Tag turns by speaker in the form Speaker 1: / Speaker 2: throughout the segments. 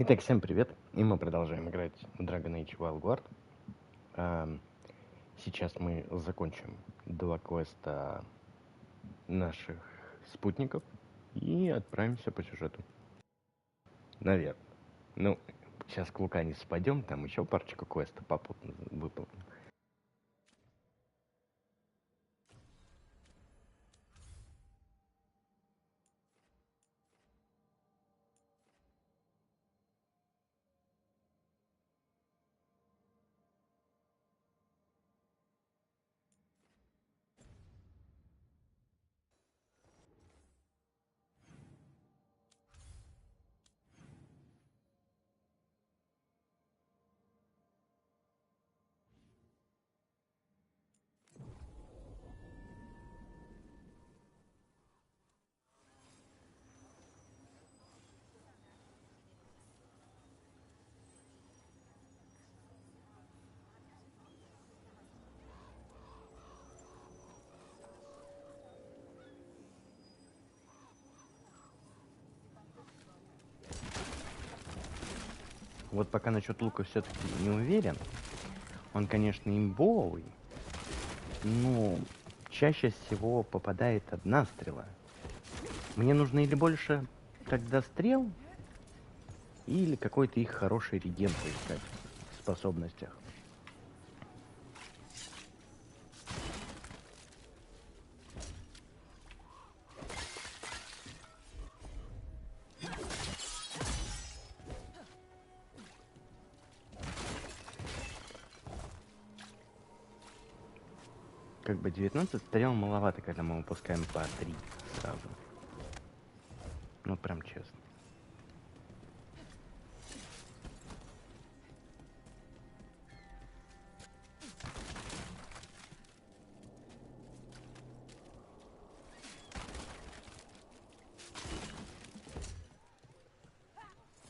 Speaker 1: Итак, всем привет, и мы продолжаем играть в Dragon Age veilguard. Сейчас мы закончим 2 квеста наших спутников и отправимся по сюжету. Наверное. Ну, сейчас к Лукане спадем, там еще парочку квестов попутно выполним. Вот пока насчет лука все-таки не уверен. Он, конечно, имбовый, но чаще всего попадает одна стрела. Мне нужно или больше тогда стрел, или какой-то их хороший реген поискать в способностях. Как бы 19 стрел маловато, когда мы выпускаем по 3 сразу. Ну, прям честно.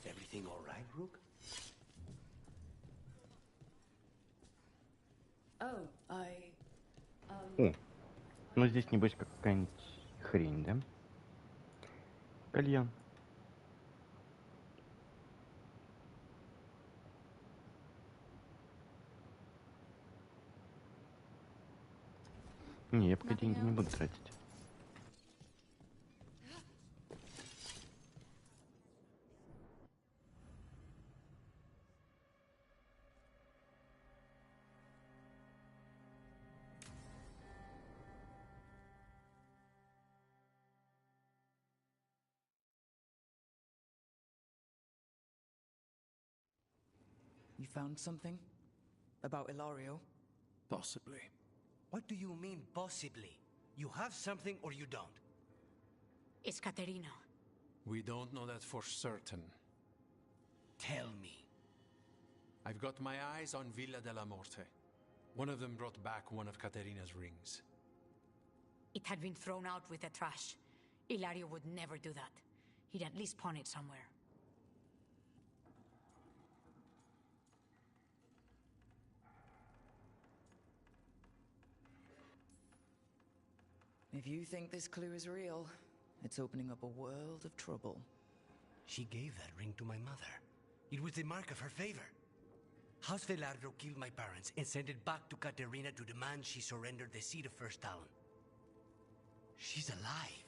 Speaker 2: Everything all right, Rook?
Speaker 3: Oh,
Speaker 1: О, ну здесь, небось, какая-нибудь хрень, да? Кальян. Не, я пока деньги не буду тратить.
Speaker 3: you found something? About Ilario?
Speaker 4: Possibly.
Speaker 2: What do you mean, possibly? You have something or you don't?
Speaker 5: It's Katerina.
Speaker 4: We don't know that for certain.
Speaker 2: Tell me.
Speaker 4: I've got my eyes on Villa della Morte. One of them brought back one of Caterina's rings.
Speaker 5: It had been thrown out with the trash. Ilario would never do that. He'd at least pawn it somewhere.
Speaker 3: If you think this clue is real, it's opening up a world of trouble.
Speaker 2: She gave that ring to my mother. It was the mark of her favor. House Velardo killed my parents and sent it back to Caterina to demand she surrender the seat of First Talon. She's alive.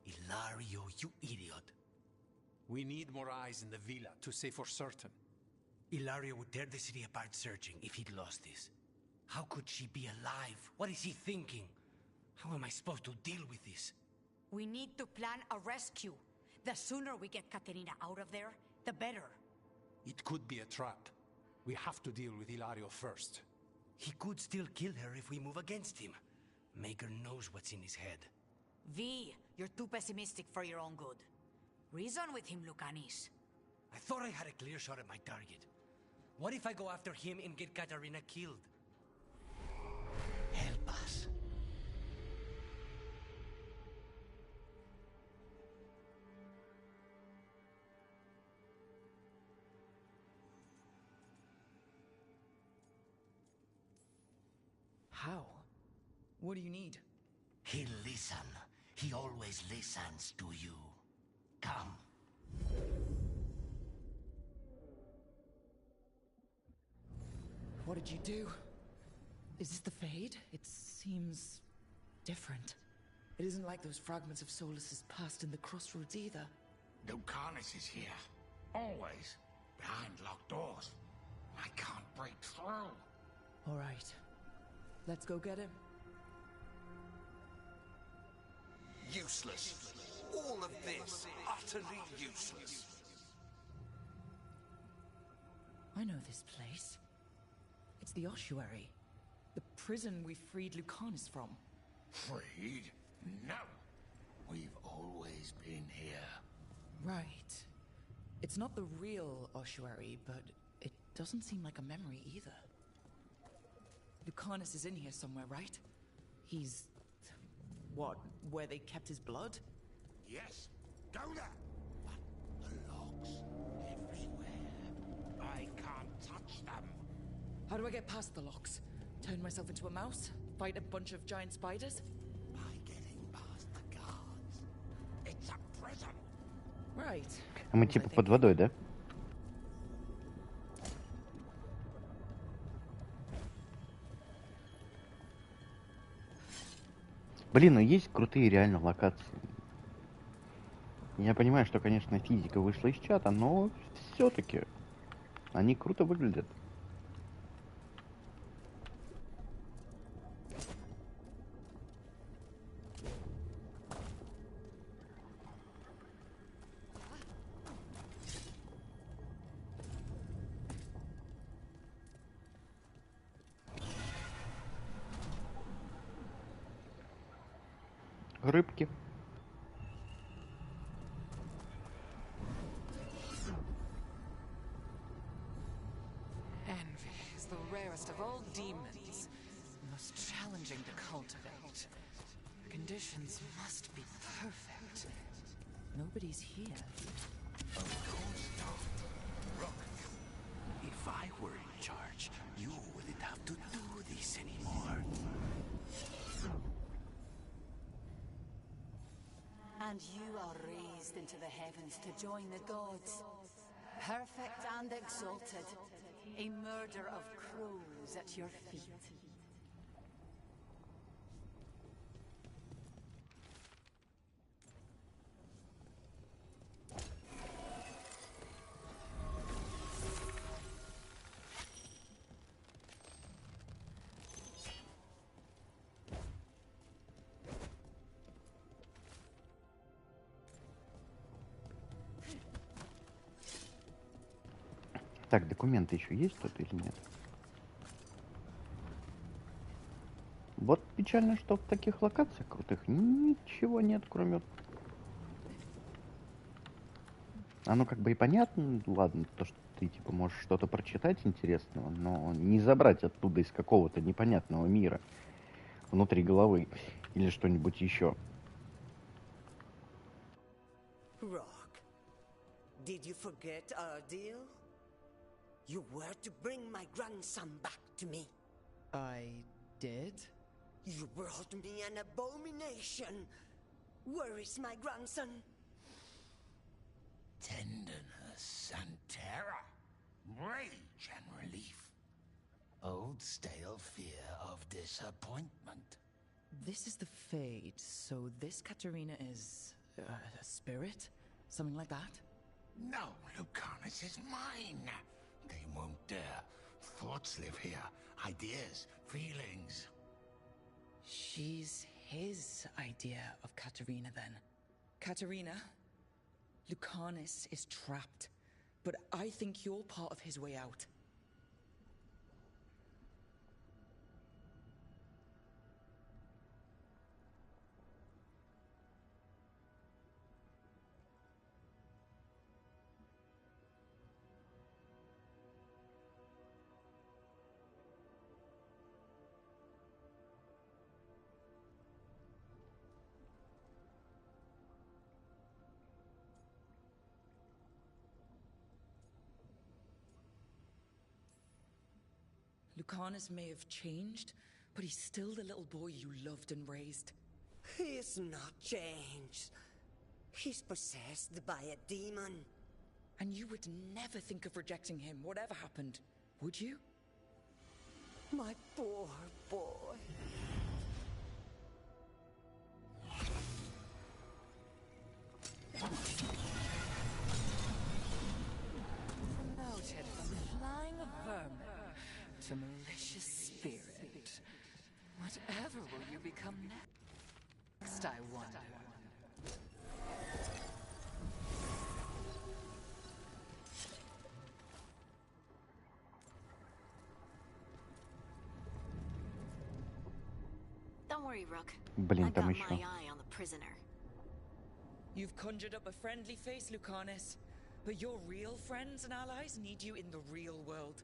Speaker 2: Ilario, you idiot.
Speaker 4: We need more eyes in the villa to say for certain.
Speaker 2: Ilario would tear the city apart searching if he'd lost this. How could she be alive? What is he thinking? How am I supposed to deal with this?
Speaker 5: We need to plan a rescue. The sooner we get Katerina out of there, the better.
Speaker 4: It could be a trap. We have to deal with Ilario first.
Speaker 2: He could still kill her if we move against him. Maker knows what's in his head.
Speaker 5: V, you're too pessimistic for your own good. Reason with him, Lucanis.
Speaker 2: I thought I had a clear shot at my target. What if I go after him and get Katerina killed? Help us.
Speaker 3: How? What do you need?
Speaker 2: He'll listen. He always listens to you. Come.
Speaker 3: What did you do? Is this the Fade? It seems different. It isn't like those fragments of Solus's past in the Crossroads either.
Speaker 6: Lucanus is here. Always. Behind locked doors. I can't break through.
Speaker 3: All right. Let's go get him.
Speaker 7: Useless. All of this, utterly useless.
Speaker 3: I know this place. It's the ossuary. The prison we freed Lucanus from.
Speaker 6: Freed? No. We've always been here.
Speaker 3: Right. It's not the real ossuary, but it doesn't seem like a memory either. Lucanus is in here somewhere, right? He's... what, where they kept his blood?
Speaker 6: Yes. Go there. But the locks everywhere. I can't touch them.
Speaker 3: How do I get past the locks? Turn myself into a mouse? Fight a bunch of giant spiders?
Speaker 6: By getting past the guards. It's a prison.
Speaker 3: Right.
Speaker 1: А мы типа под водой, да? Блин, ну есть крутые реально локации. Я понимаю, что, конечно, физика вышла из чата, но все-таки они круто выглядят. Рыбки.
Speaker 8: Envy is the rarest of all demons, most challenging to cultivate. The conditions must be perfect.
Speaker 3: Nobody's here.
Speaker 7: Of course not. Rook, if I were in charge, you wouldn't have to do this anymore.
Speaker 5: And you are raised into the heavens to join the gods. Perfect and exalted. A murder of crows at your feet.
Speaker 1: Так, документы еще есть тут или нет? Вот печально, что в таких локациях крутых ничего нет, кроме... Оно как бы и понятно, ладно, то, что ты типа можешь что-то прочитать интересного, но не забрать оттуда из какого-то непонятного мира внутри головы или что-нибудь еще.
Speaker 9: Rock, did you forget our deal? You were to bring my grandson back to me.
Speaker 3: I did?
Speaker 9: You brought me an abomination. Where is my grandson?
Speaker 6: Tenderness and terror. Rage and relief. Old stale fear of disappointment.
Speaker 3: This is the Fade, so this Katerina is... a spirit? Something like that?
Speaker 6: No, Lucanus is mine. They won't dare. Thoughts live here. Ideas, feelings.
Speaker 3: She's his idea of Katerina, then. Katerina, Lucanus is trapped, but I think you're part of his way out. Lucanus may have changed, but he's still the little boy you loved and raised.
Speaker 9: He's not changed. He's possessed by a demon.
Speaker 3: And you would never think of rejecting him, whatever happened, would you?
Speaker 9: My poor boy.
Speaker 8: Promoted from flying vermin to malicious spirit. Whatever will you become next, I wonder?
Speaker 5: Don't worry, Rook.
Speaker 1: Блин,
Speaker 5: I've
Speaker 1: там
Speaker 5: got
Speaker 1: еще.
Speaker 5: my eye on the prisoner.
Speaker 3: You've conjured up a friendly face, Lucanus. But your real friends and allies need you in the real world.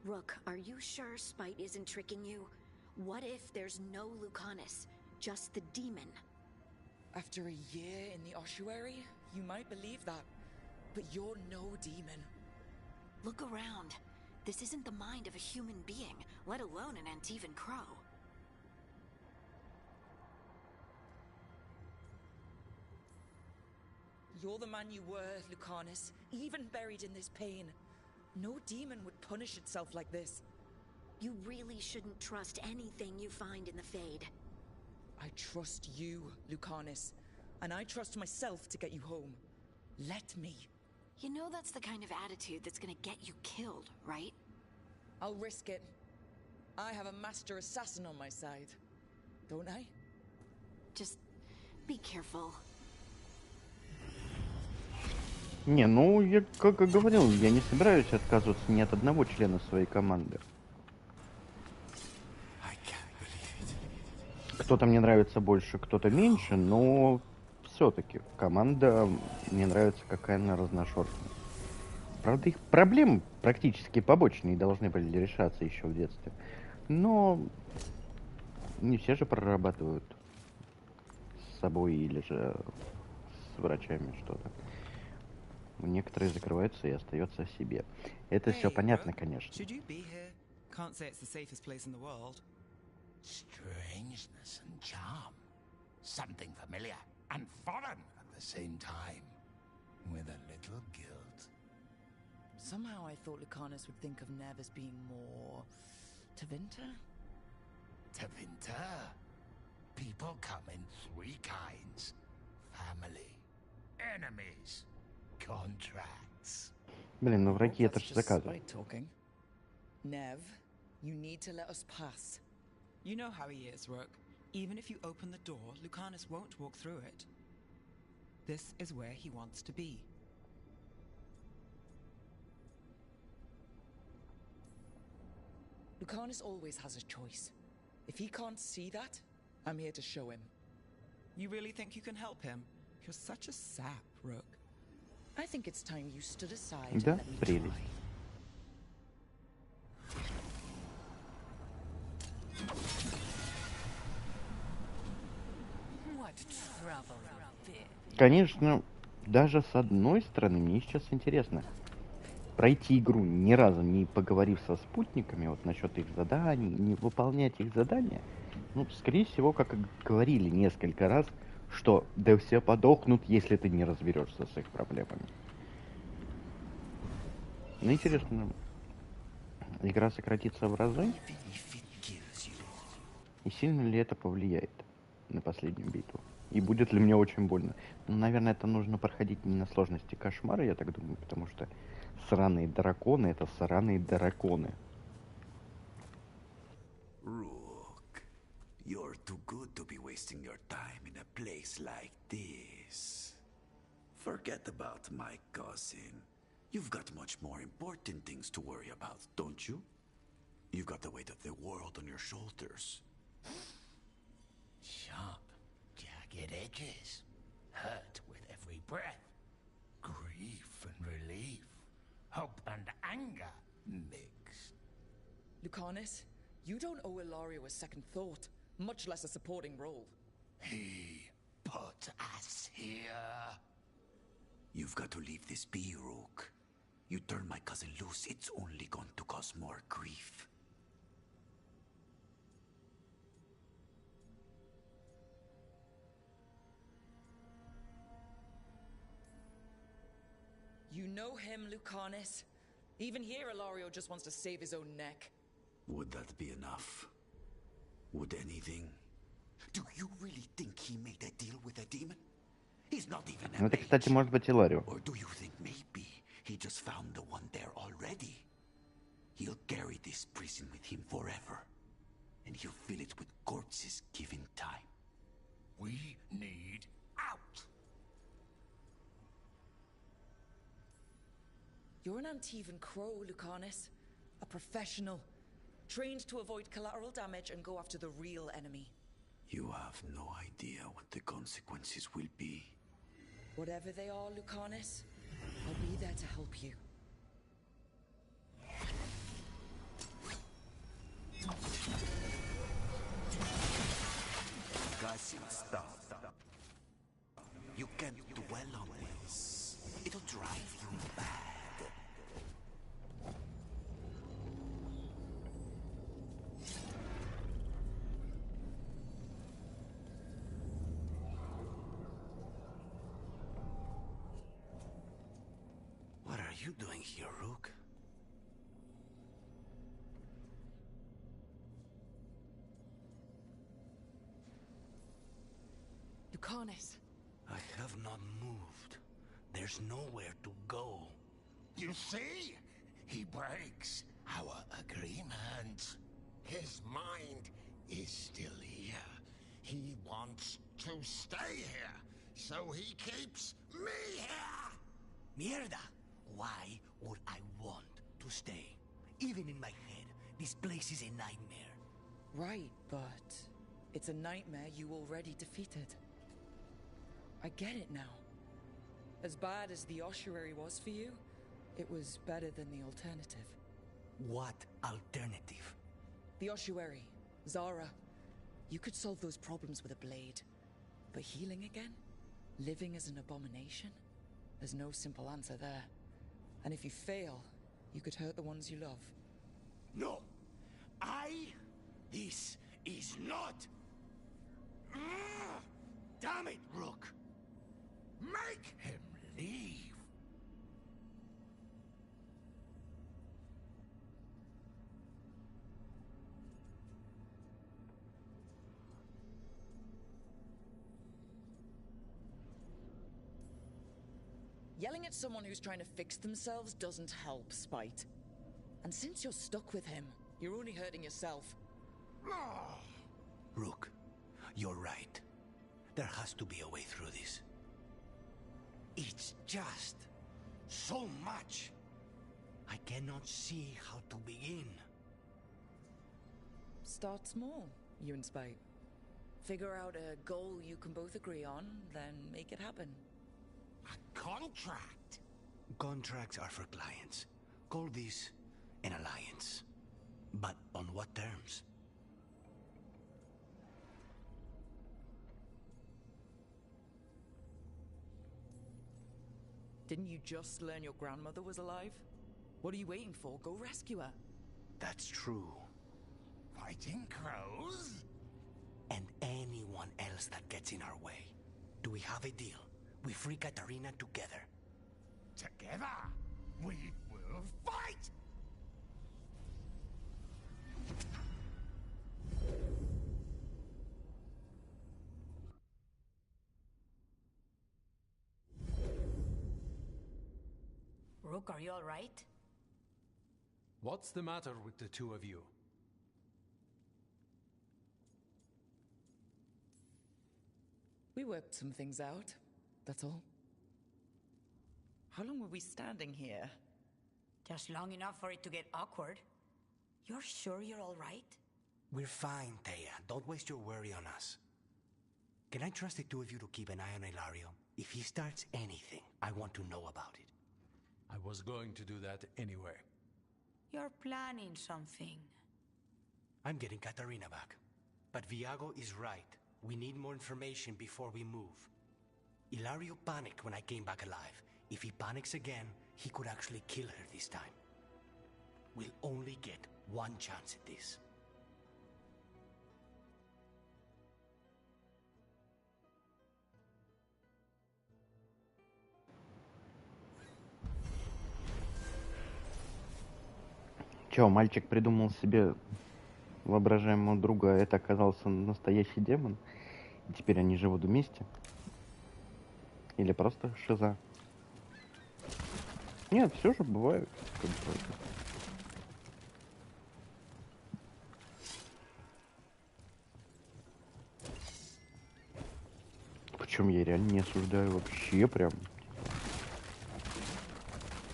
Speaker 5: Rook, are you sure Spite isn't tricking you? What if there's no Lucanus, just the demon?
Speaker 3: After a year in the ossuary, you might believe that. But you're no demon.
Speaker 5: Look around. This isn't the mind of a human being, let alone an Antivan crow.
Speaker 3: You're the man you were, Lucanus, even buried in this pain. No demon would punish itself like this.
Speaker 5: You really shouldn't trust anything you find in the Fade.
Speaker 3: I trust you, Lucanus, and I trust myself to get you home. Let me.
Speaker 5: You know that's the kind of attitude that's gonna get you killed, right?
Speaker 3: I'll risk it. I have a master assassin on my side, don't I?
Speaker 5: Just be careful.
Speaker 1: Не, ну, я как и говорил, я не собираюсь отказываться ни от одного члена своей команды. Кто-то мне нравится больше, кто-то меньше, но все-таки команда мне нравится, какая она разношерстная. Правда, их проблемы практически побочные должны были решаться еще в детстве. Но не все же прорабатывают с собой или же с врачами что-то. Некоторые закрываются и остаются о себе. Это все понятно, конечно.
Speaker 6: Strangeness and charm. Something familiar and foreign at the same time. With a little guilt.
Speaker 3: Somehow I thought Lucanus would think of Nev as being more... Tevinter?
Speaker 6: Tevinter? People come in three kinds. Family. Enemies. Contracts.
Speaker 1: Блин, ну враги это ж заказы.
Speaker 3: Nev, you need to let us pass.
Speaker 10: You know how he is, Rook. Even if you open the door, Lucanus won't walk through it. This is where he wants to be.
Speaker 3: Lucanus always has a choice. If he can't see that, I'm here to show him.
Speaker 10: You really think you can help him? You're such a sap, Rook.
Speaker 3: I think it's time you stood aside and
Speaker 1: Да,
Speaker 3: let me
Speaker 1: прелесть.
Speaker 3: try.
Speaker 1: Конечно, даже с одной стороны, мне сейчас интересно пройти игру, ни разу не поговорив со спутниками, вот насчет их заданий, не выполнять их задания. Ну, скорее всего, как и говорили несколько раз, что да все подохнут, если ты не разберешься с их проблемами. Ну, интересно, игра сократится в разы? И сильно ли это повлияет на последнюю битву? И будет ли мне очень больно? Ну, наверное, это нужно проходить не на сложности кошмара, я так думаю, потому что сраные драконы — это сраные драконы.
Speaker 7: Rook, you're too good to be wasting your time in a place like this. Forget about my cousin. You've got much more important things to worry about, don't you? You've got the weight of the world on your shoulders.
Speaker 6: Sharp, jagged edges. Hurt with every breath. Grief and relief. Hope and anger mixed.
Speaker 3: Lucanus, you don't owe Ilario a second thought, much less a supporting role.
Speaker 6: He put us here.
Speaker 7: You've got to leave this be, Rook. You turn my cousin loose, it's only going to cause more grief.
Speaker 3: You know him, Lucanus. Even here, Ilario just wants to save his own neck.
Speaker 7: Would that be enough? Would anything?
Speaker 6: Do you really think he made a deal with a demon? He's not even a
Speaker 1: Ну, это, кстати,
Speaker 6: mage.
Speaker 1: может быть Иларио.
Speaker 6: Or do you think maybe he just found the one there already? He'll carry this prison with him forever. And he'll fill it with corpses given time. We need out!
Speaker 3: You're an Antivan crow, Lucanus. A professional. Trained to avoid collateral damage and go after the real enemy.
Speaker 7: You have no idea what the consequences will be.
Speaker 3: Whatever they are, Lucanus, I'll be there to help you.
Speaker 6: Gussie, stop. You can't dwell on this. It'll drive you mad. What are you doing here, Rook?
Speaker 3: Lucanus.
Speaker 2: I have not moved. There's nowhere to go.
Speaker 6: You see? He breaks our agreement. His mind is still here. He wants to stay here, so he keeps me here!
Speaker 2: Mierda! Why would I want to stay? Even in my head, this place is a nightmare.
Speaker 3: Right, but it's a nightmare you already defeated. I get it now. As bad as the ossuary was for you, it was better than the alternative.
Speaker 2: What alternative?
Speaker 3: The ossuary, Zara. You could solve those problems with a blade. But healing again? Living as an abomination? There's no simple answer there. And if you fail, you could hurt the ones you love.
Speaker 6: No! This is not... Damn it, Rook! Make him leave!
Speaker 3: Yelling at someone who's trying to fix themselves doesn't help, Spite. And since you're stuck with him, you're only hurting yourself.
Speaker 2: Rook, you're right. There has to be a way through this. It's just so much. I cannot see how to begin.
Speaker 3: Start small, you and Spite. Figure out a goal you can both agree on, then make it happen.
Speaker 6: A contract?
Speaker 2: Contracts are for clients. Call this an alliance. But on what terms?
Speaker 3: Didn't you just learn your grandmother was alive? What are you waiting for? Go rescue her.
Speaker 2: That's true.
Speaker 6: Fighting crows?
Speaker 2: And anyone else that gets in our way. Do we have a deal? We free Katarina together.
Speaker 6: Together, we will fight!
Speaker 5: Rook, are you all right?
Speaker 4: What's the matter with the two of you?
Speaker 3: We worked some things out, that's all. How long were we standing here?
Speaker 5: Just long enough for it to get awkward. You're sure you're all right?
Speaker 2: We're fine, Thea. Don't waste your worry on us. Can I trust the two of you to keep an eye on Ilario? If he starts anything, I want to know about it.
Speaker 4: I was going to do that anyway.
Speaker 5: You're planning something.
Speaker 2: I'm getting Katarina back. But Viago is right. We need more information before we move. Ilario panicked when I came back alive. If he panics again, he could actually kill her this time. We'll only get one chance at this.
Speaker 1: Чё, мальчик придумал себе воображаемого друга это оказался настоящий демон, и теперь они живут вместе? Или просто шиза? Нет, все же бывает. Как бы. Причем я реально не осуждаю вообще прям.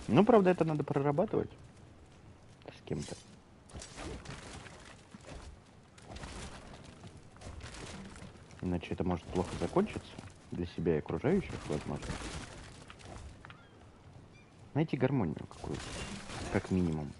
Speaker 1: Ну, правда, это надо прорабатывать с кем-то. Иначе это может плохо закончиться для себя и окружающих, возможно. Найти гармонию какую-то, как минимум.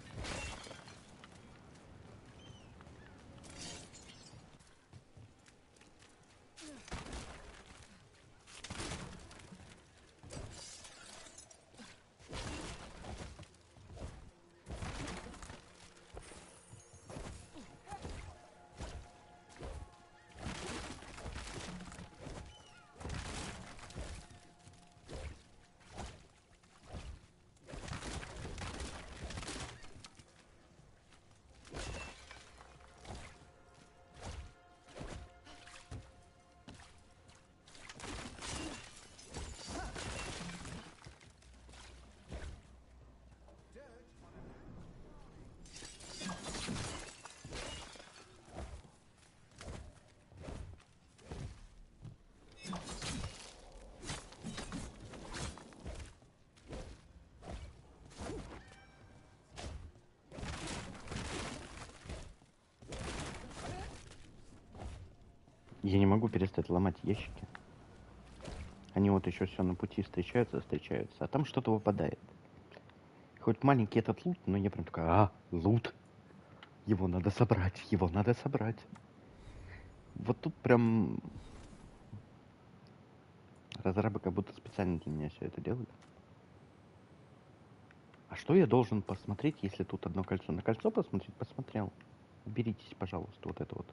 Speaker 1: Я не могу перестать ломать ящики. Они вот еще все на пути встречаются, а там что-то выпадает. Хоть маленький этот лут, но я прям такая, лут. Его надо собрать, его надо собрать. Вот тут прям разрабы как будто специально для меня все это делают. А что я должен посмотреть, если тут одно кольцо? На кольцо посмотреть? Посмотрел. Уберитесь, пожалуйста, вот это вот.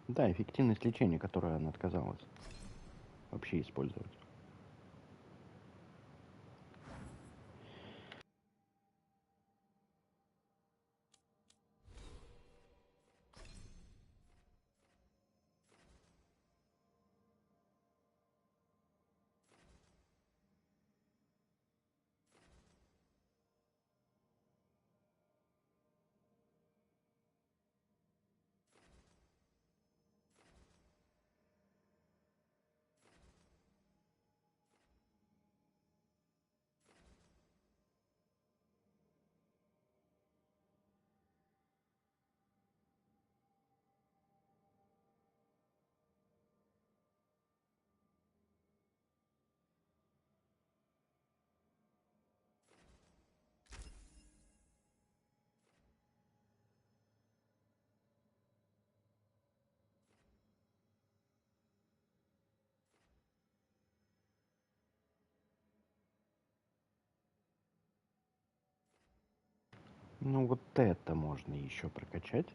Speaker 1: Да, эффективность лечения, которую она отказалась вообще использовать. Ну вот это можно еще прокачать.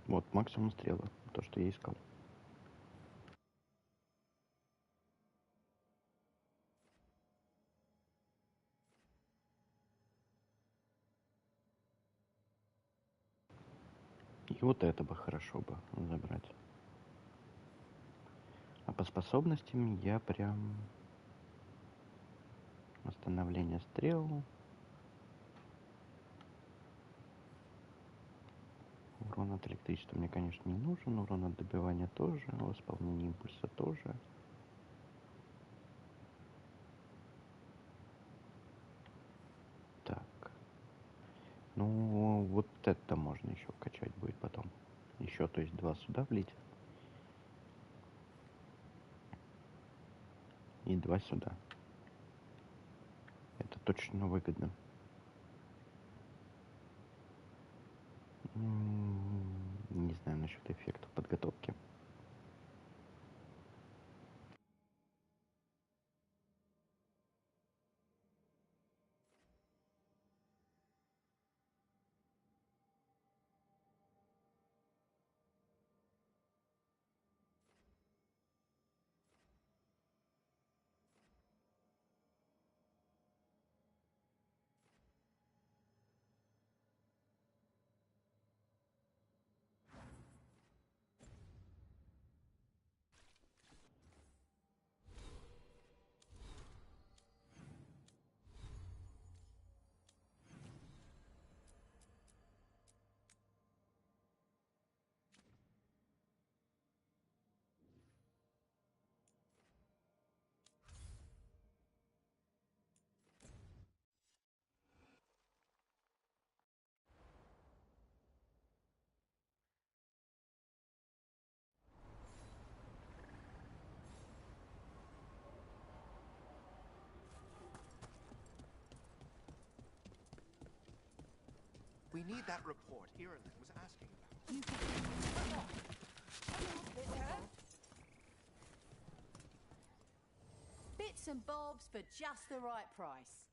Speaker 1: Вот, максимум стрелы. То, что я искал. И вот это бы хорошо бы забрать. А по способностям я прям... Восстановление стрел. урон от электричества мне, конечно, не нужен. Урон от добивания тоже. Восполнение импульса тоже. Так. Ну, вот это можно еще качать будет потом. Еще, то есть 2 сюда влить. И 2 сюда. Это точно выгодно. Не знаю насчет эффекта подготовки.
Speaker 11: We need that report Ireland was asking about.
Speaker 5: Bits and bobs for just the right price.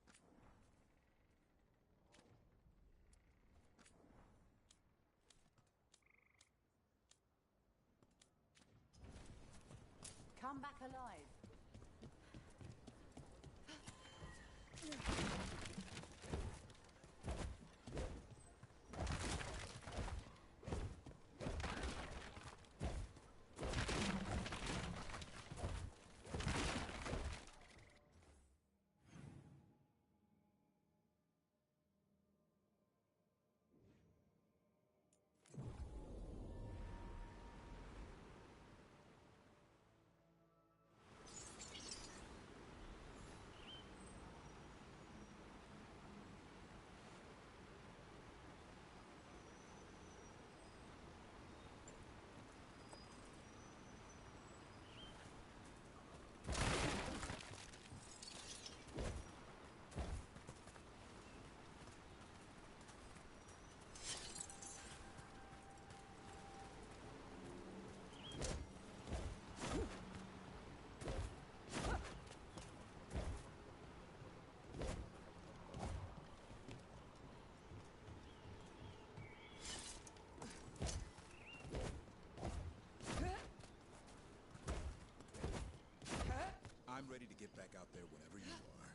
Speaker 5: Come back alive.
Speaker 12: I'm ready to get back out there whenever you are.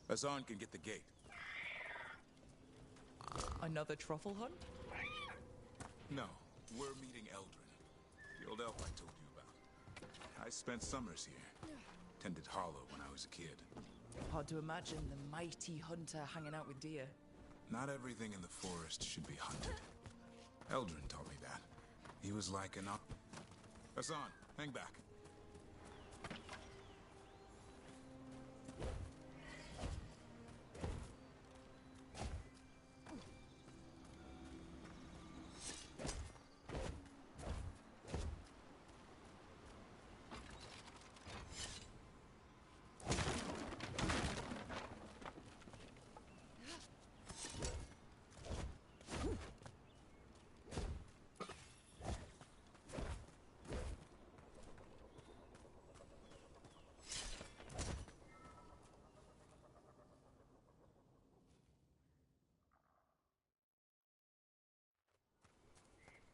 Speaker 12: Hassan can get the gate.
Speaker 10: Another truffle hunt?
Speaker 12: No, we're meeting Eldrin, the old elf I told you about. I spent summers here. Tended Hollow when I was a kid.
Speaker 10: Hard to imagine the mighty hunter hanging out with deer.
Speaker 12: Not everything in the forest should be hunted. Eldrin taught me that. He was like an op... Hassan, hang back.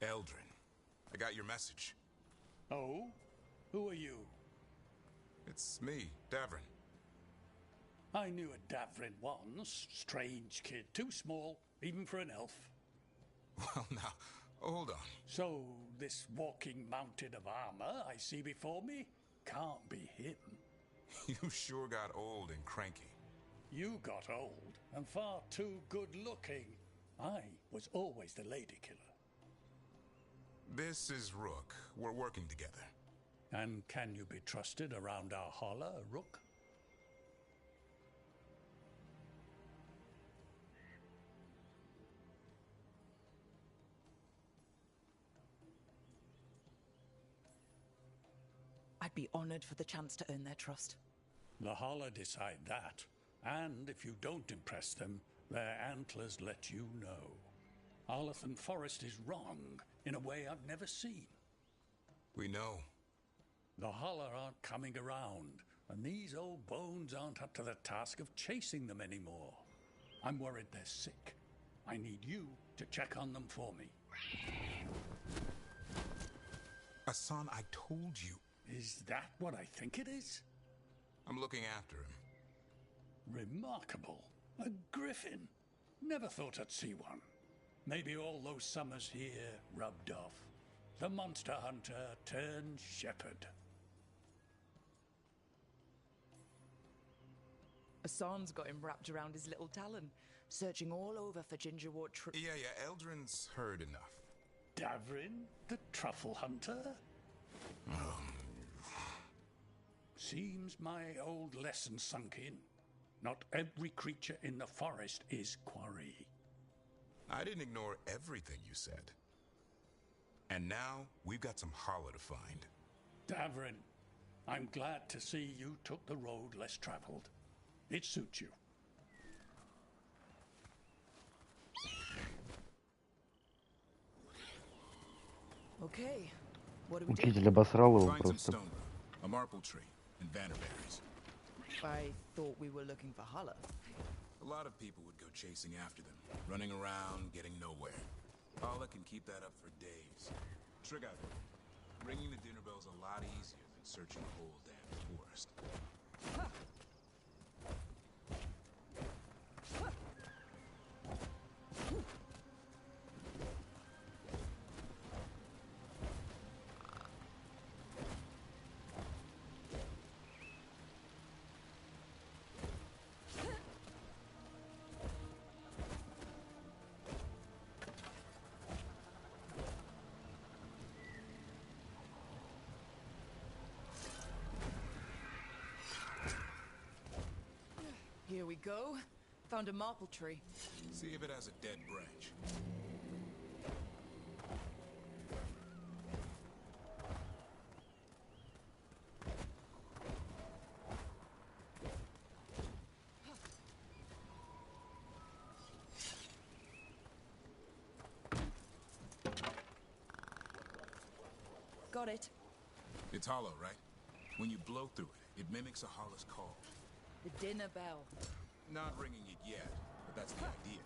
Speaker 12: Eldrin, I got your message.
Speaker 11: Oh?
Speaker 13: Who are you?
Speaker 12: It's me, Davrin.
Speaker 13: I knew a Davrin once. Strange kid. Too small, even for an elf.
Speaker 12: Well, now, hold on.
Speaker 13: So, this walking mountain of armor I see before me can't be him.
Speaker 12: You sure got old and cranky.
Speaker 13: You got old and far too good looking. I was always the lady killer.
Speaker 12: This is Rook. We're working together.
Speaker 13: And can you be trusted around our holler, Rook?
Speaker 3: I'd be honored for the chance to earn their trust.
Speaker 13: The holler decide that. And if you don't impress them, their antlers let you know. Arlathan Forest is wrong in a way I've never seen.
Speaker 12: We know.
Speaker 13: The holler aren't coming around, and these old bones aren't up to the task of chasing them anymore. I'm worried they're sick. I need you to check on them for me.
Speaker 12: Asan, I told you.
Speaker 13: Is that what I think it is?
Speaker 12: I'm looking after him.
Speaker 13: Remarkable. A griffin. Never thought I'd see one. Maybe all those summers here rubbed off. The monster hunter turned shepherd.
Speaker 3: Asan's got him wrapped around his little talon, searching all over for gingerwort
Speaker 12: Yeah, Eldrin's heard enough.
Speaker 13: Davrin, the truffle hunter? Seems my old lesson sunk in. Not every creature in the forest is quarry.
Speaker 12: I didn't ignore everything you said. And now, we've got some holler to find.
Speaker 13: Davrin, I'm glad to see you took the road less traveled. It suits you.
Speaker 3: Okay, what do we do?
Speaker 1: Учитель обосрал его
Speaker 12: Find some
Speaker 1: просто.
Speaker 12: stone, a marple tree, and vanderberries.
Speaker 3: I thought we were looking for holler.
Speaker 12: A lot of people would go chasing after them, running around, getting nowhere. Holler can keep that up for days. Trigger, ringing the dinner bell's a lot easier than searching the whole damn forest.
Speaker 3: Here we go. Found a marple tree.
Speaker 12: See if it has a dead branch.
Speaker 3: Got it.
Speaker 12: It's hollow, right? When you blow through it, it mimics a holler's call.
Speaker 3: The dinner bell.
Speaker 12: Not ringing it yet, but that's the idea.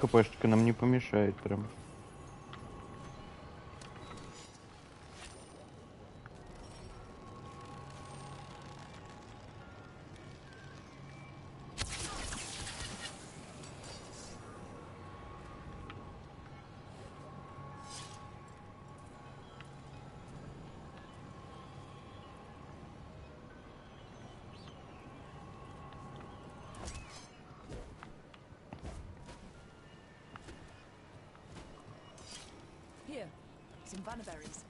Speaker 1: ХПшечка нам не помешает прям.
Speaker 3: Here, some vanderberries.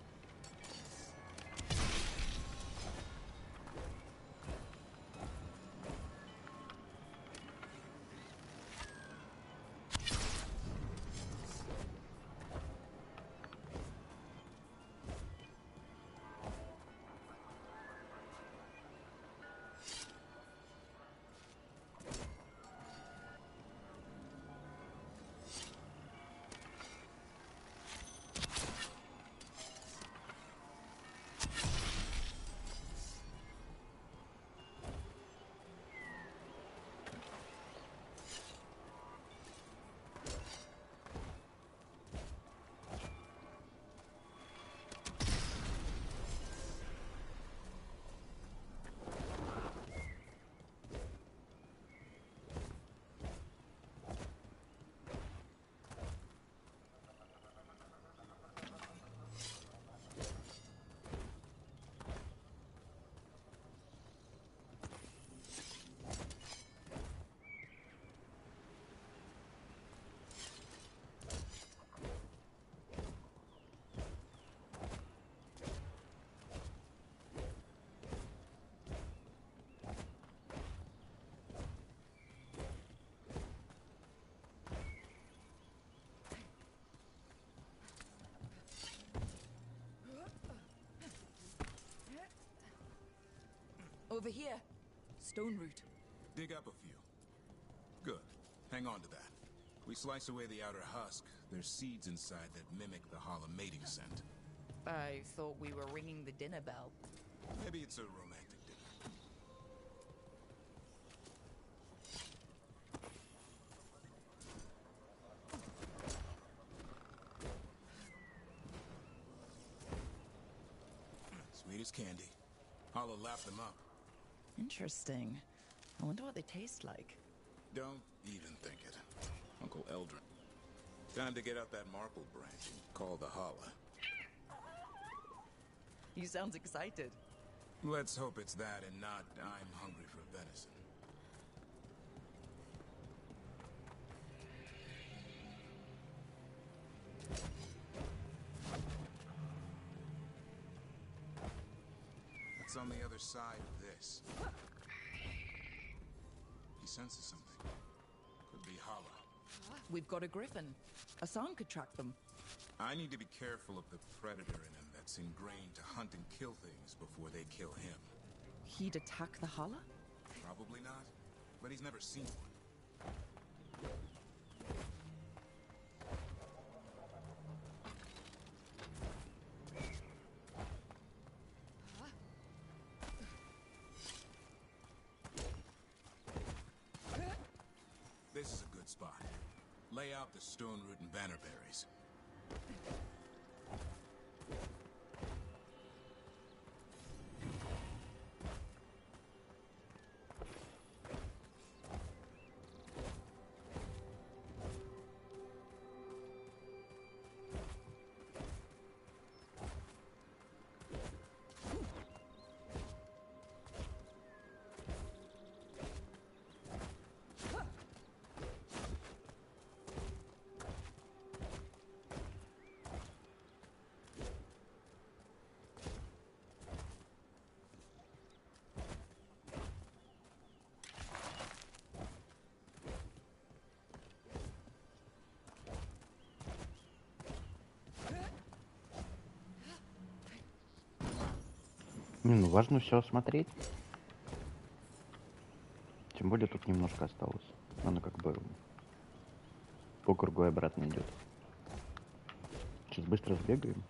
Speaker 3: Over here. Stone root.
Speaker 12: Dig up a few. Good. Hang on to that. We slice away the outer husk. There's seeds inside that mimic the Hala mating scent.
Speaker 3: I thought we were ringing the dinner bell.
Speaker 12: Maybe it's a romantic dinner. Sweet as candy. Hala lapped them up.
Speaker 3: Interesting. I wonder what they taste like.
Speaker 12: Don't even think it. Uncle Eldrin. Time to get out that marple branch and call the Hala.
Speaker 3: You sound excited.
Speaker 12: Let's hope it's that and not I'm hungry for venison. What's on the other side of this? He senses something. Could be Hala.
Speaker 3: We've got a griffin. Asan could track them.
Speaker 12: I need to be careful of the predator in him that's ingrained to hunt and kill things before they kill him.
Speaker 3: He'd attack the Hala?
Speaker 12: Probably not, but he's never seen one. This is a good spot. Lay out the stone root and bannerberries.
Speaker 1: Ну, важно все осмотреть. Тем более тут немножко осталось. Она как бы по кругу и обратно идет. Сейчас быстро сбегаем.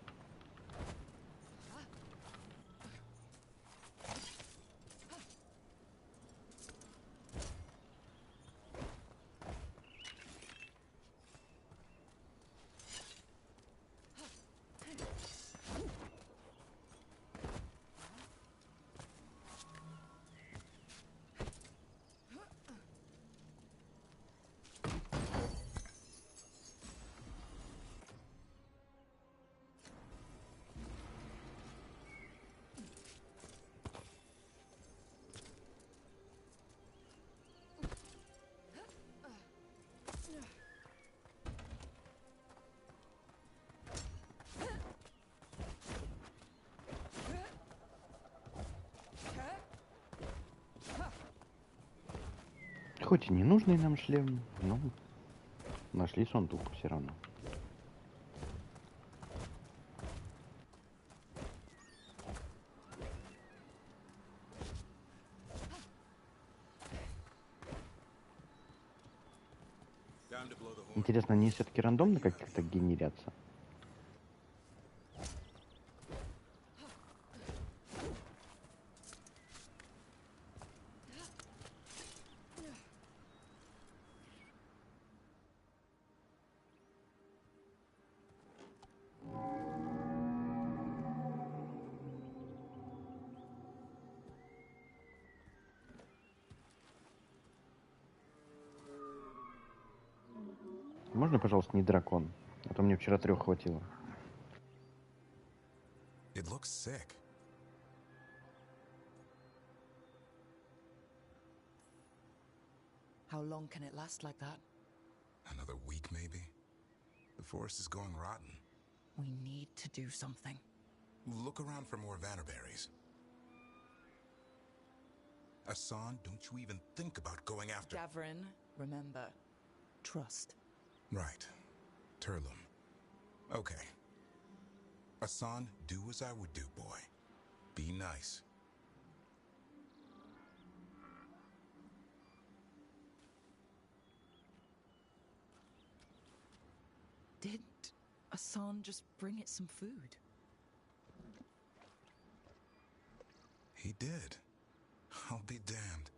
Speaker 1: Хоть и не нужный нам шлем, но нашли сундук все равно. Интересно, они все-таки рандомно как-то генерятся? Можно, пожалуйста, не дракон? А то мне вчера 3 хватило.
Speaker 12: It looks sick.
Speaker 3: How long can it last like that?
Speaker 12: Another week, maybe? The forest is going rotten.
Speaker 3: We need to do something.
Speaker 12: Look around for more vannerberries. Asan, don't you even think about going after...
Speaker 3: Gavrin, remember, trust.
Speaker 12: Right. Turlum. Okay. Asan, do as I would do, boy. Be nice.
Speaker 3: Asan, just bring it some food.
Speaker 12: He did. I'll be damned.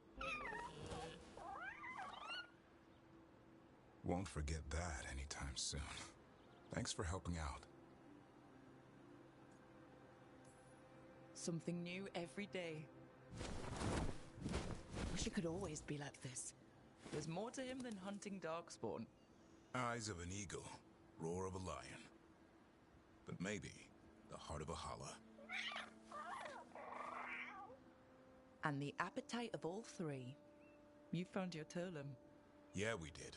Speaker 12: Won't forget that anytime soon. Thanks for helping out.
Speaker 3: Something new every day. Wish it could always be like this. There's more to him than hunting darkspawn.
Speaker 12: Eyes of an eagle, roar of a lion. But maybe the heart of a holla.
Speaker 3: And the appetite of all three. You found your Turlum.
Speaker 12: Yeah, we did.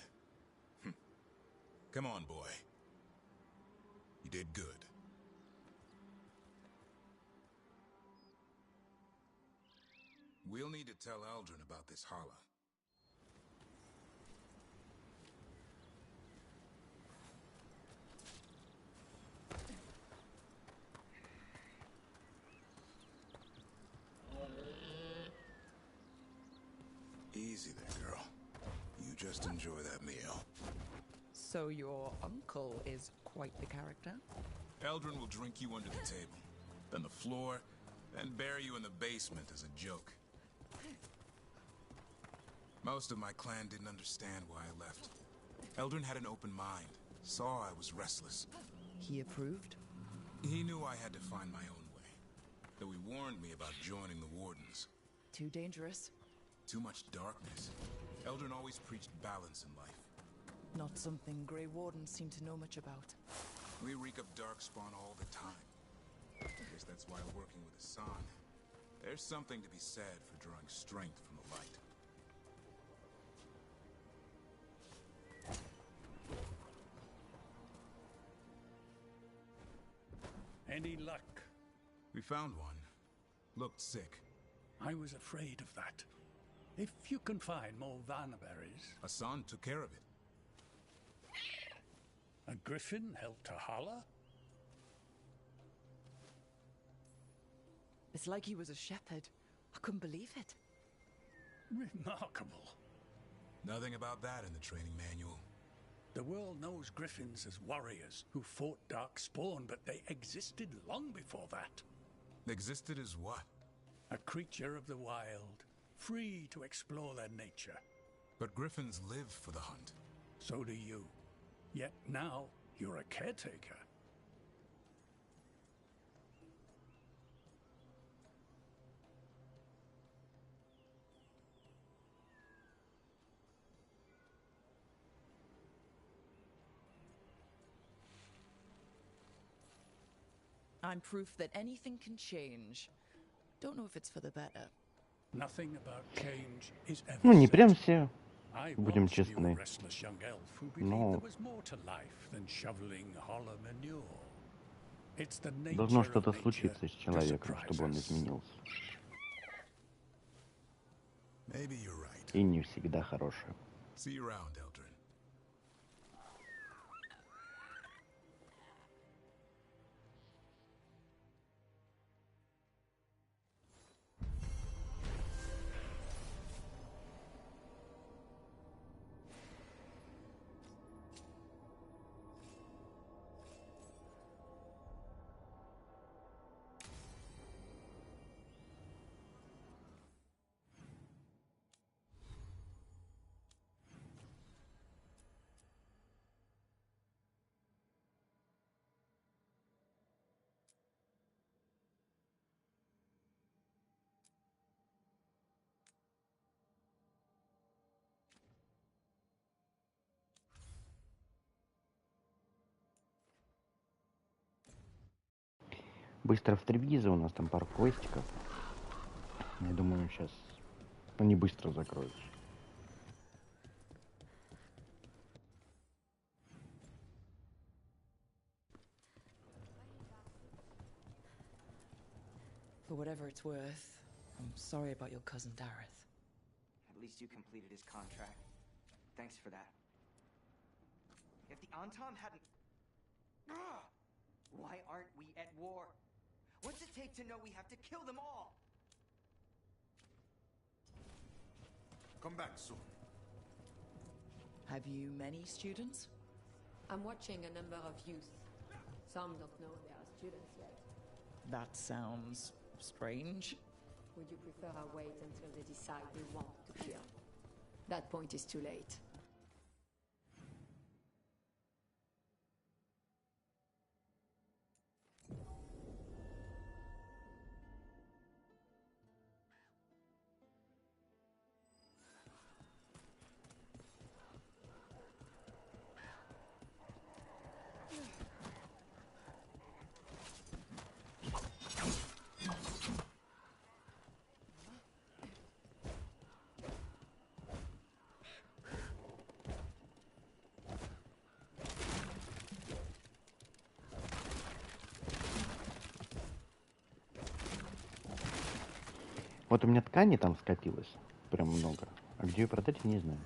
Speaker 12: Come on, boy. You did good. We'll need to tell Eldrin about this holla. Easy there, girl. You just enjoy that meal.
Speaker 3: So your uncle is quite the character?
Speaker 12: Eldrin will drink you under the table, then the floor, then bury you in the basement as a joke. Most of my clan didn't understand why I left. Eldrin had an open mind, saw I was restless.
Speaker 3: He approved?
Speaker 12: He knew I had to find my own way, though he warned me about joining the Wardens.
Speaker 3: Too dangerous?
Speaker 12: Too much darkness. Eldrin always preached balance in life.
Speaker 3: Not something Grey Wardens seem to know much about.
Speaker 12: We reek of darkspawn all the time. I guess that's why working with Asan, there's something to be said for drawing strength from the light.
Speaker 13: Any luck?
Speaker 12: We found one. Looked sick.
Speaker 13: I was afraid of that. If you can find more Vanaberries...
Speaker 12: Asan took care of it.
Speaker 13: A griffin helped to holler?
Speaker 3: It's like he was a shepherd. I couldn't believe it.
Speaker 13: Remarkable.
Speaker 12: Nothing about that in the training manual.
Speaker 13: The world knows griffins as warriors who fought darkspawn, but they existed long before that.
Speaker 12: Existed as what?
Speaker 13: A creature of the wild, free to explore their nature.
Speaker 12: But griffins live for the hunt.
Speaker 13: So do you. Yet now, you're a caretaker.
Speaker 3: I'm proof that anything can change. Don't know if it's for the better.
Speaker 13: Nothing about change is ever
Speaker 1: Ну, не
Speaker 13: certain.
Speaker 1: прям все,
Speaker 13: I
Speaker 1: будем
Speaker 13: once knew a
Speaker 1: честны.
Speaker 13: restless young elf who believed
Speaker 1: Но
Speaker 13: there was more to life than shoveling hollow manure. It's the nature
Speaker 1: должно
Speaker 13: of
Speaker 1: что-то
Speaker 13: nature
Speaker 1: случиться с
Speaker 13: to
Speaker 1: человеком,
Speaker 13: surprise
Speaker 1: чтобы он
Speaker 13: us.
Speaker 1: изменился.
Speaker 12: Maybe you're right.
Speaker 1: И не всегда хорошее.
Speaker 12: See you around, Eldrin.
Speaker 1: Быстро в Тревиза, у нас там пару квестиков. Я думаю, сейчас они быстро закроются.
Speaker 3: For whatever it's worth, I'm sorry about your cousin Dareth.
Speaker 14: At least you completed his contract. Thanks for that. If the Anton hadn't... Ugh! Why aren't we at war? What's it take to know we have to kill them all?
Speaker 6: Come back soon.
Speaker 3: Have you many students?
Speaker 15: I'm watching a number of youth. Some don't know they are students yet.
Speaker 3: That sounds strange.
Speaker 15: Would you prefer I wait until they decide they want to kill? That point is too late.
Speaker 1: Вот у меня ткани там скопилось прям много. А где ее продать, я не знаю.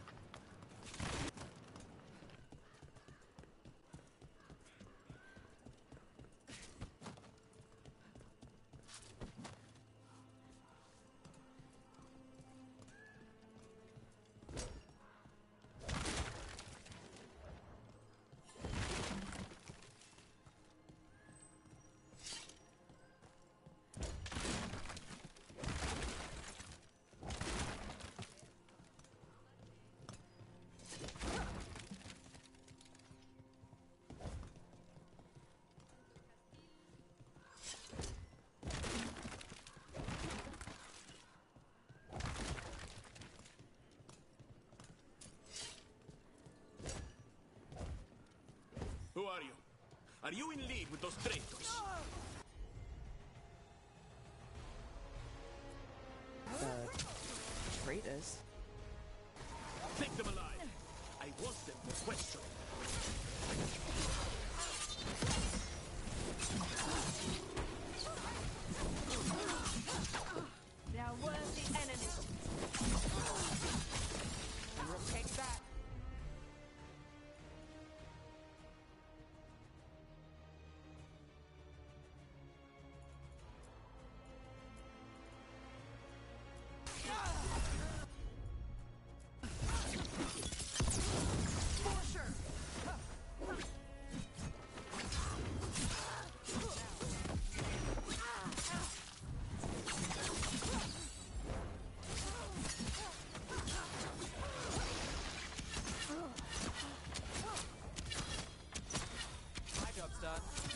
Speaker 16: Who are you? Are you in league with those traitors?
Speaker 3: Traitors?
Speaker 16: Take them alive. I want them for question.
Speaker 15: They are worthy enemies.
Speaker 3: Take that.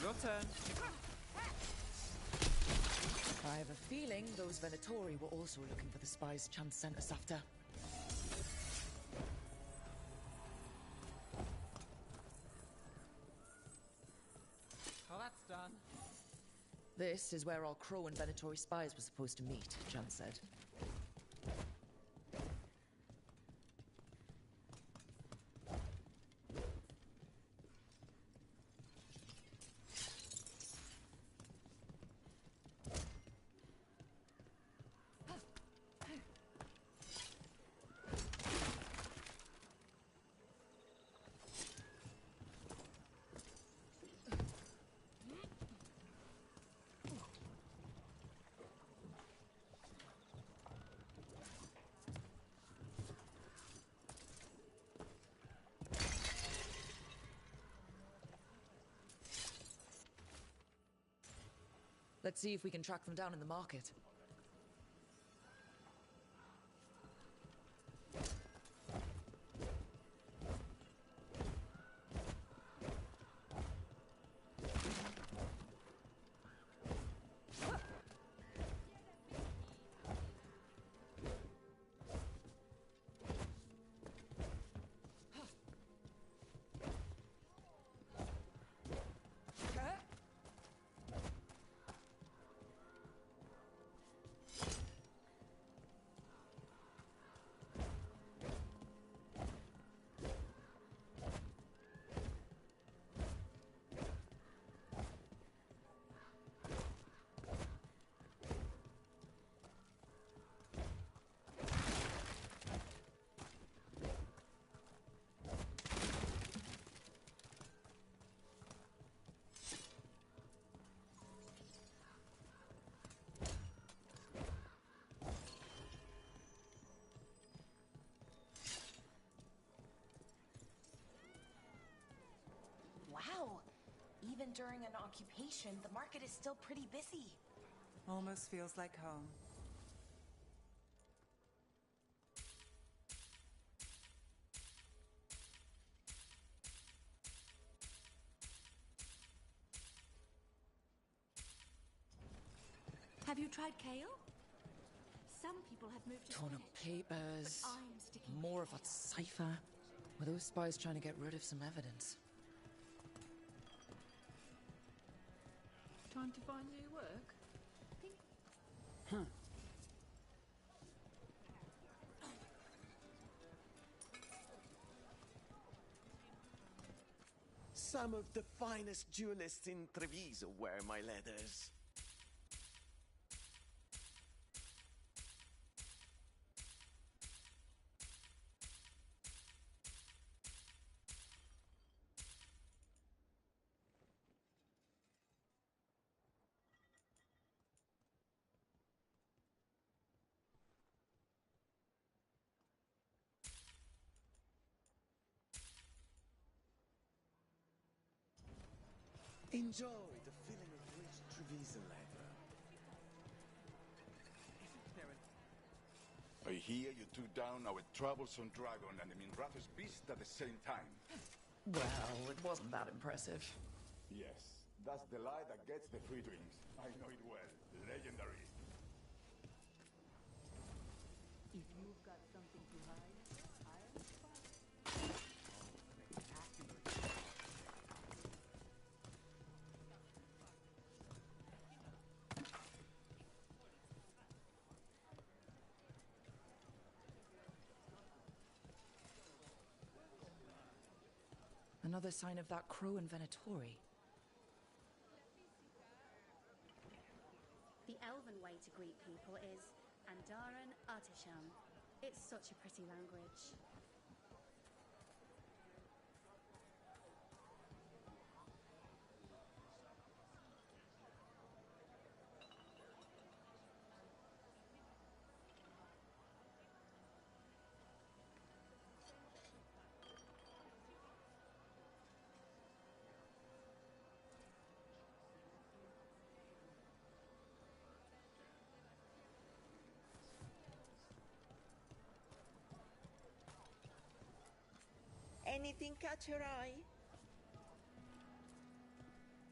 Speaker 10: Your turn.
Speaker 3: I have a feeling those Venatori were also looking for the spies Chance sent us after.
Speaker 10: Well, that's done.
Speaker 3: This is where our Crow and Venatori spies were supposed to meet, Chance said. Let's see if we can track them down in the market.
Speaker 17: during an occupation, the market is still pretty busy.
Speaker 10: Almost feels like home.
Speaker 18: Have you tried kale? Some people have moved to
Speaker 3: Torn up
Speaker 18: spinach,
Speaker 3: papers.
Speaker 18: but I'm sticking
Speaker 3: More
Speaker 18: with
Speaker 3: of that
Speaker 18: kale.
Speaker 3: cipher. Were those spies trying to get rid of some evidence?
Speaker 15: Time to find new work?
Speaker 16: Some of the finest jewelists in Treviso wear my leathers. Enjoy the feeling of rich Treviso leather.
Speaker 19: I hear you took down our troublesome dragon and the Minrath's beast at the same time.
Speaker 3: Well, it wasn't that impressive.
Speaker 19: Yes, that's the lie that gets the free drinks. I know it well. Legendary.
Speaker 15: If you've got something to hide, I'll spy.
Speaker 3: Another sign of that crow in Venatori.
Speaker 18: The elven way to greet people is Andaran Artisham. It's such a pretty language.
Speaker 9: Anything catch your eye?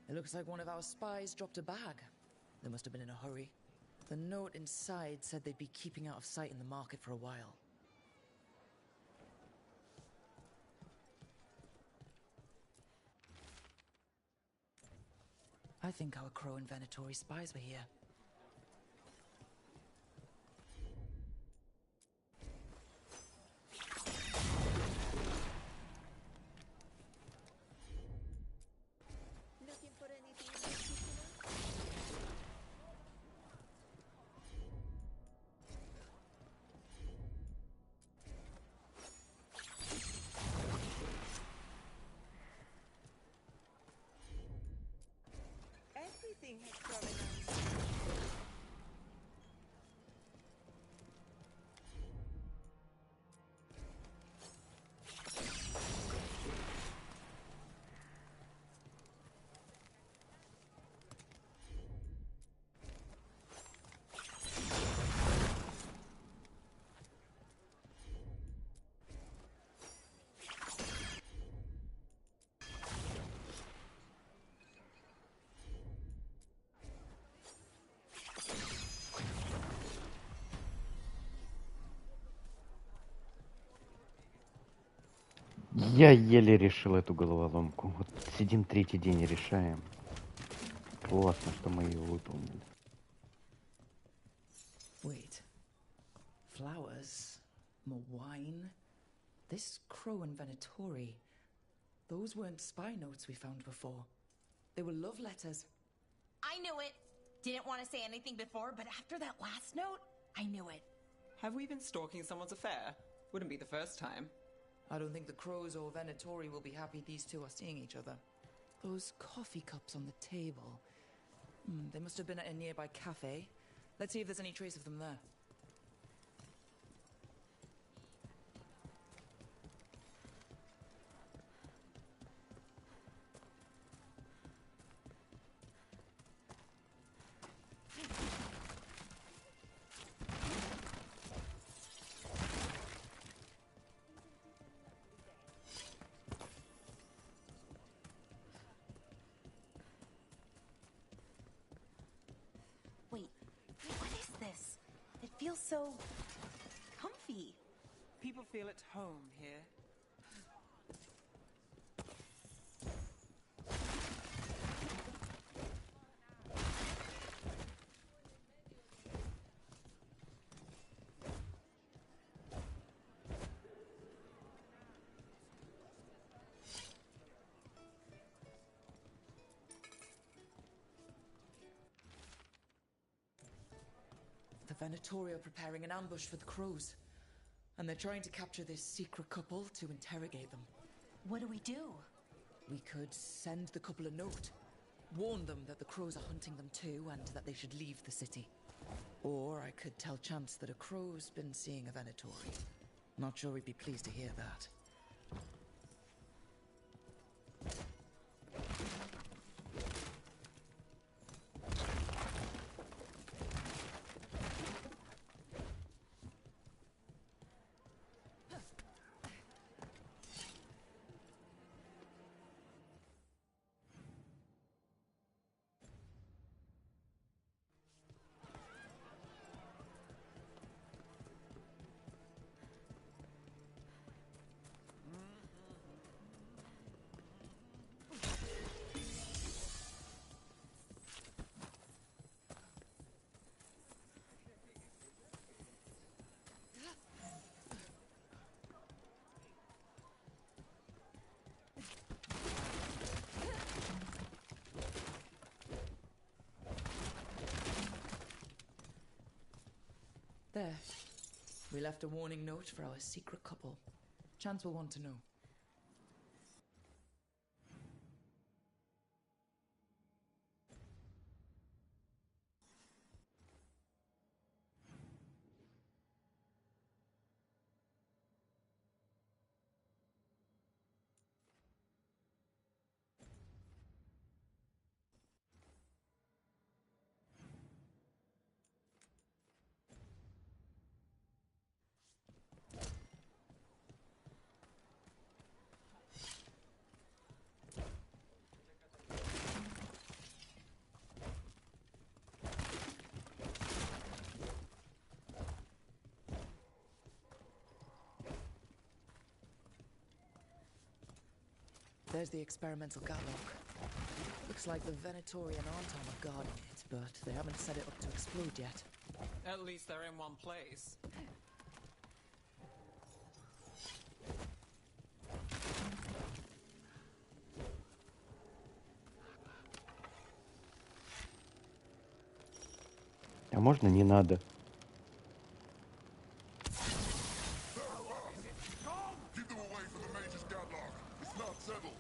Speaker 3: It looks like one of our spies dropped a bag. They must have been in a hurry. The note inside said they'd be keeping out of sight in the market for a while. I think our crow and Venatori spies were here.
Speaker 9: Looking for anything in particular? Everything has provenance.
Speaker 1: Я еле решил эту головоломку. Вот сидим третий день и решаем. Классно, что мы ее выполнили.
Speaker 3: Wait. Flowers? More wine? This crow and Venatori. Those weren't spy notes we found before. They were love letters.
Speaker 17: I knew it. Didn't want to say anything before, but after that last note, I knew it.
Speaker 10: Have we been stalking someone's affair? Wouldn't be the first time.
Speaker 3: I don't think the crows or Venatori will be happy these two are seeing each other. Those coffee cups on the table. They must have been at a nearby cafe. Let's see if there's any trace of them there.
Speaker 17: feels so comfy.
Speaker 10: People feel at home here. The Venatori are preparing an ambush for the crows. And they're trying to capture this secret couple to interrogate them.
Speaker 17: What do we do?
Speaker 3: We could send the couple a note. Warn them that the crows are hunting them too and that they should leave the city. Or I could tell Chance that a crow's been seeing a Venatori. Not sure he'd be pleased to hear that. There. We left a warning note for our secret couple. Chance will want to know. There's the experimental gatlock. Looks like the Venatori and Anton are guarding it, but they haven't set it up to explode yet.
Speaker 10: At least they're in one place.
Speaker 1: А можно не надо?
Speaker 19: Keep them away from the Major's gadlock. It's not settled.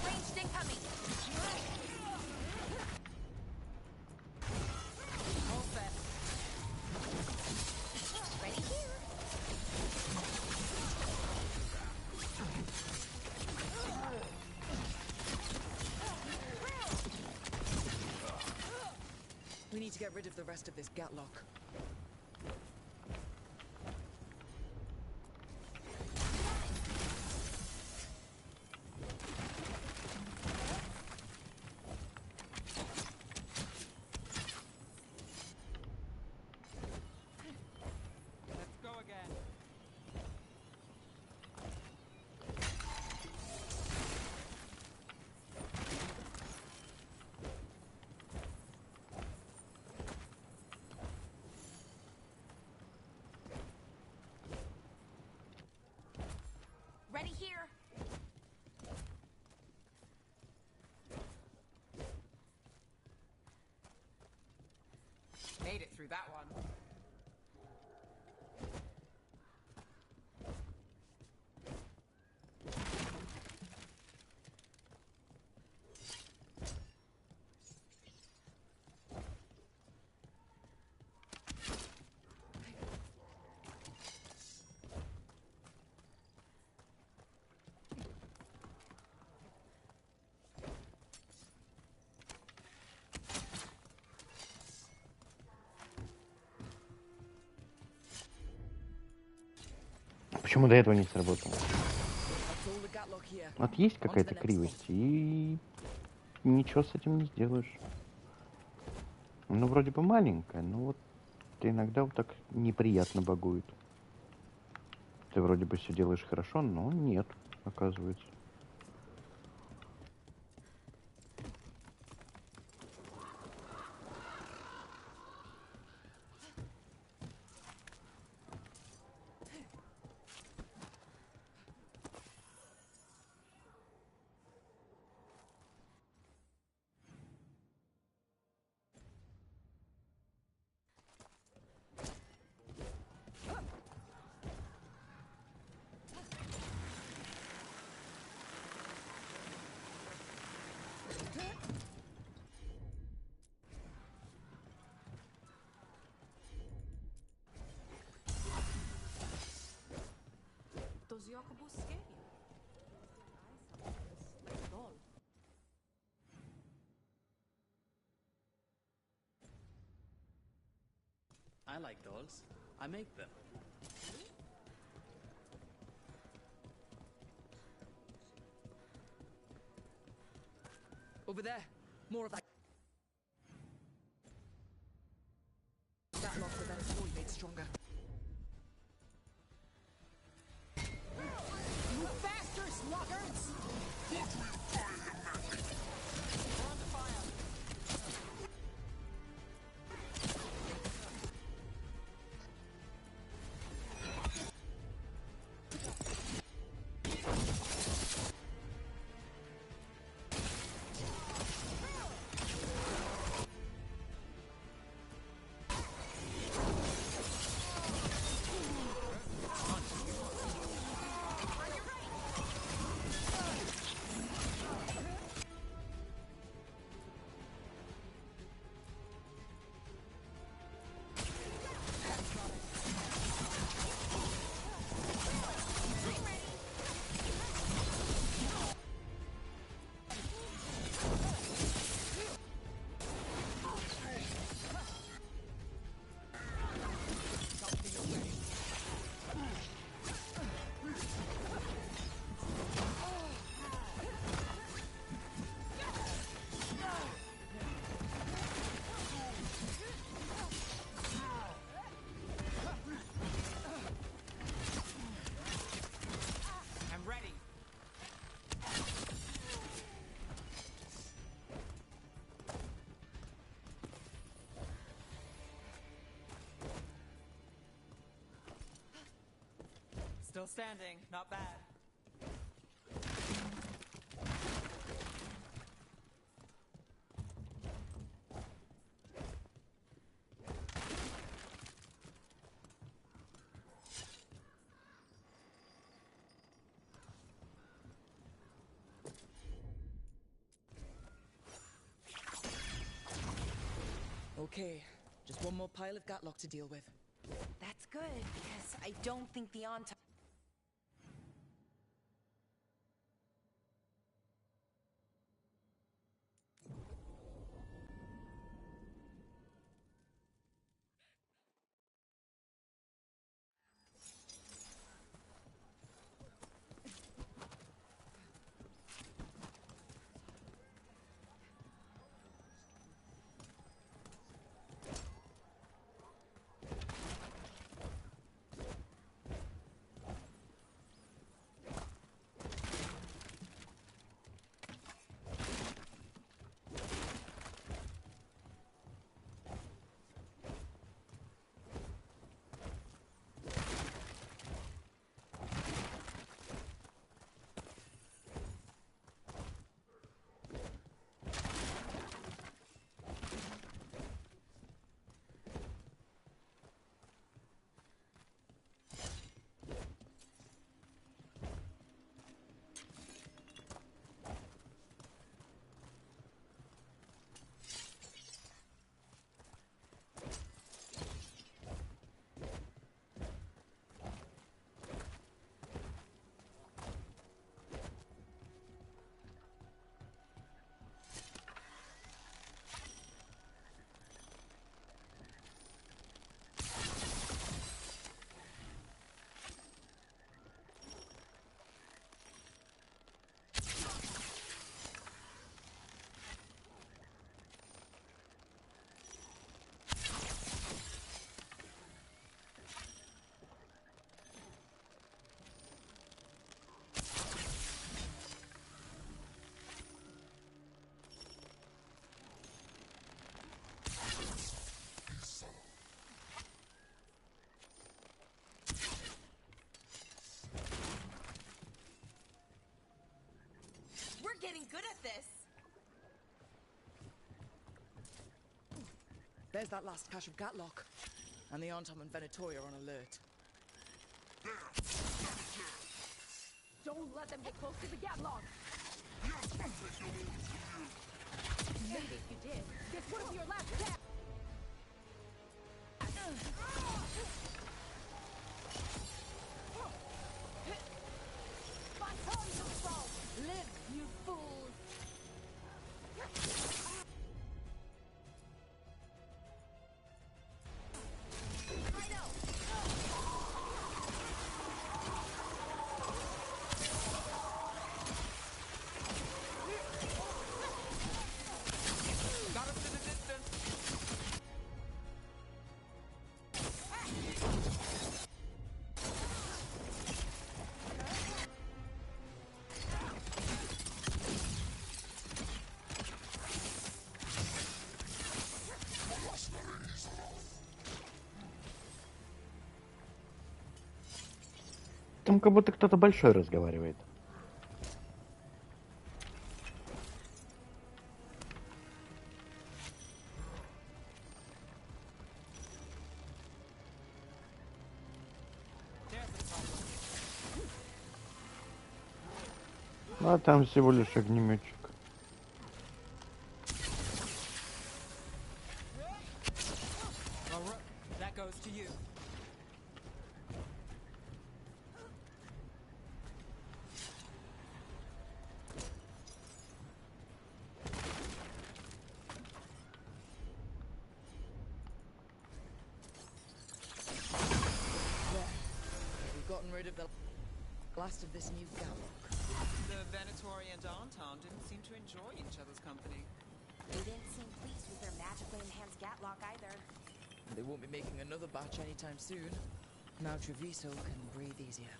Speaker 17: Ranged incoming. All set. Ready here.
Speaker 3: We need to get rid of the rest of this gatlock.
Speaker 10: Let's go again. made it through that one.
Speaker 1: Почему до этого не сработало? Вот есть какая-то кривость, и ничего с этим не сделаешь. Ну, вроде бы маленькая, но вот иногда вот так неприятно багует. Ты вроде бы все делаешь хорошо, но нет, оказывается.
Speaker 8: Does Jakobus scare you? Like a doll.
Speaker 11: I like dolls. I make them.
Speaker 3: Over there. More of that. That lock with that sword made stronger.
Speaker 8: You faster, sluggards!
Speaker 10: Still standing, not bad.
Speaker 3: Okay, just one more pile of Gatlock to deal with.
Speaker 17: That's good, because I don't think the on-time... this.
Speaker 3: There's that last cache of Gatlock. And the Antom and Venatori are on alert.
Speaker 15: Don't let them get close to the Gatlock! Maybe if you did, this would be your last step! My tongue's a fault! Live, you fools!
Speaker 1: Там как будто кто-то большой разговаривает. А там всего лишь огнеметчик.
Speaker 10: That goes to you.
Speaker 3: We've gotten rid of the last of this new Gatlock.
Speaker 10: The Venatori and Anton didn't seem to enjoy each other's company.
Speaker 17: They didn't seem pleased with their magically enhanced Gatlock either.
Speaker 3: They won't be making another batch anytime soon. Now Treviso can breathe easier.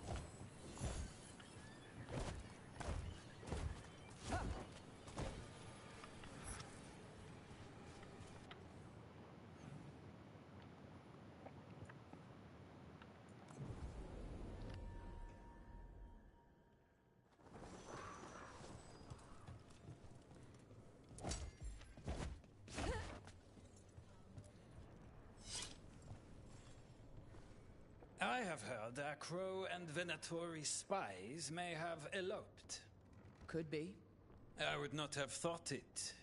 Speaker 20: I have heard Acro and Venatori spies may have eloped.
Speaker 3: Could be.
Speaker 20: I would not have thought it.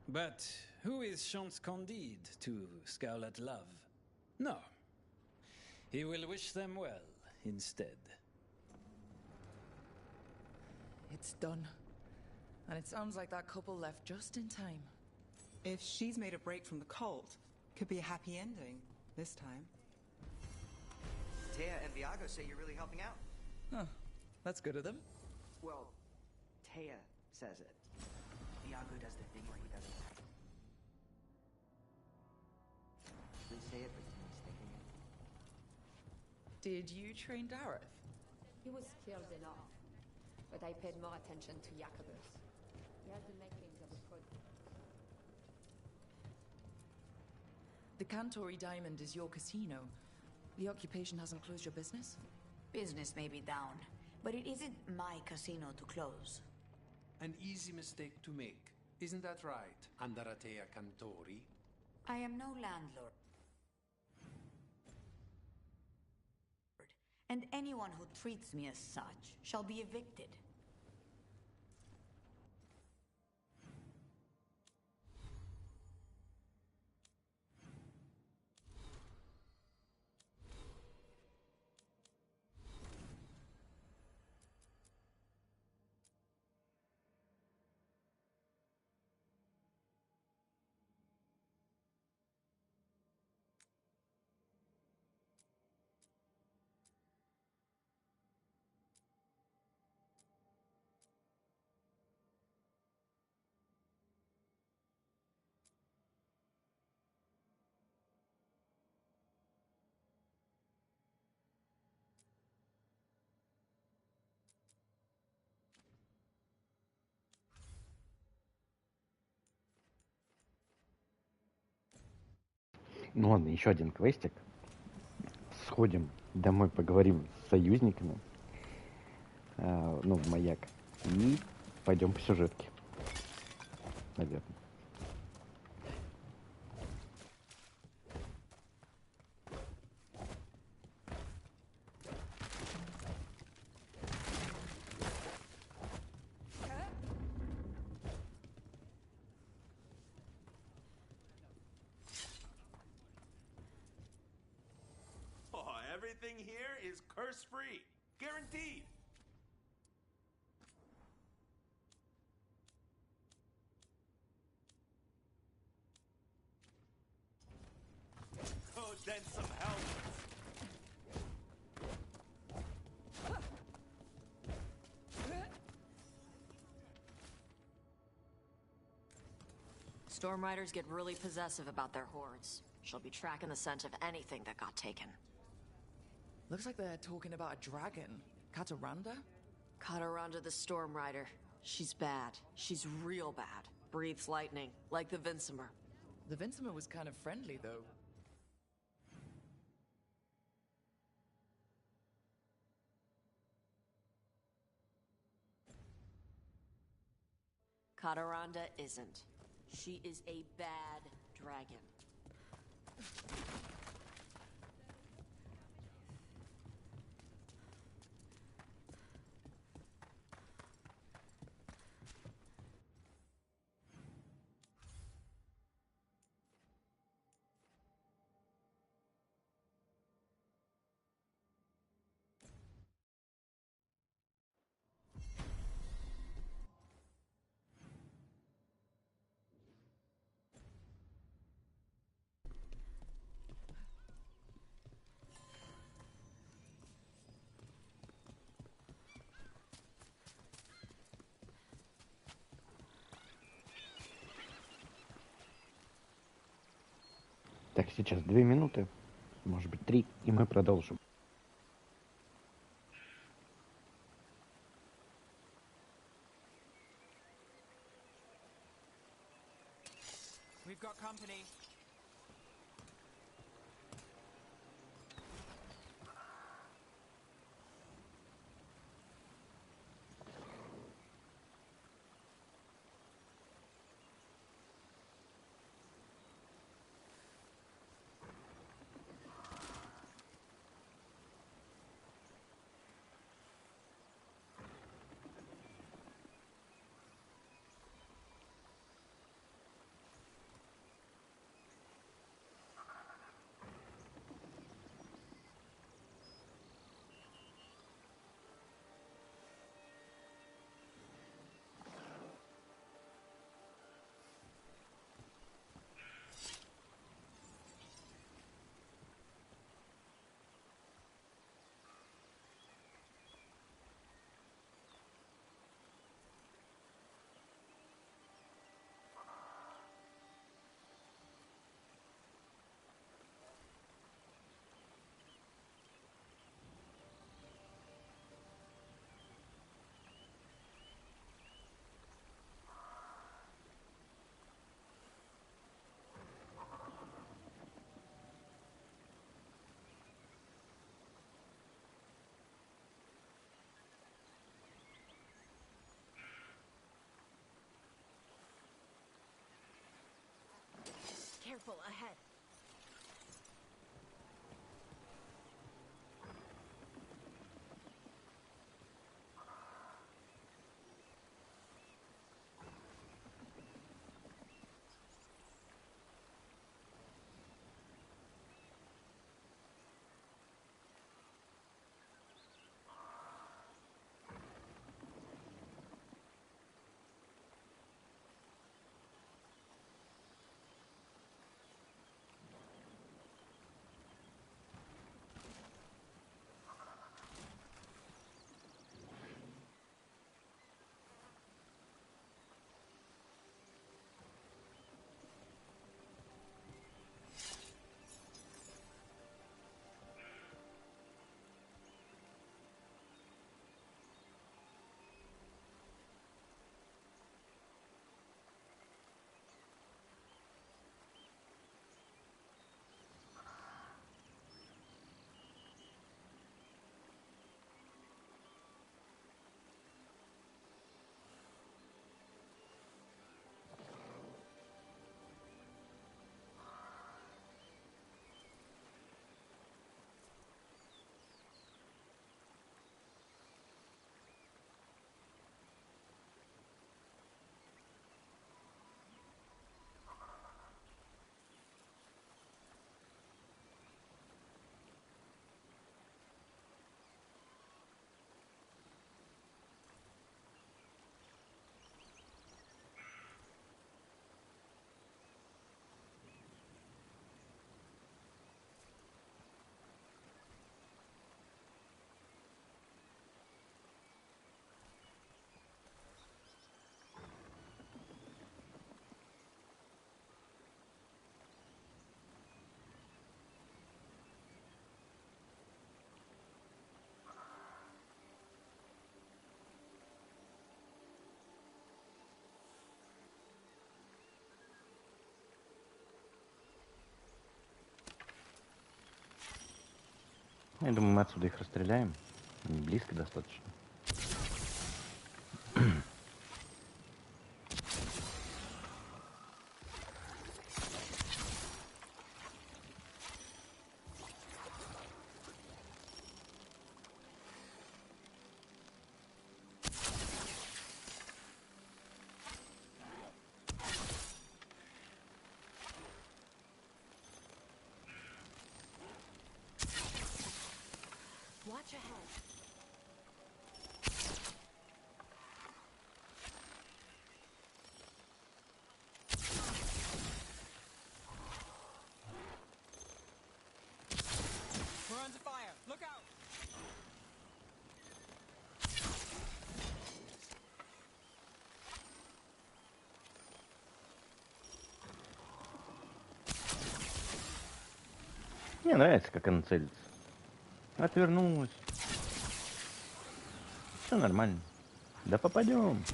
Speaker 20: But who is Chance Candide to scowl at love? No. He will wish them well instead.
Speaker 3: It's done. And it sounds like that couple left just in time.
Speaker 10: If she's made a break from the cult, could be a happy ending this time.
Speaker 14: Taya and Viago say you're really helping out.
Speaker 3: Huh. That's good of them.
Speaker 14: Well, Taya says it. Viago does the thing where he doesn't. Please say it, but he's thinking it.
Speaker 3: Did you train Dareth?
Speaker 15: He was skilled enough, but I paid more attention to Jacobus. He has the makings of a pro.
Speaker 3: The Cantori Diamond is your casino. The occupation hasn't closed your business?
Speaker 5: Business may be down, but it isn't my casino to close.
Speaker 4: An easy mistake to make. Isn't that right, Andaratea Cantori?
Speaker 5: I am no landlord. And anyone who treats me as such shall be evicted.
Speaker 1: Ну ладно, еще один квестик. Сходим домой, поговорим с союзниками. Ну, в маяк. И пойдем по сюжетке. наверное.
Speaker 16: Oh, everything here is curse-free. Guaranteed. Oh, then some helmets.
Speaker 21: Storm Riders get really possessive about their hordes. She'll be tracking the scent of anything that got taken.
Speaker 10: Looks like they're talking about a dragon. Kataranda?
Speaker 21: Kataranda the Storm Rider. She's bad. She's real bad. Breathes lightning, like the Vincimer.
Speaker 10: The Vincimer was kind of friendly, though.
Speaker 21: Kataranda isn't. She is a bad dragon.
Speaker 1: Так, сейчас 2 минуты, может быть 3, и мы продолжим.
Speaker 10: We've got company.
Speaker 21: Careful, ahead.
Speaker 1: Я думаю, мы отсюда их расстреляем. Они близко достаточно.
Speaker 21: Watch ahead.
Speaker 10: We're under fire. Look out!
Speaker 1: Мне нравится, как она целится. Отвернулась. Все нормально. Да попадем.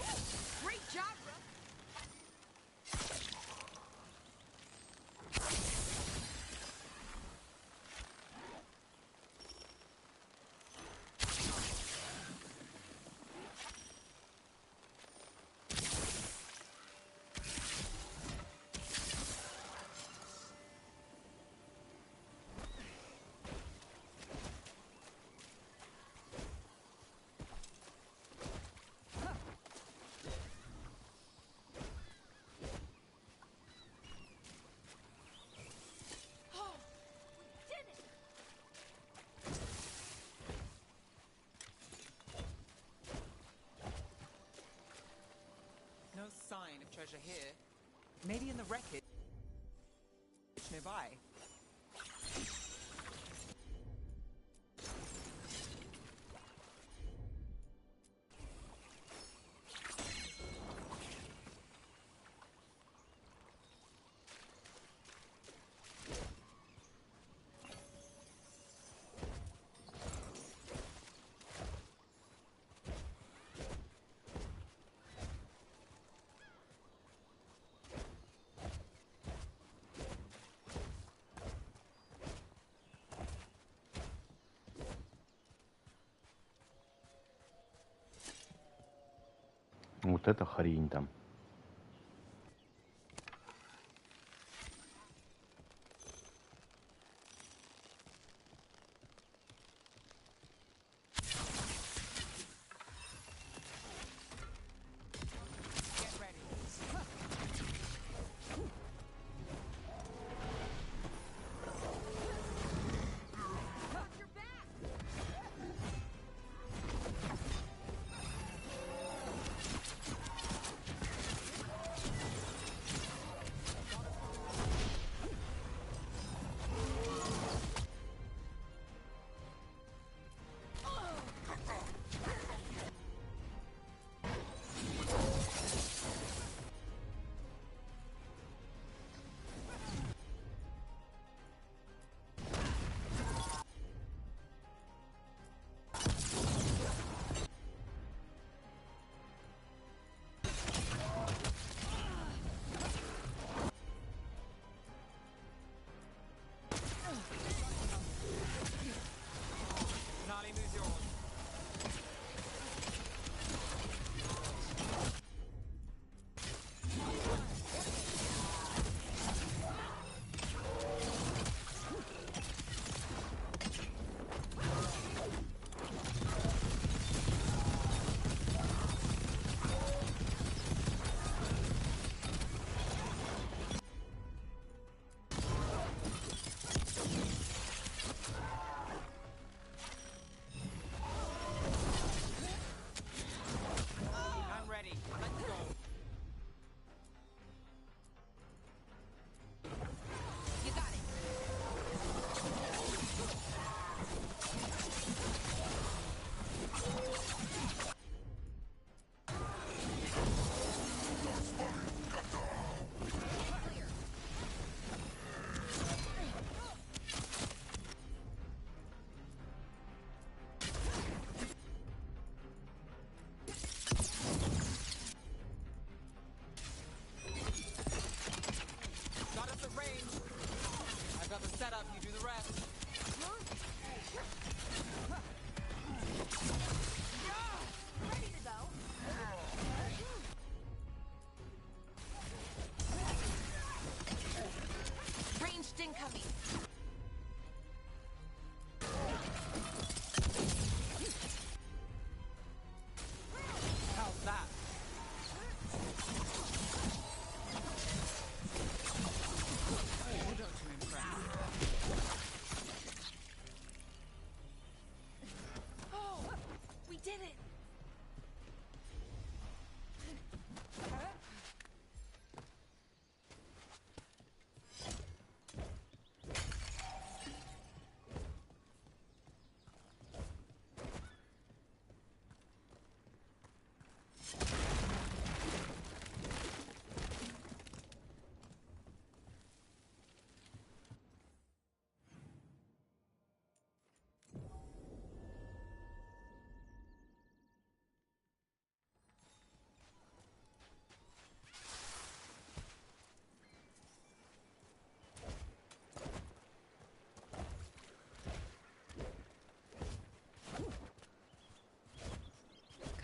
Speaker 10: No sign of treasure here. Maybe in the wreckage nearby.
Speaker 1: Вот это хрень там.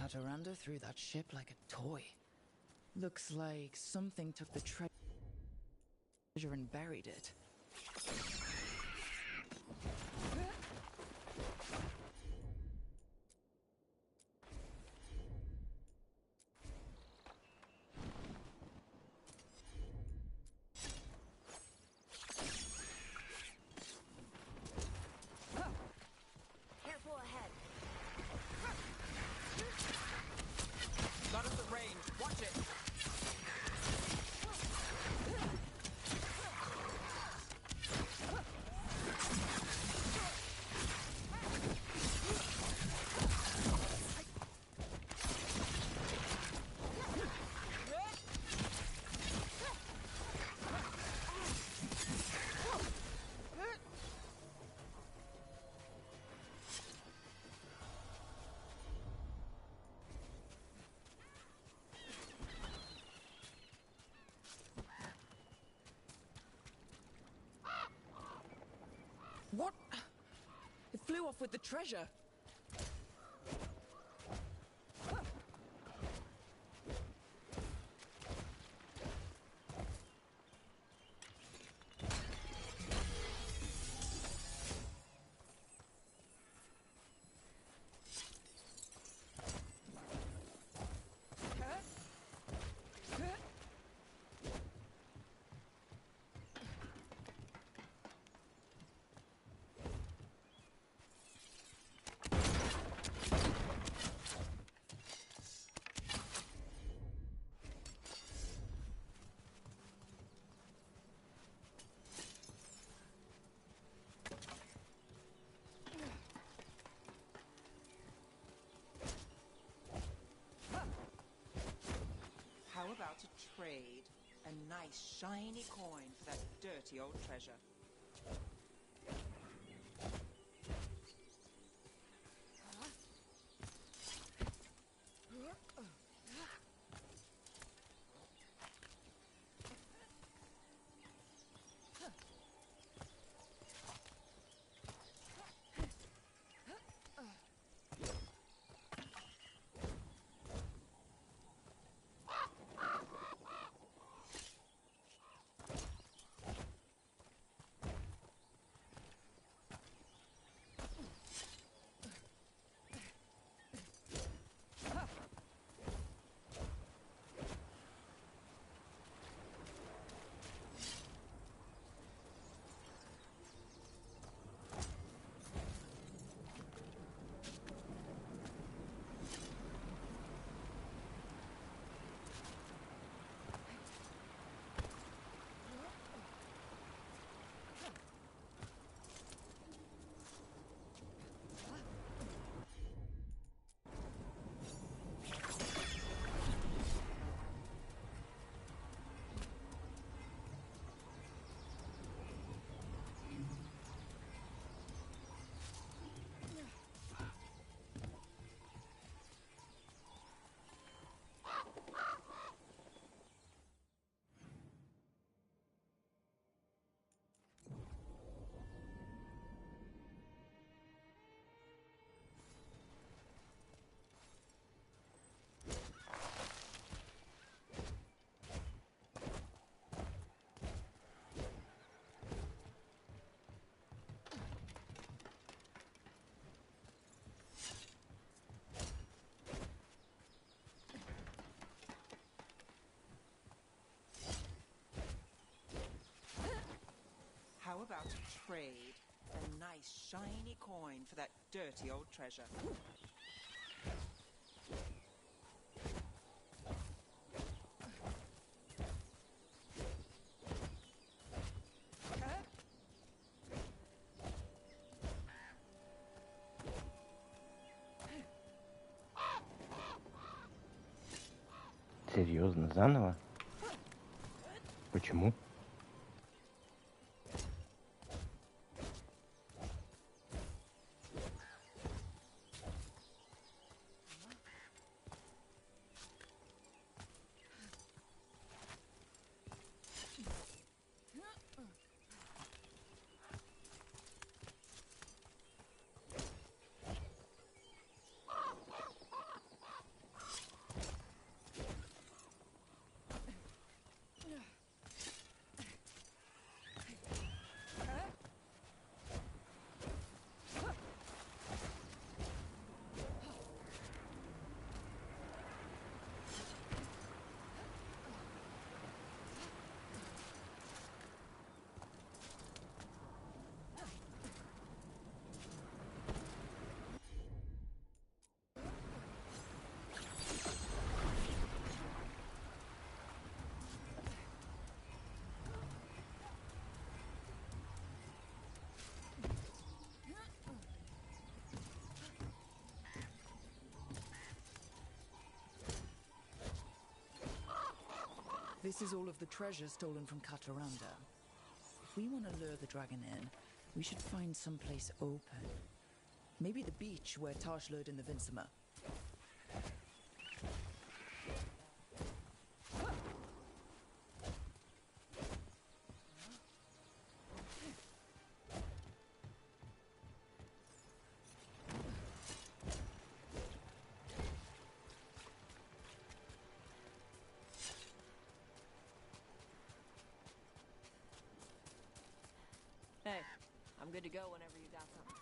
Speaker 3: Cataranda threw that ship like a toy. Looks like something took the treasure and buried it.
Speaker 21: Careful ahead.
Speaker 10: Got us at range. Watch it.
Speaker 3: What? It flew off with the treasure.
Speaker 10: How about a trade? A nice shiny coin for that dirty old treasure. How about a trade? A nice shiny coin for that dirty old treasure.
Speaker 1: Серьезно, заново? Почему?
Speaker 3: This is all of the treasure stolen from Cataranda. If we want to lure the dragon in, we should find someplace open. Maybe the beach where Tash lured in the Vinsima.
Speaker 21: Hey, I'm good to go whenever you got something.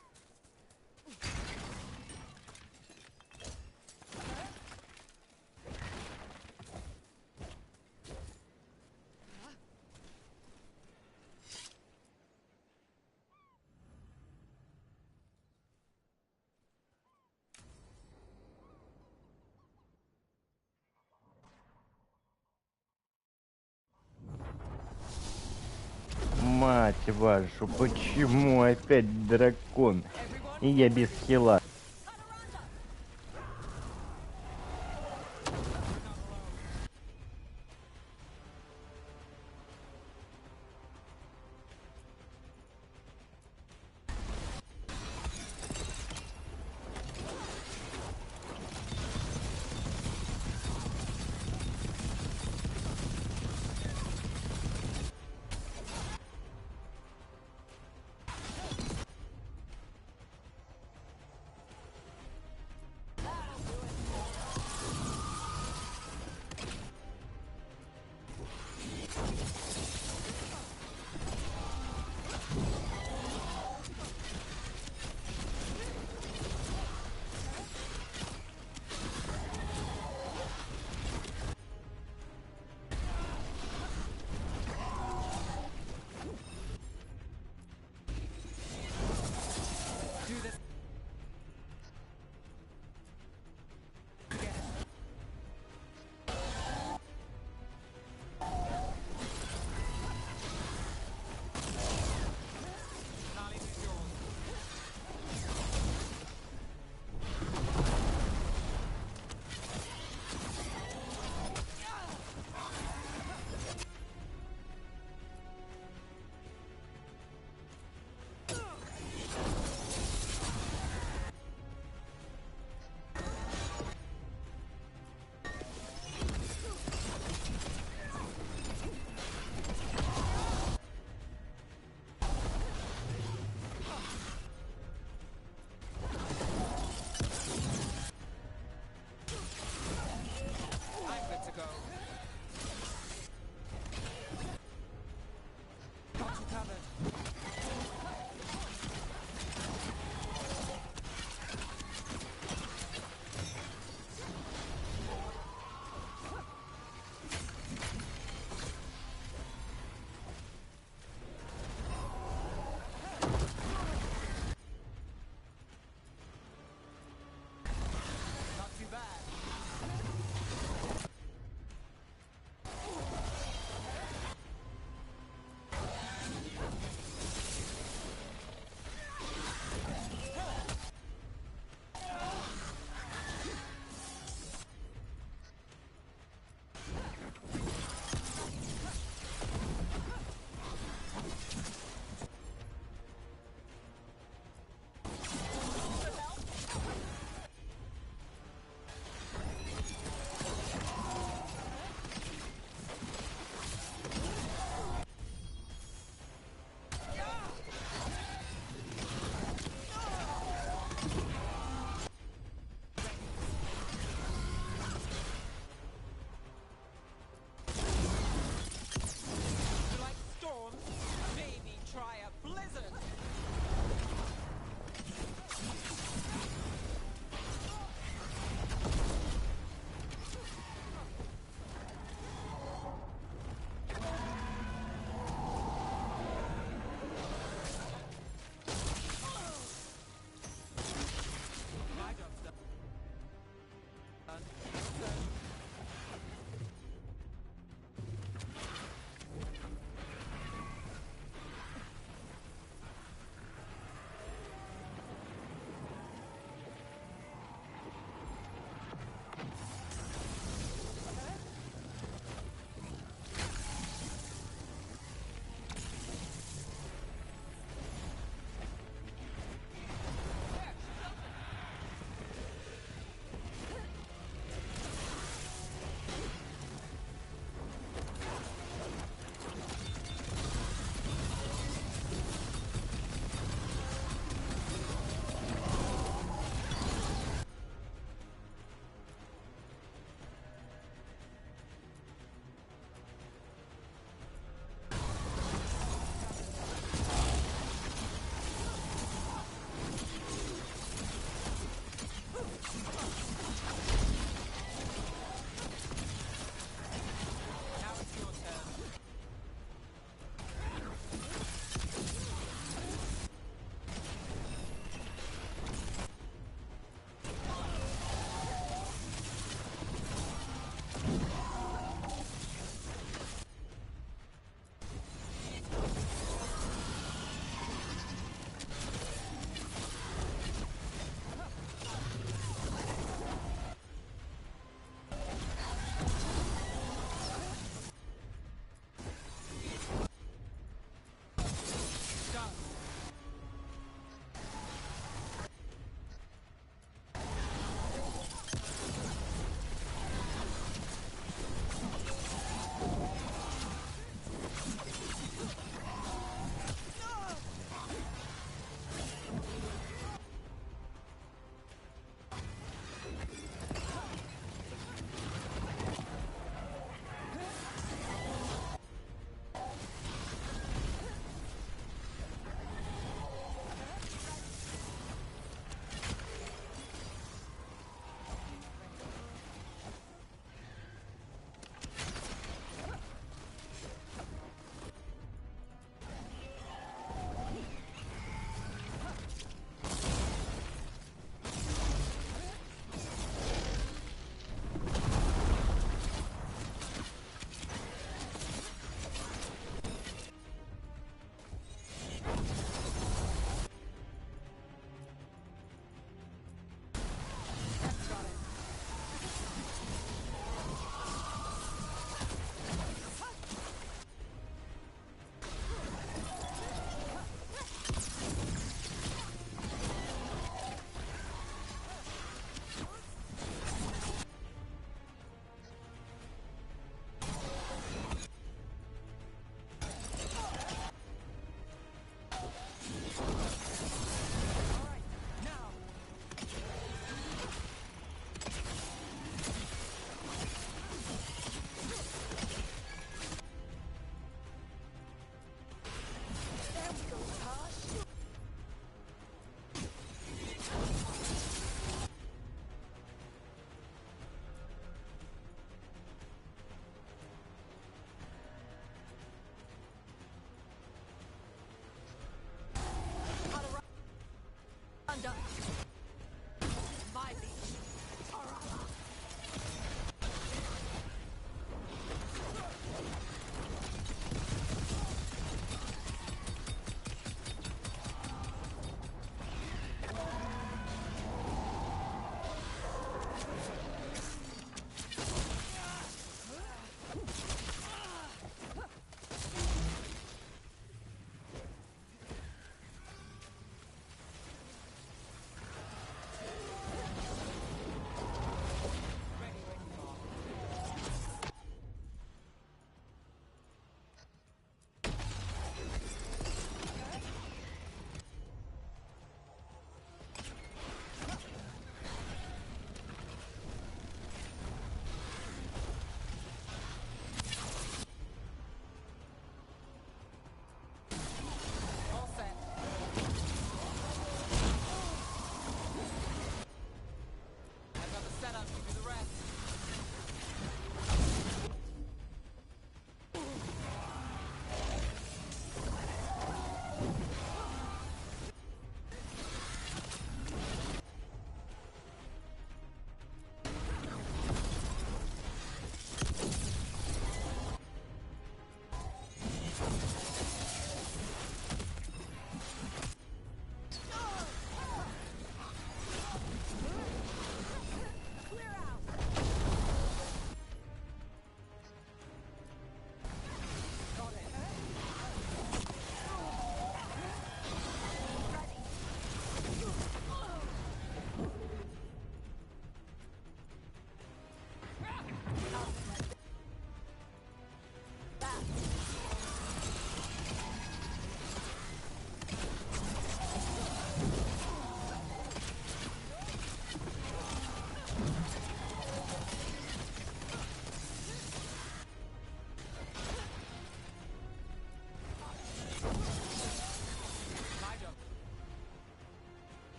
Speaker 1: Мать вашу, почему опять дракон? И я без хила.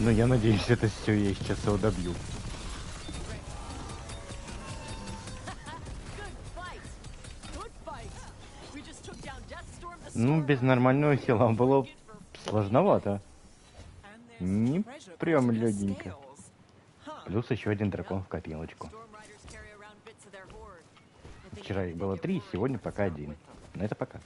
Speaker 1: Но я надеюсь, это все я сейчас его добью. Ну, без нормального хила было сложновато. Не прям легенько. Плюс еще один дракон в копилочку. Вчера их было 3, сегодня пока 1. Но это пока.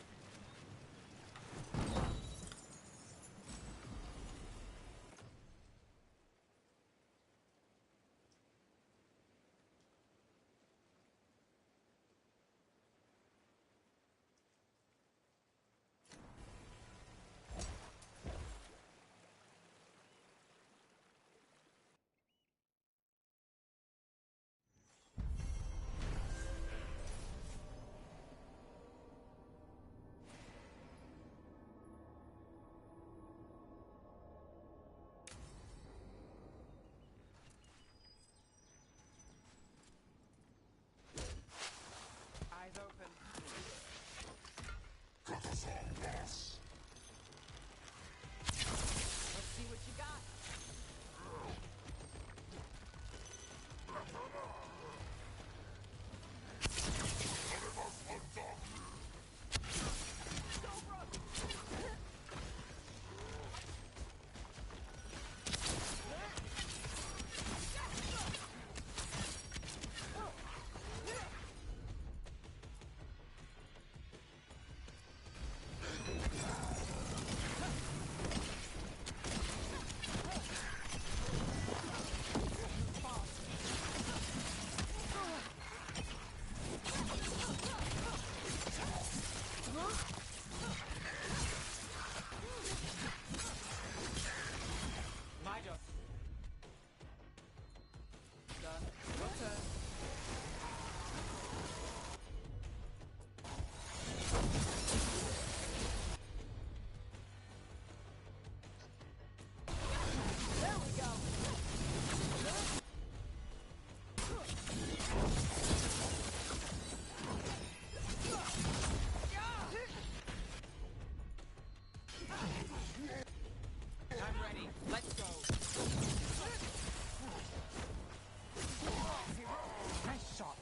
Speaker 8: Eyes open. Let's see what you got. My job. Done. Your turn. There we go. I'm ready. Let's go. Nice shot.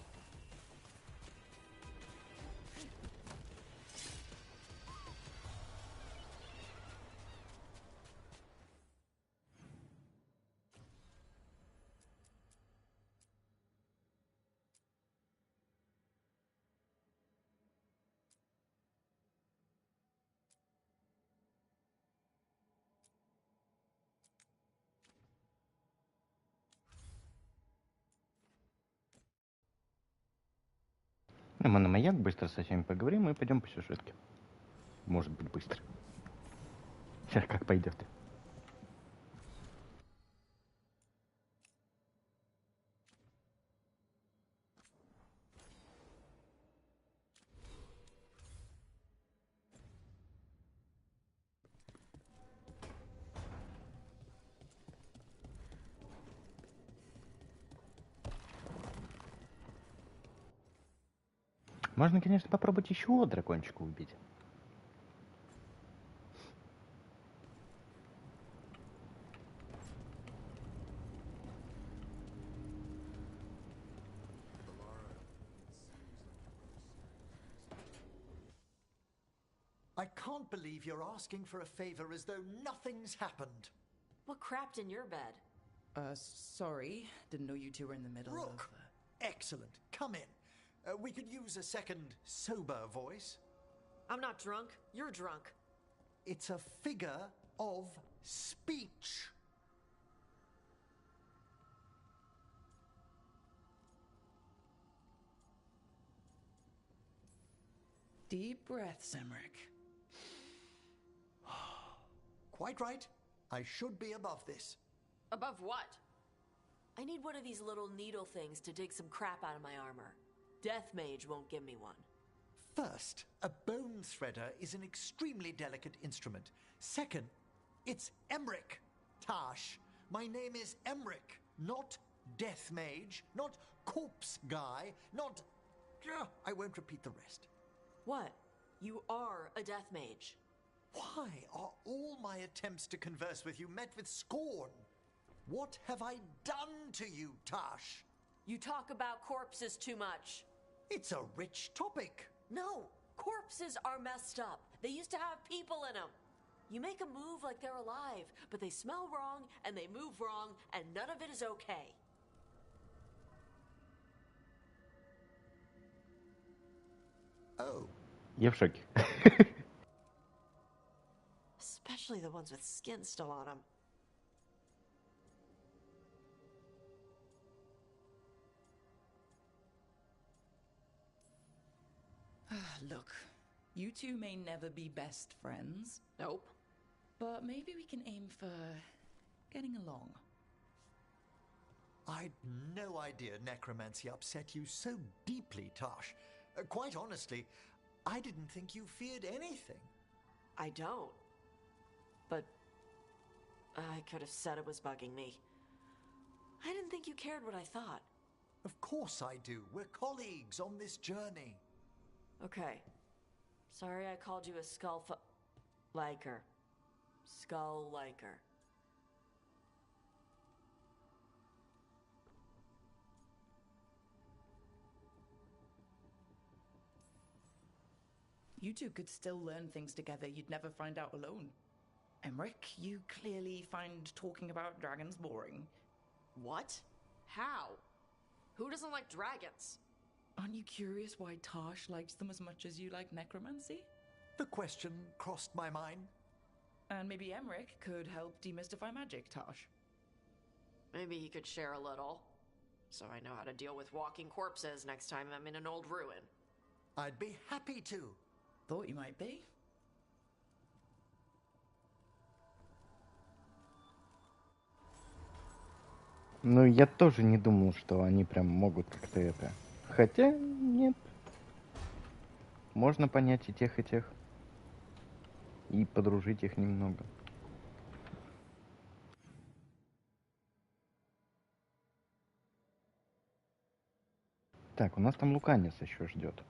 Speaker 1: Мы на маяк быстро со всеми поговорим и пойдем по сюжетке. Может быть, быстро. Сейчас как пойдет. Можно, конечно, попробовать еще дракончика убить.
Speaker 11: I can't believe you're asking for a favor as though nothing's happened.
Speaker 21: What crapped in your bed?
Speaker 3: Sorry. Didn't know you two were in the middle
Speaker 11: Rook! Excellent. Come in. We could use a second sober voice.
Speaker 21: I'm not drunk. You're drunk.
Speaker 11: It's a figure of speech.
Speaker 3: Deep breaths, Emmerich.
Speaker 11: Quite right. I should be above this.
Speaker 21: Above what? I need one of these little needle things to dig some crap out of my armor. Death Mage won't give me one.
Speaker 11: First, a bone threader is an extremely delicate instrument. Second, it's Emmerich. Tash, my name is Emmerich, not Death Mage, not Corpse Guy, not... I won't repeat the rest.
Speaker 21: What? You are a Death Mage.
Speaker 11: Why are all my attempts to converse with you met with scorn? What have I done to you, Tash?
Speaker 21: You talk about corpses too much.
Speaker 11: It's a rich topic.
Speaker 21: No, corpses are messed up. They used to have people in them. You make a move like they're alive, but they smell wrong and they move wrong, and none of it is okay.
Speaker 11: Oh.
Speaker 1: Я в шоке.
Speaker 21: Especially the ones with skin still on them.
Speaker 3: Look, you two may never be best friends.
Speaker 21: Nope.
Speaker 3: But maybe we can aim for getting along.
Speaker 11: I'd no idea necromancy upset you so deeply, Tash. Quite honestly, I didn't think you feared anything.
Speaker 21: I don't. But I could have said it was bugging me. I didn't think you cared what I thought.
Speaker 11: Of course I do. We're colleagues on this journey.
Speaker 21: Okay. Sorry I called you a liker. Skull liker.
Speaker 3: You two could still learn things together you'd never find out alone. Emmerich, you clearly find talking about dragons boring.
Speaker 21: What? How? Who doesn't like dragons?
Speaker 3: Aren't you curious why Tash likes them as much as you like necromancy?
Speaker 11: The question crossed my mind.
Speaker 3: And maybe Emmerich could help demystify magic, Tash.
Speaker 21: Maybe he could share a little. So I know how to deal with walking corpses next time I'm in an old ruin.
Speaker 11: I'd be happy to.
Speaker 3: Thought you might be.
Speaker 1: Ну, я тоже не думал, что они прям могут как-то это... Хотя, нет. Можно понять и тех, и тех. И подружить их немного. Так, у нас там Луканец еще ждет.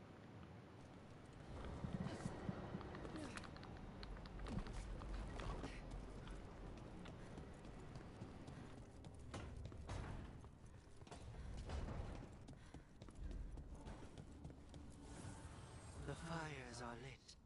Speaker 2: The fires are lit.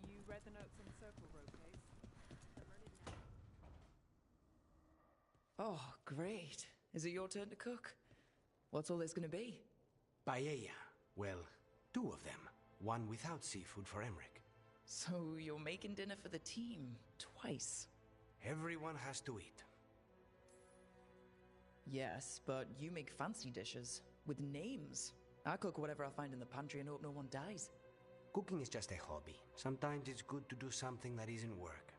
Speaker 10: You read the notes on the circle rope case?
Speaker 3: Oh, great. Is it your turn to cook? What's all this gonna be?
Speaker 2: Paella. Well, 2 of them. One without seafood for Emmerich.
Speaker 3: So you're making dinner for the team twice?
Speaker 2: Everyone has to eat.
Speaker 3: Yes, but you make fancy dishes with names. I cook whatever I find in the pantry and hope no one dies.
Speaker 2: Cooking is just a hobby. Sometimes it's good to do something that isn't work.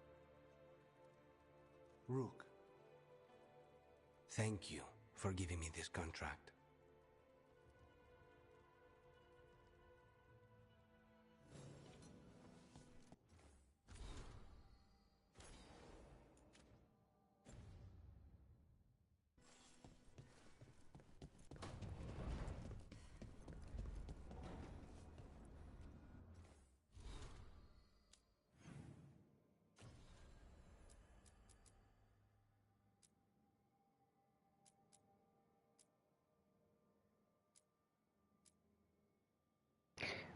Speaker 2: Rook, thank you for giving me this contract.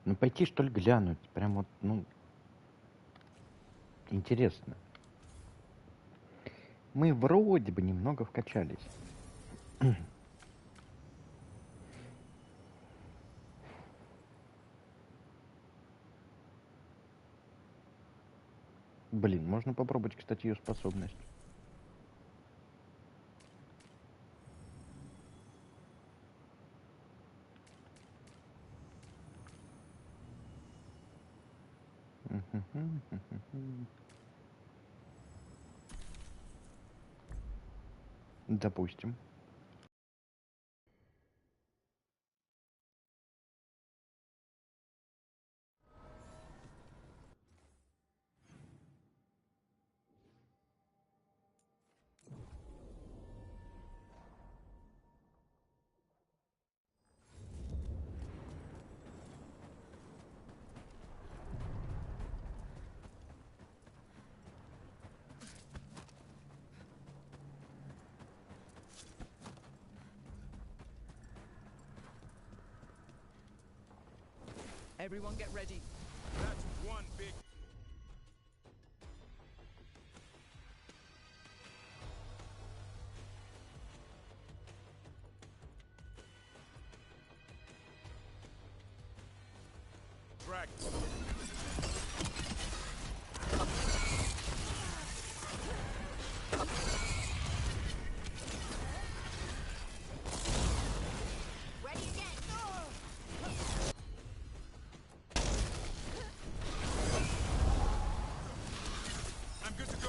Speaker 1: Ну, пойти, что ли, глянуть. Прям вот, ну... Интересно. Мы вроде бы немного вкачались. Блин, можно попробовать, кстати, ее способность. Допустим.
Speaker 10: Everyone get ready.
Speaker 16: That's one big... Practice.
Speaker 17: Ready again.
Speaker 16: I'm good to go.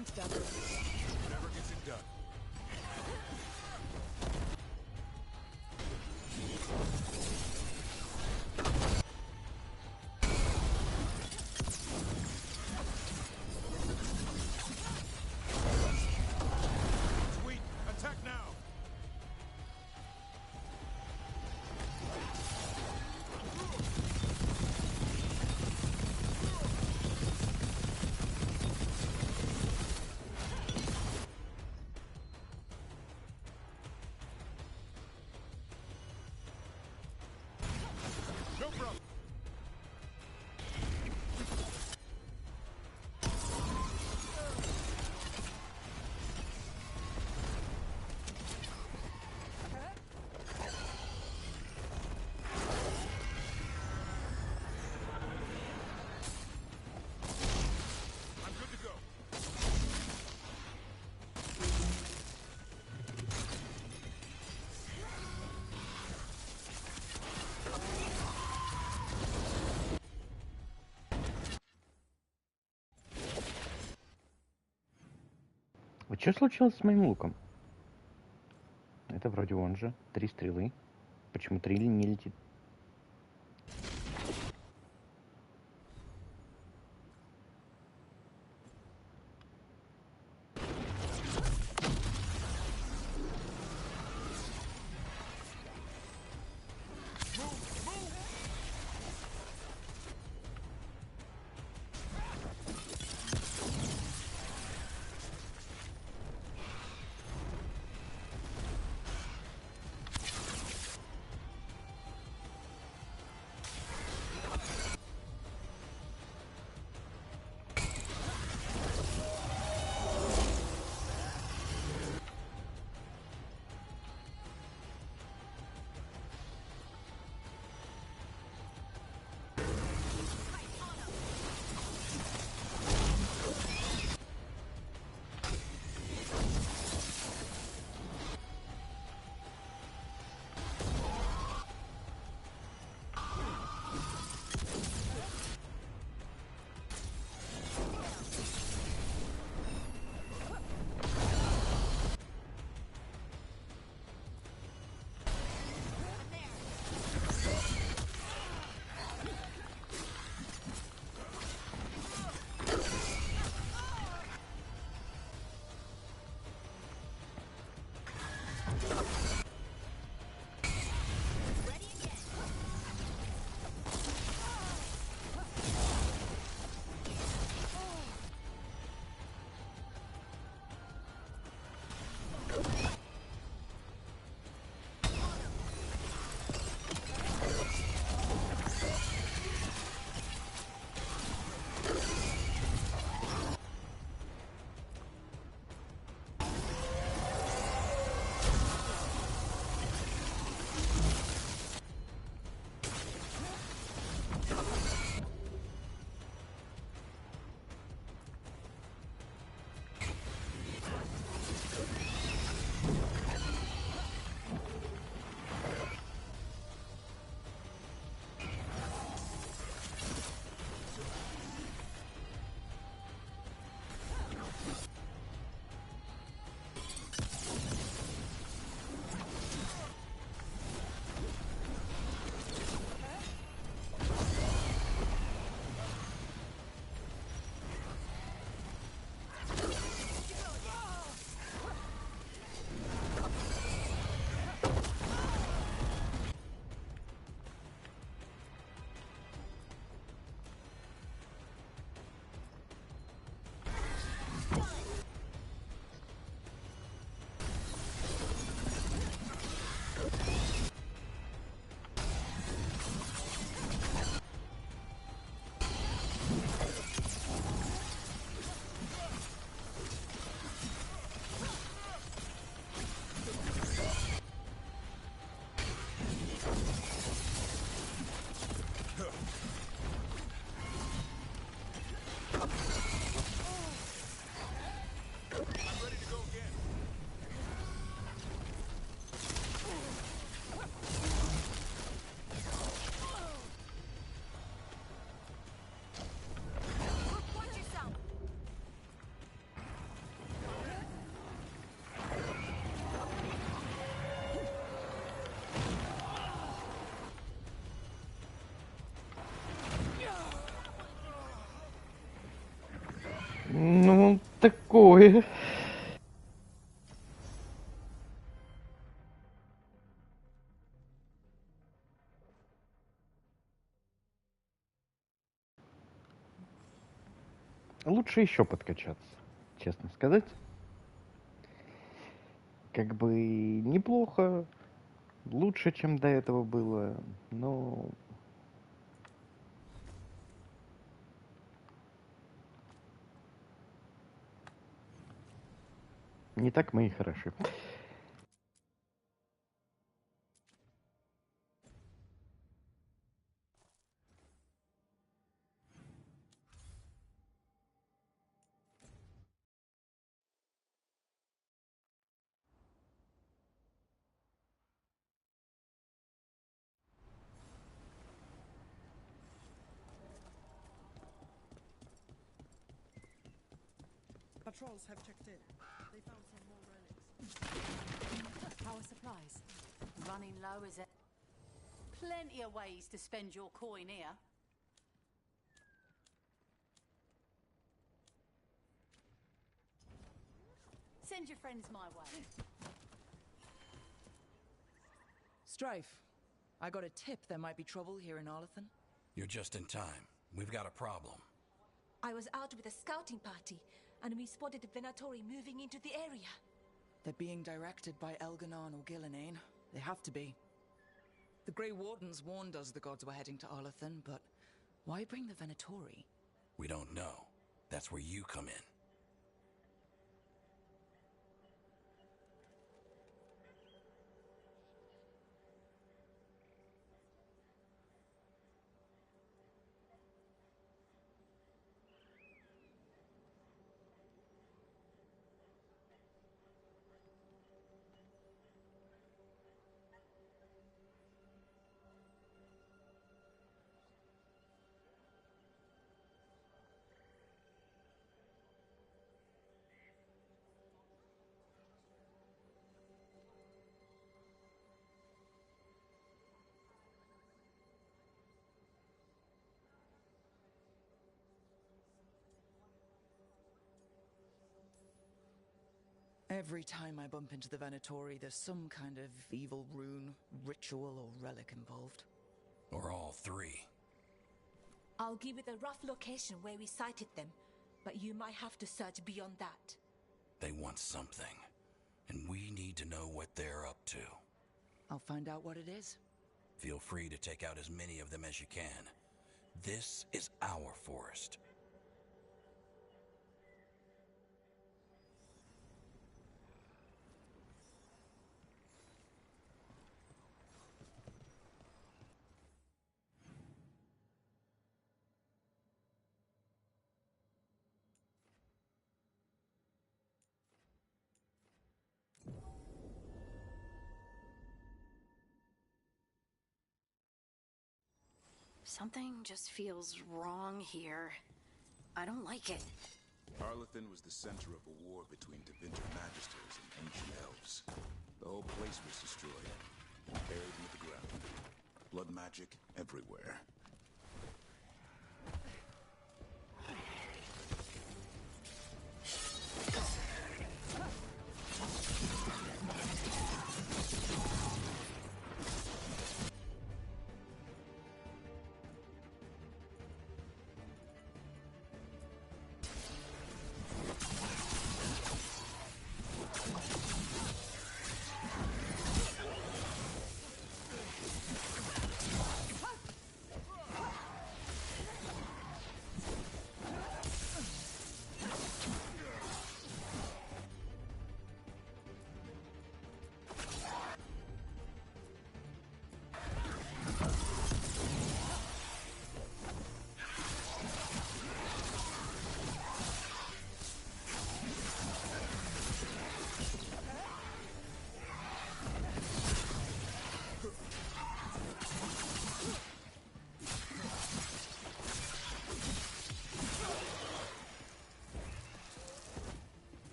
Speaker 8: Thanks, Dad.
Speaker 12: Whatever gets it done. Sweet, attack now. No problem. I'm good to go.
Speaker 1: Вот что случилось с моим луком? Это вроде он же. 3 стрелы. Почему 3 не летит? такое? Лучше еще подкачаться, честно сказать. Как бы неплохо, лучше, чем до этого было, но... Не так мы и хороши.
Speaker 7: Patrols have checked in. They found some more relics.
Speaker 5: How are supplies? Running low, is it? Plenty of ways to spend your coin here. Send your friends my way.
Speaker 10: Strife, I got a tip there might be trouble here in Arlathan.
Speaker 22: You're just in time. We've got a problem.
Speaker 17: I was out with a scouting party, and we spotted the Venatori moving into the area.
Speaker 10: They're being directed by Elganon or Gillenane. They have to be. The Grey Wardens warned us the gods were heading to Arlathan, but why bring the Venatori?
Speaker 22: We don't know. That's where you come in.
Speaker 10: Every time I bump into the Venatori, there's some kind of evil rune, ritual, or relic involved.
Speaker 22: Or all three.
Speaker 17: I'll give you the rough location where we sighted them, but you might have to search beyond that.
Speaker 22: They want something, and we need to know what they're up to.
Speaker 10: I'll find out what it is.
Speaker 22: Feel free to take out as many of them as you can. This is our forest.
Speaker 23: Something just feels wrong here. I don't like it.
Speaker 12: Arlathan was the center of a war between Devinter Magisters and ancient elves. The whole place was destroyed, buried into the ground. Blood magic everywhere.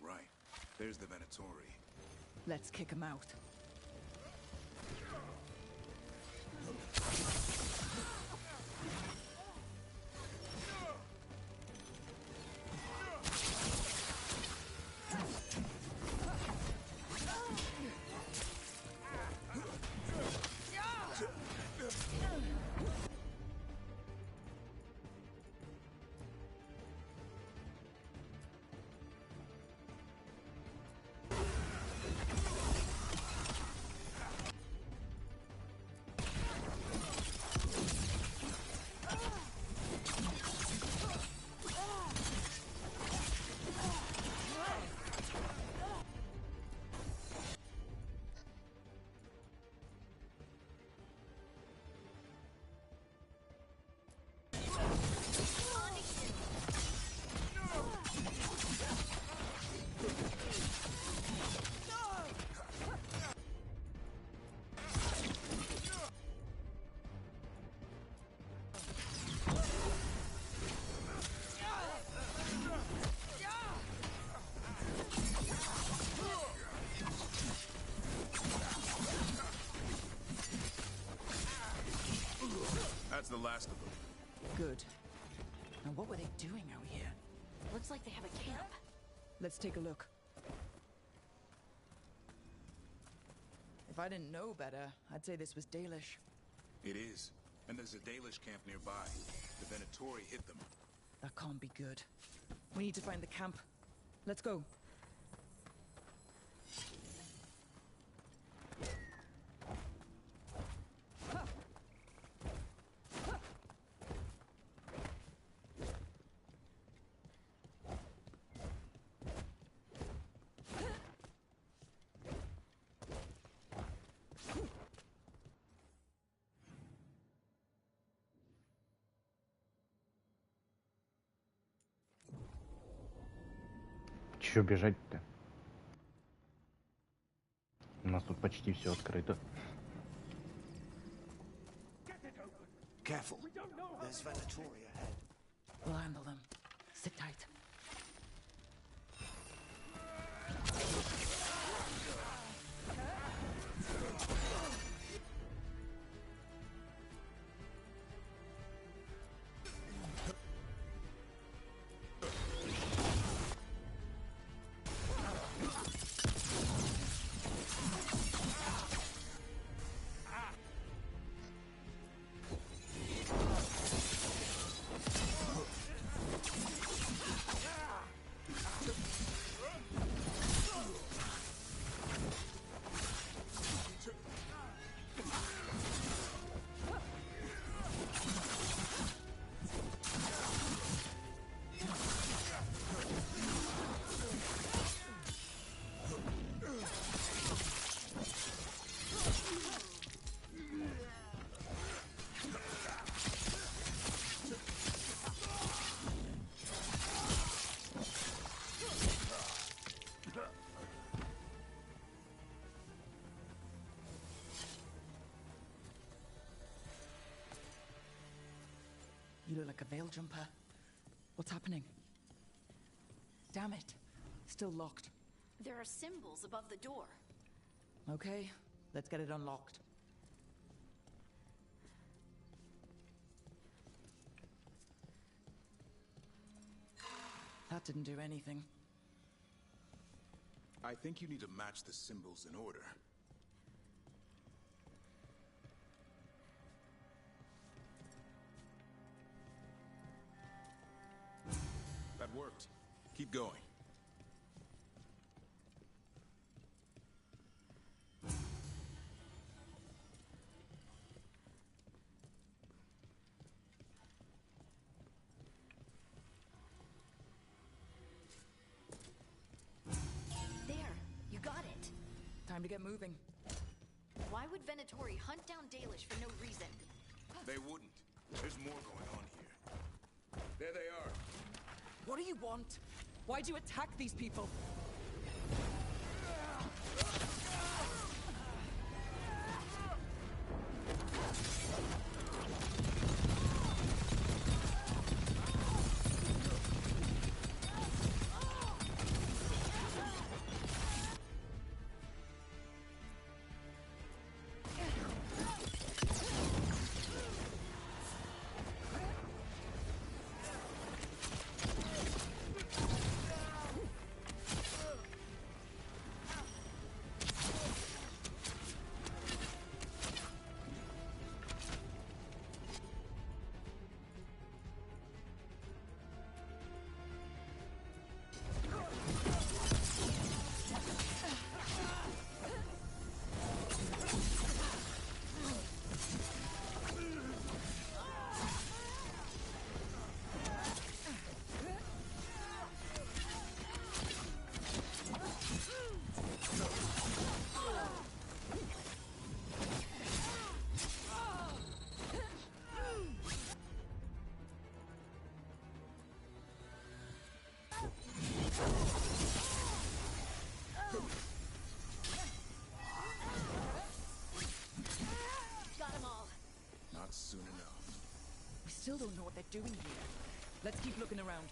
Speaker 12: Right. There's the Venatori.
Speaker 10: Let's kick him out.
Speaker 12: last of them.
Speaker 10: Good. Now what were they doing out here?
Speaker 17: Looks like they have a camp.
Speaker 10: Let's take a look. If I didn't know better, I'd say this was Dalish.
Speaker 12: It is. And there's a Dalish camp nearby. The Venatori hit them.
Speaker 10: That can't be good. We need to find the camp. Let's go.
Speaker 1: Чё бежать-то? У нас тут почти все открыто.
Speaker 11: Careful. There's Venatori ahead.
Speaker 10: We'll handle them. Sit tight. You look like a veil jumper. What's happening? Damn it. Still locked.
Speaker 23: There are symbols above the door.
Speaker 10: Okay, let's get it unlocked. That didn't do anything.
Speaker 12: I think you need to match the symbols in order. That worked. Keep going.
Speaker 23: There, you got it.
Speaker 10: Time to get moving.
Speaker 23: Why would Venatori hunt down Dalish for no reason?
Speaker 12: They wouldn't. There's more going on here. There they are.
Speaker 10: What do you want? Why do you attack these people?
Speaker 12: Soon enough.
Speaker 10: We still don't know what they're doing here. Let's keep looking around.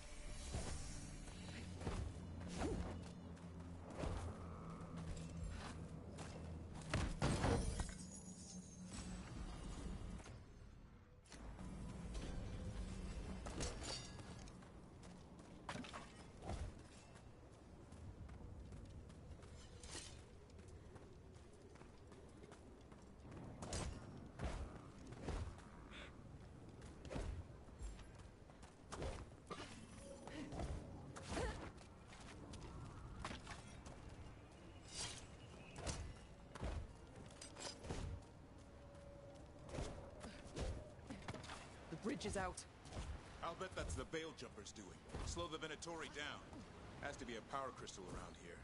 Speaker 10: bridge is out.
Speaker 12: I'll bet that's the Bale Jumpers doing. Slow the Venatori down. Has to be a power crystal around here.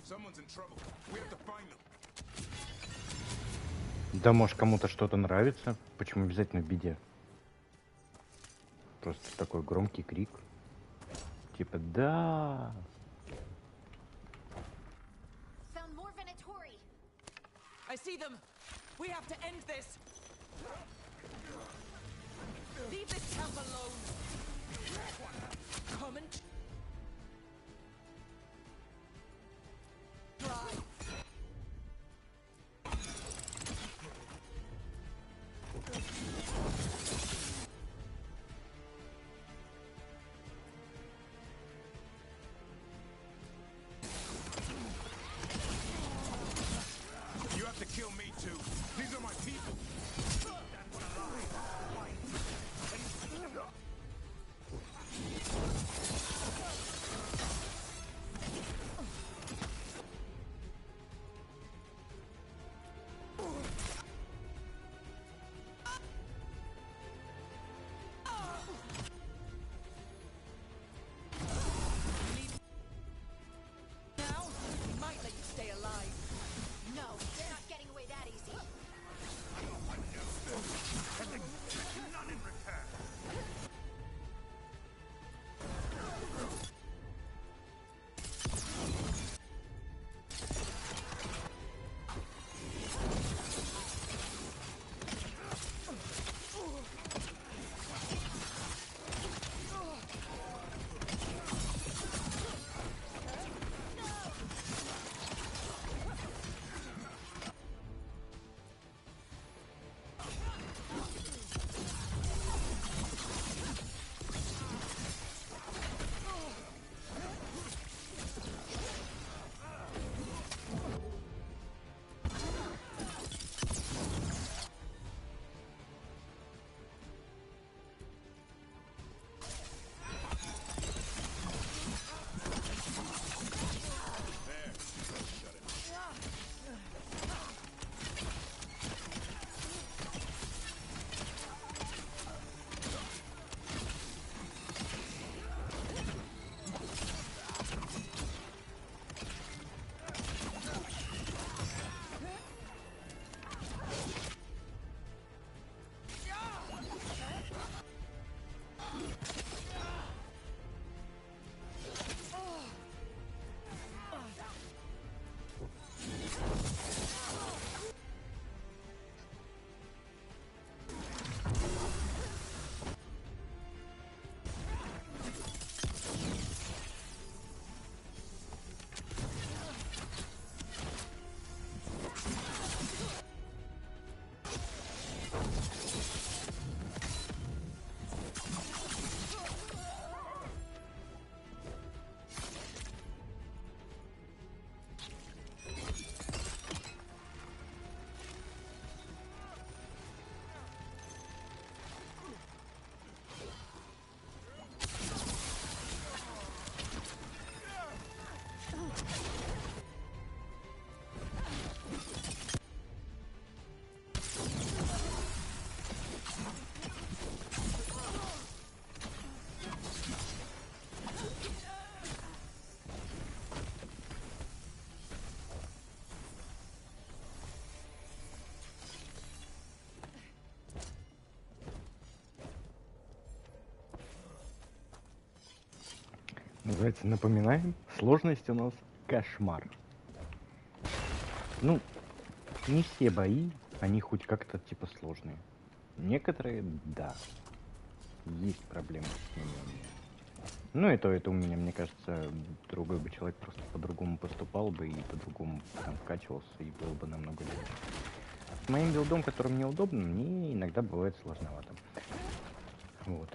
Speaker 12: Someone's in trouble. We have to find them.
Speaker 1: Да, может, кому-то что-то нравится. Почему обязательно в беде? Просто такой громкий крик. Типа, да.
Speaker 17: Found more Venatori.
Speaker 10: I see them. We have to end this. Leave this camp alone. Come and try.
Speaker 12: You have to kill me too. These are my people.
Speaker 10: Now, we might let you stay alive.
Speaker 17: No, they're not getting away that easy.
Speaker 1: называется, напоминаем, сложность у нас кошмар. Ну, не все бои, они хоть как-то типа сложные. Некоторые, да, есть проблемы с ними у меня. Ну, это у меня, мне кажется, другой бы человек просто по-другому поступал бы и по-другому там вкачивался, и было бы намного легче. С моим билдом, который мне удобно, мне иногда бывает сложновато. Вот.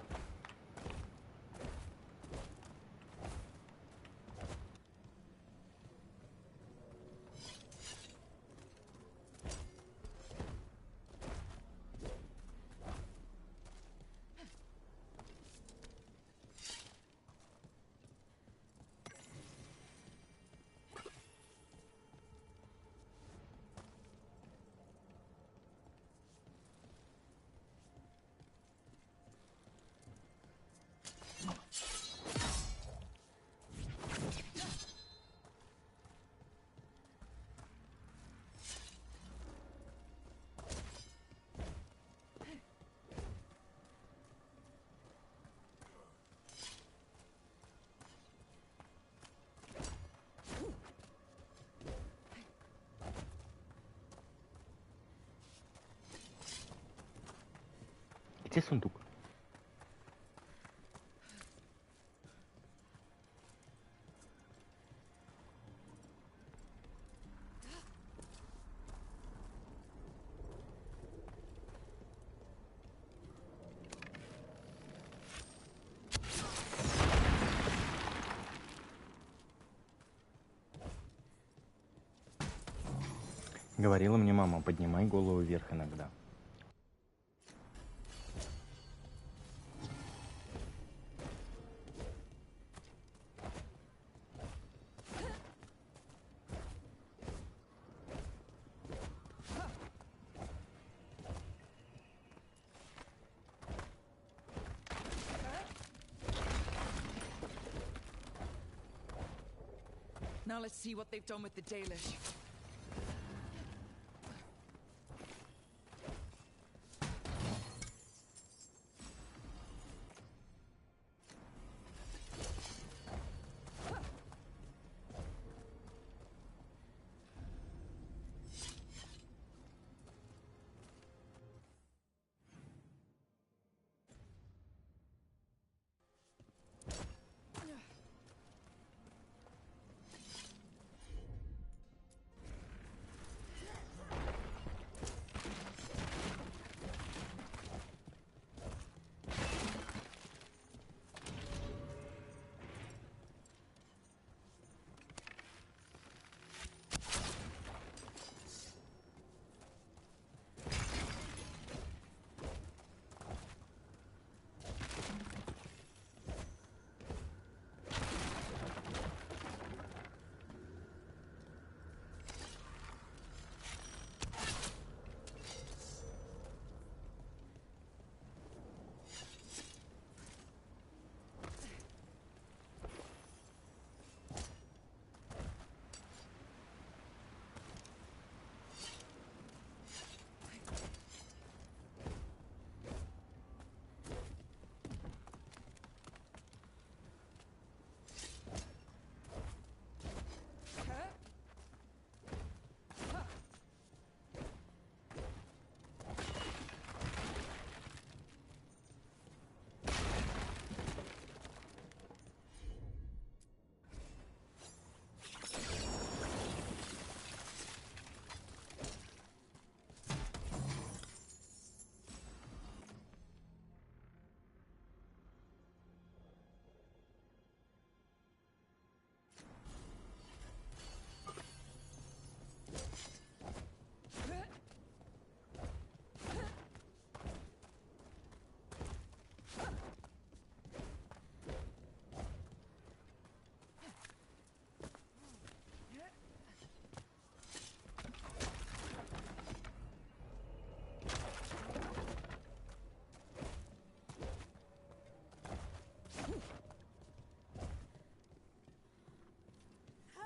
Speaker 1: Где сундук? Говорила мне мама, поднимай голову вверх иногда.
Speaker 10: Now let's see what they've done with the Dalish.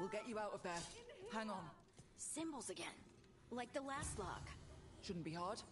Speaker 10: We'll get you out of there. Hang on.
Speaker 23: Symbols again. Like the last lock.
Speaker 10: Shouldn't be hard.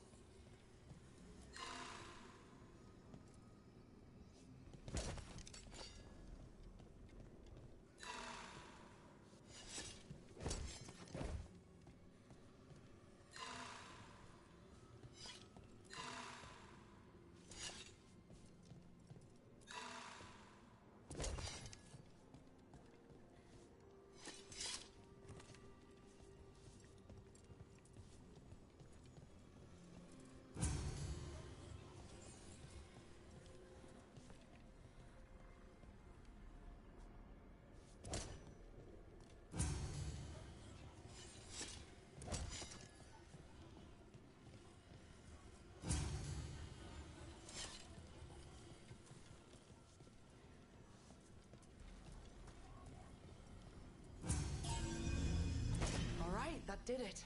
Speaker 10: That did it.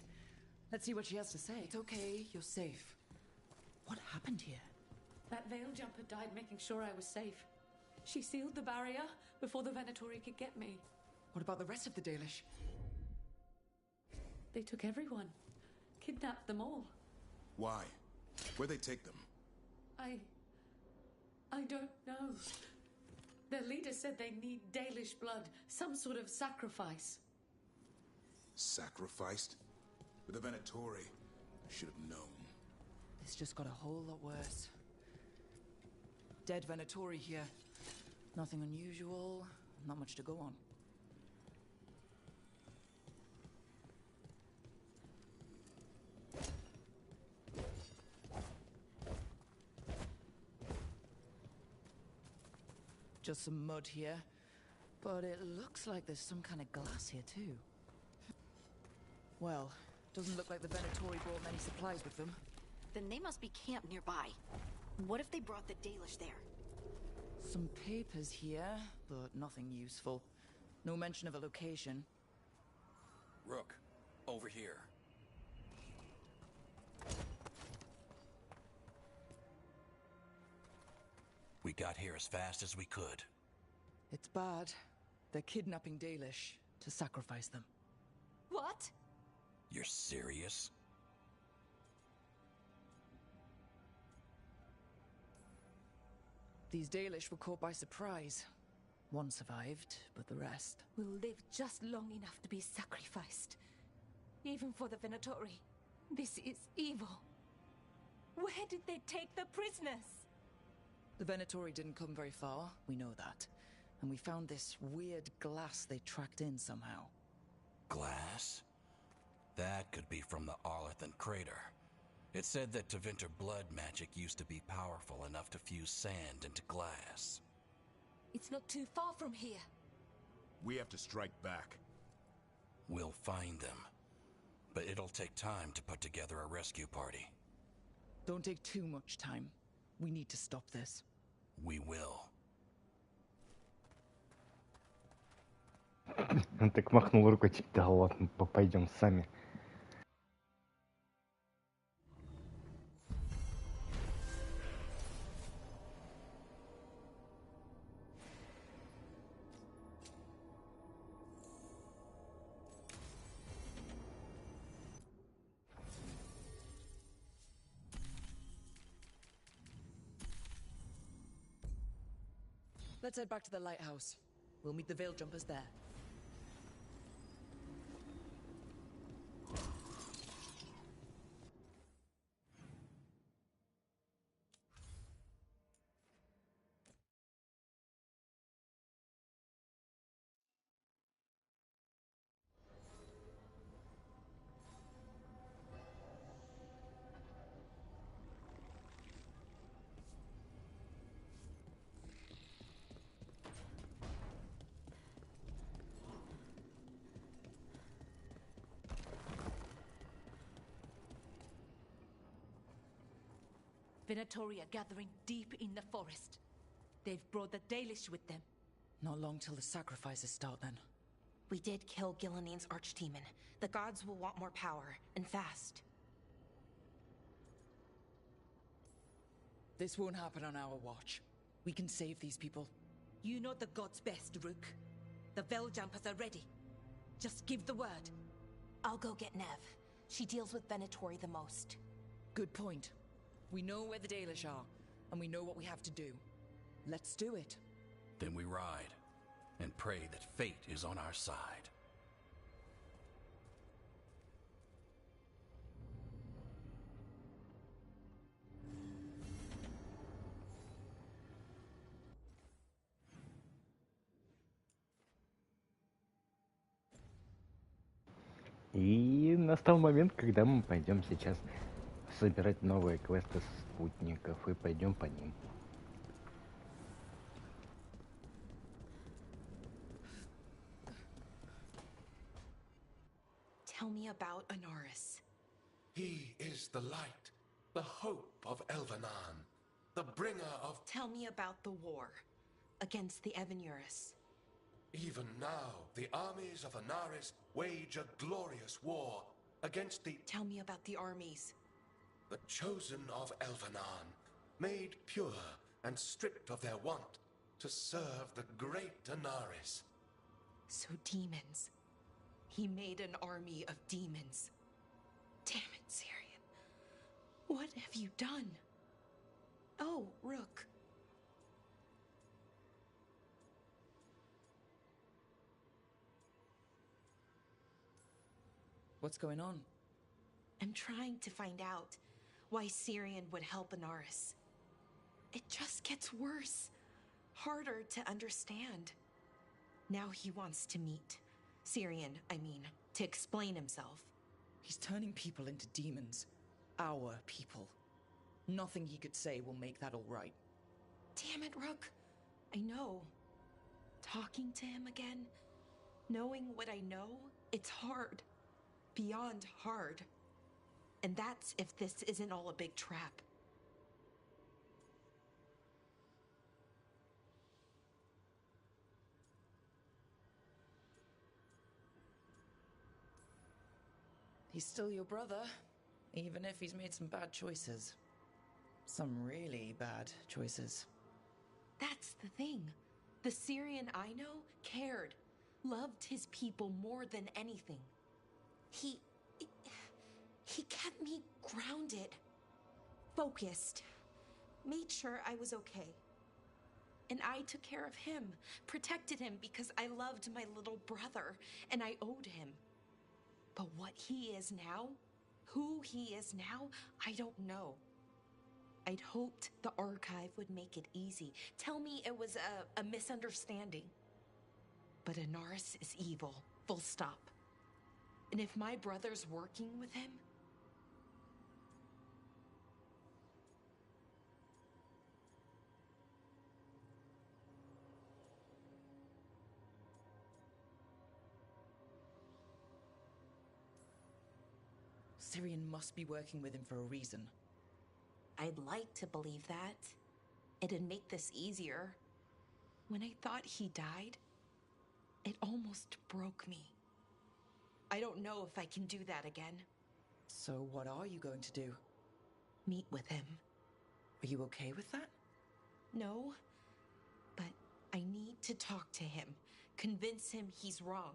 Speaker 10: Let's see what she has to say. It's okay, you're safe. What happened here?
Speaker 6: That veil jumper died making sure I was safe. She sealed the barrier before the Venatori could get me.
Speaker 10: What about the rest of the Dalish?
Speaker 6: They took everyone. Kidnapped them all.
Speaker 12: Why? Where'd they take them?
Speaker 6: I don't know. Their leader said they need Dalish blood, some sort of sacrifice.
Speaker 12: Sacrificed? With the Venatori, I should have known.
Speaker 10: This just got a whole lot worse. Dead Venatori here. Nothing unusual, not much to go on. Just some mud here, but it looks like there's some kind of glass here too. Well, doesn't look like the Venatori brought many supplies with them.
Speaker 23: Then they must be camped nearby. What if they brought the Dalish there?
Speaker 10: Some papers here, but nothing useful. No mention of a location.
Speaker 22: Rook, over here. We got here as fast as we could.
Speaker 10: It's bad. They're kidnapping Dalish to sacrifice them.
Speaker 23: What?
Speaker 22: You're serious?
Speaker 10: These Dalish were caught by surprise. One survived, but the rest...
Speaker 17: will live just long enough to be sacrificed. Even for the Venatori. This is evil. Where did they take the prisoners?
Speaker 10: The Venatori didn't come very far, we know that. And we found this weird glass they tracked in somehow.
Speaker 22: Glass? That could be from the Arlethan crater. It said that Tevinter blood magic used to be powerful enough to fuse sand into glass.
Speaker 17: It's not too far from here.
Speaker 12: We have to strike back.
Speaker 22: We'll find them. But it'll take time to put together a rescue party.
Speaker 10: Don't take too much time. We need to stop this.
Speaker 22: We will.
Speaker 1: Он так махнул рукой, типа, да ладно, пойдем сами.
Speaker 10: Let's head back to the lighthouse. We'll meet the veil jumpers there.
Speaker 17: Venatori are gathering deep in the forest. They've brought the Dalish with them.
Speaker 10: Not long till the sacrifices start then.
Speaker 13: We did kill Gilleneen's archdemon. The gods will want more power, and fast.
Speaker 10: This won't happen on our watch. We can save these people.
Speaker 17: You know the gods best, Rook. The veil jumpers are ready. Just give the word.
Speaker 13: I'll go get Nev. She deals with Venatori the most.
Speaker 10: Good point. We know where the Dalish are, and we know what we have to do. Let's do it.
Speaker 22: Then we ride, and pray that fate is on our side.
Speaker 1: И настал момент, когда мы пойдем сейчас собирать новые квесты спутников и пойдем по ним.
Speaker 13: Tell me about Anaris.
Speaker 18: He is the light, the hope of Elvenan, the bringer of...
Speaker 13: Tell me about the war against the Evenuris.
Speaker 18: Even now, the armies of Anaris wage a glorious war against the...
Speaker 13: Tell me about the armies.
Speaker 18: The chosen of Elvenan, made pure and stripped of their want to serve the great Anaris.
Speaker 13: So demons. He made an army of demons. Damn it, Syrian. What have you done? Oh, Rook.
Speaker 10: What's going on?
Speaker 13: I'm trying to find out why Syrian would help Anaris. It just gets worse. Harder to understand. Now he wants to meet. Syrian, I mean, to explain himself.
Speaker 10: He's turning people into demons. Our people. Nothing he could say will make that all right.
Speaker 13: Damn it, Rook. I know. Talking to him again, knowing what I know, it's hard. Beyond hard. And that's if this isn't all a big trap.
Speaker 10: He's still your brother, even if he's made some bad choices. Some really bad choices.
Speaker 13: That's the thing. The Syrian I know cared, loved his people more than anything. He kept me grounded, focused, made sure I was okay. And I took care of him, protected him because I loved my little brother and I owed him. But what he is now, who he is now, I don't know. I'd hoped the archive would make it easy. Tell me it was a misunderstanding. But Anaris is evil, full stop. And if my brother's working with him...
Speaker 10: Syrian must be working with him for a reason.
Speaker 13: I'd like to believe that. It'd make this easier. When I thought he died, it almost broke me. I don't know if I can do that again.
Speaker 10: So what are you going to do?
Speaker 13: Meet with him.
Speaker 10: Are you okay with that?
Speaker 13: No, but I need to talk to him. Convince him he's wrong.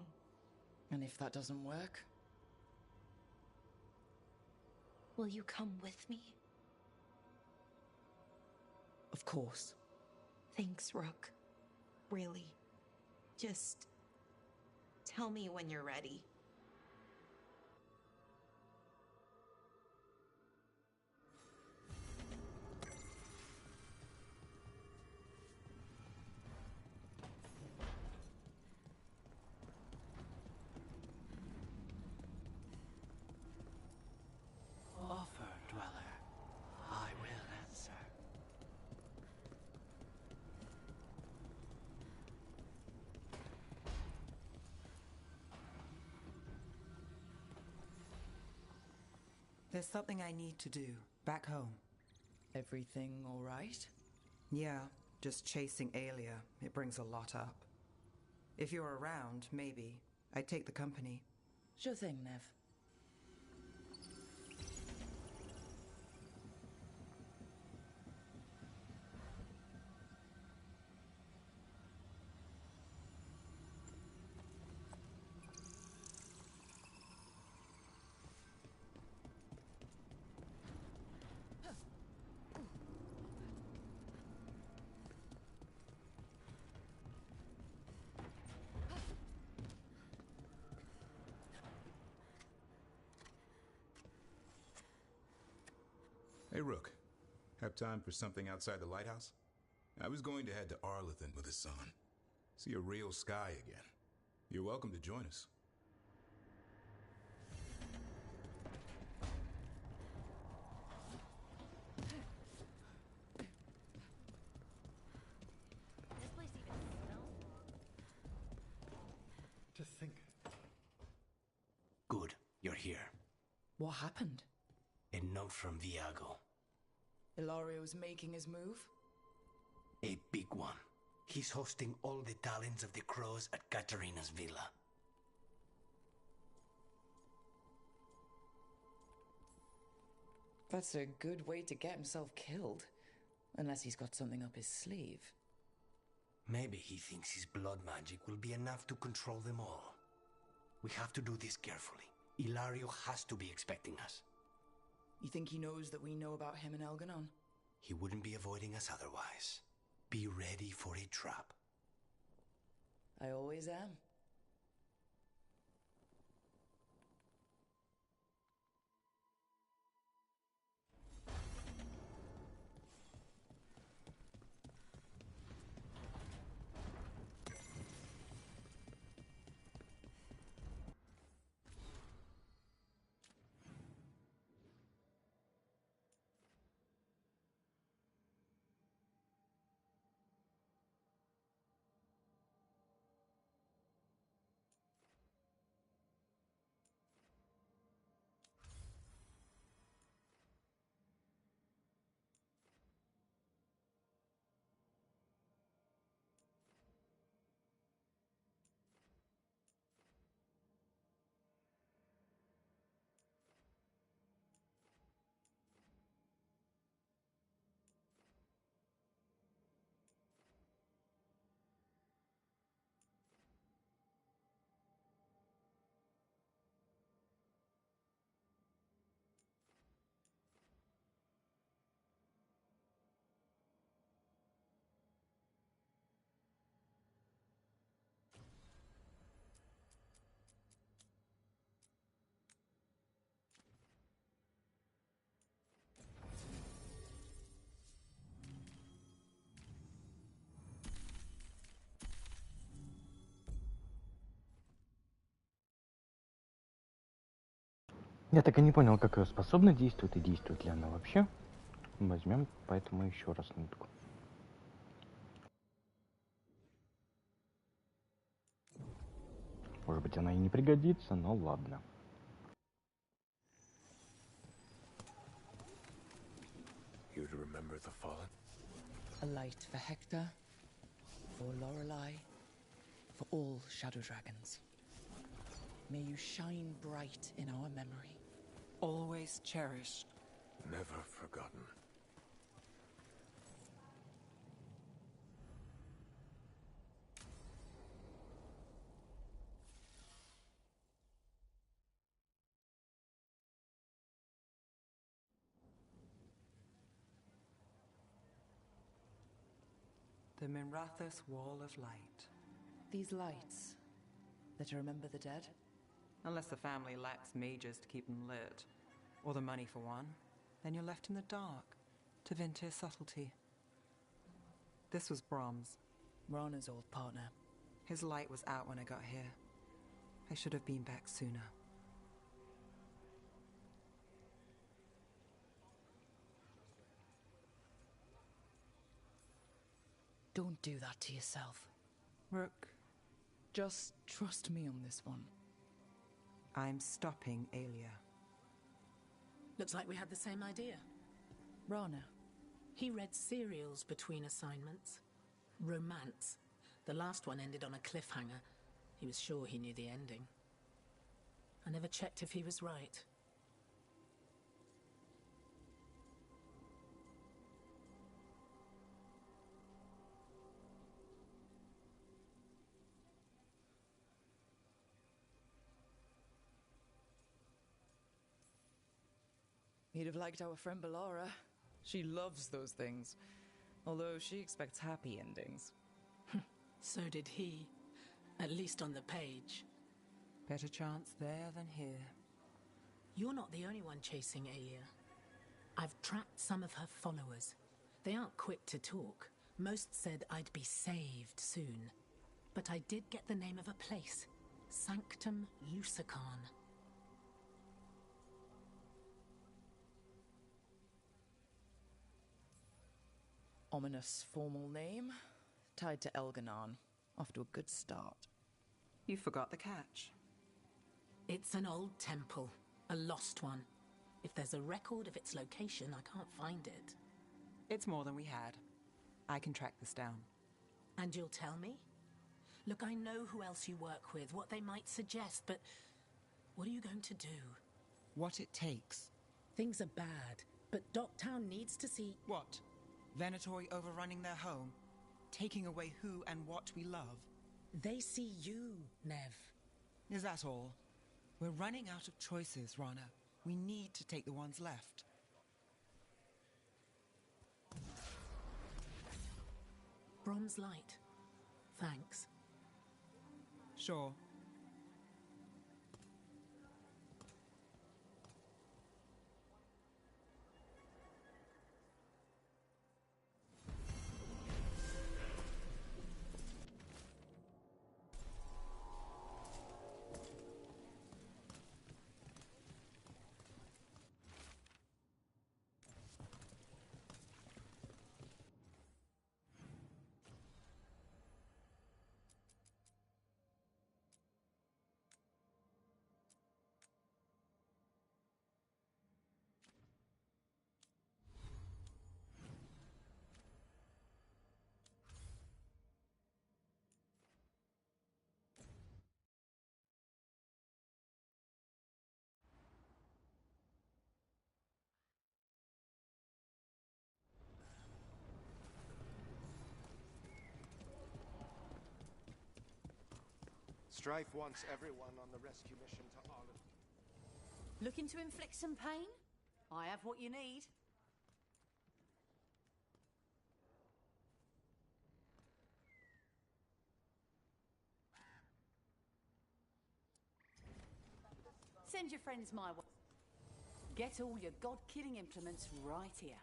Speaker 10: And if that doesn't work?
Speaker 13: Will you come with me?
Speaker 10: Of course.
Speaker 13: Thanks, Rook. Really. Just tell me when you're ready.
Speaker 2: Offer, dweller. I will answer.
Speaker 9: There's something I need to do, back home.
Speaker 10: Everything all right?
Speaker 9: Yeah, just chasing Aelia. It brings a lot up. If you're around, maybe. I'd take the company.
Speaker 10: Sure thing, Nev.
Speaker 12: Hey, Rook. Have time for something outside the lighthouse? I was going to head to Arlethan with the sun. See a real sky again. You're welcome to join us.
Speaker 23: This place even smells.
Speaker 11: To think.
Speaker 2: Good, you're here.
Speaker 10: What happened?
Speaker 2: A note from Viago.
Speaker 10: Ilario's making his move?
Speaker 2: A big one. He's hosting all the talents of the crows at Katarina's villa.
Speaker 10: That's a good way to get himself killed. Unless he's got something up his sleeve.
Speaker 2: Maybe he thinks his blood magic will be enough to control them all. We have to do this carefully. Ilario has to be expecting us.
Speaker 10: You think he knows that we know about him and Elganon?
Speaker 2: He wouldn't be avoiding us otherwise. Be ready for a trap.
Speaker 10: I always am.
Speaker 1: Я так и не понял, как ее способность действует и действует ли она вообще. Возьмем поэтому еще раз нитку. Может быть, она и не пригодится, но ладно.
Speaker 18: You'd remember the fallen?
Speaker 10: A light for Hector, for Lorelei, for all shadow dragons. May you shine bright in our memory.
Speaker 9: Always cherished.
Speaker 18: Never forgotten.
Speaker 9: The Minrathous Wall of Light.
Speaker 10: These lights, they're to remember the dead?
Speaker 9: Unless the family lacks mages to keep them lit, or the money for one, then you're left in the dark, to Vinter's subtlety. This was Brahms.
Speaker 10: Rana's old partner.
Speaker 9: His light was out when I got here. I should have been back sooner.
Speaker 10: Don't do that to yourself.
Speaker 9: Rook,
Speaker 10: just trust me on this one.
Speaker 9: I'm stopping Aelia.
Speaker 14: Looks like we had the same idea.
Speaker 10: Rana.
Speaker 14: He read serials between assignments. Romance. The last one ended on a cliffhanger. He was sure he knew the ending. I never checked if he was right.
Speaker 10: He'd have liked our friend Bellara. She loves those things. Although she expects happy endings.
Speaker 14: So did he. At least on the page.
Speaker 9: Better chance there than here.
Speaker 14: You're not the only one chasing Aelia. I've tracked some of her followers. They aren't quick to talk. Most said I'd be saved soon. But I did get the name of a place. Sanctum Lucican.
Speaker 10: Ominous formal name, tied to Elganon. Off to a good start.
Speaker 9: You forgot the catch.
Speaker 14: It's an old temple, a lost one. If there's a record of its location, I can't find it.
Speaker 9: It's more than we had. I can track this down.
Speaker 14: And you'll tell me? Look, I know who else you work with, what they might suggest, but what are you going to do?
Speaker 9: What it takes.
Speaker 14: Things are bad. But Docktown needs to see...
Speaker 9: What? Venatori overrunning their home? Taking away who and what we love?
Speaker 14: They see you, Nev.
Speaker 9: Is that all? We're running out of choices, Rana. We need to take the ones left.
Speaker 14: Brom's light. Thanks.
Speaker 9: Sure.
Speaker 15: Strife wants everyone on the rescue mission to Olive.
Speaker 5: Looking to inflict some pain? I have what you need. Send your friends my way. Get all your god-killing implements right here.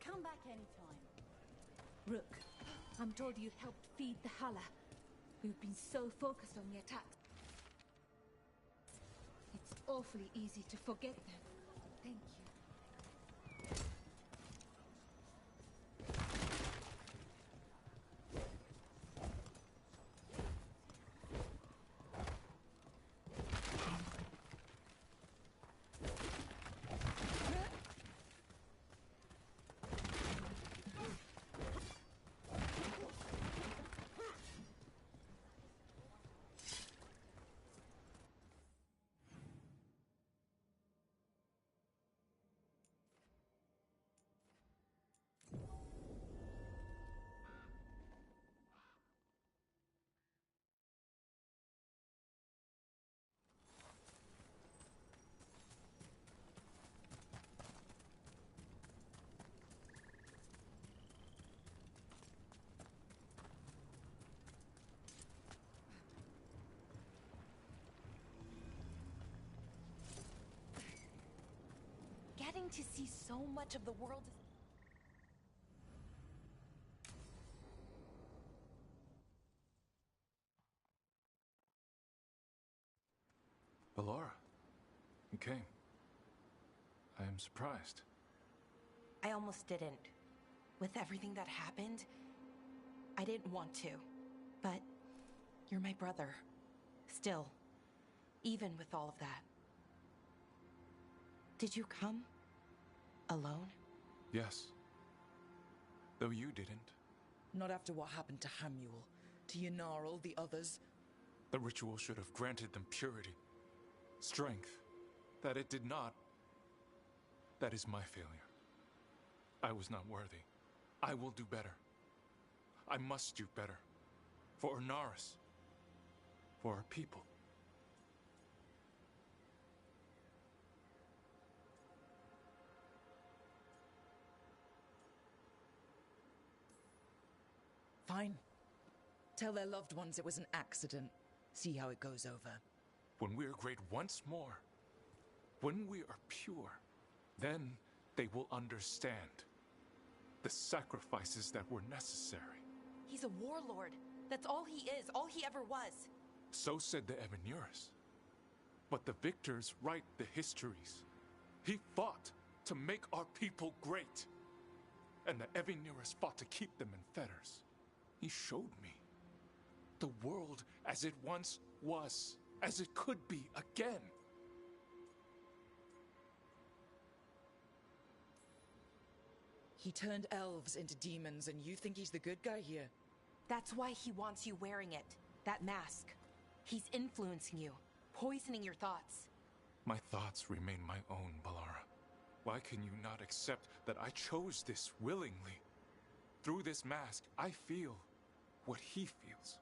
Speaker 5: Come back anytime.
Speaker 17: Rook, I'm told you helped feed the Hala. We've been so focused on the attacks. It's awfully easy to forget them. Thank you.
Speaker 13: Getting to see so much of the world is...
Speaker 19: Ballora, you came. I am surprised.
Speaker 13: I almost didn't. With everything that happened, I didn't want to. But you're my brother. Still. Even with all of that. Did you come? Alone?
Speaker 19: Yes. Though you didn't.
Speaker 10: Not after what happened to Hamuel, to Yanarl, the others.
Speaker 19: The ritual should have granted them purity. Strength. That it did not. That is my failure. I was not worthy. I will do better. I must do better. For Ornaris. For our people.
Speaker 10: Fine. Tell their loved ones it was an accident. See how it goes over.
Speaker 19: When we are great once more, when we are pure, then they will understand the sacrifices that were necessary.
Speaker 13: He's a warlord. That's all he is, all he ever was.
Speaker 19: So said the Evanuris. But the victors write the histories. He fought to make our people great. And the Evanuris fought to keep them in fetters. He showed me the world as it once was, as it could be again.
Speaker 10: He turned elves into demons, and you think he's the good guy here?
Speaker 13: That's why he wants you wearing it. That mask. He's influencing you, poisoning your thoughts.
Speaker 19: My thoughts remain my own, Balara. Why can you not accept that I chose this willingly? Through this mask, I feel what he feels.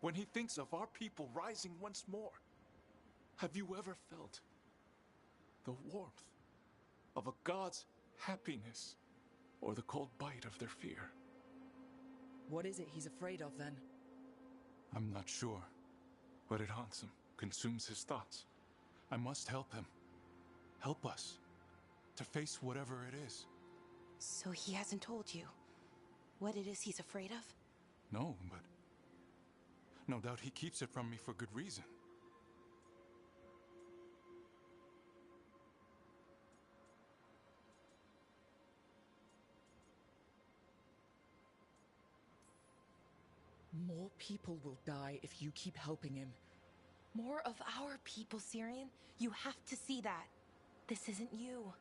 Speaker 19: When he thinks of our people rising once more, have you ever felt the warmth of a god's happiness or the cold bite of their fear?
Speaker 10: What is it he's afraid of, then?
Speaker 19: I'm not sure, but it haunts him, consumes his thoughts. I must help him. Help us to face whatever it is.
Speaker 13: So he hasn't told you what it is he's afraid of?
Speaker 19: No, but no doubt he keeps it from me for good reason.
Speaker 10: More people will die if you keep helping him.
Speaker 13: More of our people, Syrian. You have to see that. This isn't you.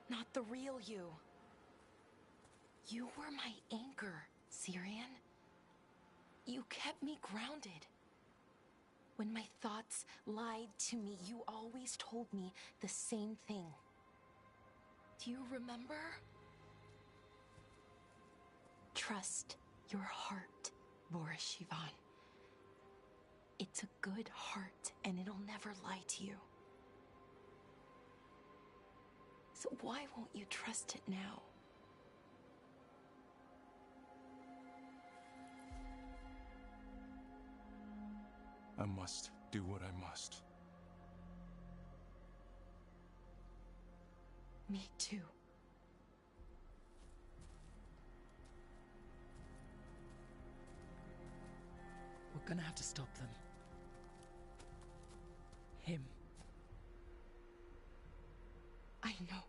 Speaker 13: Not the real you. You were my anchor, Syrian. You kept me grounded. When my thoughts lied to me, you always told me the same thing. Do you remember? Trust your heart, Boris Shivan. It's a good heart, and it'll never lie to you. So why won't you trust it now?
Speaker 19: I must do what I must.
Speaker 13: Me too.
Speaker 10: We're gonna have to stop them. Him.
Speaker 13: I know.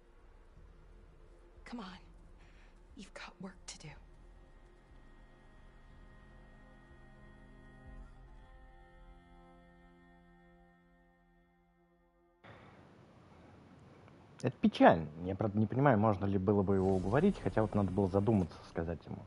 Speaker 13: Come on. You've got work to do.
Speaker 1: Это печально. Я, правда, не понимаю, можно ли было бы его уговорить, хотя вот надо было задуматься, сказать ему.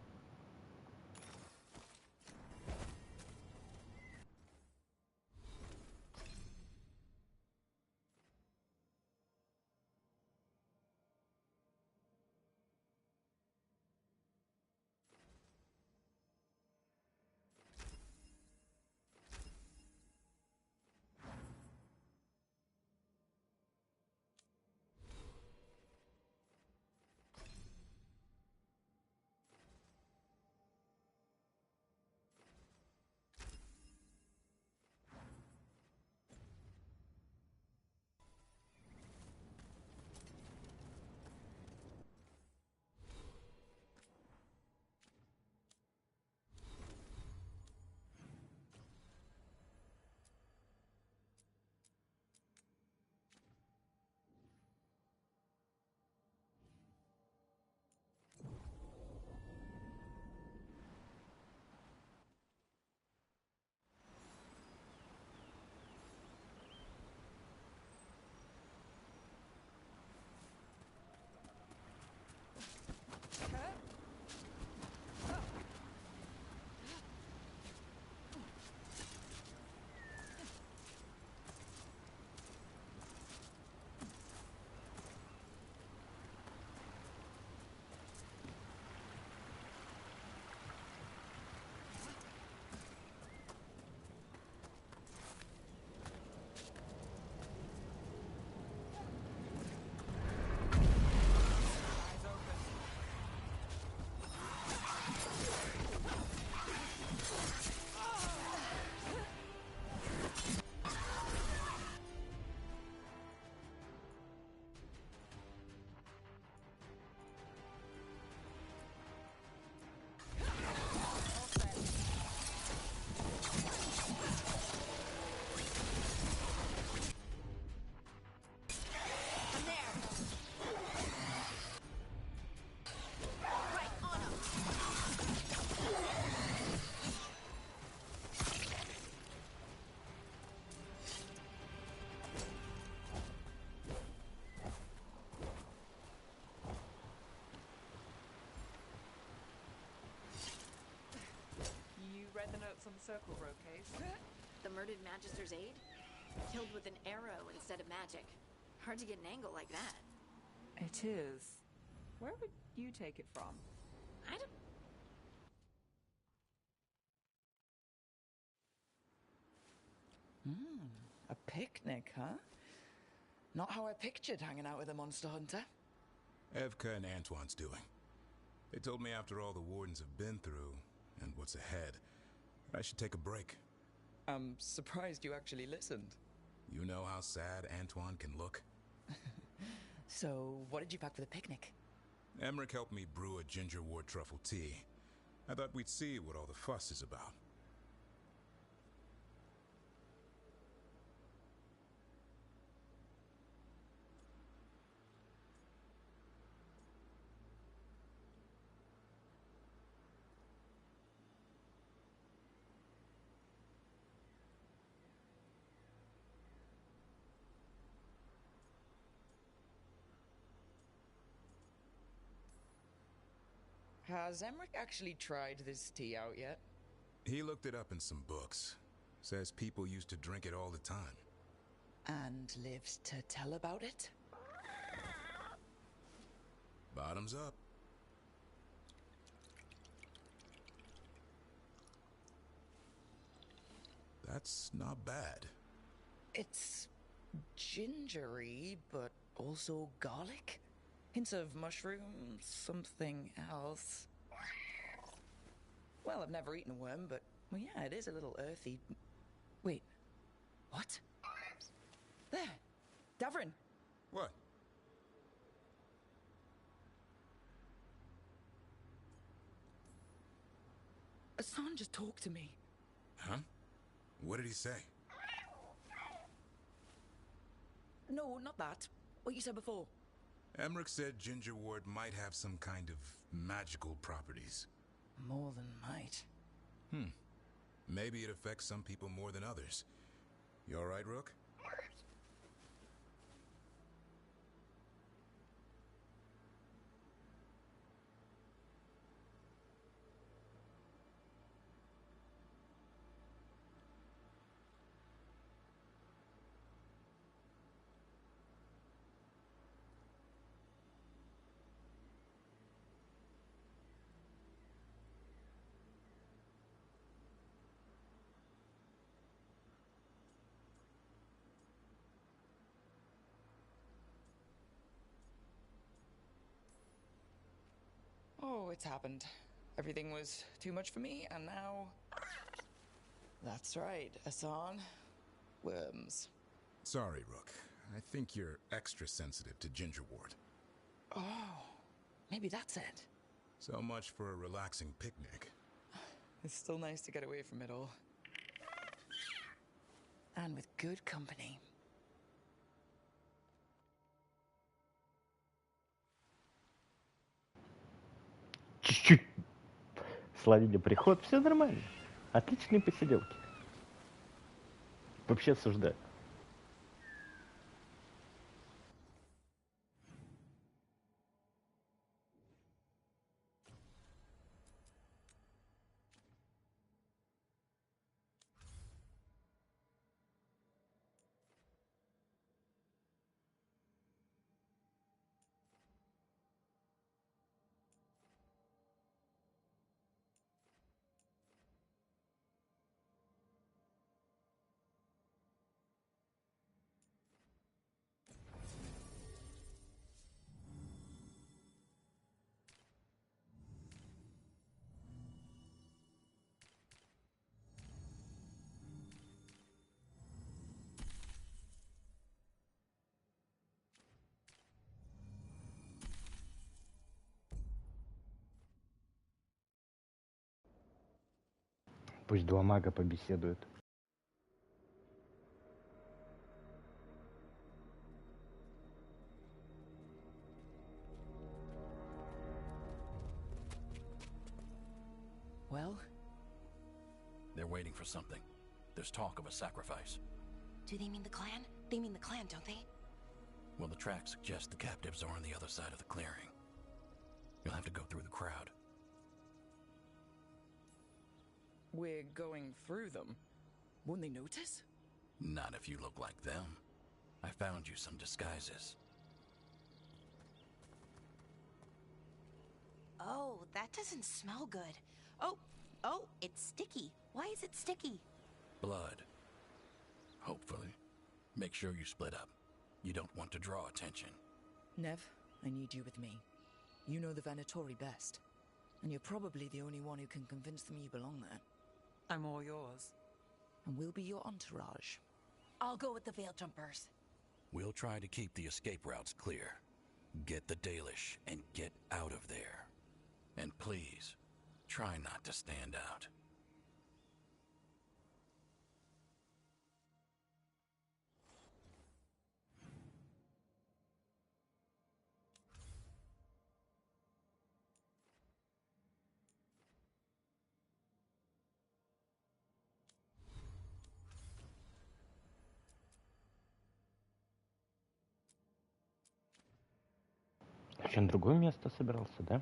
Speaker 9: on the Circle Road case?
Speaker 23: The murdered Magister's aide? Killed with an arrow instead of magic. Hard to get an angle like that.
Speaker 9: It is. Where would you take it from?
Speaker 23: I don't...
Speaker 10: A picnic, huh? Not how I pictured hanging out with a monster hunter.
Speaker 12: Evka and Antoine's doing. They told me after all the wardens have been through, and what's ahead, I should take a break.
Speaker 10: I'm surprised you actually listened.
Speaker 12: You know how sad Antoine can look?
Speaker 10: So, what did you pack for the picnic?
Speaker 12: Emmerich helped me brew a ginger wort truffle tea. I thought we'd see what all the fuss is about.
Speaker 10: Has Emmerich actually tried this tea out yet?
Speaker 12: He looked it up in some books. Says people used to drink it all the time.
Speaker 10: And lives to tell about it?
Speaker 12: Bottoms up. That's not bad.
Speaker 10: It's gingery, but also garlic? Hints of mushroom, something else. Well, I've never eaten a worm, but, well, yeah, it is a little earthy. Wait, what? There, Davrin.
Speaker 12: What?
Speaker 10: Hassan just talked to me.
Speaker 12: Huh? What did he say?
Speaker 10: No, not that. What you said before.
Speaker 12: Emmerich said ginger wort might have some kind of magical properties.
Speaker 10: More than might.
Speaker 12: Maybe it affects some people more than others. You all right, Rook?
Speaker 10: Oh, it's happened. Everything was too much for me, and now... That's right, Hassan. Worms.
Speaker 12: Sorry, Rook. I think you're extra sensitive to ginger wort.
Speaker 10: Oh, maybe that's it.
Speaker 12: So much for a relaxing picnic.
Speaker 10: It's still nice to get away from it all. And with good company.
Speaker 1: Чуть-чуть словили приход, все нормально. Отличные посиделки. Вообще осуждаю. Пусть два мага побеседуют.
Speaker 10: Well?
Speaker 22: They're waiting for something. There's talk of a sacrifice.
Speaker 17: Do they mean the clan? They mean the clan, don't they?
Speaker 22: Well, the tracks suggest the captives are on the other side of the clearing. You'll have to go through the crowd.
Speaker 10: We're going through them. Won't they notice?
Speaker 22: Not if you look like them. I found you some disguises.
Speaker 17: Oh, that doesn't smell good. Oh, it's sticky. Why is it sticky?
Speaker 22: Blood. Hopefully. Make sure you split up. You don't want to draw attention.
Speaker 10: Nev, I need you with me. You know the Venatori best. And you're probably the only one who can convince them you belong there.
Speaker 9: I'm all yours.
Speaker 10: And we'll be your entourage.
Speaker 17: I'll go with the veil jumpers.
Speaker 22: We'll try to keep the escape routes clear. Get the Dalish and get out of there. And please, try not to stand out.
Speaker 1: Вообще на другое место собирался, да?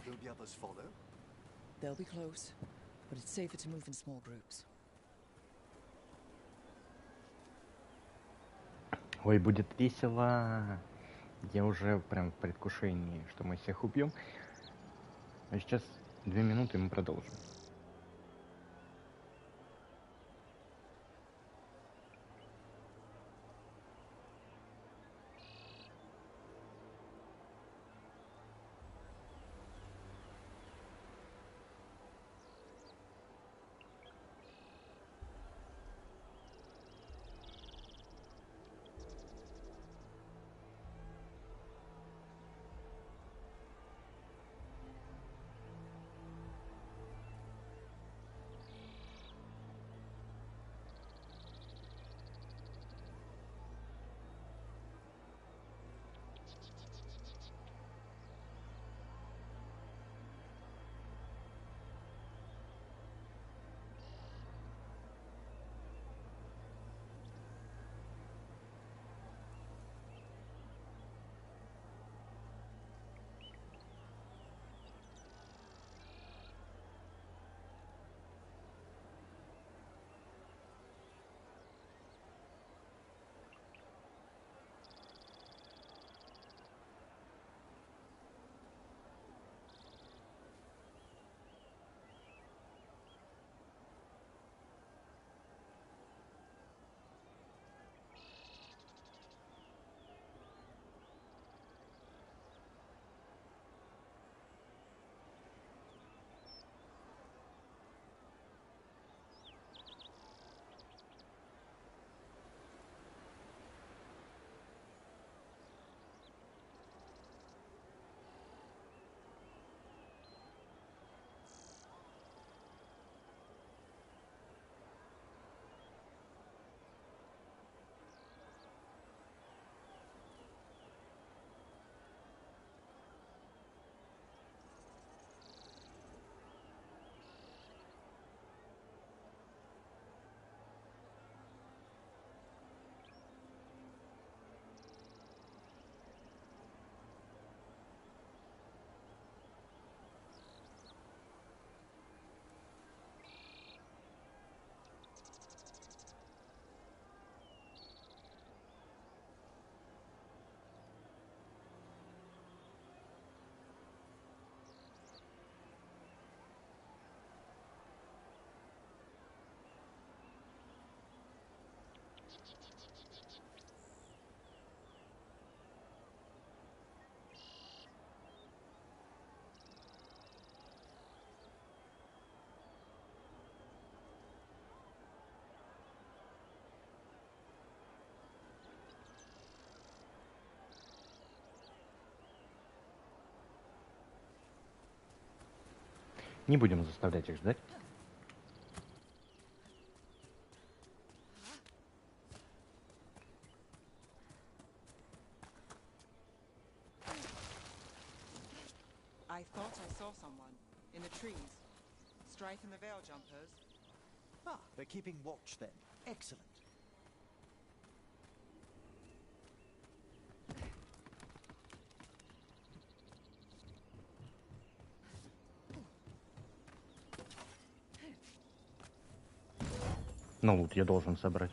Speaker 11: Will the others follow?
Speaker 10: They'll be close, but it's safer to move in small groups.
Speaker 1: Ой, будет весело. Я уже прям в предвкушении, что мы всех убьем. А сейчас 2 минуты, и мы продолжим. Не будем заставлять их ждать.
Speaker 9: I thought I saw someone in the trees. Strife and the veil jumpers.
Speaker 11: Ah, they're keeping watch then. Excellent.
Speaker 1: Ну, лут я должен собрать.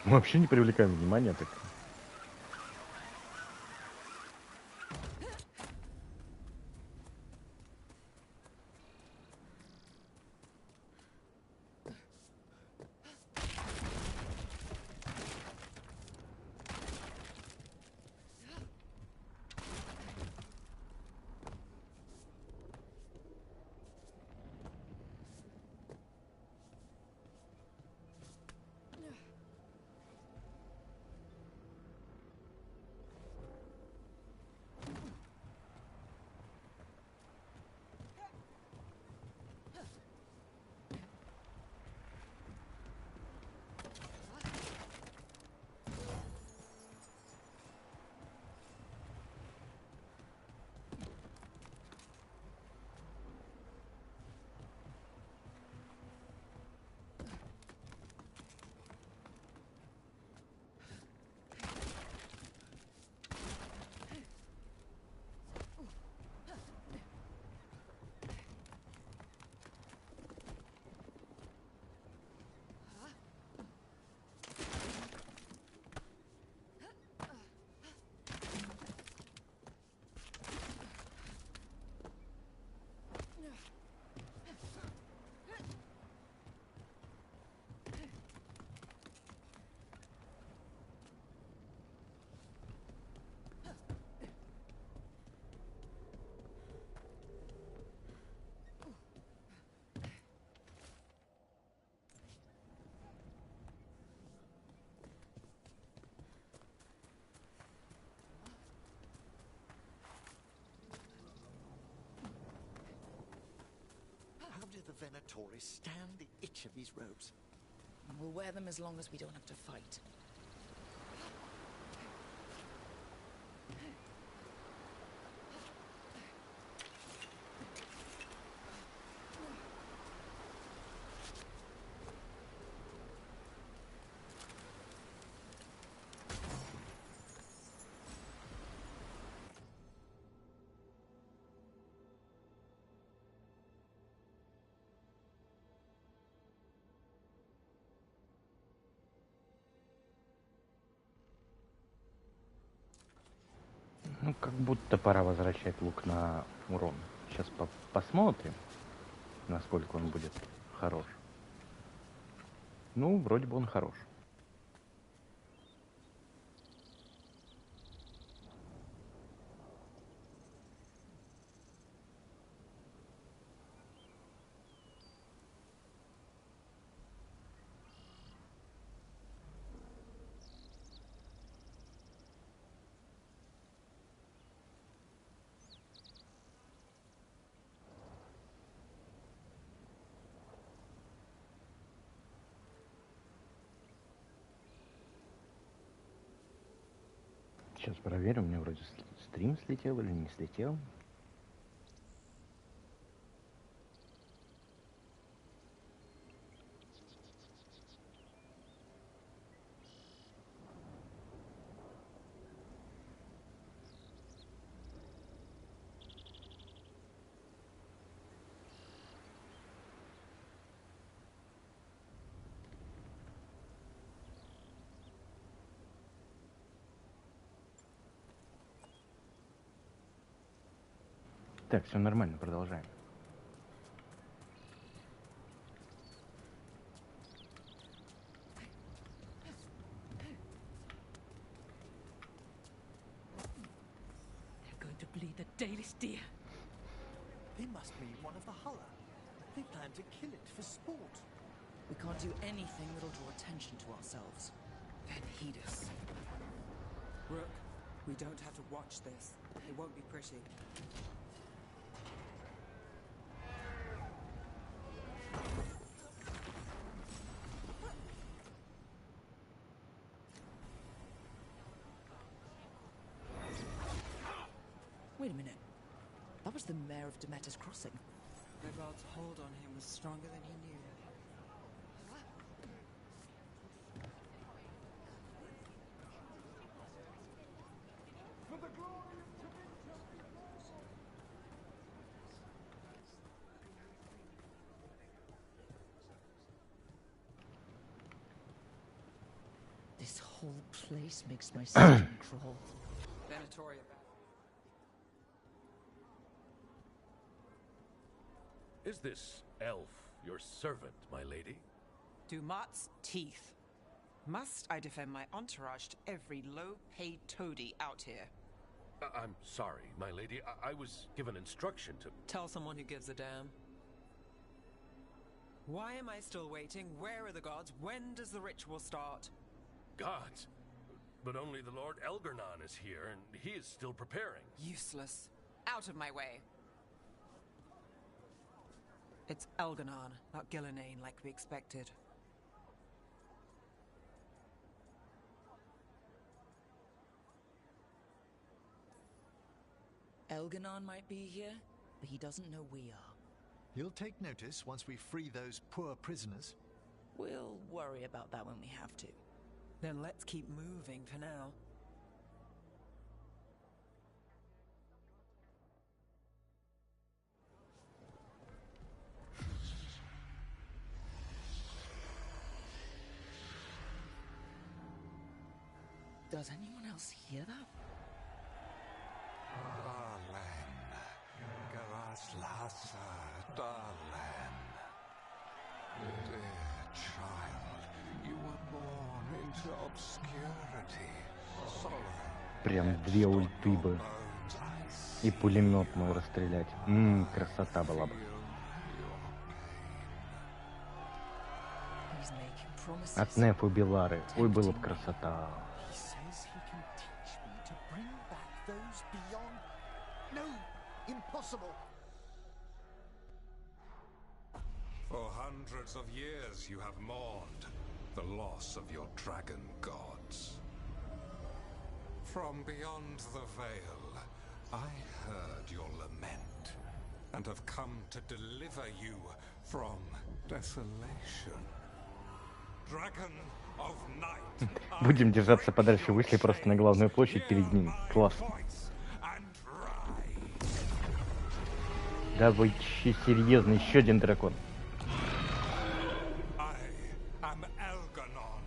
Speaker 1: Мы вообще не привлекаем внимания так.
Speaker 11: How did the Venatori stand the itch of these robes?
Speaker 10: We'll wear them as long as we don't have to fight.
Speaker 1: Ну, как будто пора возвращать лук на урон. Сейчас посмотрим, насколько он будет хорош. Ну, вроде бы он хорош. Сейчас проверим, у меня вроде стрим слетел или не слетел. Так, все нормально, продолжаем.
Speaker 3: They're going to bleed the Dalish deer.
Speaker 11: They must be one of the Hulla. They plan to kill it for sport.
Speaker 10: We can't do anything that'll draw attention to ourselves. Then heed us.
Speaker 9: Rook, we don't have to watch this. It won't be pretty.
Speaker 10: Wait a minute. That was the mayor of Demeter's Crossing.
Speaker 9: The god's hold on him was stronger than he knew.
Speaker 3: whole place makes my skin crawl.
Speaker 9: Venatori.
Speaker 4: Is this elf your servant, my lady?
Speaker 9: Dumat's teeth. Must I defend my entourage to every low-paid toady out here?
Speaker 4: I'm sorry, my lady. I was given instruction to...
Speaker 9: Tell someone who gives a damn. Why am I still waiting? Where are the gods? When does the ritual start?
Speaker 4: Gods? But only the Lord Elgarnon is here, and he is still preparing.
Speaker 9: Useless. Out of my way. It's Elgarnon, not Gillenane like we expected.
Speaker 3: Elgarnon might be here, but he doesn't know we are.
Speaker 11: He'll take notice once we free those poor prisoners.
Speaker 3: We'll worry about that when we have to.
Speaker 9: Then let's keep moving for now.
Speaker 3: Does anyone else hear that?
Speaker 20: Dear child, you were born into obscurity, sorrow.
Speaker 1: Прям две ульты бы. И пулемет мог расстрелять. Красота была бы. От Неф убил Лары. Ой, было бы красота.
Speaker 11: Impossible.
Speaker 20: For hundreds of years you have mourned the loss of your dragon gods. From beyond the veil, I heard your lament and have come to deliver you from desolation. Dragon of night.
Speaker 1: Будем держаться подальше, вышли просто на главную площадь перед ним. Класс. Да вы че, серьезно, еще один дракон.
Speaker 20: I am Elgarnon,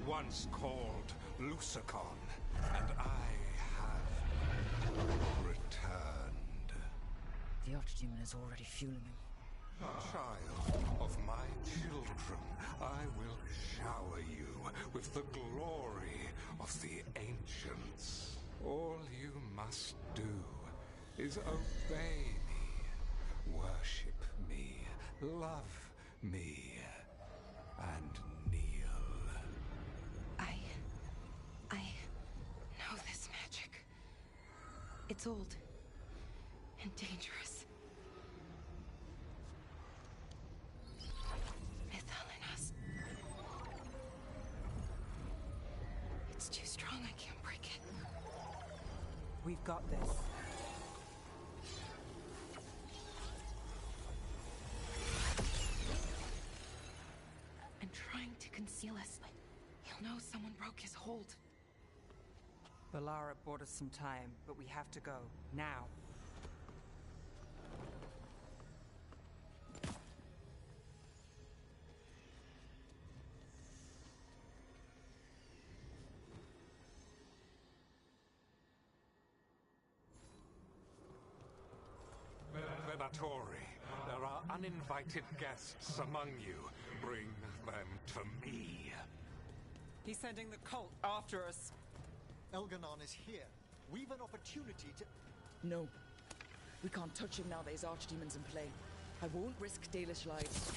Speaker 20: once called Lucicon, and I have returned.
Speaker 3: The Archdemon is already fueling him.
Speaker 20: Child of my children, I will shower you with the glory of the ancients. All you must do is obey me, worship me, love me, and kneel.
Speaker 13: I know this magic. It's old and dangerous. It's too strong, I can't break it.
Speaker 9: We've got this.
Speaker 13: I'm trying to conceal us, but he'll know someone broke his hold.
Speaker 9: Valara bought us some time, but we have to go. Now.
Speaker 20: Venatori, there are uninvited guests among you. Bring them to me.
Speaker 9: He's sending the cult after us.
Speaker 11: Elgarnon is here. We've an opportunity to...
Speaker 3: No. We can't touch him now there's archdemons in play. I won't risk Dalish lives.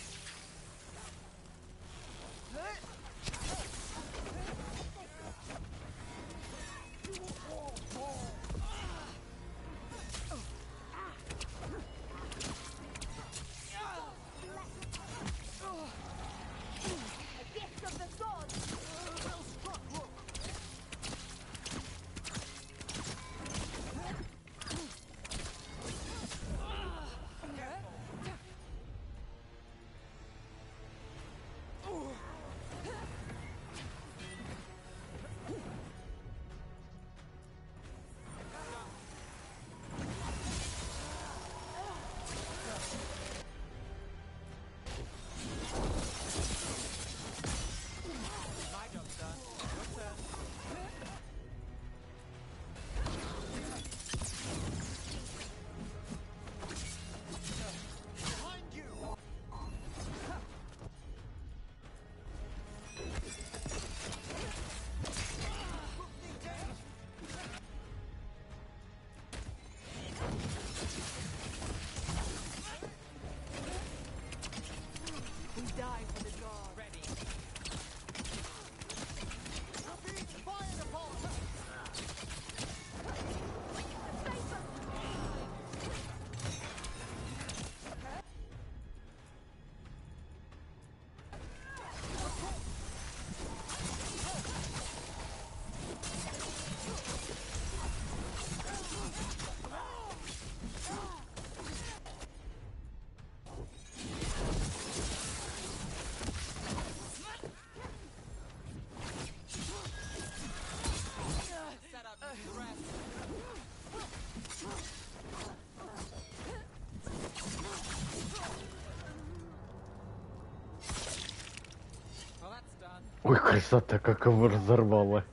Speaker 1: Ой, красота, как его разорвало.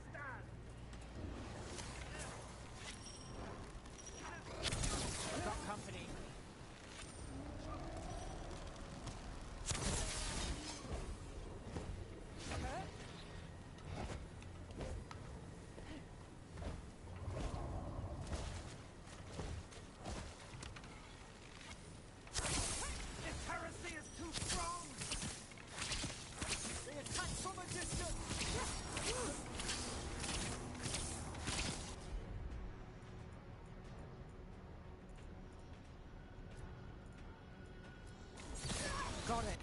Speaker 10: Got it.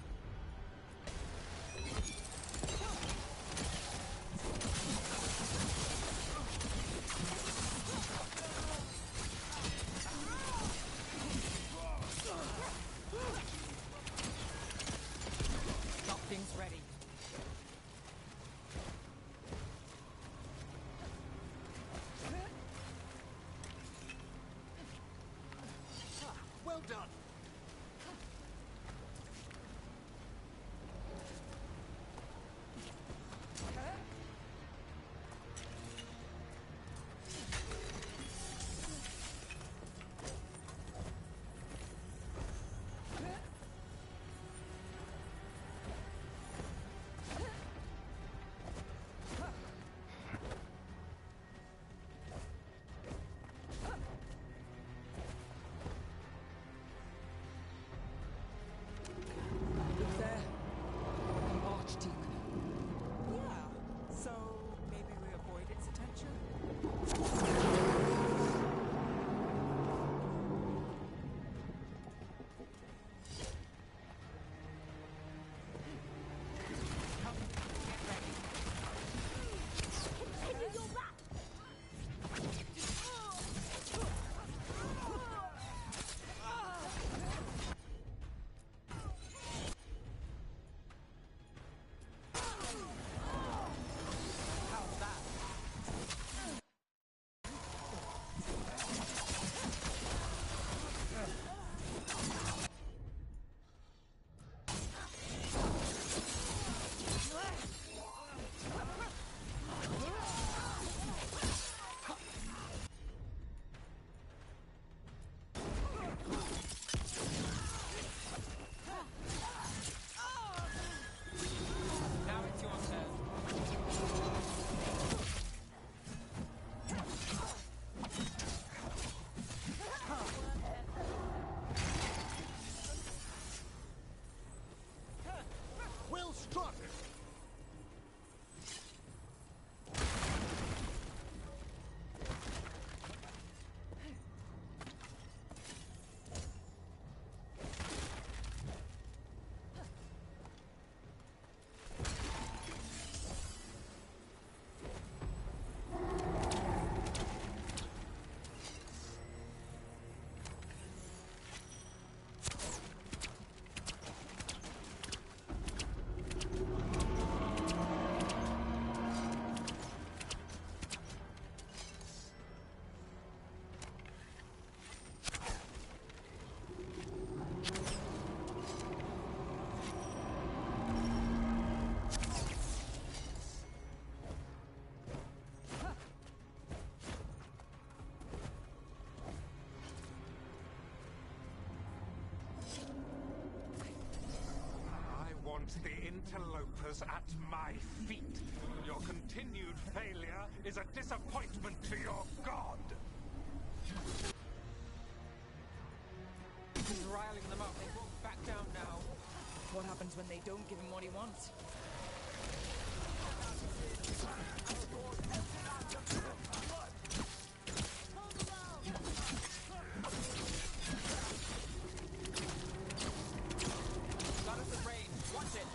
Speaker 10: Got things ready.
Speaker 11: Well done.
Speaker 10: Look there. An archdemon.
Speaker 9: Yeah, so maybe we avoid its attention? Now it's your turn.
Speaker 11: Well struck.
Speaker 20: I want the interlopers at my feet. Your continued failure is a disappointment to your god.
Speaker 9: He's riling them up. They won't back down now.
Speaker 10: What happens when they don't give him what he wants?
Speaker 9: Got us at range. Watch it.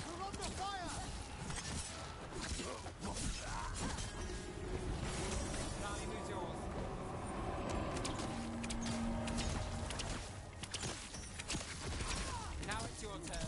Speaker 11: We're under fire.
Speaker 9: Nani, who's yours? Now it's your turn.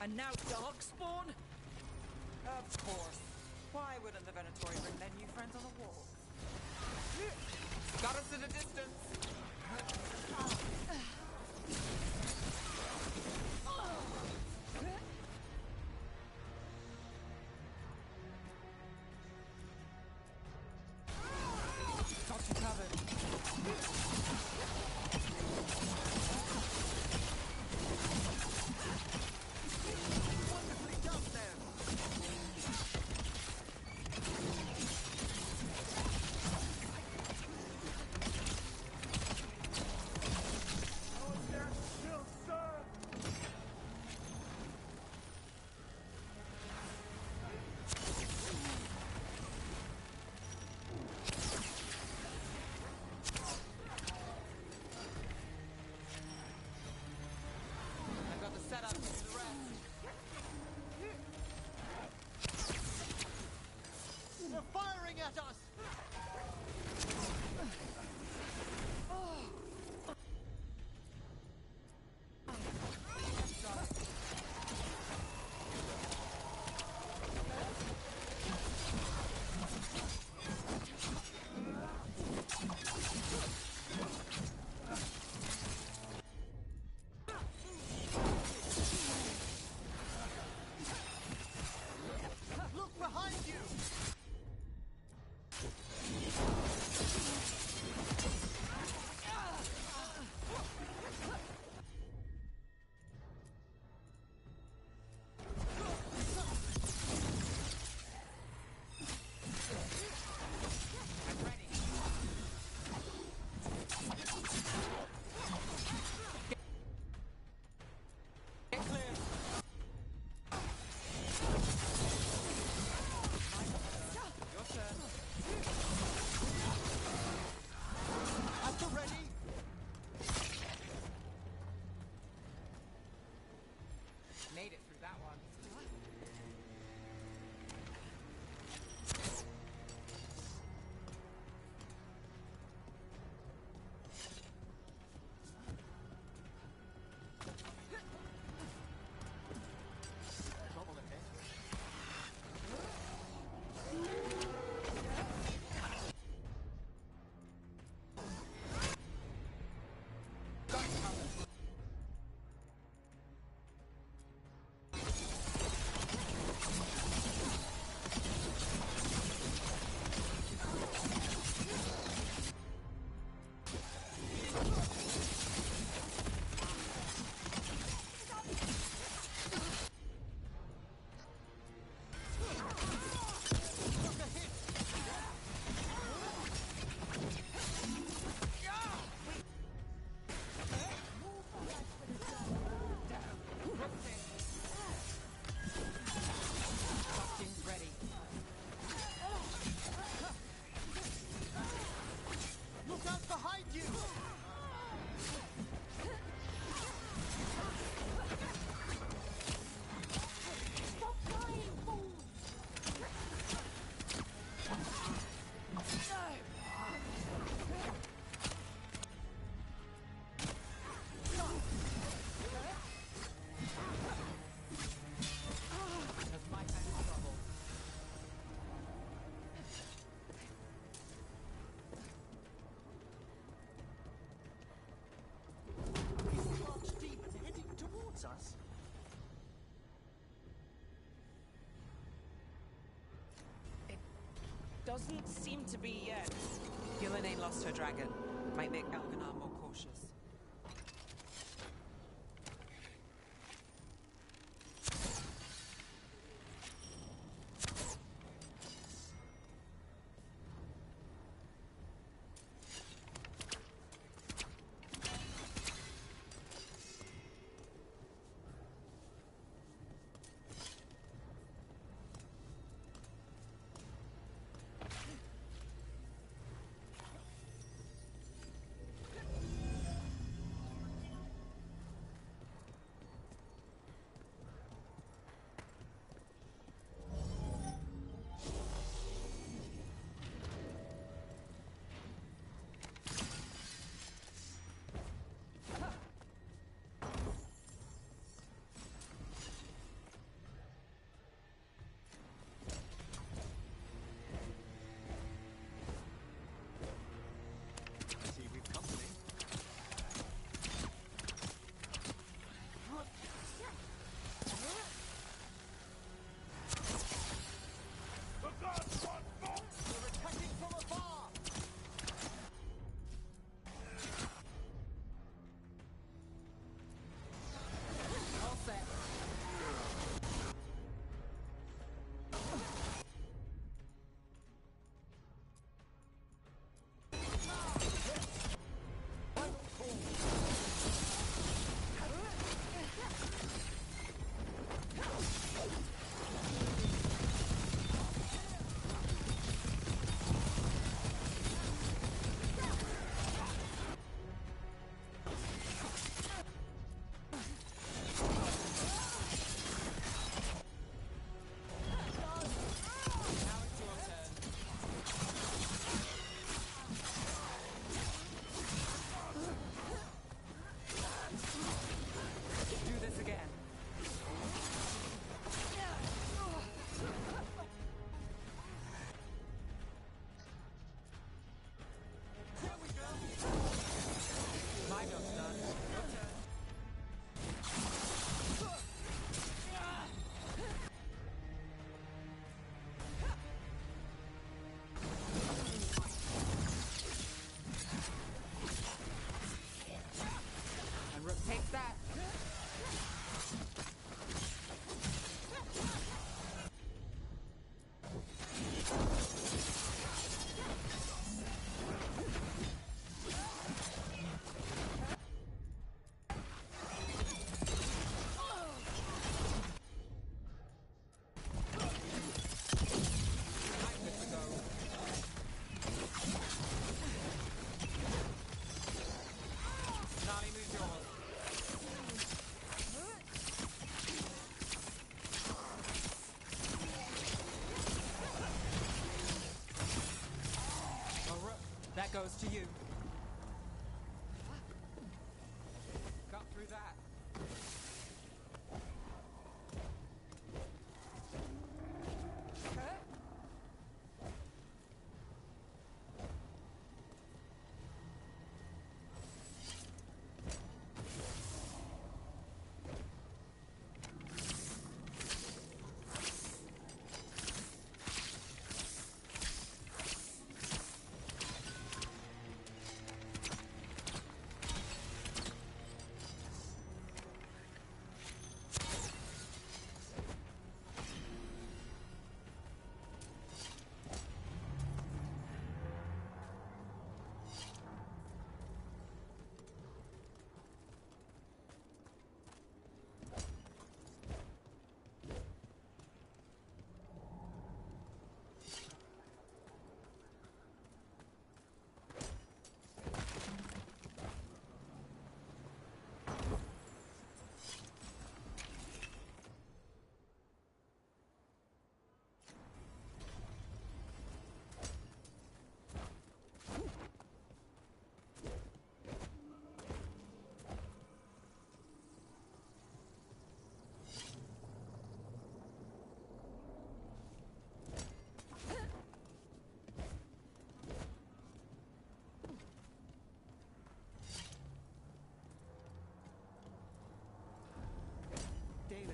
Speaker 9: And now dog spawn? Of course. Why wouldn't the Venatori bring their new friends on a walk? Got us at a distance. Got you covered.
Speaker 11: Wonderfully done there.
Speaker 9: I've got the setup to do the rest.
Speaker 11: They're firing at us! Look behind you!
Speaker 9: Get clear. Your turn.
Speaker 11: At the ready!
Speaker 9: Made it through that one.
Speaker 11: Trouble ahead.
Speaker 9: Costumes ready.
Speaker 11: Look out behind you!
Speaker 9: That's my kind of trouble.
Speaker 11: Is the Archdemon heading towards us?
Speaker 9: Doesn't seem to be yet. Gillenane lost her dragon. Might make Elganar more cautious. goes to you. Cut through that.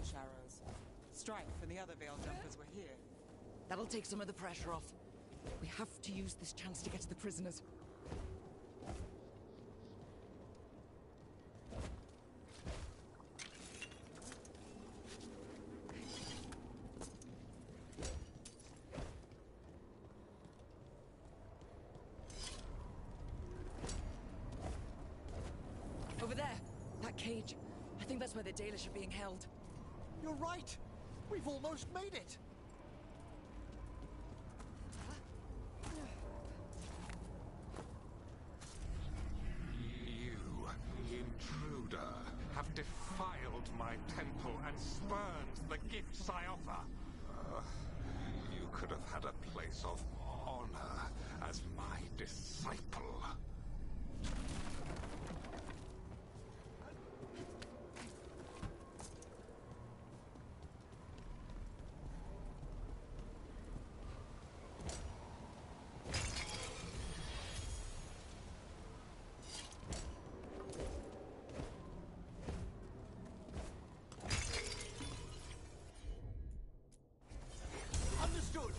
Speaker 10: Sharrows. Strife and the other Veil Jumpers were here. That'll take some of the pressure off. We have to use this chance to get to the prisoners. Over there! That cage. I think that's where the Dalish are being held.
Speaker 11: You're right! We've almost made it!
Speaker 20: You, intruder, have defiled my temple and spurned the gifts I offer. You could have had a place of honor as my disciple.
Speaker 11: Understood!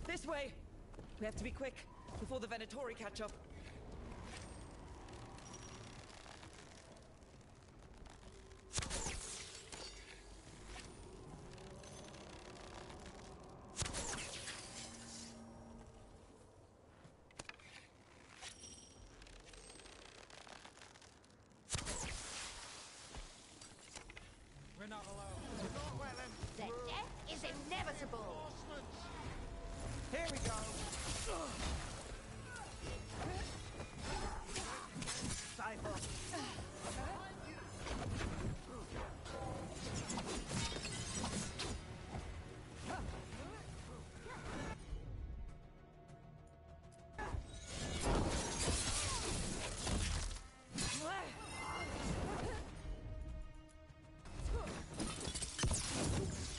Speaker 10: This way! We have to be quick, before the Venatori catch up.
Speaker 7: We're not alone.
Speaker 17: The death is inevitable.
Speaker 7: Here we go. Cypher.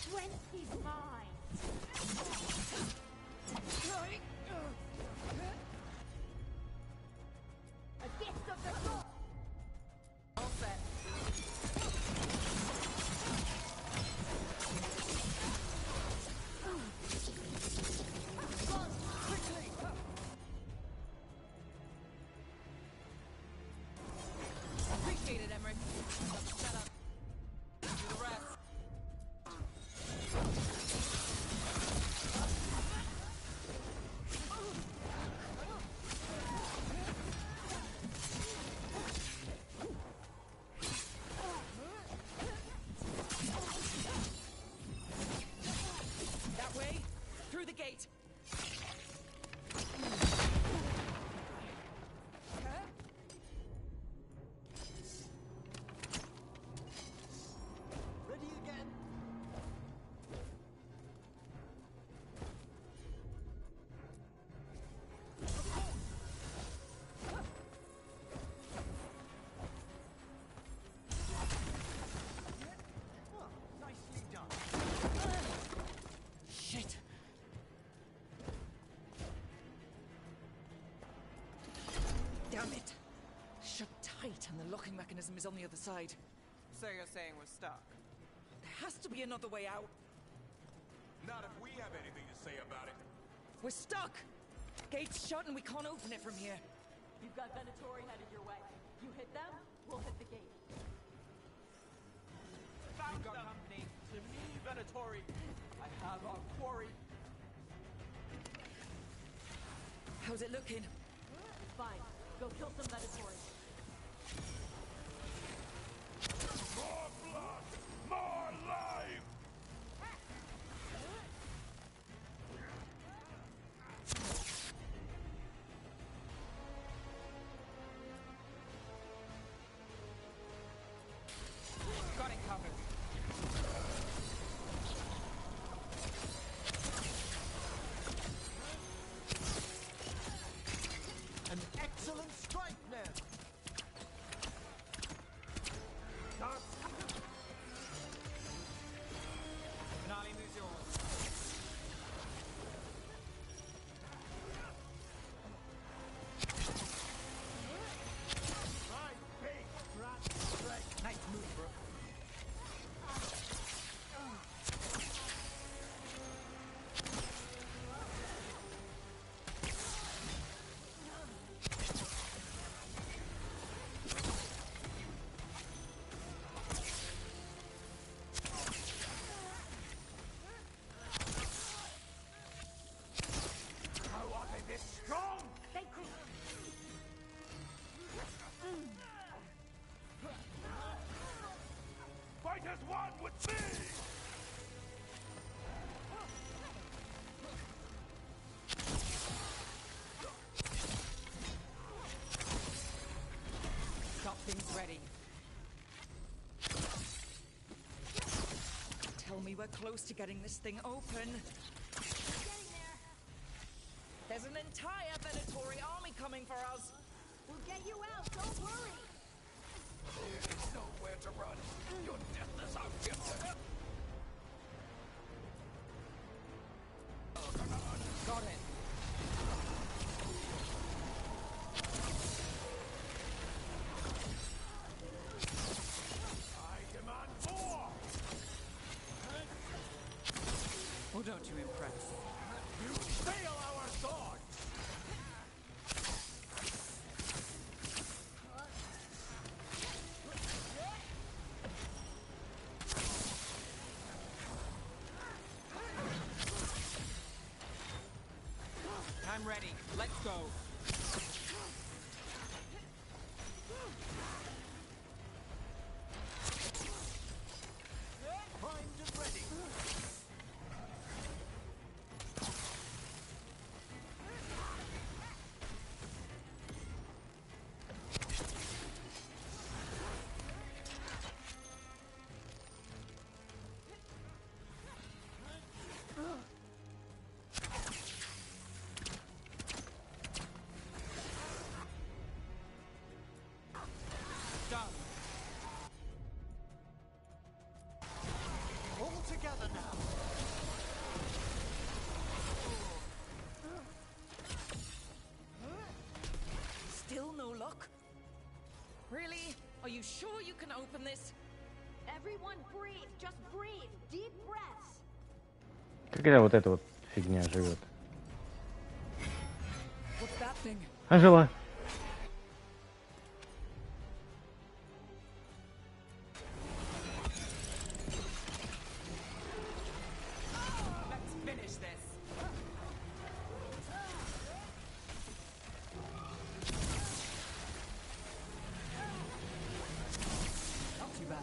Speaker 17: Strength is mine.
Speaker 10: Damn it! Shut tight, and the locking mechanism is on the other side.
Speaker 9: So you're saying we're stuck?
Speaker 10: There has to be another way out.
Speaker 20: Not if we have anything to say about it.
Speaker 10: We're stuck! Gate's shut and we can't open it from here.
Speaker 8: You've got Venatori headed your way. You hit them, we'll hit the gate.
Speaker 16: Found them! Company. To me, Venatori. I have our quarry.
Speaker 10: How's it looking?
Speaker 8: Fine. Go kill some Venatori.
Speaker 20: More blood! More life!
Speaker 9: Got it covered.
Speaker 11: An excellent strike, man!
Speaker 9: Finale moves yours. Nice move, bro.
Speaker 20: How are they this strong?
Speaker 8: They could.
Speaker 20: Fight as one with me!
Speaker 10: Got things ready. Tell me we're close to getting this thing open.
Speaker 8: Getting there.
Speaker 10: There's an entire Venatori army coming for us.
Speaker 8: We'll get you out, don't worry.
Speaker 20: There is nowhere to run. Your deathless outfit.
Speaker 9: Got it.
Speaker 20: I demand more!
Speaker 10: Oh, don't you impress?
Speaker 20: You fail our swords!
Speaker 9: I'm ready. Let's go.
Speaker 11: Primed and ready.
Speaker 9: Done.
Speaker 11: All together now.
Speaker 10: Still no luck? Really? Are you sure you can open this?
Speaker 8: Everyone breathe, just breathe. Deep breaths.
Speaker 1: Когда вот эта вот фигня живет?
Speaker 10: What's that thing?
Speaker 1: Ожила.
Speaker 9: Let's finish this.
Speaker 10: Not too bad.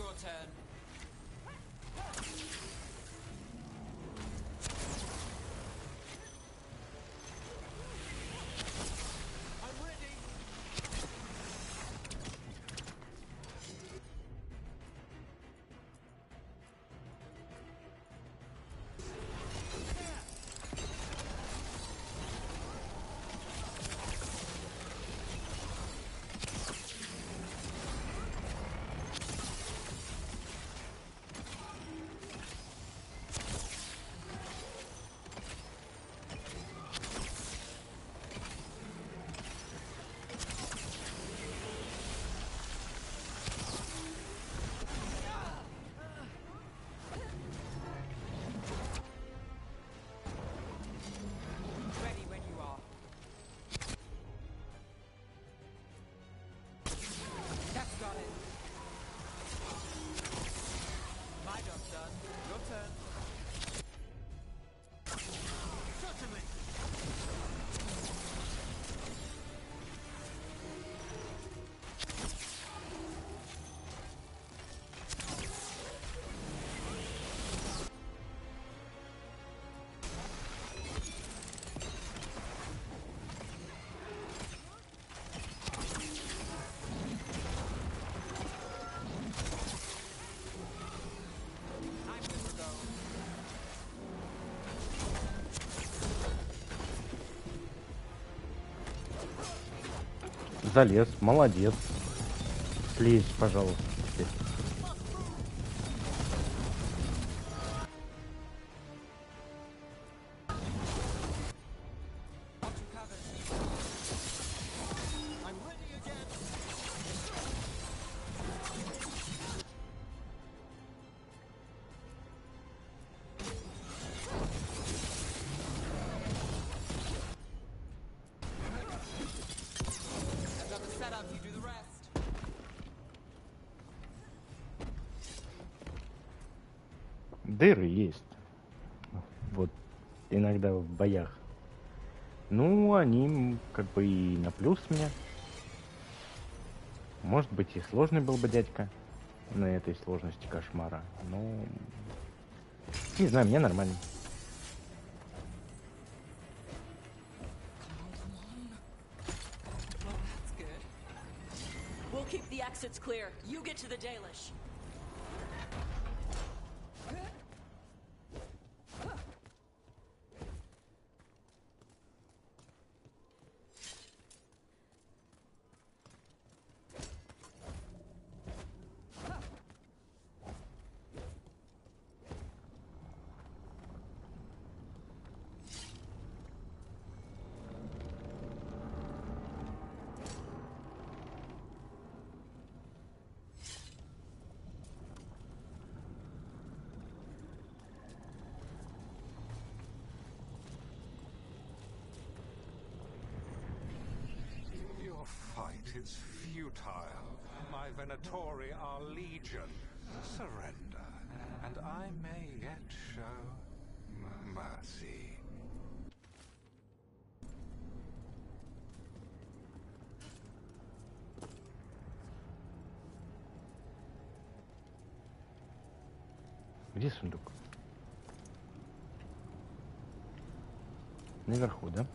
Speaker 9: your turn.
Speaker 11: I'm ready.
Speaker 9: Ready when you are. That's got it. My job's done. Your turn.
Speaker 11: Certainly.
Speaker 9: I'm good to go.
Speaker 1: Залез, молодец. Слезь, пожалуйста. теперь.
Speaker 9: Got you covered.
Speaker 11: I'm ready again.
Speaker 9: I've got the setup, you do the rest.
Speaker 1: Дыры есть. Вот иногда в боях. Ну, они как бы и на плюс мне. Может быть, и сложный был бы дядька на этой сложности кошмара. Ну, не знаю, мне нормально.
Speaker 9: Well, that's good.
Speaker 8: We'll keep the exits clear. You get to the Dalish.
Speaker 20: Your fight is futile. My Venatori are legion. Surrender, and I may yet show mercy.
Speaker 1: Где сундук? Наверху, да?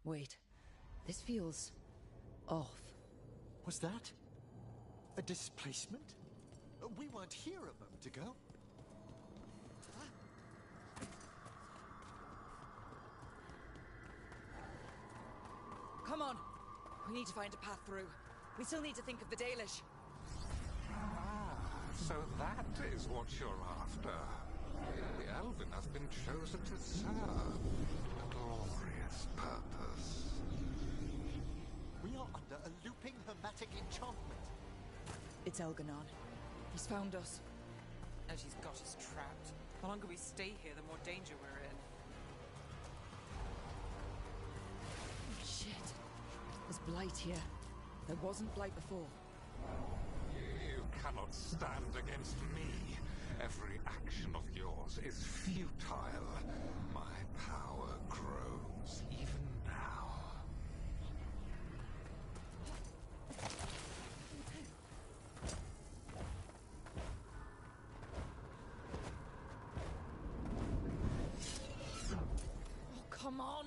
Speaker 10: Wait, this feels off.
Speaker 11: Was that a displacement? We weren't here a moment ago.
Speaker 10: Come on. We need to find a path through. We still need to think of the Dalish.
Speaker 20: Ah, so that is what you're after. The Elven have been chosen to serve a glorious purpose.
Speaker 11: We are under a looping hermetic enchantment.
Speaker 10: It's Elganon. He's found us.
Speaker 9: And she's got us trapped. The longer we stay here, the more danger we're in.
Speaker 10: Shit. There's blight here. There wasn't blight before.
Speaker 20: You cannot stand against me. Every action of yours is futile. My power grows even now.
Speaker 10: Oh, come on!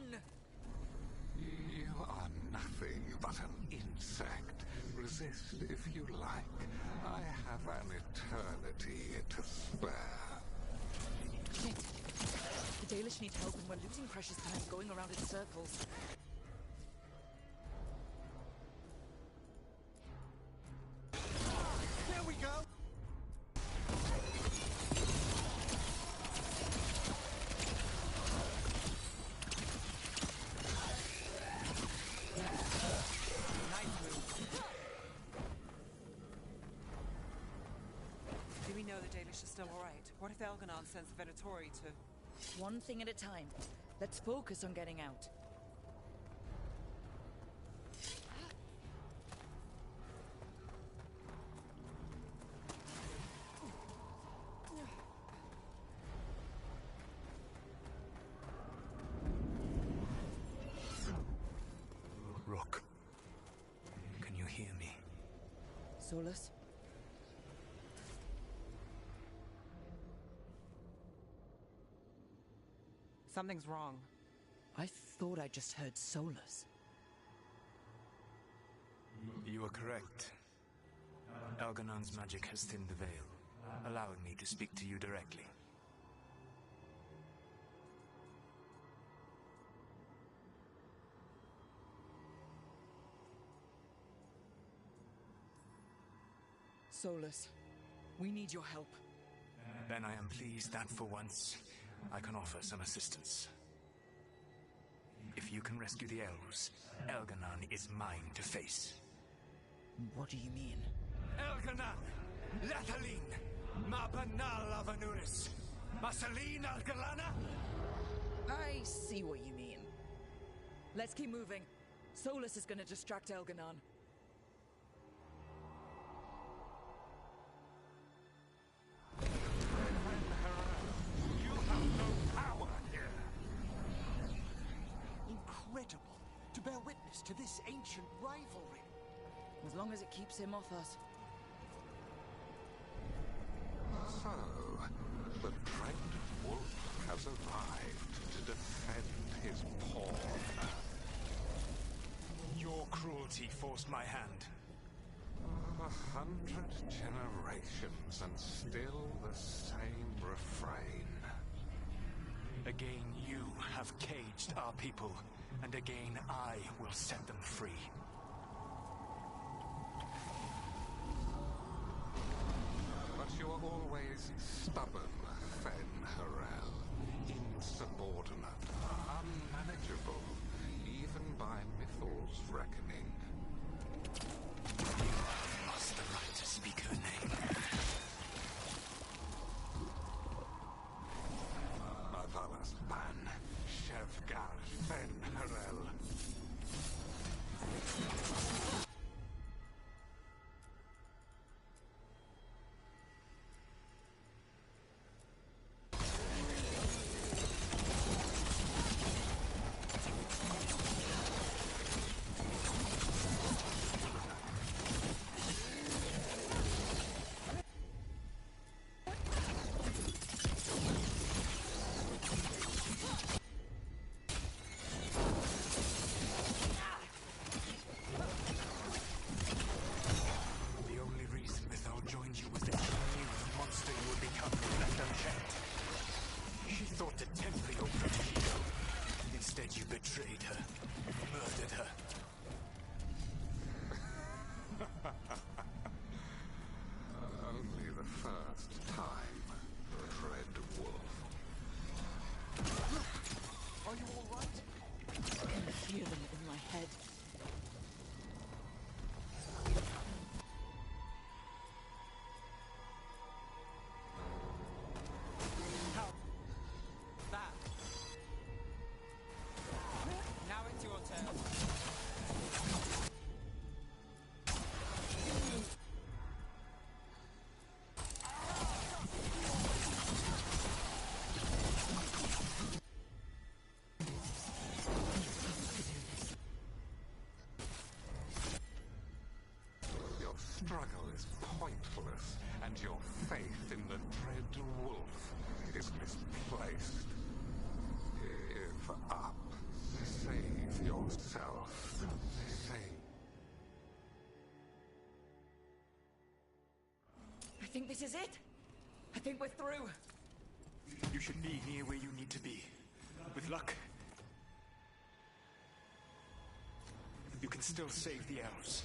Speaker 20: You are nothing but an insect. Resist if you like. I have an eternity to spare.
Speaker 10: Shit. The Dalish need help and we're losing precious time going around in circles.
Speaker 11: There we go!
Speaker 9: Do we know the Dalish are still alright? What if Elganon sends the Venatori to...
Speaker 10: One thing at a time. Let's focus on getting out.
Speaker 2: Rook, can you hear me?
Speaker 10: Solus?
Speaker 9: Something's wrong.
Speaker 10: I thought I just heard Solus.
Speaker 2: You are correct. Elganon's magic has thinned the veil, allowing me to speak to you directly.
Speaker 10: Solus, we need your help.
Speaker 2: Then I am pleased that for once, I can offer some assistance. If you can rescue the elves, Elganon is mine to face.
Speaker 10: What do you mean?
Speaker 2: Elganon! Lathaline! Mabanal Avanuris! Masaline Algalana!
Speaker 10: I see what you mean. Let's keep moving. Solus is gonna distract Elganon.
Speaker 20: You have no power here.
Speaker 11: Incredible to bear witness to this ancient rivalry.
Speaker 10: As long as it keeps him off us.
Speaker 20: So, the dread wolf has arrived to defend his pawn.
Speaker 2: Your cruelty forced my hand.
Speaker 20: 100 generations and still the same refrain.
Speaker 2: Again you have caged our people, and again I will set them free.
Speaker 20: But you are always stubborn, Fen-Harel. Insubordinate, unmanageable, even by Mythal's reckoning.
Speaker 2: You have lost the right to speak her name.
Speaker 20: Mavalas Ban, Shevgar Fen-Harel. And your faith in the dread wolf is misplaced. Give up. Save yourself. Save.
Speaker 10: I think this is it. I think we're through.
Speaker 2: You should be near where you need to be. With luck, you can still save the elves.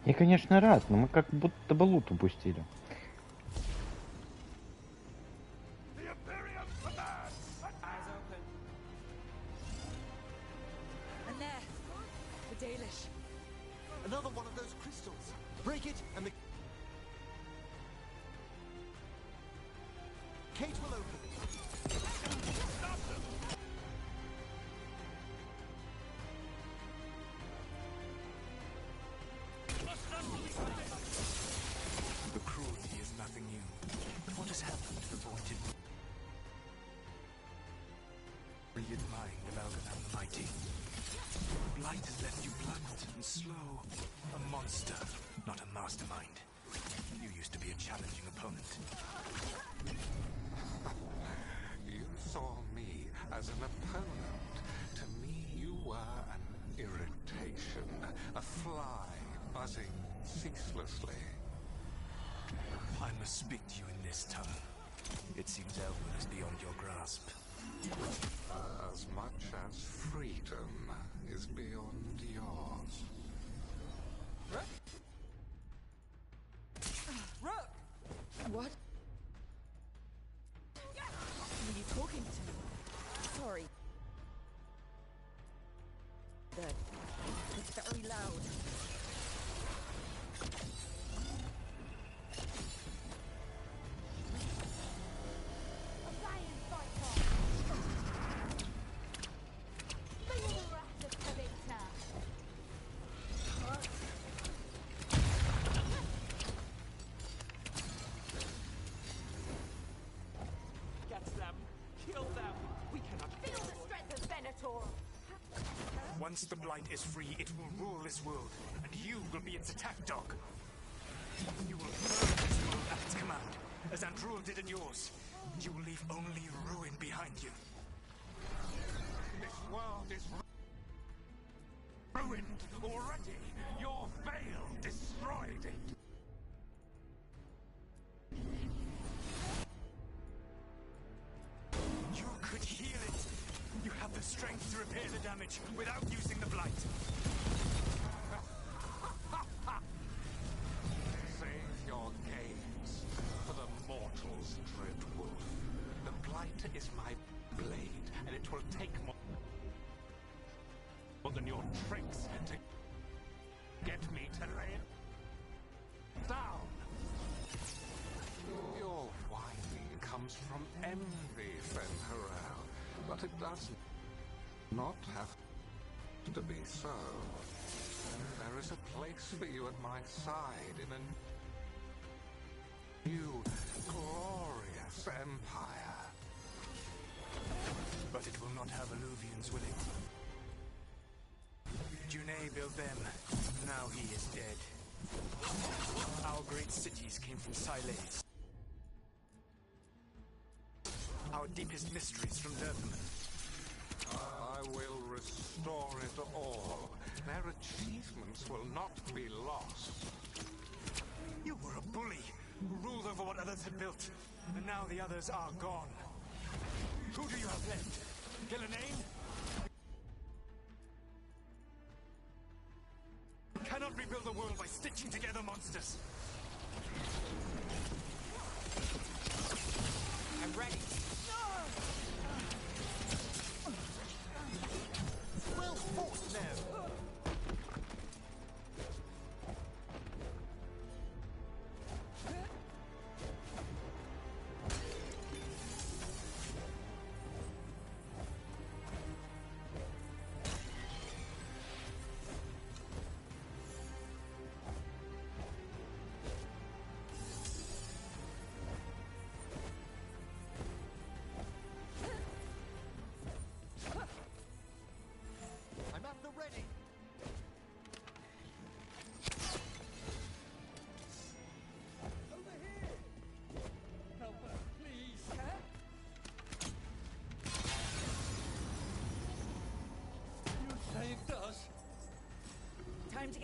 Speaker 1: Я, конечно, рад, но мы как будто бы лут упустили.
Speaker 10: And there, the Dalish.
Speaker 11: Another one of those crystals. Break it, and the cage will open.
Speaker 2: Stop them! The cruelty is nothing new. But what has happened to the vaunted brilliant mind of Elganan the Mighty? Blight has left you blunt and slow. A monster, not a mastermind. You used to be a challenging opponent.
Speaker 20: You saw me as an opponent. To me, you were an irritation. A fly buzzing ceaselessly.
Speaker 2: I must speak to you in this tongue. It seems Elwood is beyond your grasp.
Speaker 20: As much as freedom is beyond yours.
Speaker 10: Rook! What? Were you talking to? Sorry. It's very loud.
Speaker 16: Get them! Kill them! We cannot
Speaker 8: Feel the strength of Venator!
Speaker 2: Once the Blight is free, it will rule this world, and you will be its attack dog. You will burn this world at its command, as Andrul did in yours. And you will leave only ruin behind you.
Speaker 20: This world is ruined already. Your veil destroyed it.
Speaker 2: You could heal it. You have the strength to repair the damage without using the Blight.
Speaker 20: Save your games for the mortals, dread wolf. The Blight is my blade, and it will take more than your tricks to get me to lay it down. Your whining comes from envy, Fenharel, but it does not have to be so. There is a place for you at my side in a new, glorious empire.
Speaker 2: But it will not have Illuvians, will it? Junei built them. Now he is dead. Our great cities came from Silex. Our deepest mysteries from Lurkman.
Speaker 20: I will restore it all. Their achievements will not be lost.
Speaker 2: You were a bully who ruled over what others had built, and now the others are gone. Who do you have left? Gillenane? You cannot rebuild the world by stitching together monsters.
Speaker 10: I'm ready.
Speaker 11: Well fought, Nev.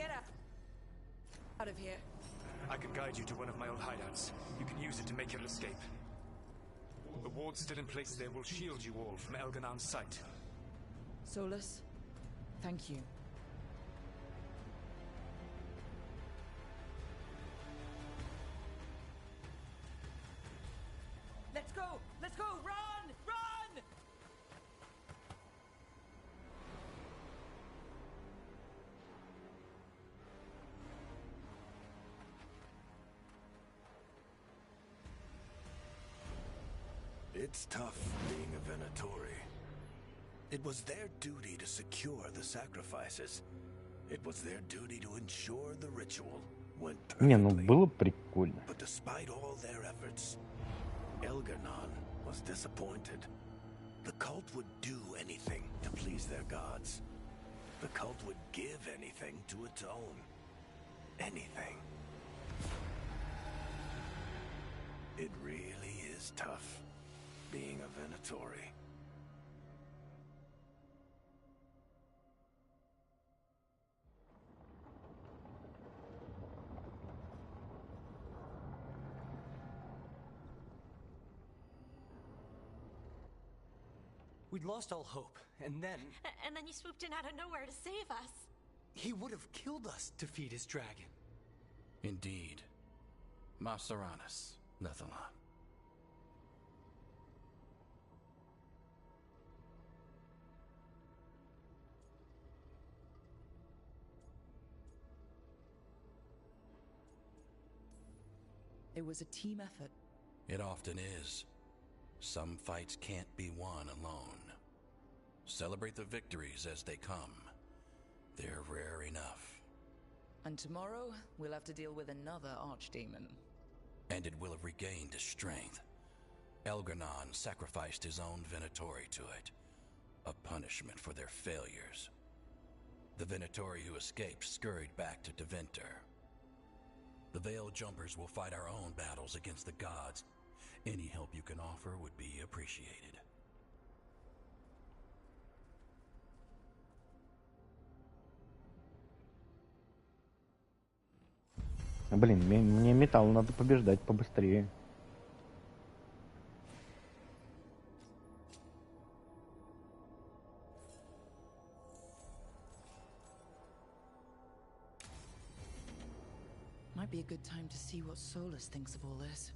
Speaker 10: Get out of here.
Speaker 2: I can guide you to one of my old hideouts. You can use it to make your escape. The wards still in place there will shield you all from Elganon's sight.
Speaker 10: Solus, thank you.
Speaker 16: Let's go! Let's go! Run! Run!
Speaker 6: It's tough being a Venatori. It was their duty to secure the sacrifices. It was their duty to ensure the ritual went
Speaker 1: Не, ну
Speaker 6: perfectly.
Speaker 1: было прикольно.
Speaker 6: But despite all their efforts, Elgarnon was disappointed. The cult would do anything to please their gods. The cult would give anything to atone. Anything. It really is tough being a Venatori.
Speaker 16: We'd lost all hope, and then...
Speaker 17: And then you swooped in out of nowhere to save us.
Speaker 16: He would have killed us to feed his dragon.
Speaker 22: Indeed. Masaranis, Nethalon.
Speaker 10: It was a team effort.
Speaker 22: It often is. Some fights can't be won alone. Celebrate the victories as they come. They're rare enough.
Speaker 10: And tomorrow, we'll have to deal with another archdemon.
Speaker 22: And it will have regained its strength. Elgarnon sacrificed his own Venatori to it. A punishment for their failures. The Venatori who escaped scurried back to Deventer. The Veil Jumpers will fight our own battles against the gods. Any help you can offer would be appreciated.
Speaker 1: Блин, мне металл надо побеждать побыстрее.
Speaker 10: Might be a good time to see what Solus thinks of all this.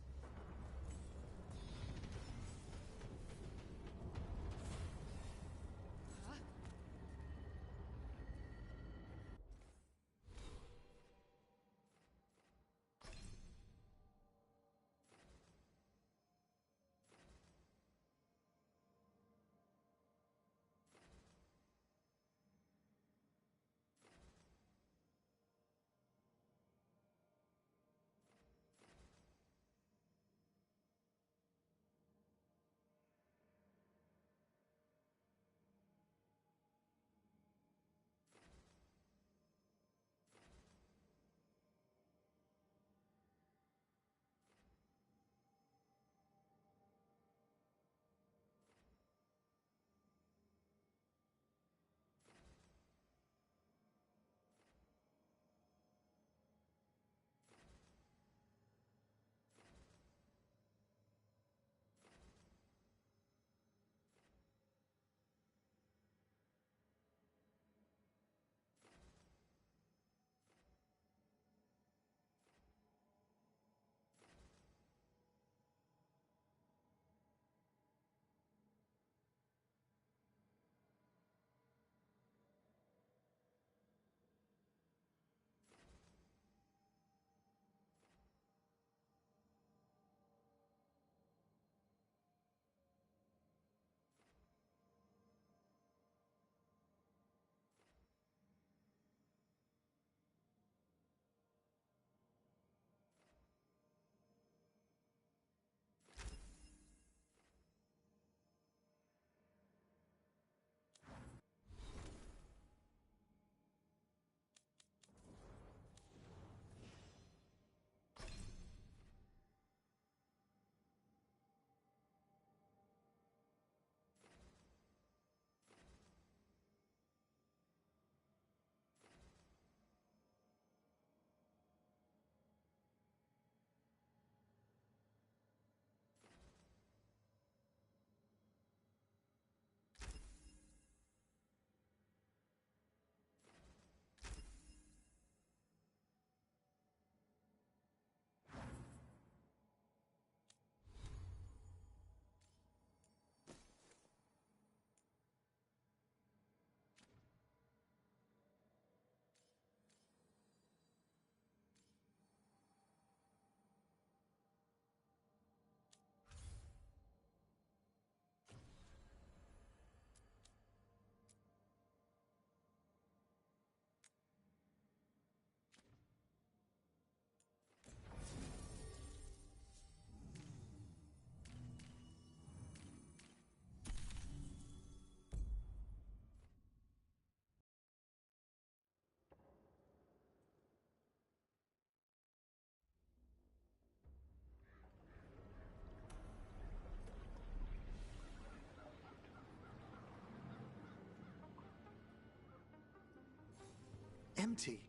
Speaker 11: empty.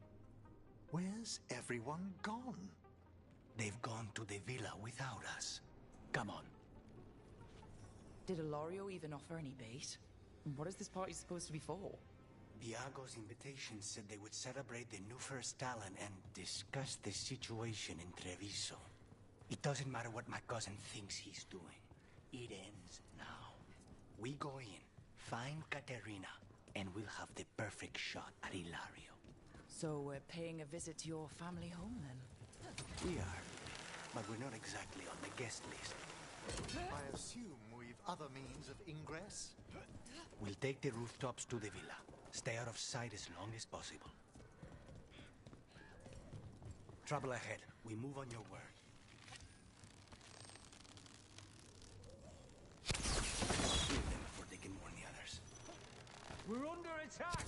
Speaker 11: Where's everyone gone?
Speaker 6: They've gone to the villa without us. Come on.
Speaker 10: Did Ilario even offer any bait? And what is this party supposed to be for?
Speaker 6: Viago's invitation said they would celebrate the new first talent and discuss the situation in Treviso. It doesn't matter what my cousin thinks he's doing. It ends now. We go in, find Katerina, and we'll have the perfect shot at Ilario.
Speaker 10: So we're paying a visit to your family home, then?
Speaker 6: We are, but we're not exactly on the guest list.
Speaker 11: I assume we've other means of ingress?
Speaker 6: We'll take the rooftops to the villa. Stay out of sight as long as possible. Trouble ahead. We move on your word. Kill them before they can warn the others.
Speaker 16: We're under attack!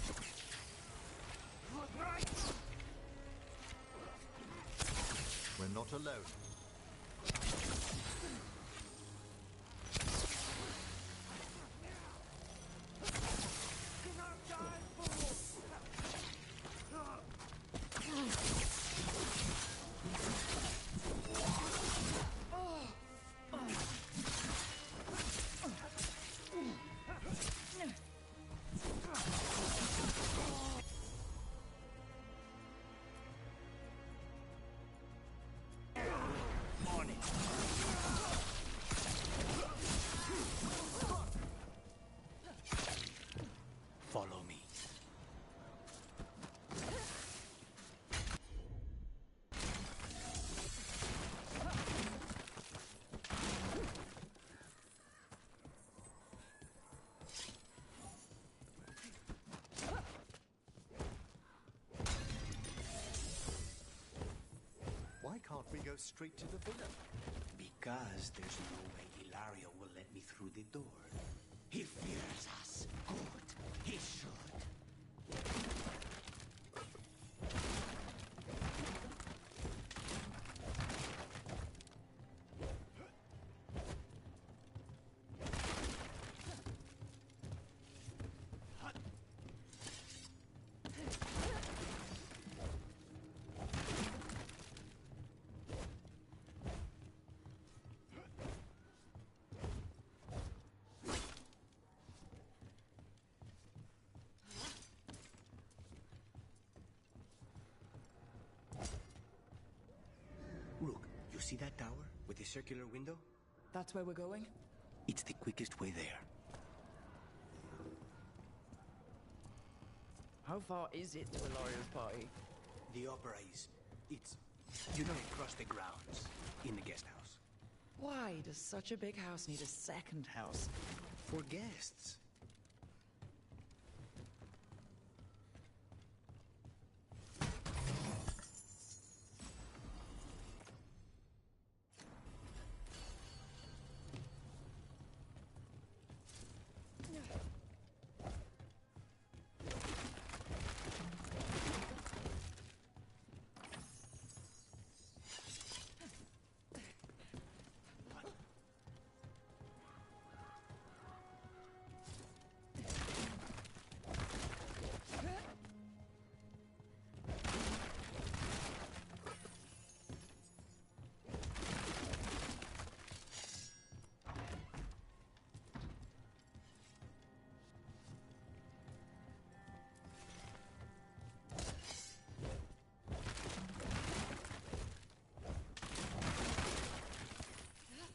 Speaker 11: We're not alone.
Speaker 6: Follow me.
Speaker 11: Why can't we go straight to the villa?
Speaker 6: Because there's no way Ilario will let me through the door. He fears us. Good. He should. Rook, you see that tower with the circular window?
Speaker 10: That's where we're going?
Speaker 6: It's the quickest way there.
Speaker 10: How far is it to Ilario's party?
Speaker 6: The opera is... it's... you know, across the grounds, in the guest house.
Speaker 10: Why does such a big house need a second house?
Speaker 6: For guests.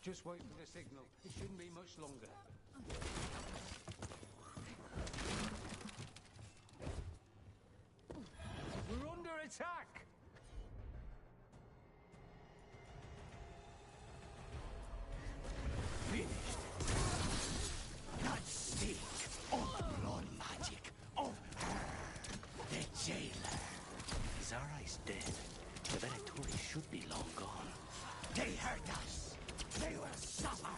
Speaker 16: Just wait for the signal. It shouldn't be much longer. We're under attack!
Speaker 6: Finished. That stink of blood magic of her, the jailer. Zara is dead. The Venatori should be long gone. They hurt us. They will suffer.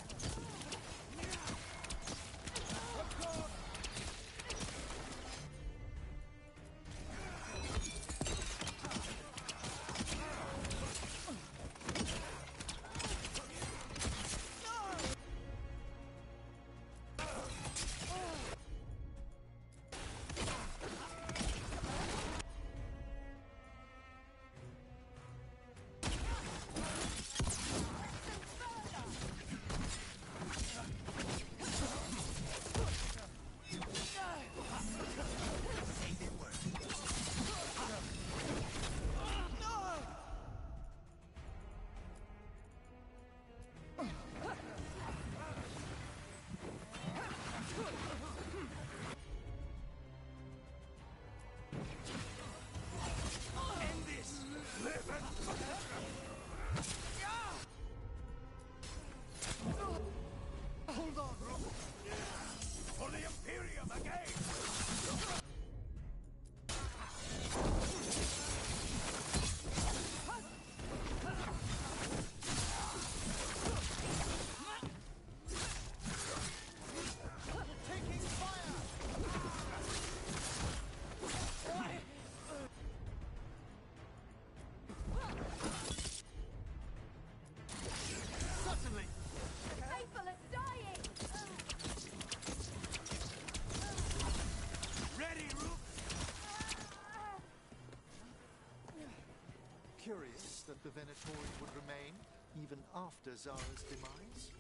Speaker 11: Curious that the Venatori would remain even after Zara's demise.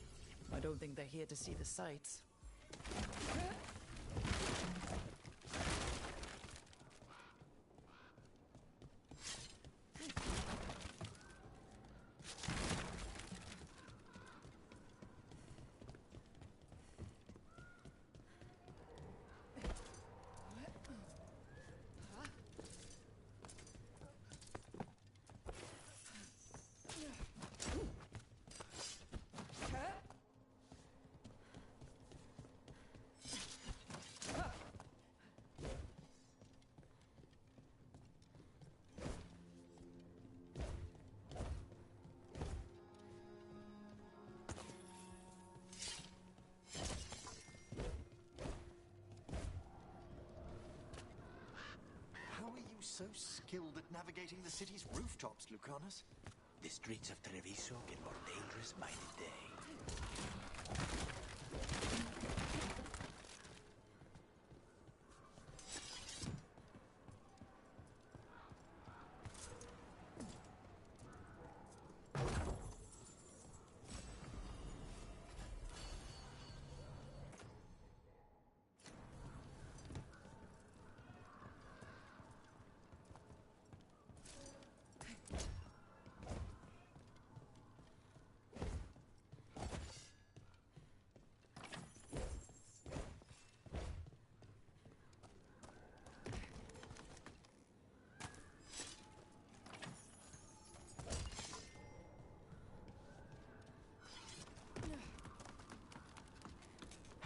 Speaker 10: I don't think they're here to see the sights.
Speaker 11: So skilled at navigating the city's rooftops, Lucanus.
Speaker 6: The streets of Treviso get more dangerous by the day.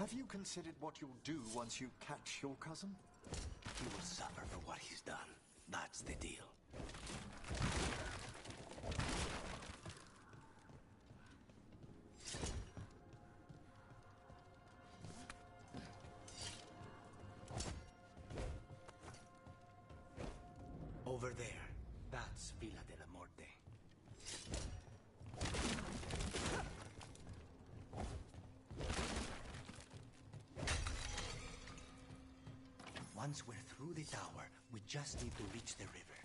Speaker 11: Have you considered what you'll do once you catch your cousin?
Speaker 6: He will suffer for what he's done. That's the deal. Over there. That's Villa de la Morte. Once we're through the tower, we just need to reach the river.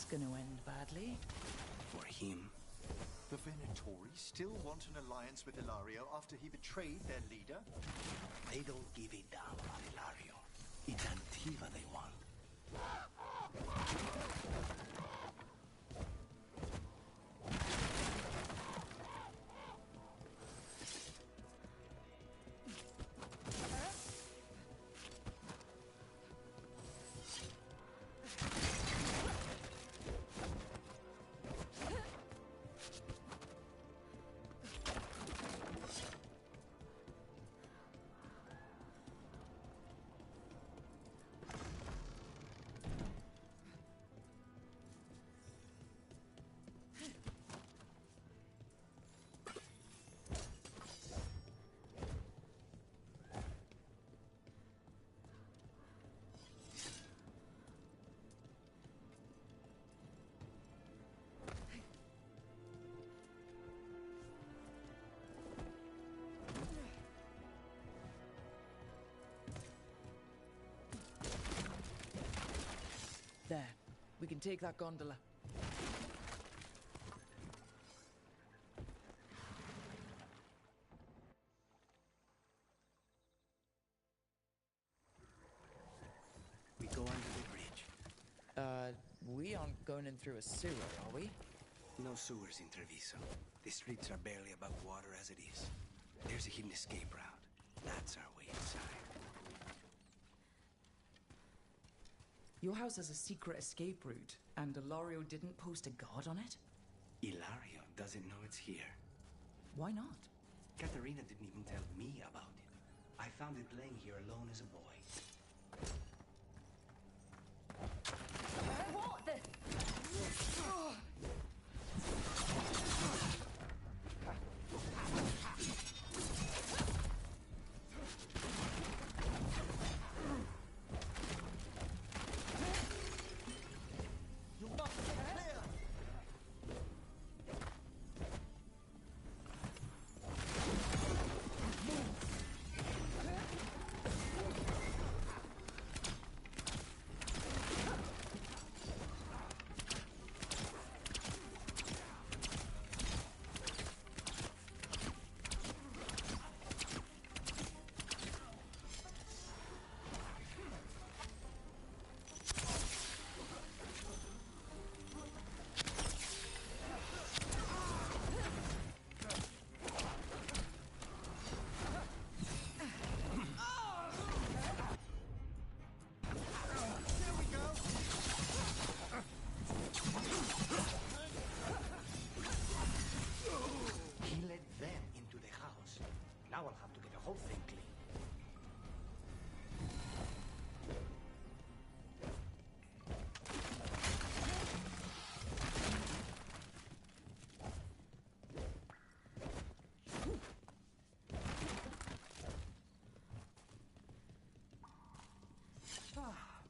Speaker 10: gonna end badly.
Speaker 6: For him.
Speaker 11: The Venatori still want an alliance with Ilario after he betrayed their leader?
Speaker 6: They don't give a damn about Ilario. It's Antiva they want.
Speaker 10: There. We can take that gondola.
Speaker 6: We go under the bridge.
Speaker 10: We aren't going in through a sewer, are we?
Speaker 6: No sewers in Treviso. The streets are barely above water as it is. There's a hidden escape route. That's our way inside.
Speaker 10: Your house has a secret escape route, and Ilario didn't post a guard on it?
Speaker 6: Ilario doesn't know it's here.
Speaker 10: Why not?
Speaker 6: Katerina didn't even tell me about it. I found it laying here alone as a boy.
Speaker 17: What the?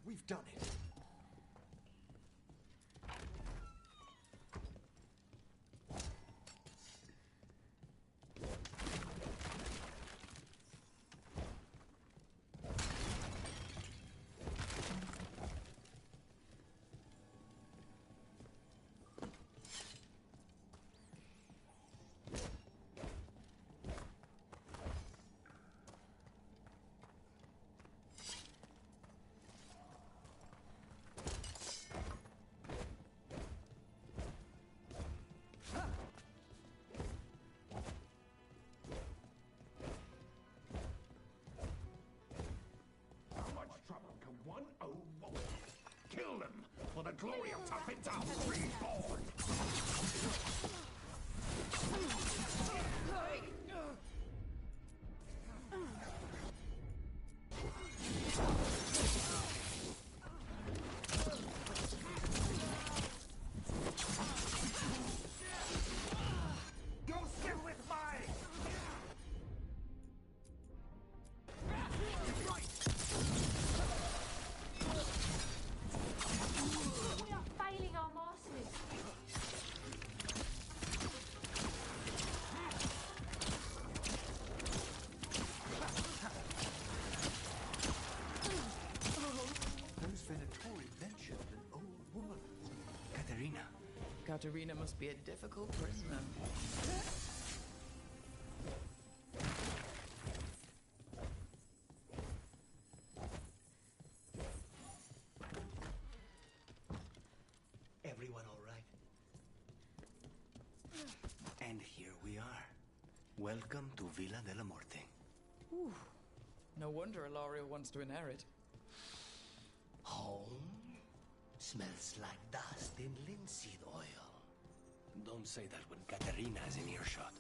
Speaker 11: We've done it.
Speaker 20: Kill them for the glory of Tapita reborn!
Speaker 6: You're still with mine!
Speaker 17: We are failing our masters.
Speaker 10: Katerina must be a difficult prisoner.
Speaker 6: Everyone all right? And here we are. Welcome to Villa della Morte.
Speaker 10: Whew. No wonder Ilaria wants to inherit.
Speaker 6: Home? Smells like dust and linseed oil. Don't say that when Katerina is in earshot.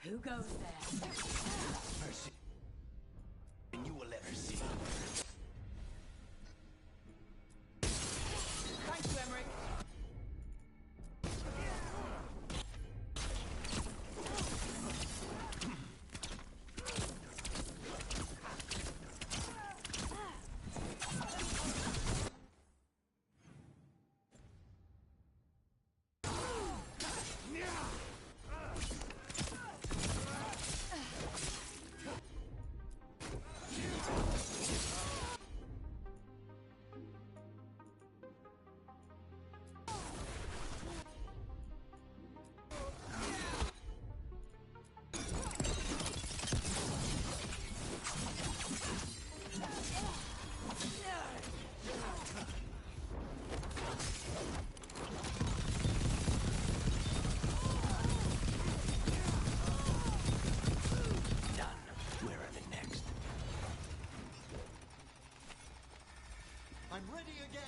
Speaker 5: Who goes there?
Speaker 6: Mercy. And you will let her see.
Speaker 10: Thank you, Emmerich.
Speaker 11: I'm ready again.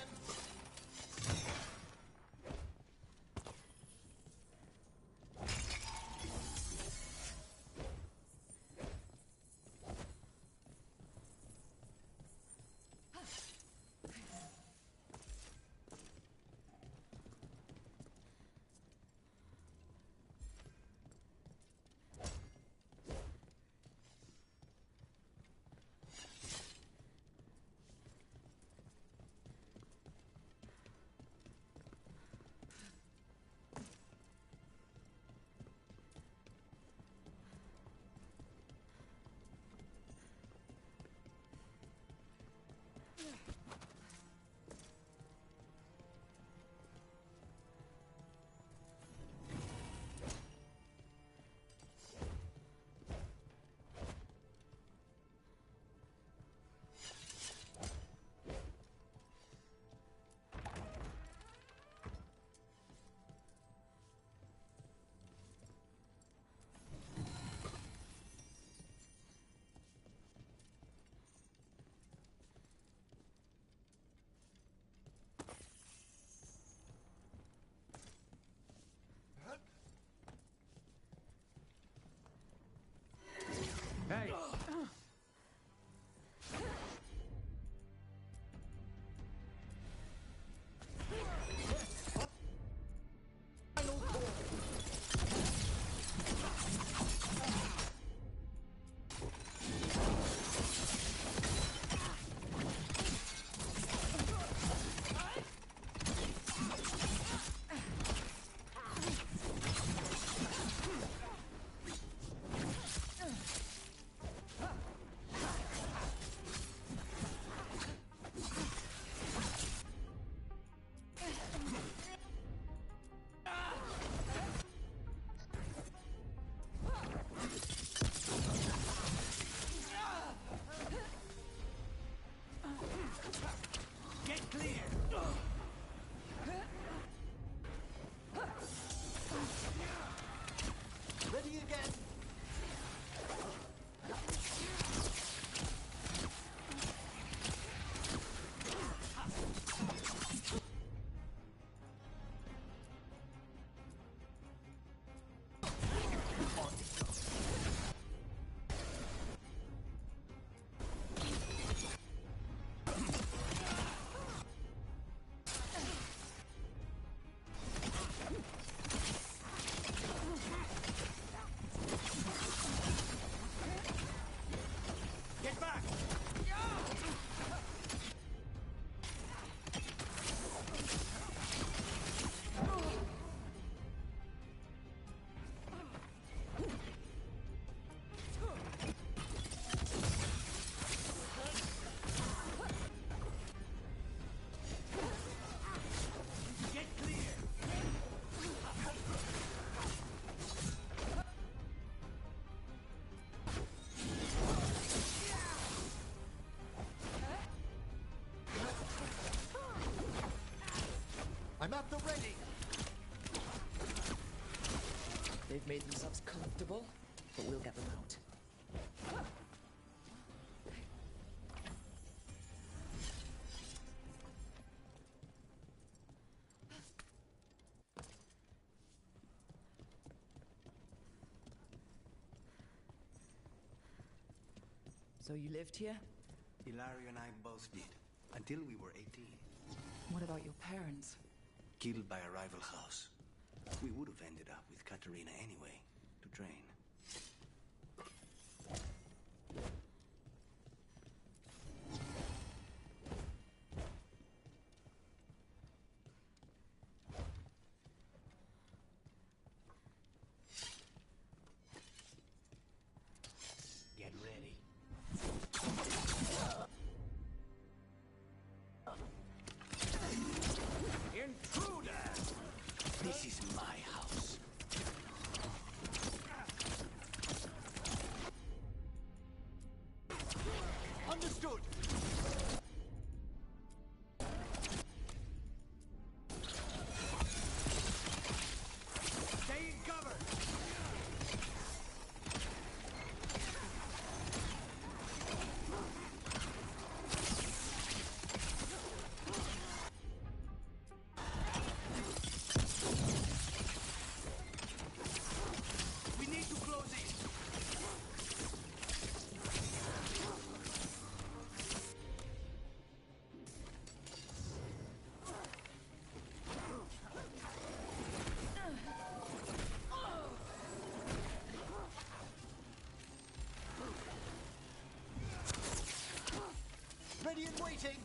Speaker 10: They've made themselves comfortable, but we'll get them out. So you lived here?
Speaker 6: Hilario and I both did, until we were 18.
Speaker 10: What about your parents?
Speaker 6: Killed by a rival house. We would have ended up with Katerina anyway, to train. Get ready. Intruder! This is my house. Understood! Stay in cover! We need to close it! Ready and waiting!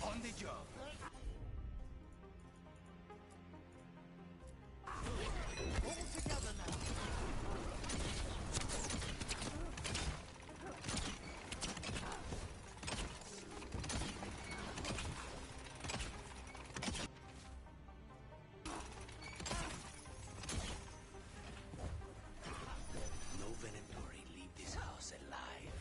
Speaker 6: On the job. All together now. No Venatori leave this house alive.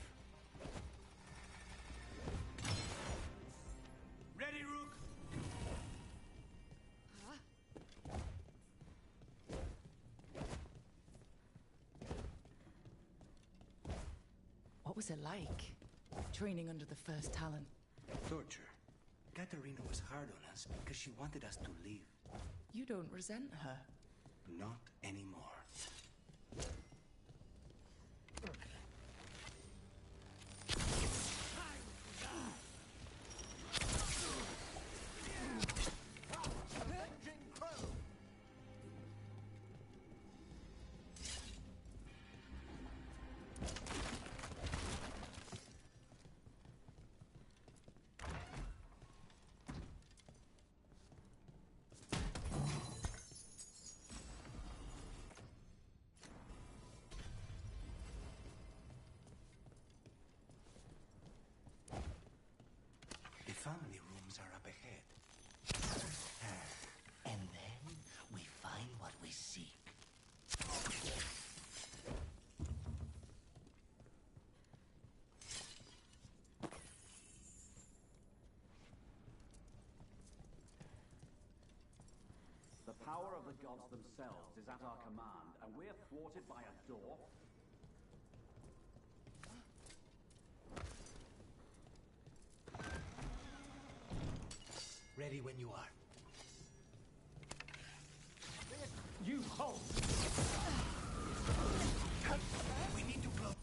Speaker 6: Ready, Rook?
Speaker 10: What was it like, training under the First Talon?
Speaker 6: Torture. Katerina was hard on us because she wanted us to leave.
Speaker 10: You don't resent her.
Speaker 6: Not anymore. The family rooms are up ahead. And then we find what we seek.
Speaker 14: The power of the gods themselves is at our command, and we're thwarted by a door?
Speaker 6: Ready when you are.
Speaker 14: You halt!
Speaker 6: We need to close.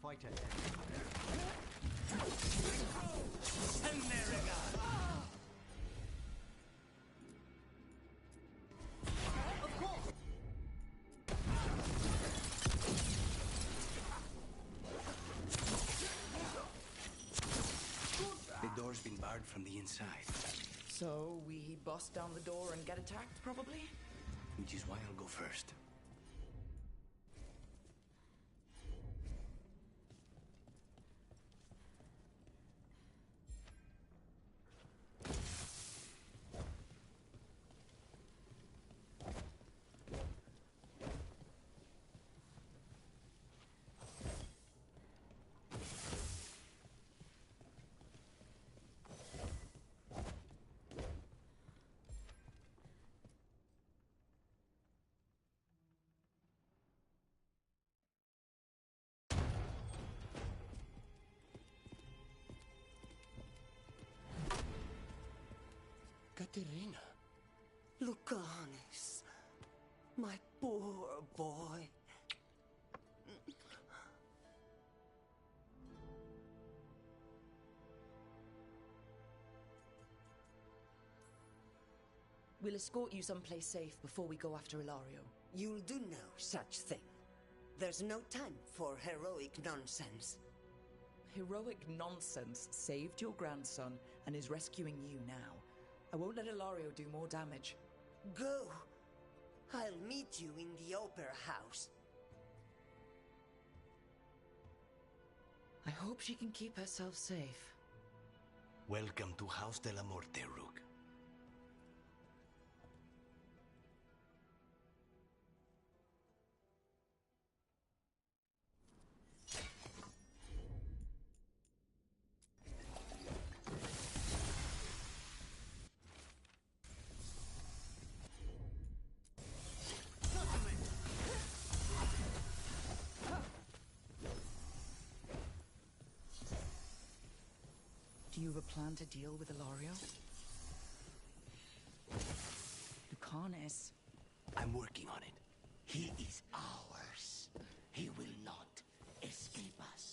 Speaker 11: fighter.
Speaker 6: The door's been barred from the inside.
Speaker 10: So we bust down the door and get attacked, probably?
Speaker 6: Which is why I'll go first.
Speaker 15: Katerina. Lucanis. My poor boy.
Speaker 10: We'll escort you someplace safe before we go after Ilario.
Speaker 15: You'll do no such thing. There's no time for heroic nonsense.
Speaker 10: Heroic nonsense saved your grandson and is rescuing you now. I won't let Ilario do more damage.
Speaker 15: Go! I'll meet you in the Opera House.
Speaker 10: I hope she can keep herself safe.
Speaker 6: Welcome to House de la Morte, Rook.
Speaker 10: Do you have a plan to deal with Ilario? Lucanus.
Speaker 6: I'm working on it. He is ours. He will not escape us.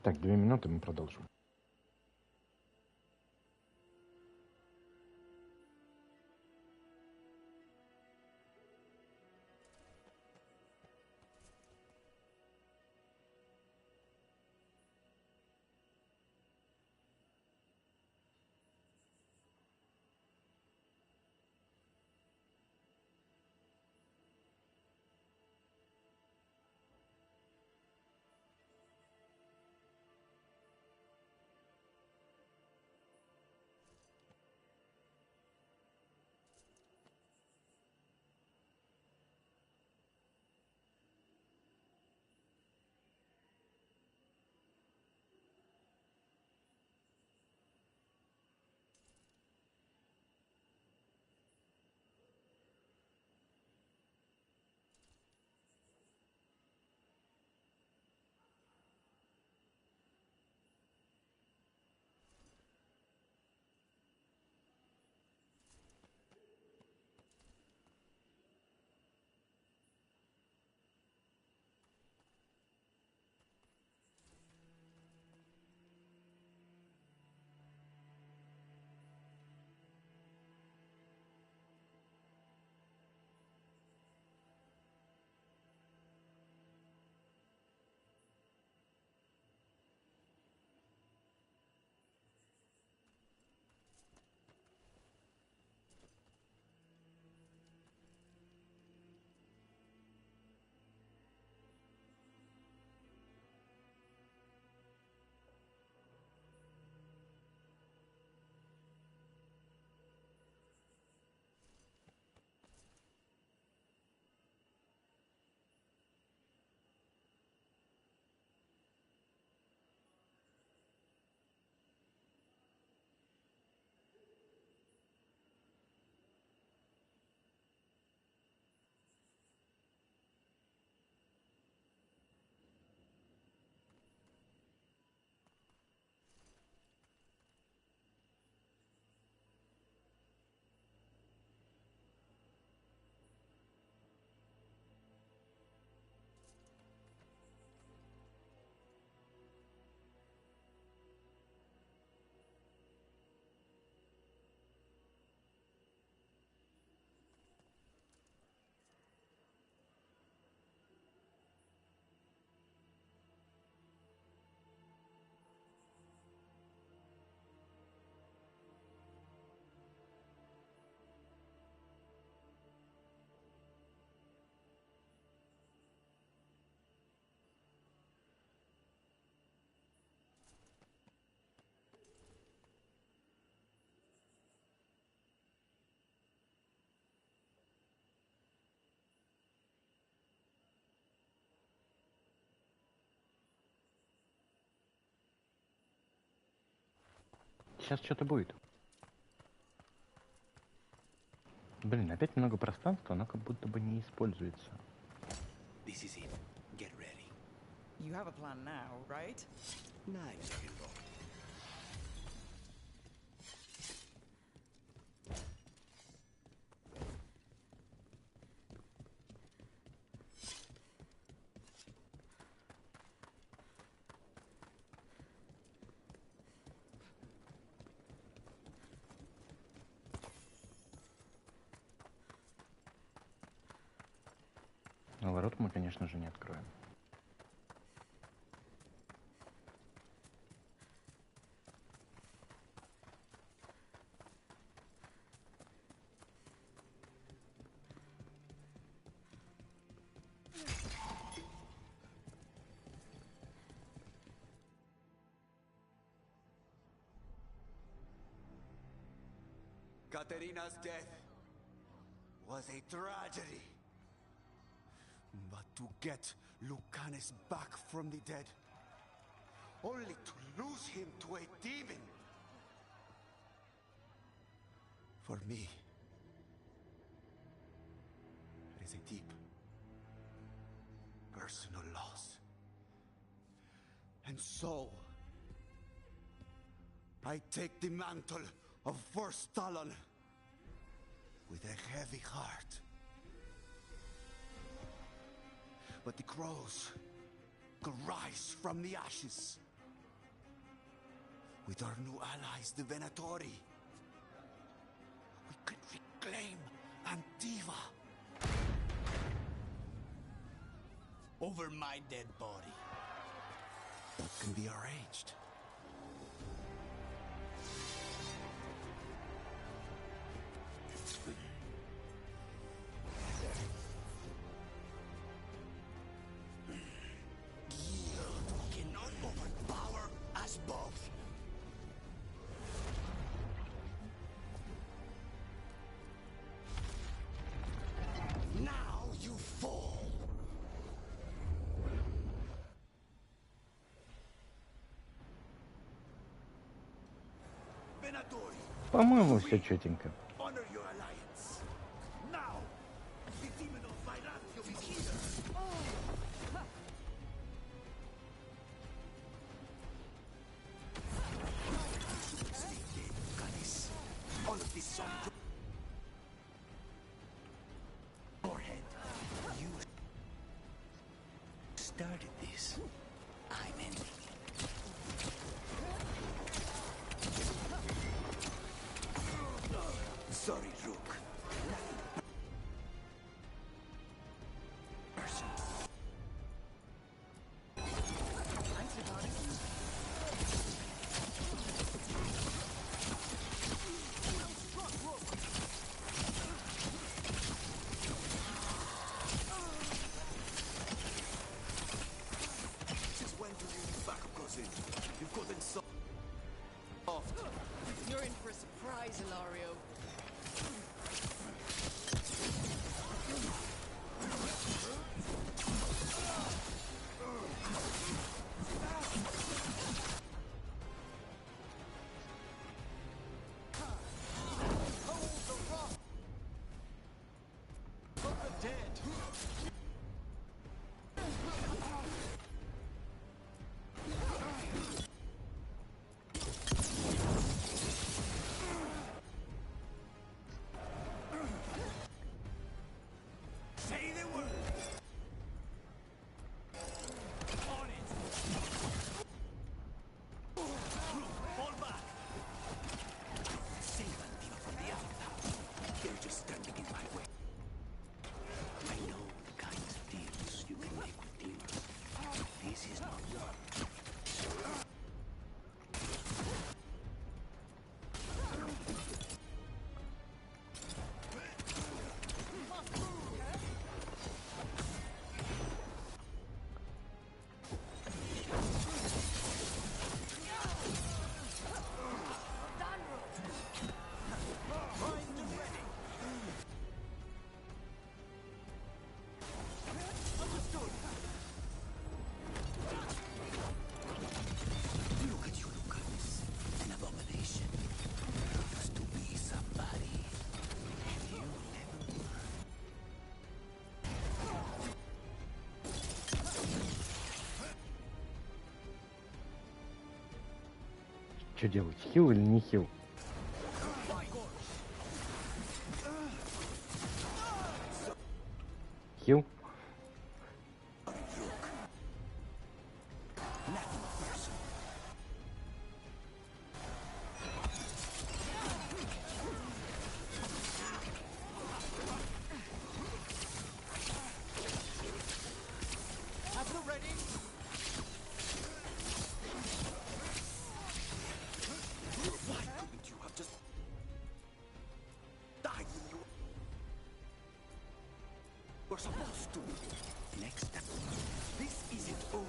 Speaker 18: Так, 2 минуты, мы продолжим.
Speaker 1: сейчас что-то будет. Блин, опять много пространства, оно как будто бы не используется.
Speaker 6: This is it. Get ready.
Speaker 10: You have a plan now, right?
Speaker 6: Nice, Hero.
Speaker 1: Но ворот мы, конечно же, не откроем.
Speaker 19: Katerina's death was a tragedy. But to get Lucanus back from the dead, only to lose him to a demon. For me, it is a deep, personal loss. And so, I take the mantle of First Talon with a heavy heart. But the crows could rise from the ashes. With our new allies, the Venatori, we could reclaim Antiva over my dead body. That can be arranged. Cannot overpower us both. Now you fall. Venatori,
Speaker 1: По-моему, все четенько.
Speaker 19: honor your alliance. Now, the demon of Byzantium is here. Lucanus, all of this on your head. You started this. I'm ending it. Sorry, Rook. Person.
Speaker 10: Thanks, Lucanus.
Speaker 19: Since when do you use backup goes in? You've gotten soft.
Speaker 10: You're in for a surprise, Ilario.
Speaker 18: Что делать, хил или не хил? Хил?
Speaker 6: We're supposed to. Next time. This isn't over.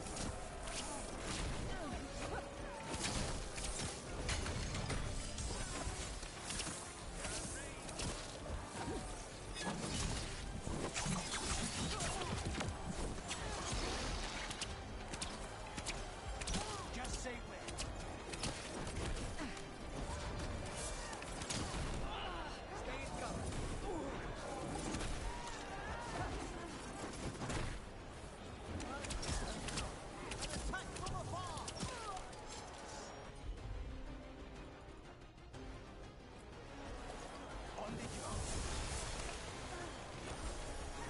Speaker 2: Just say when.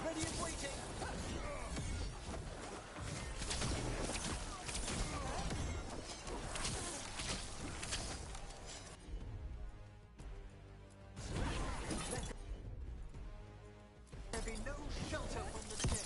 Speaker 11: Ready and waiting. There be no shelter from the dead.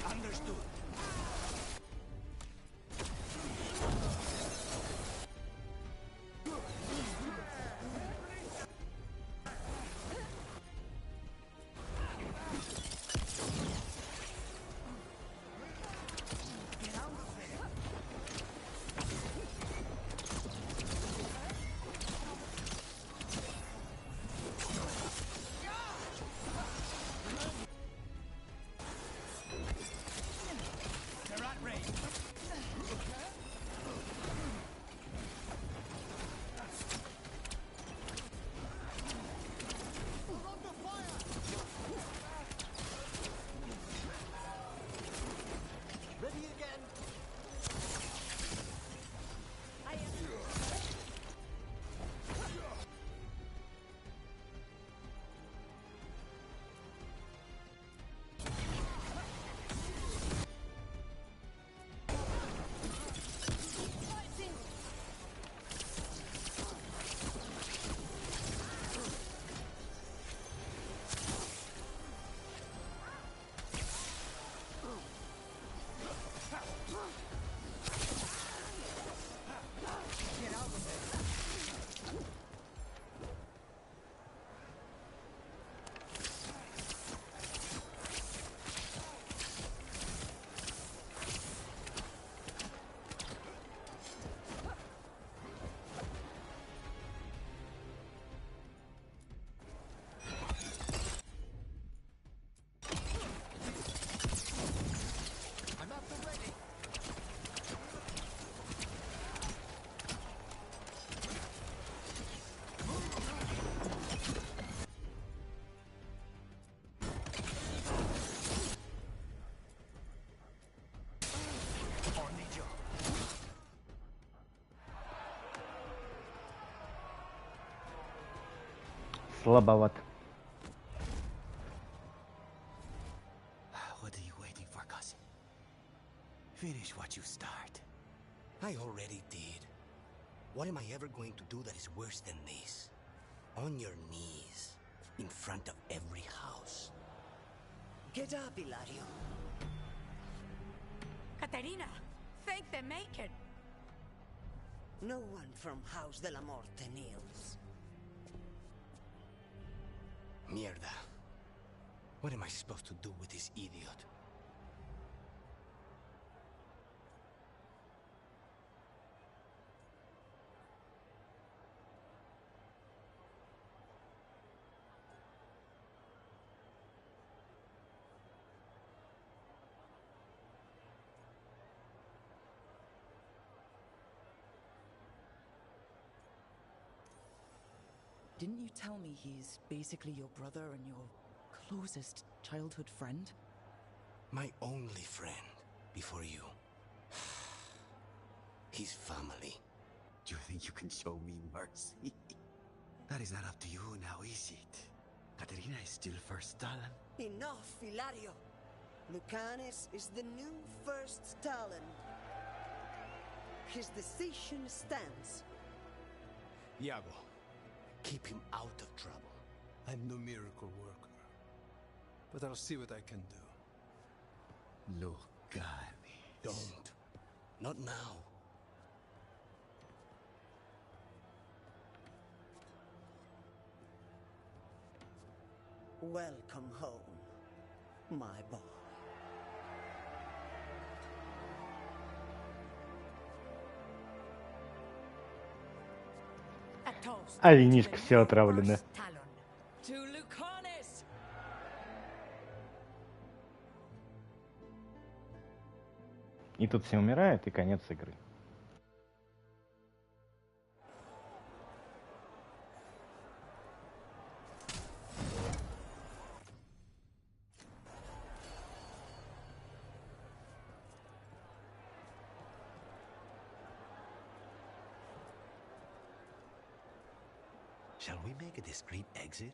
Speaker 6: Understood.
Speaker 2: They're at range.
Speaker 11: Ready again. I'm up and ready.
Speaker 2: On the job.
Speaker 1: Слабоват.
Speaker 6: What are you waiting for, cousin? Finish what you start.
Speaker 15: I already did. What am I ever going to do that is worse than this?
Speaker 6: On your knees, in front of every house. Get up, Ilario.
Speaker 5: Caterina, thank the Maker.
Speaker 15: No one from House de la Morte kneels.
Speaker 6: Mierda. What am I supposed to do with this idiot?
Speaker 10: Didn't you tell me he's basically your brother and your closest childhood friend?
Speaker 6: My only friend before you. His family.
Speaker 19: Do you think you can show me mercy? That is not up to you now, is it? Caterina is still first Talon.
Speaker 15: Enough, Ilario. Lucanus is the new first Talon. His decision stands.
Speaker 6: Iago, keep him out of trouble.
Speaker 12: I'm no miracle worker, but I'll see what I can do.
Speaker 19: Lucanus.
Speaker 6: Don't. Not now.
Speaker 15: Welcome home, my boy.
Speaker 18: А винишко все отравлено.
Speaker 10: To Lucanus!
Speaker 18: И тут все умирают, и конец игры.
Speaker 6: Shall we make a discreet exit?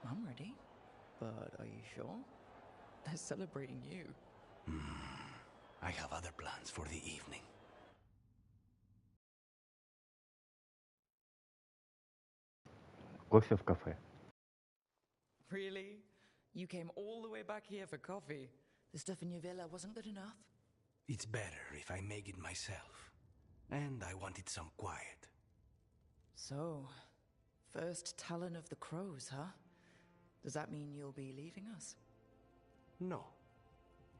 Speaker 10: I'm ready. But are you sure? They're celebrating you.
Speaker 6: I have other plans for the evening.
Speaker 18: Кофе в кафе.
Speaker 10: Really? You came all the way back here for coffee? The stuff in your villa wasn't good enough?
Speaker 6: It's better if I make it myself. And I wanted some quiet.
Speaker 10: So, first Talon of the Crows, huh? Does that mean you'll be leaving us?
Speaker 6: No.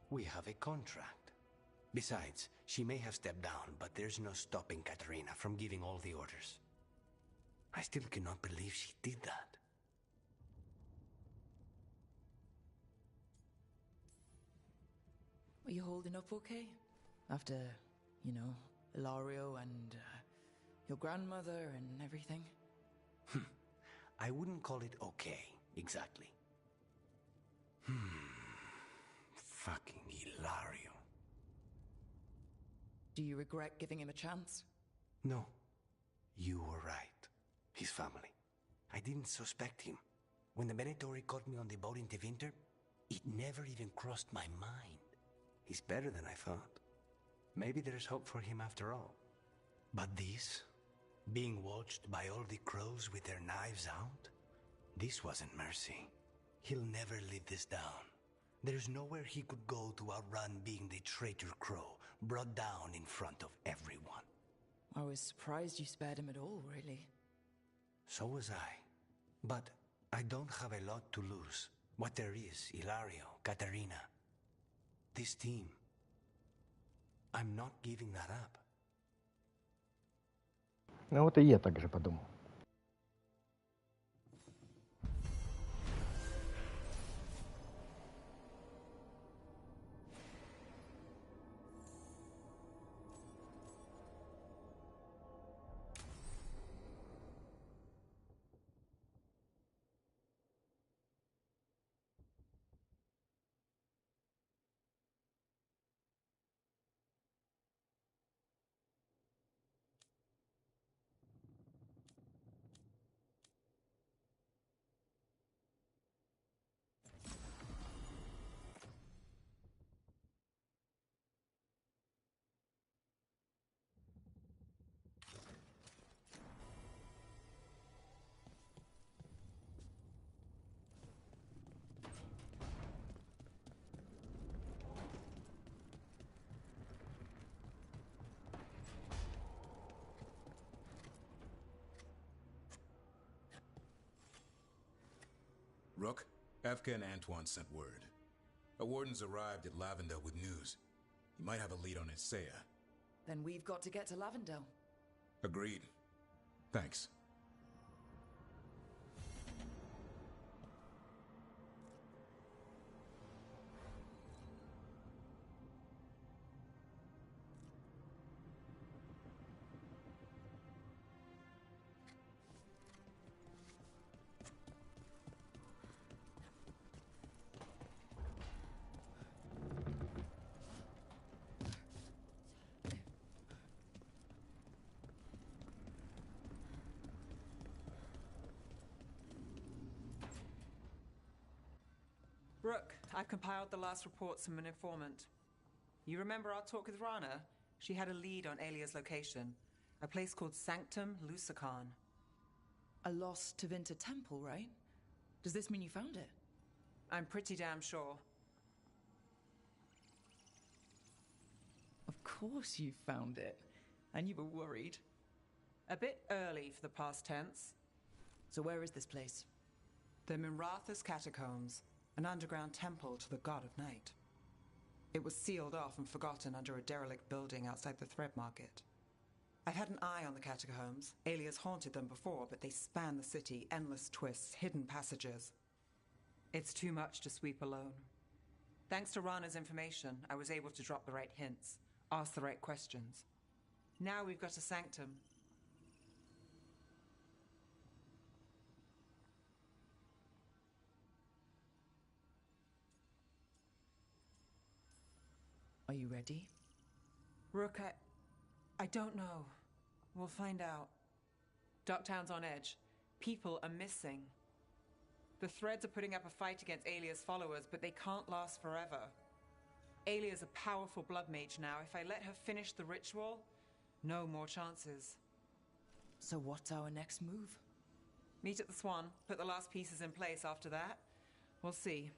Speaker 6: We have a contract. Besides, she may have stepped down, but there's no stopping Katerina from giving all the orders. I still cannot believe she did that.
Speaker 10: Are you holding up okay? After, you know, Ilario and your grandmother and everything?
Speaker 6: I wouldn't call it okay, exactly. Fucking Ilario.
Speaker 10: Do you regret giving him a chance?
Speaker 6: No. You were right. His family. I didn't suspect him. When the Venatori caught me on the boat in Tevinter, it never even crossed my mind. He's better than I thought. Maybe there's hope for him after all. But this, being watched by all the crows with their knives out, this wasn't mercy. He'll never live this down. There's nowhere he could go to outrun being the traitor crow, brought down in front of everyone.
Speaker 10: I was surprised you spared him at all, really.
Speaker 6: So was I. But I don't have a lot to lose. What there is, Ilario, Katerina. This team. I'm not giving that up.
Speaker 18: Ну вот и я так же подумал.
Speaker 4: Rook, Evka and Antoine sent word. A warden's arrived at Lavendale with news. He might have a lead on Isaiah.
Speaker 10: Then we've got to get to Lavendale.
Speaker 4: Agreed. Thanks.
Speaker 9: Rook, I've compiled the last reports from an informant. You remember our talk with Rana? She had a lead on Alia's location. A place called Sanctum Lucican.
Speaker 10: A lost Tevinter temple, right? Does this mean you found it?
Speaker 9: I'm pretty damn sure.
Speaker 10: Of course you found it. And you were worried.
Speaker 9: A bit early for the past tense.
Speaker 10: So where is this place?
Speaker 9: The Minratha's Catacombs, an underground temple to the god of night. It was sealed off and forgotten under a derelict building outside the Thread Market. I've had an eye on the catacombs. Alias haunted them before, but they span the city, endless twists, hidden passages. It's too much to sweep alone. Thanks to Rana's information, I was able to drop the right hints, ask the right questions. Now we've got a sanctum.
Speaker 10: Are you ready?
Speaker 9: Rook, I don't know. We'll find out. Ducktown's on edge. People are missing. The Threads are putting up a fight against Alia's followers, but they can't last forever. Alia's a powerful blood mage now. If I let her finish the ritual, no more chances.
Speaker 10: So what's our next move?
Speaker 9: Meet at the Swan, put the last pieces in place after that. We'll see.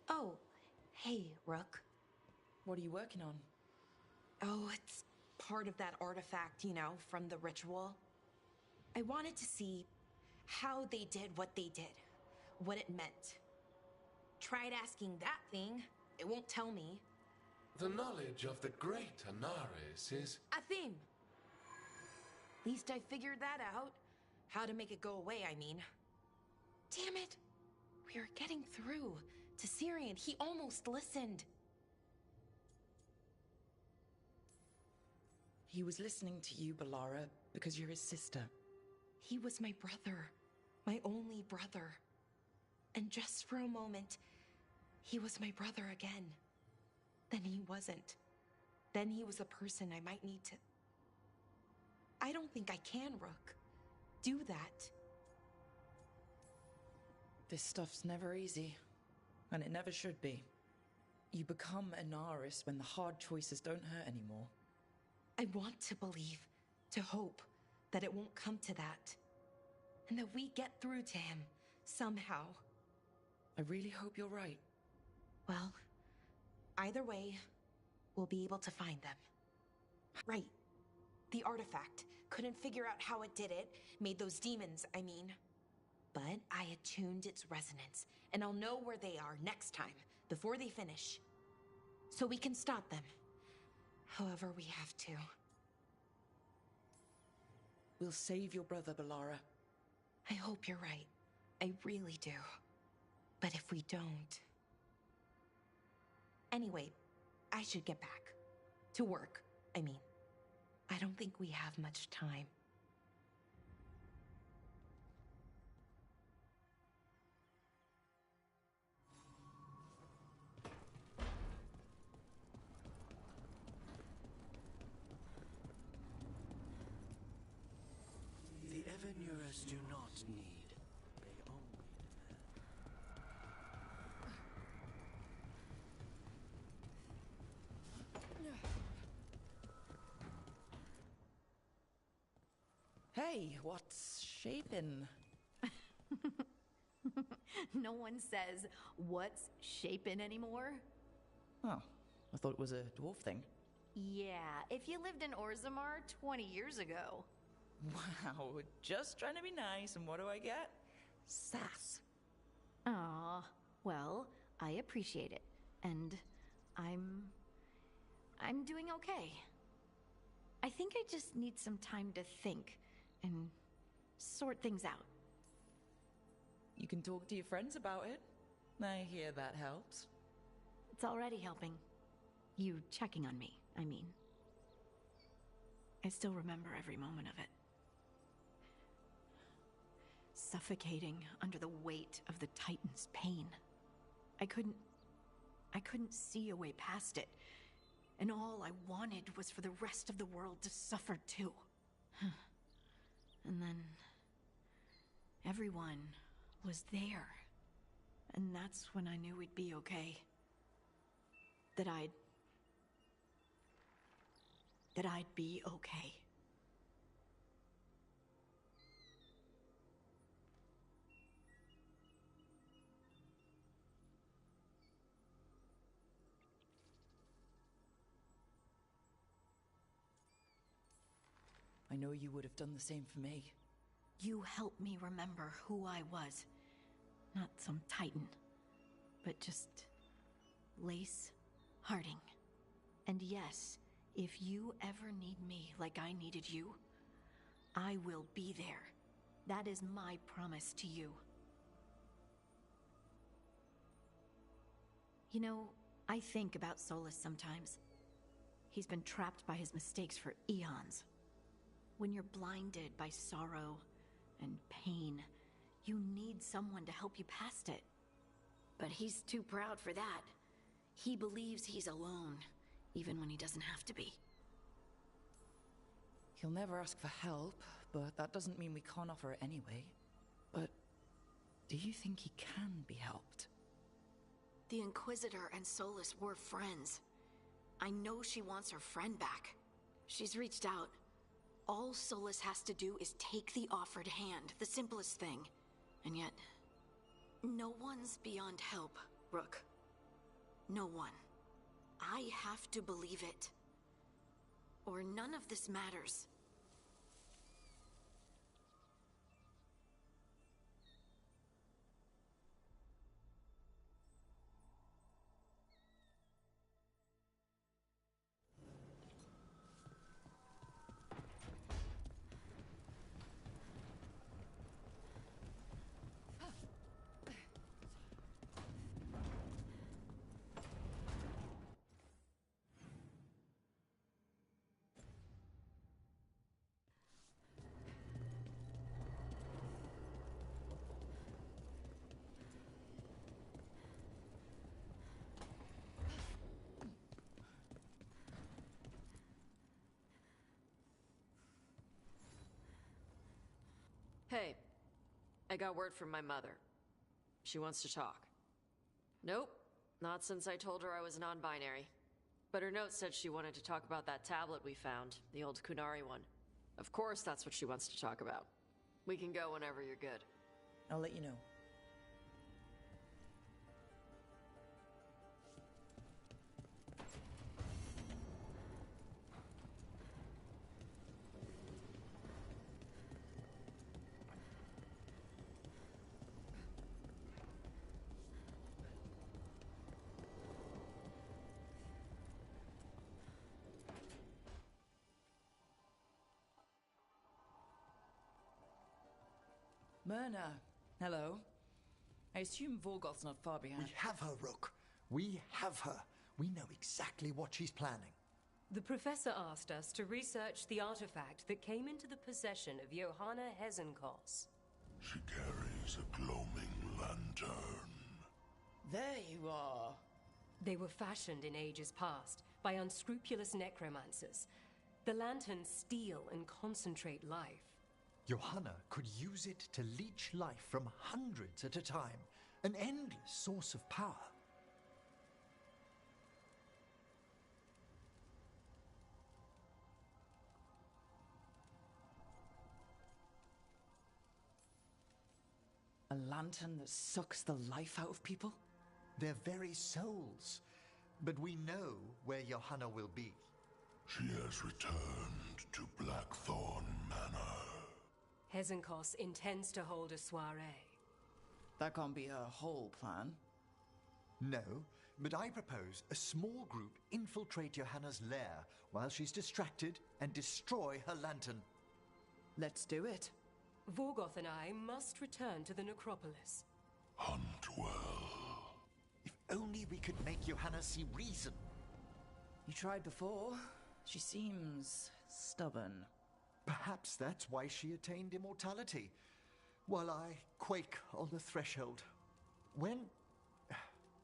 Speaker 13: Oh, hey, Rook.
Speaker 10: What are you working on?
Speaker 13: Oh, it's part of that artifact, you know, from the ritual. I wanted to see how they did what they did, what it meant. Tried asking that thing, it won't tell me.
Speaker 21: The knowledge of the great Anaris is...
Speaker 13: A theme! Least I figured that out. How to make it go away, I mean. Damn it! We were getting through to Syrian. He almost listened.
Speaker 10: He was listening to you, Balara, because you're his sister.
Speaker 13: He was my brother. My only brother. And just for a moment, he was my brother again. Then he wasn't. Then he was a person I might need to... I don't think I can, Rook. Do that.
Speaker 10: This stuff's never easy. And it never should be. You become Anaris when the hard choices don't hurt anymore.
Speaker 13: I want to believe, to hope, that it won't come to that. And that we get through to him, somehow.
Speaker 10: I really hope you're right.
Speaker 13: Well, either way, we'll be able to find them. Right. The artifact. Couldn't figure out how it did it. Made those demons, I mean. But I attuned its resonance, and I'll know where they are next time, before they finish. So we can stop them. However we have to.
Speaker 10: We'll save your brother, Balara.
Speaker 13: I hope you're right. I really do. But if we don't... Anyway, I should get back. To work, I mean. I don't think we have much time.
Speaker 6: The Evanurus do not need. They only
Speaker 10: Hey, what's shaping?
Speaker 3: No one says, what's shaping anymore?
Speaker 10: Oh, I thought it was a dwarf thing.
Speaker 3: Yeah, if you lived in Orzammar 20 years ago.
Speaker 10: Wow, just trying to be nice, and what do I get? Sass.
Speaker 3: Aw, well, I appreciate it. And I'm doing okay. I think I just need some time to think and sort things out.
Speaker 10: You can talk to your friends about it. I hear that helps.
Speaker 3: It's already helping. You checking on me, I mean. I still remember every moment of it. Suffocating under the weight of the Titan's pain. I couldn't see a way past it. And all I wanted was for the rest of the world to suffer too. And then everyone was there. And that's when I knew we'd be okay. That I'd be okay.
Speaker 10: I know you would have done the same for me.
Speaker 3: You helped me remember who I was. Not some titan, but just Lace Harding. And yes, if you ever need me like I needed you, I will be there. That is my promise to you. You know, I think about Solus sometimes. He's been trapped by his mistakes for eons. When you're blinded by sorrow and pain, you need someone to help you past it. But he's too proud for that. He believes he's alone, even when he doesn't have to be.
Speaker 10: He'll never ask for help, but that doesn't mean we can't offer it anyway. But do you think he can be helped?
Speaker 3: The Inquisitor and Solus were friends. I know she wants her friend back. She's reached out. All Solus has to do is take the offered hand, the simplest thing. And yet, no one's beyond help, Rook. No one. I have to believe it. Or none of this matters.
Speaker 7: Hey, I got word from my mother. She wants to talk. Nope, not since I told her I was non-binary. But her note said she wanted to talk about that tablet we found, the old Kunari one. Of course that's what she wants to talk about. We can go whenever you're good.
Speaker 10: I'll let you know. Myrna, hello. I assume Vorgoth's not far behind.
Speaker 11: We have her, Rook. We have her. We know exactly what she's planning.
Speaker 23: The professor asked us to research the artifact that came into the possession of Johanna Hezenkos.
Speaker 24: She carries a gloaming lantern.
Speaker 10: There you are.
Speaker 23: They were fashioned in ages past by unscrupulous necromancers. The lanterns steal and concentrate life.
Speaker 11: Johanna could use it to leech life from hundreds at a time. An endless source of power.
Speaker 10: A lantern that sucks the life out of people?
Speaker 11: Their very souls. But we know where Johanna will be.
Speaker 24: She has returned to Blackthorn Manor.
Speaker 23: Hezenkos intends to hold a soiree.
Speaker 10: That can't be her whole plan.
Speaker 11: No, but I propose a small group infiltrate Johanna's lair while she's distracted and destroy her lantern.
Speaker 10: Let's do it.
Speaker 23: Vorgoth and I must return to the necropolis.
Speaker 24: Hunt well.
Speaker 11: If only we could make Johanna see reason.
Speaker 10: You tried before. She seems stubborn.
Speaker 11: Perhaps that's why she attained immortality, while I quake on the threshold.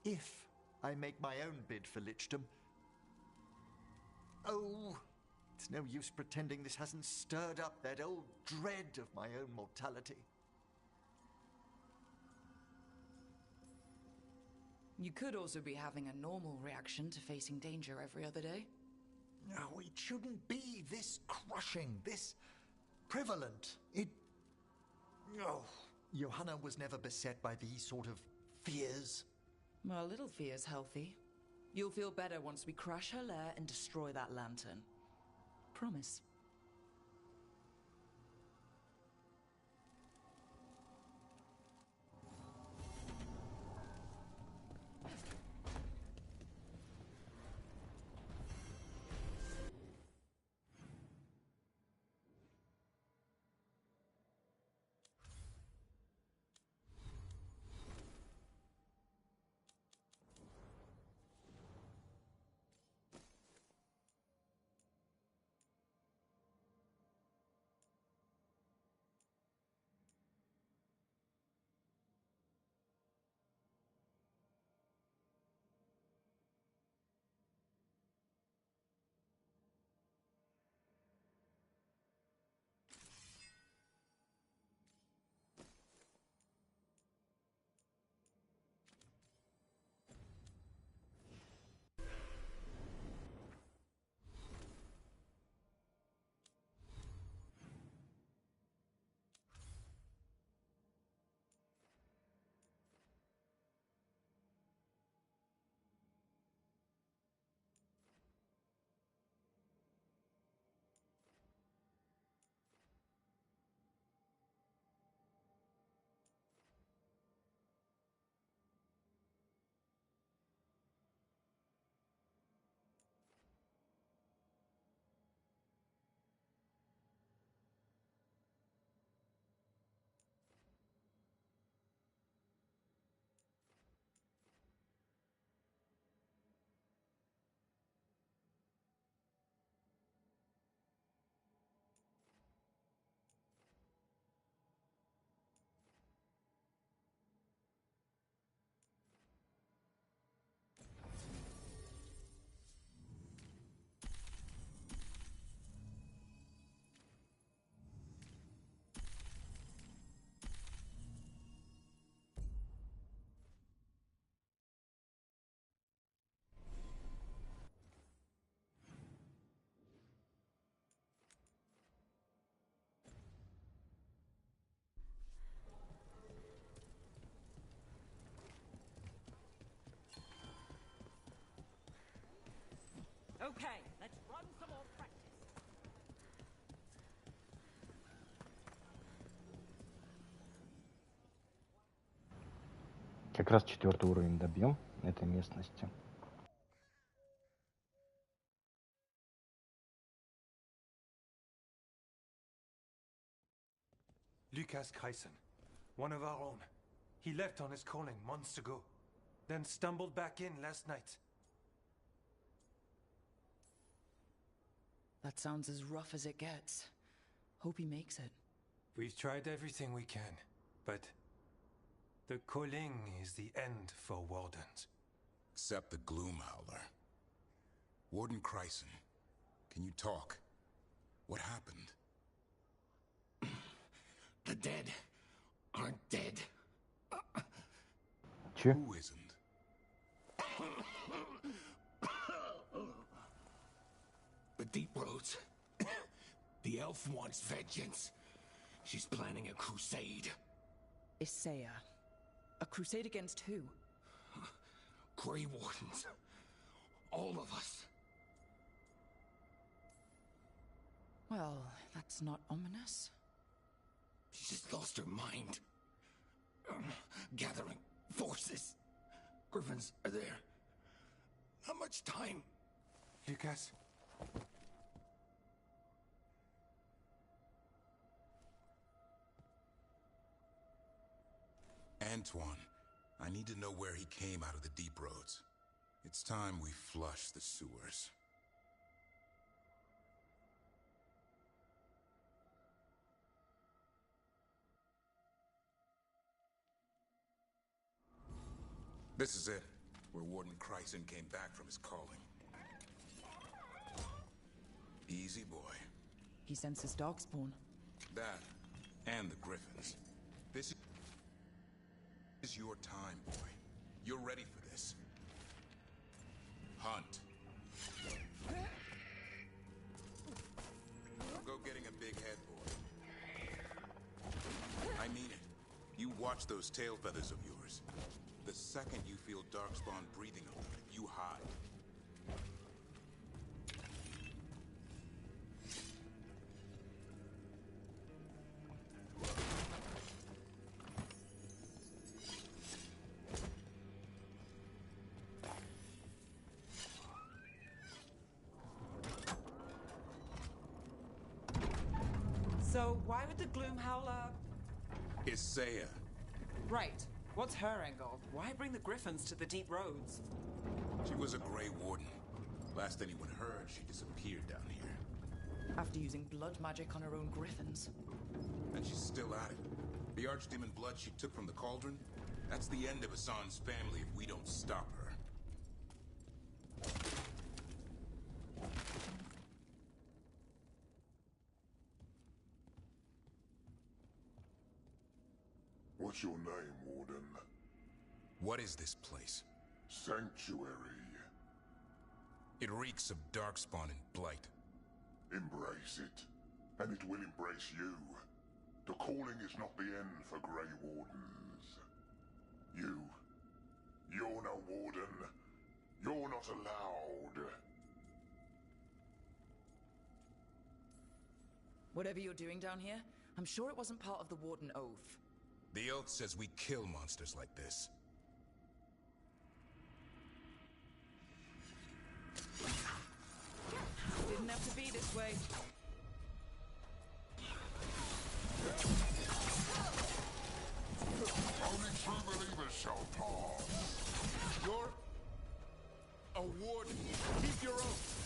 Speaker 11: If I make my own bid for lichdom... Oh, it's no use pretending this hasn't stirred up that old dread of my own mortality.
Speaker 10: You could also be having a normal reaction to facing danger every other day.
Speaker 11: No, it shouldn't be this crushing, this prevalent. Oh, Johanna was never beset by these sort of fears.
Speaker 10: Well, a little fear's healthy. You'll feel better once we crash her lair and destroy that lantern. Promise.
Speaker 23: Okay, let's run some more practice.
Speaker 18: Как раз 4-й уровень добьем этой местности.
Speaker 12: Lucas Kreisen, one of our own. He left on his calling months ago, then stumbled back in last night.
Speaker 10: That sounds as rough as it gets. Hope he makes it.
Speaker 12: We've tried everything we can, but the calling is the end for wardens.
Speaker 4: Except the Gloomhowler. Warden Kreisen, can you talk? What happened?
Speaker 6: The dead aren't dead.
Speaker 4: Who isn't?
Speaker 6: The Deep Roads. The elf wants vengeance. She's planning a crusade.
Speaker 10: Isaiah. A crusade against who?
Speaker 8: Grey Wardens. All of us.
Speaker 10: Well, that's not ominous.
Speaker 8: She's lost her mind. Gathering forces. Griffins are there. Not much time.
Speaker 12: Lucas?
Speaker 4: Antoine, I need to know where he came out of the deep roads. It's time we flush the sewers. This is it, where Warden Chryson came back from his calling. Easy boy.
Speaker 10: He senses darkspawn.
Speaker 4: That, and the Griffins. This is your time, boy. You're ready for this. Hunt. Go getting a big head, boy. I mean it. You watch those tail feathers of yours. The second you feel Darkspawn breathing on them, you hide.
Speaker 9: So, why would the Gloomhowler...
Speaker 4: Isaiah.
Speaker 9: Right. What's her angle? Why bring the Griffins to the deep roads?
Speaker 4: She was a Grey Warden. Last anyone heard, she disappeared down here.
Speaker 10: After using blood magic on her own Griffins.
Speaker 4: And she's still at it. The Archdemon blood she took from the cauldron? That's the end of Hassan's family if we don't stop her.
Speaker 24: What's your name, Warden?
Speaker 4: What is this place?
Speaker 24: Sanctuary.
Speaker 4: It reeks of Darkspawn and Blight.
Speaker 24: Embrace it, and it will embrace you. The calling is not the end for Grey Wardens. You're no Warden. You're not allowed.
Speaker 10: Whatever you're doing down here, I'm sure it wasn't part of the Warden Oath.
Speaker 4: The oath says we kill monsters like this.
Speaker 10: Didn't have to be this way.
Speaker 24: Only true believers shall pass.
Speaker 4: You're a warden. Keep your oath.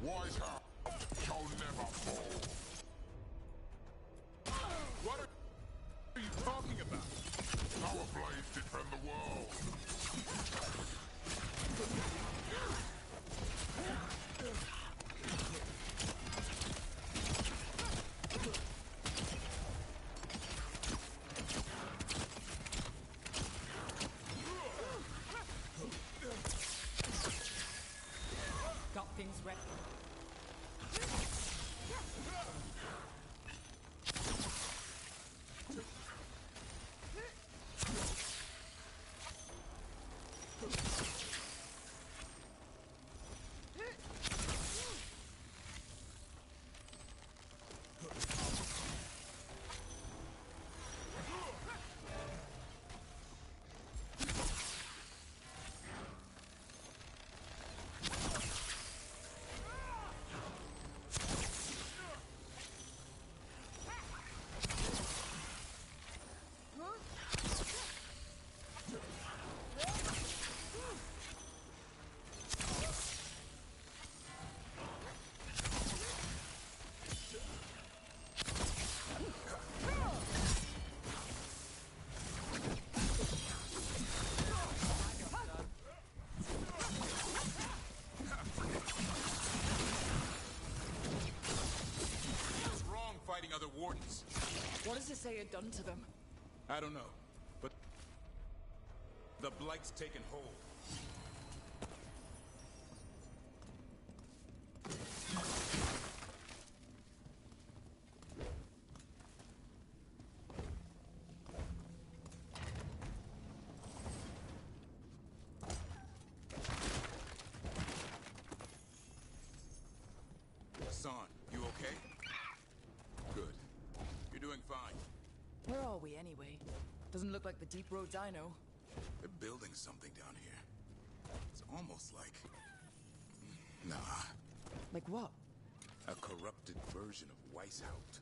Speaker 24: Wise house shall never fall.
Speaker 4: What are you talking about?
Speaker 24: Our blades defend the world.
Speaker 10: Got things ready.
Speaker 4: Other wardens.
Speaker 10: What has Isaiah done to them?
Speaker 4: I don't know, but the Blight's taken hold. Hassan, you okay? Good. You're doing fine.
Speaker 10: Where are we anyway? Doesn't look like the deep roads I know.
Speaker 4: They're building something down here. It's almost like... Nah.
Speaker 10: Like what?
Speaker 4: A corrupted version of Weishaupt.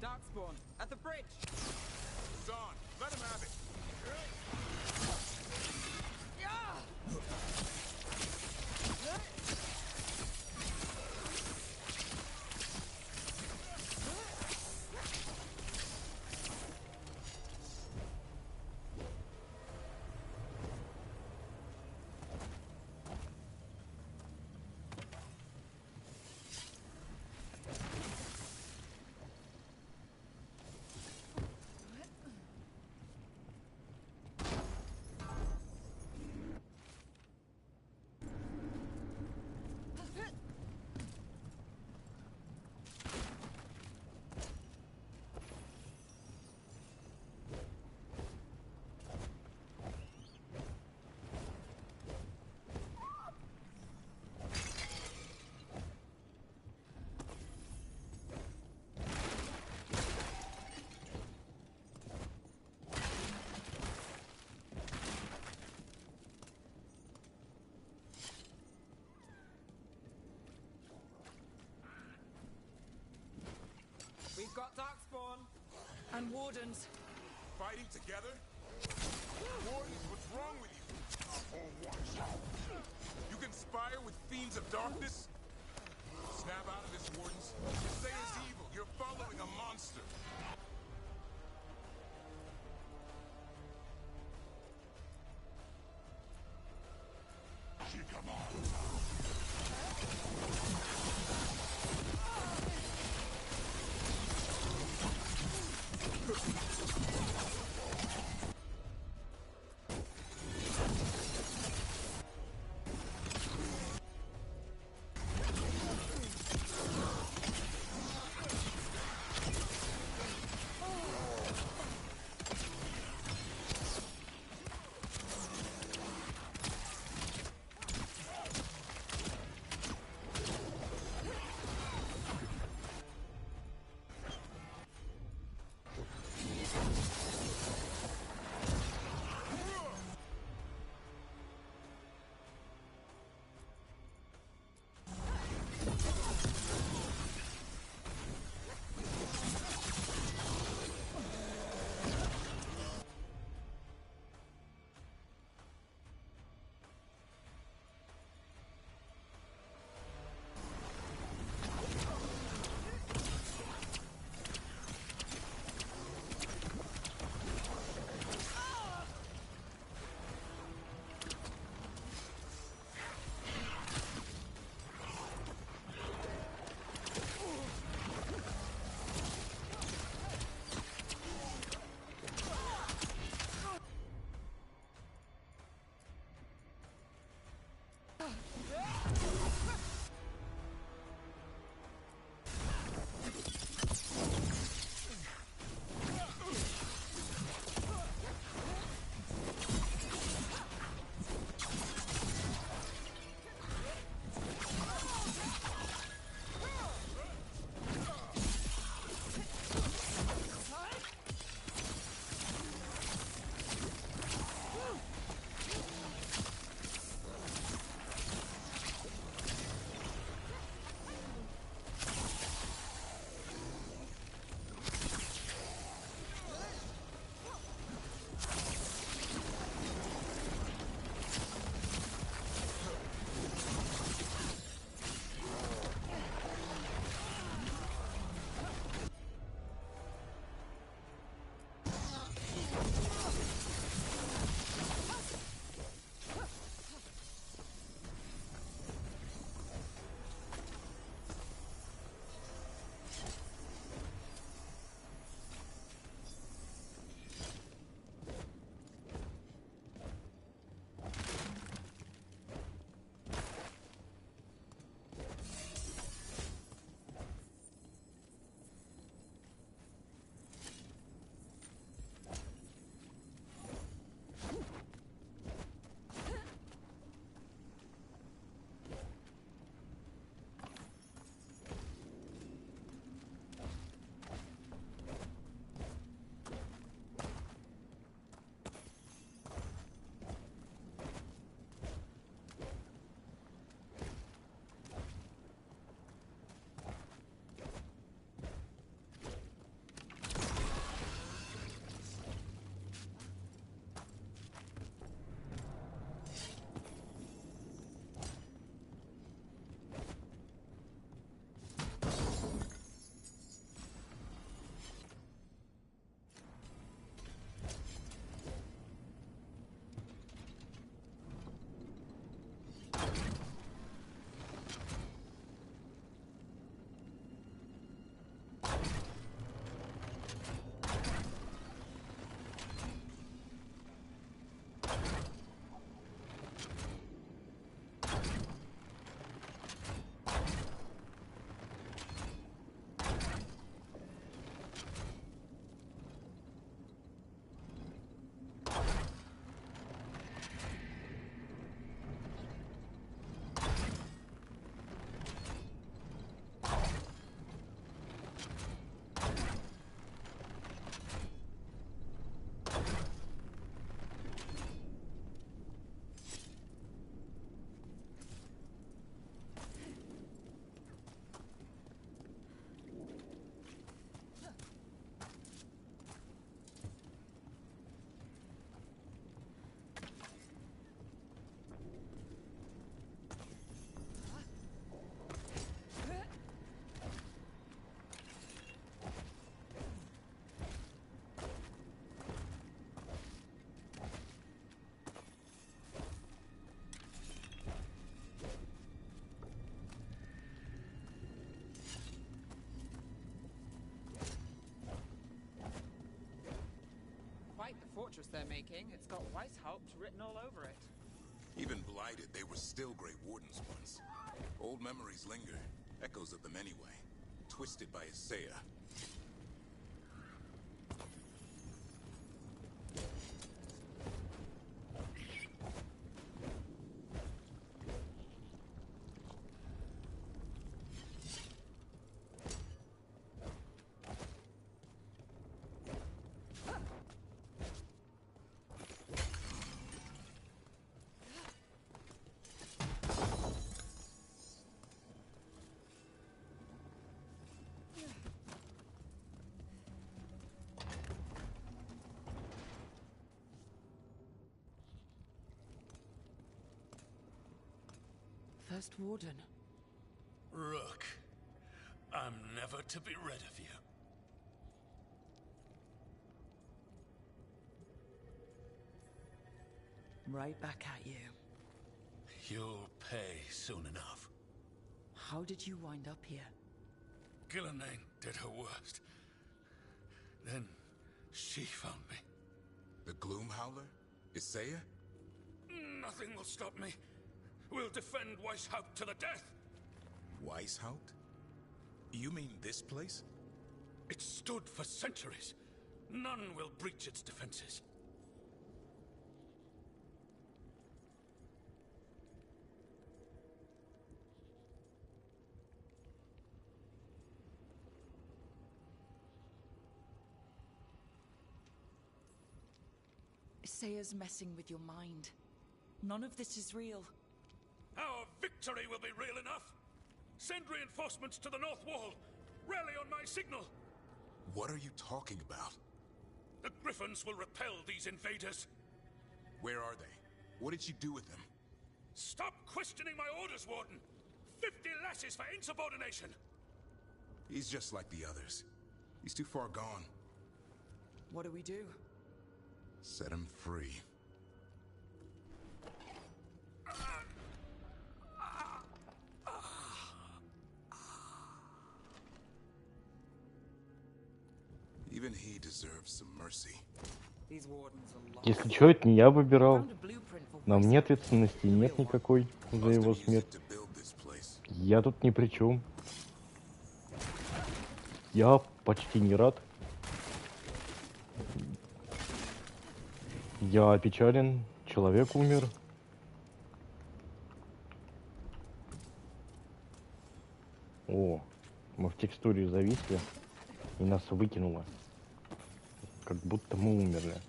Speaker 10: Darkspawn, at the bridge!
Speaker 4: Hassan, let him have it!
Speaker 10: We've got Darkspawn and Wardens.
Speaker 4: Fighting together? Wardens, what's wrong with you? You conspire with fiends of darkness? Snap out of this, Wardens. This is evil. You're following a monster.
Speaker 10: fortress they're making. It's got Weishaupt written all over it.
Speaker 4: Even blighted, they were still Grey Wardens once. Old memories linger, echoes of them anyway. Twisted by Isaiah.
Speaker 10: First Warden.
Speaker 6: Rook, I'm never to be rid of you.
Speaker 10: Right back at you.
Speaker 6: You'll pay soon enough.
Speaker 10: How did you wind up here?
Speaker 6: Gillenane did her worst. Then she found me.
Speaker 4: The Gloom Howler? Isaiah?
Speaker 6: Nothing will stop me. We'll defend Weishaupt to the death.
Speaker 4: Weishaupt? You mean this place?
Speaker 6: It stood for centuries. None will breach its defenses.
Speaker 10: Isaiah's messing with your mind. None of this is real.
Speaker 6: Our victory will be real enough. Send reinforcements to the North Wall. Rally on my signal.
Speaker 4: What are you talking about?
Speaker 6: The Griffins will repel these invaders.
Speaker 4: Where are they? What did you do with them?
Speaker 6: Stop questioning my orders, Warden. 50 lashes for insubordination.
Speaker 4: He's just like the others. He's too far gone.
Speaker 10: What do we do?
Speaker 4: Set him free. Even he deserves some mercy.
Speaker 18: Если что, это не я выбирал. На мне ответственности нет никакой за его смерть. Я тут ни при чем. Я почти не рад. Я опечален. Человек умер. О, мы в текстуре зависли и нас выкинуло. Как будто мы умерли.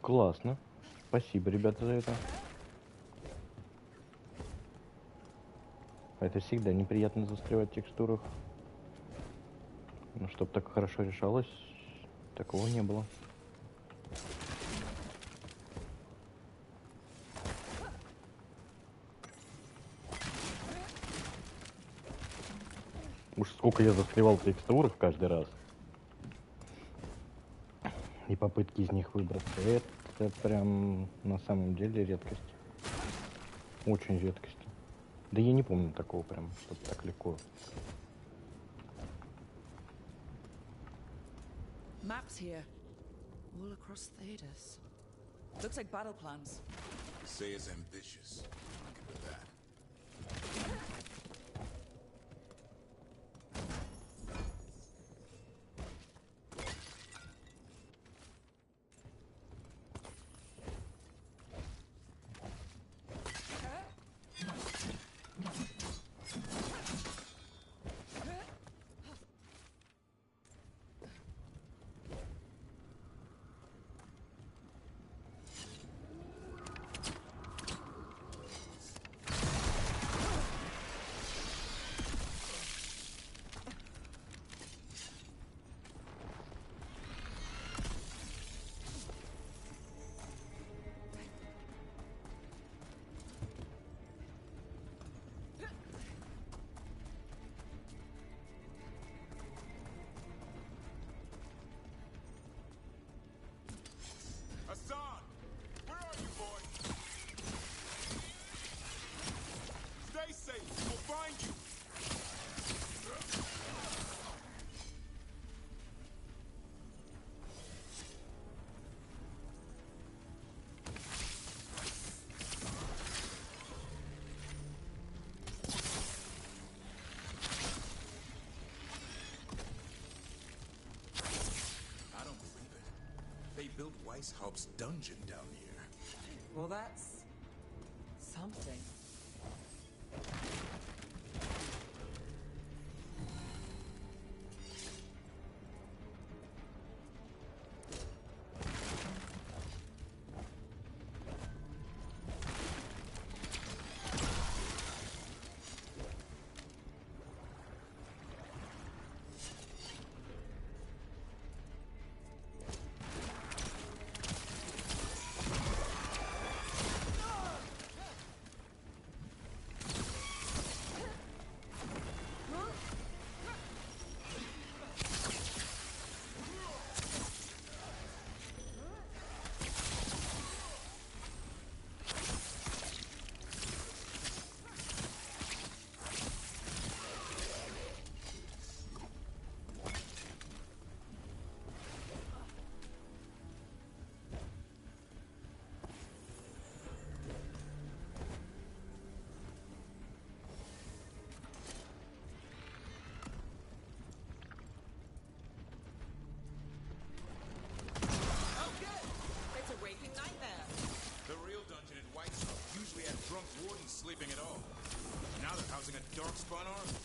Speaker 18: Классно. Спасибо, ребята, за это. Это всегда неприятно застревать в текстурах. Но чтоб так хорошо решалось, такого не было. Уж сколько я застревал в текстурах каждый раз. И попытки из них выбраться. Это прям на самом деле редкость. Очень редкость. Да я не помню такого прям, чтобы так легко.
Speaker 10: Maps here. All across Thedas. Looks like battle plans.
Speaker 4: Isaiah's ambitious. I'll give her that. built Weishaupt's dungeon down here.
Speaker 10: Well, that's something.
Speaker 4: Drunk wardens sleeping at all. Now they're housing a darkspawn army.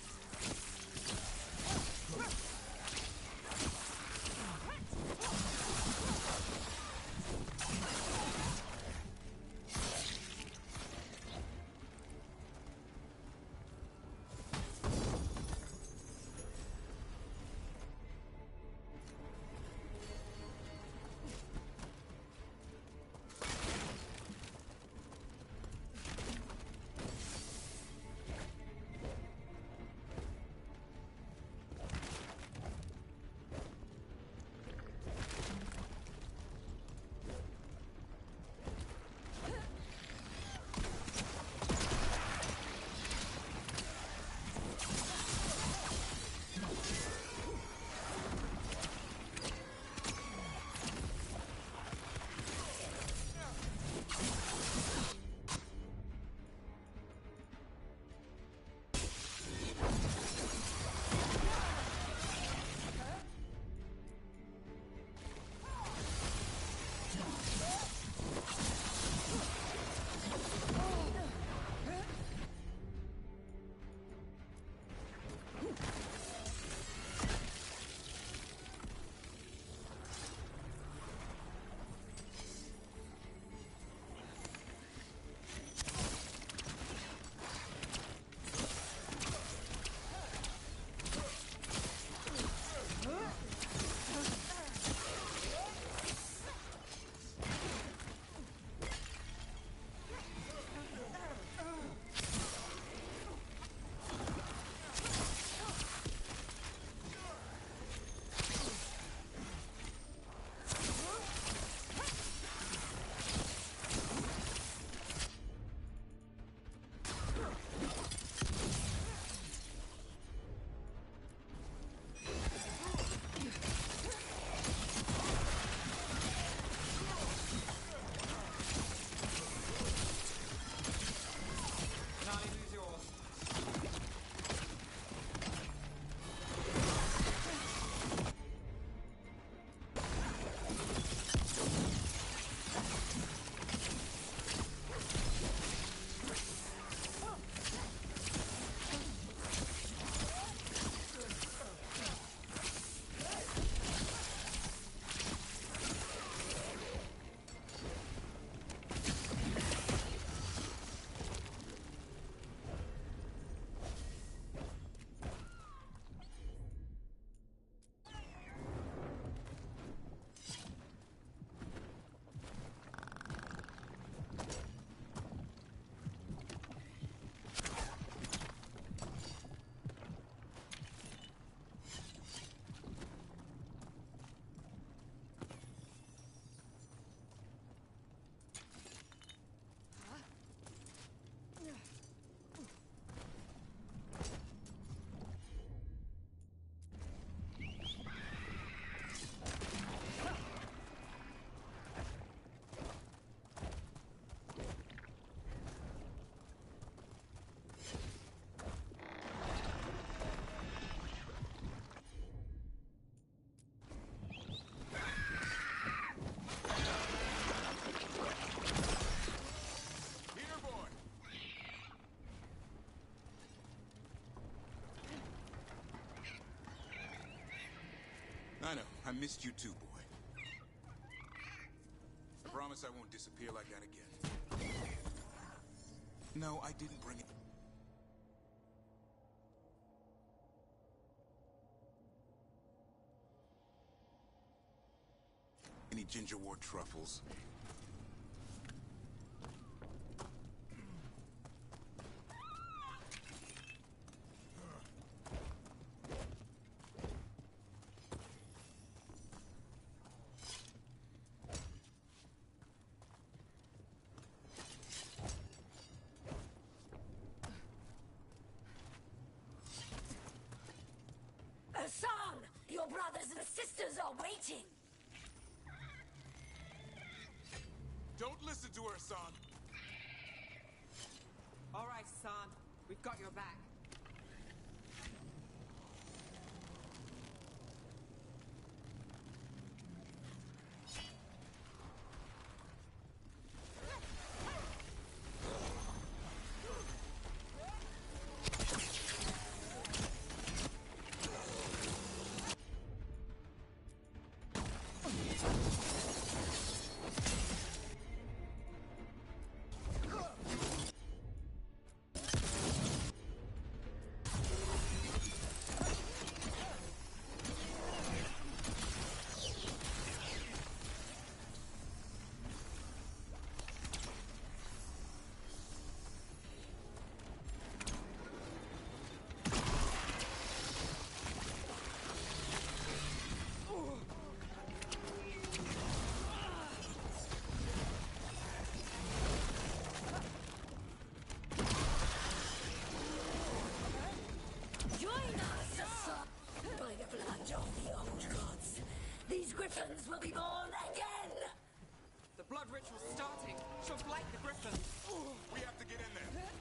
Speaker 4: I missed you too, boy. I promise I won't disappear like that again. No, I didn't bring it. Any ginger wort truffles?
Speaker 16: Hassan! Your brothers and sisters are waiting!
Speaker 4: Don't listen to her, son!
Speaker 10: All right, son. We've got your back.
Speaker 16: Griffins will be born again!
Speaker 10: The blood ritual's starting. She'll blight the griffins.
Speaker 4: We have to get in there.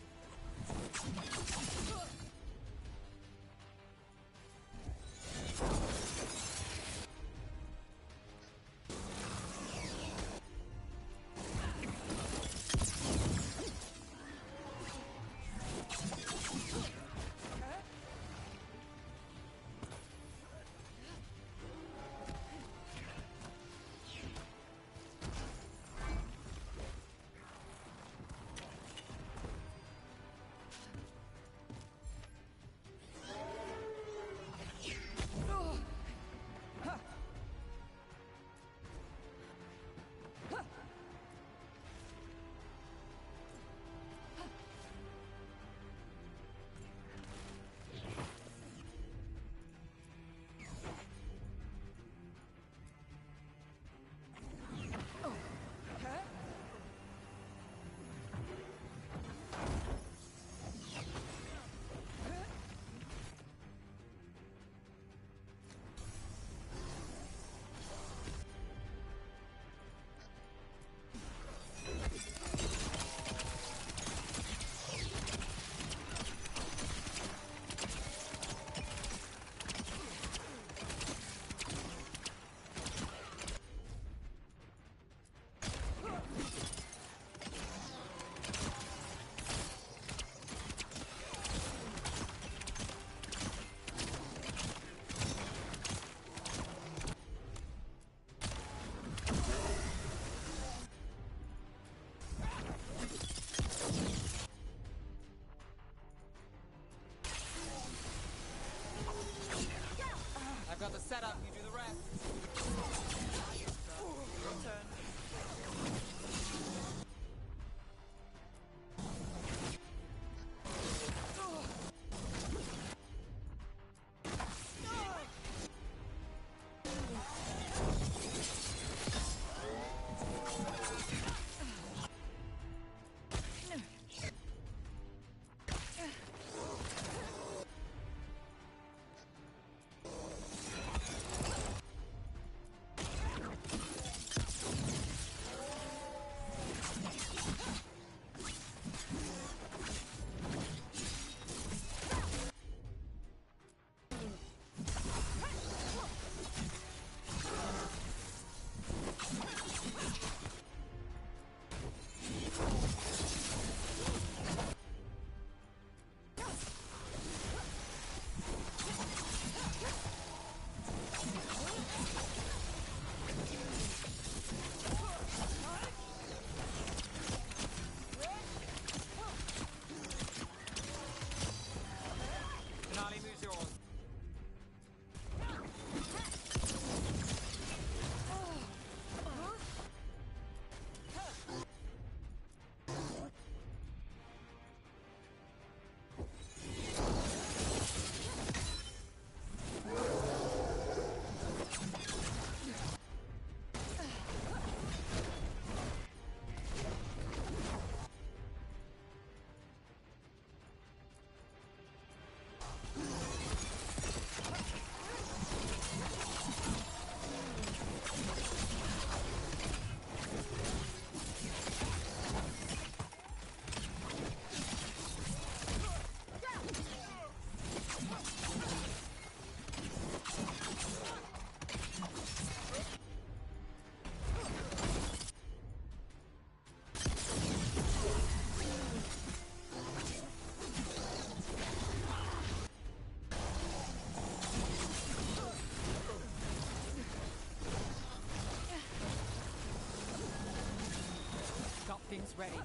Speaker 10: It's ready.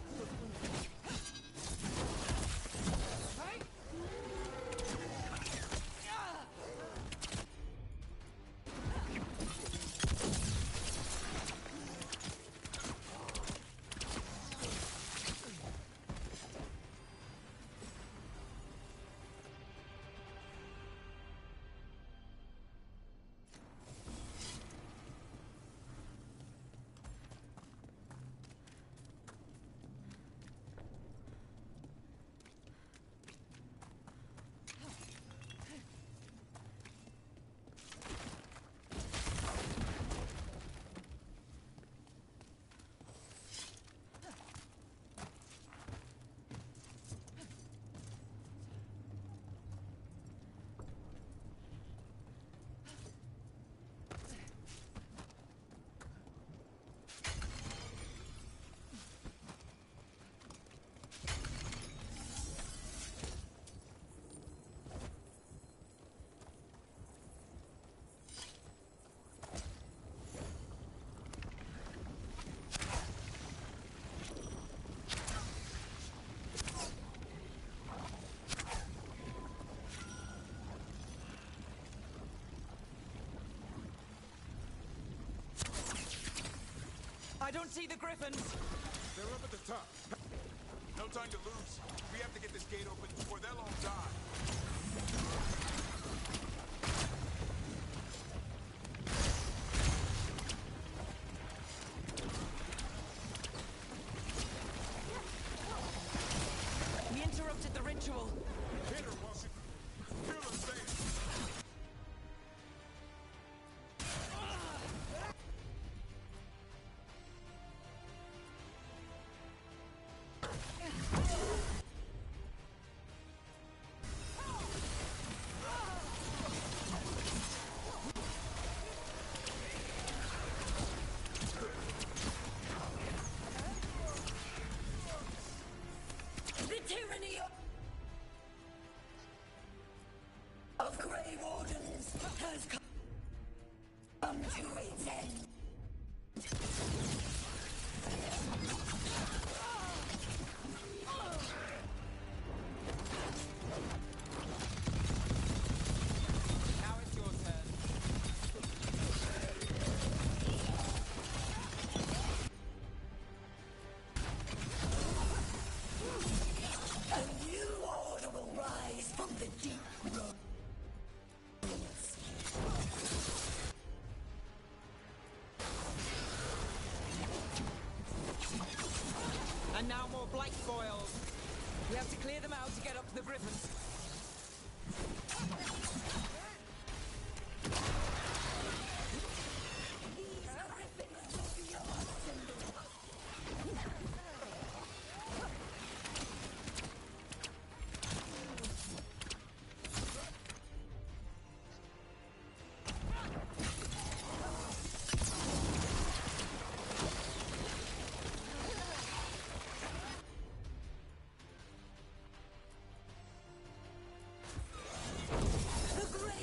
Speaker 10: I don't see the griffins.
Speaker 4: They're up at the top. No time to lose. We have to get this gate open before they'll all die.
Speaker 10: We interrupted the ritual.
Speaker 4: Hit her while she... Feel her safe.
Speaker 16: The tyranny of Grey Wardens has come to its end.
Speaker 10: Now it's your turn.
Speaker 16: A new order will rise from the deep roads.
Speaker 10: And now more blight spoils. We have to clear them out to get up to the griffins.
Speaker 16: The Grey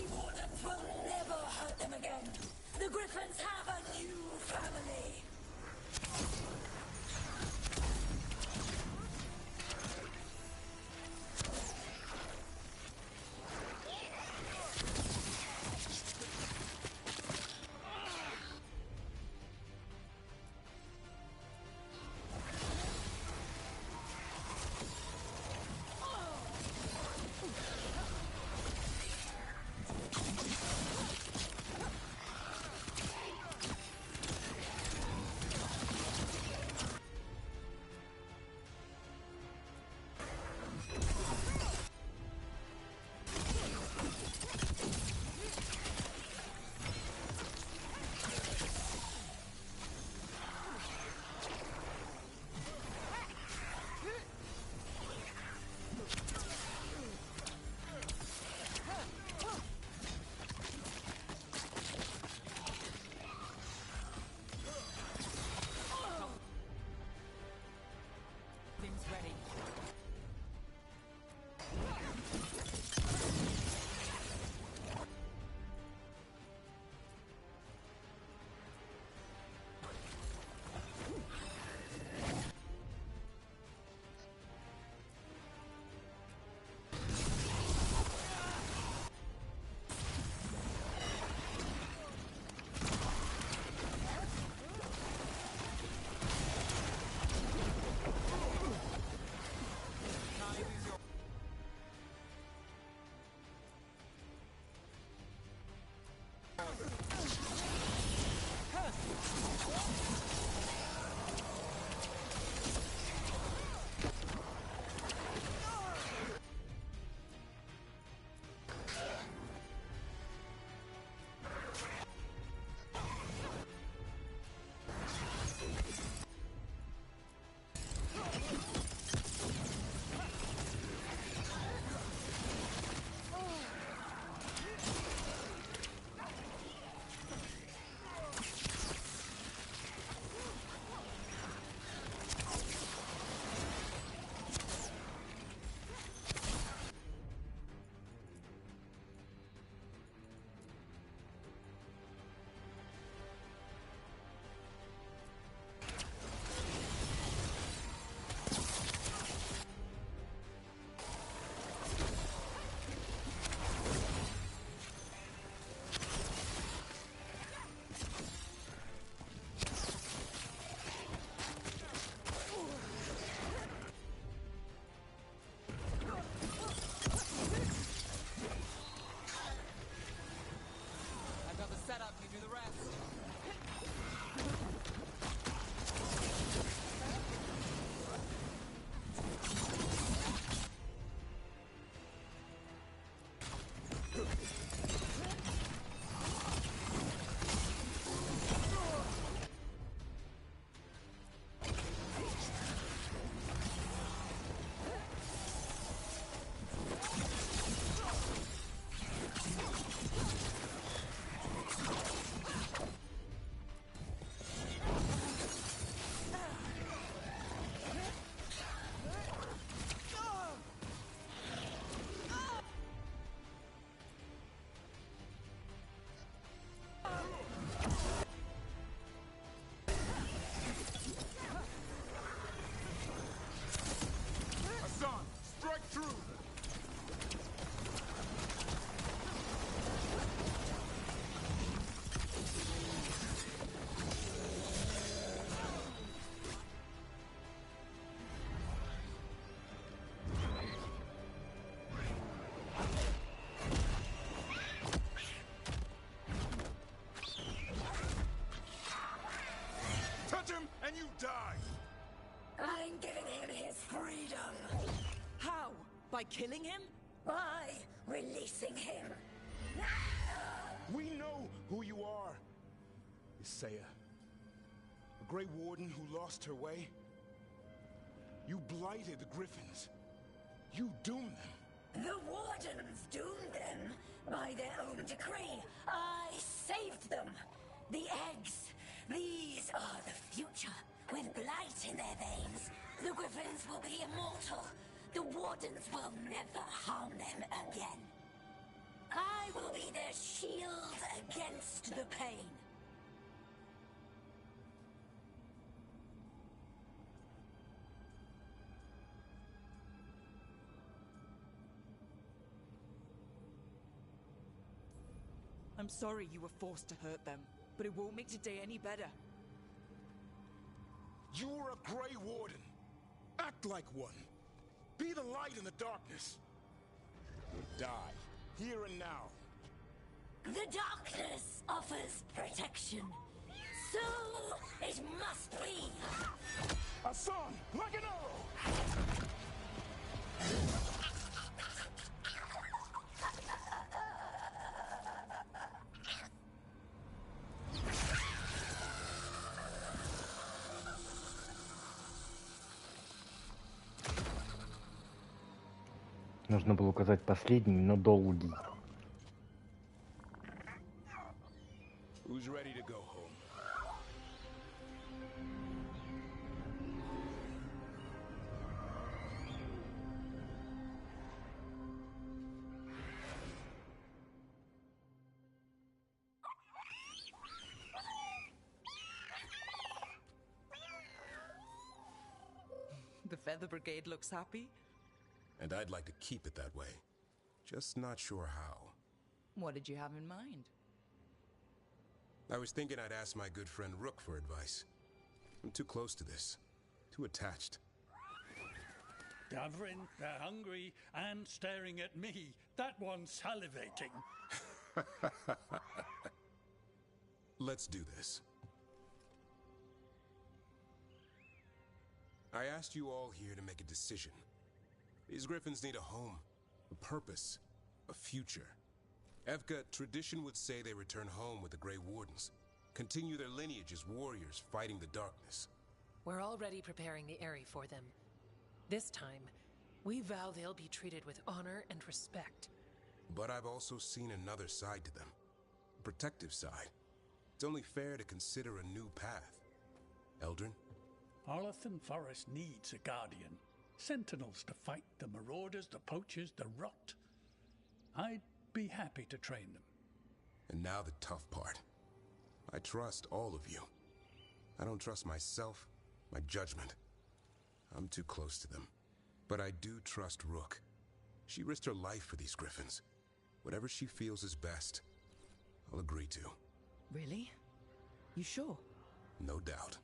Speaker 4: Touch him and you die!
Speaker 16: I'm giving him his freedom.
Speaker 10: How? By killing him?
Speaker 16: By releasing him.
Speaker 4: We know who you are. Isaiah. The Grey Warden who lost her way. You blighted the Griffins. You doomed them.
Speaker 16: The Wardens doomed them by their own decree. I saved them. The eggs. These are the future. With blight in their veins, the Griffins will be immortal. The Wardens will never harm them again. I will be their shield against the pain.
Speaker 10: I'm sorry you were forced to hurt them, but it won't make today any better.
Speaker 4: You are a Grey Warden. Act like one. Be the light in the darkness. Or die, here and now.
Speaker 16: The darkness offers protection. So it must be.
Speaker 4: Hassan, like an arrow!
Speaker 18: Нужно было указать последний, но долгий.
Speaker 4: Who's ready to go home?
Speaker 10: The Feather Brigade looks happy.
Speaker 6: And I'd like to keep it that way. Just not sure how.
Speaker 10: What did you have in mind?
Speaker 6: I was thinking I'd ask my good friend Rook for advice. I'm too close to this. Too attached.
Speaker 14: Davrin, they're hungry and staring at me. That one's salivating.
Speaker 6: Let's do this. I asked you all here to make a decision. These Griffins need a home, a purpose, a future. Evka, tradition would say they return home with the Grey Wardens, continue their lineage as warriors fighting the darkness.
Speaker 23: We're already preparing the Eyrie for them. This time, we vow they'll be treated with honor and respect.
Speaker 6: But I've also seen another side to them. A protective side. It's only fair to consider a new path. Eldrin?
Speaker 14: Arlathan Forest needs a guardian. Sentinels to fight the marauders, the poachers, the rot. I'd be happy to train them.
Speaker 6: And now the tough part. I trust all of you. I don't trust myself, my judgment. I'm too close to them. But I do trust Rook. She risked her life for these Griffins. Whatever she feels is best, I'll agree to.
Speaker 10: Really? You sure?
Speaker 6: No doubt.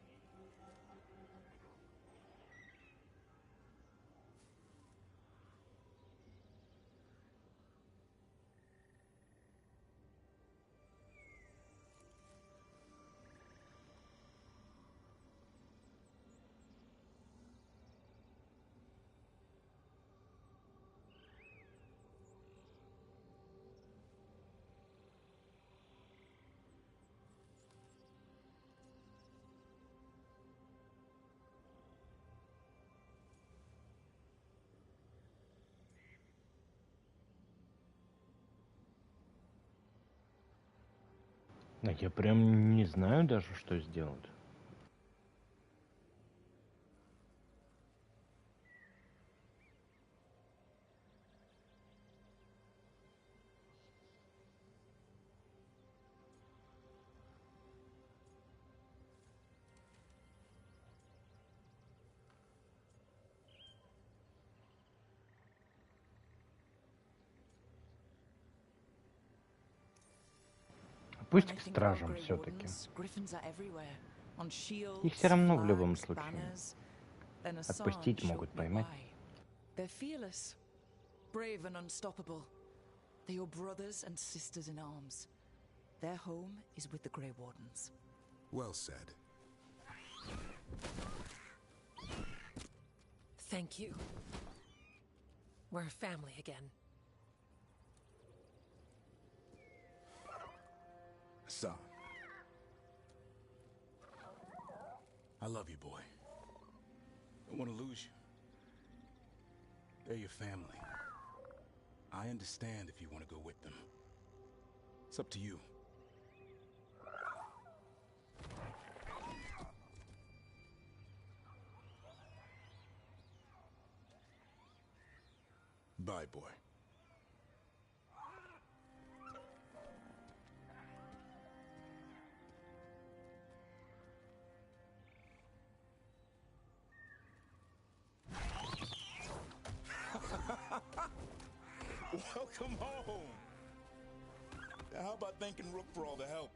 Speaker 18: Я прям не знаю даже, что сделать. Пусть к стражам все-таки. Их все равно в любом случае отпустить могут, поймать.
Speaker 10: They're fearless, brave and unstoppable. They're your brothers and sisters in arms. Their home is with the Grey Wardens.
Speaker 6: Well said.
Speaker 2: Thank you. We're family again.
Speaker 4: Son. I love you, boy. Don't want to lose you. They're your family. I understand if you want to go with them. It's up to you. Bye, boy. Welcome home. Now, how about thanking Rook for all the help?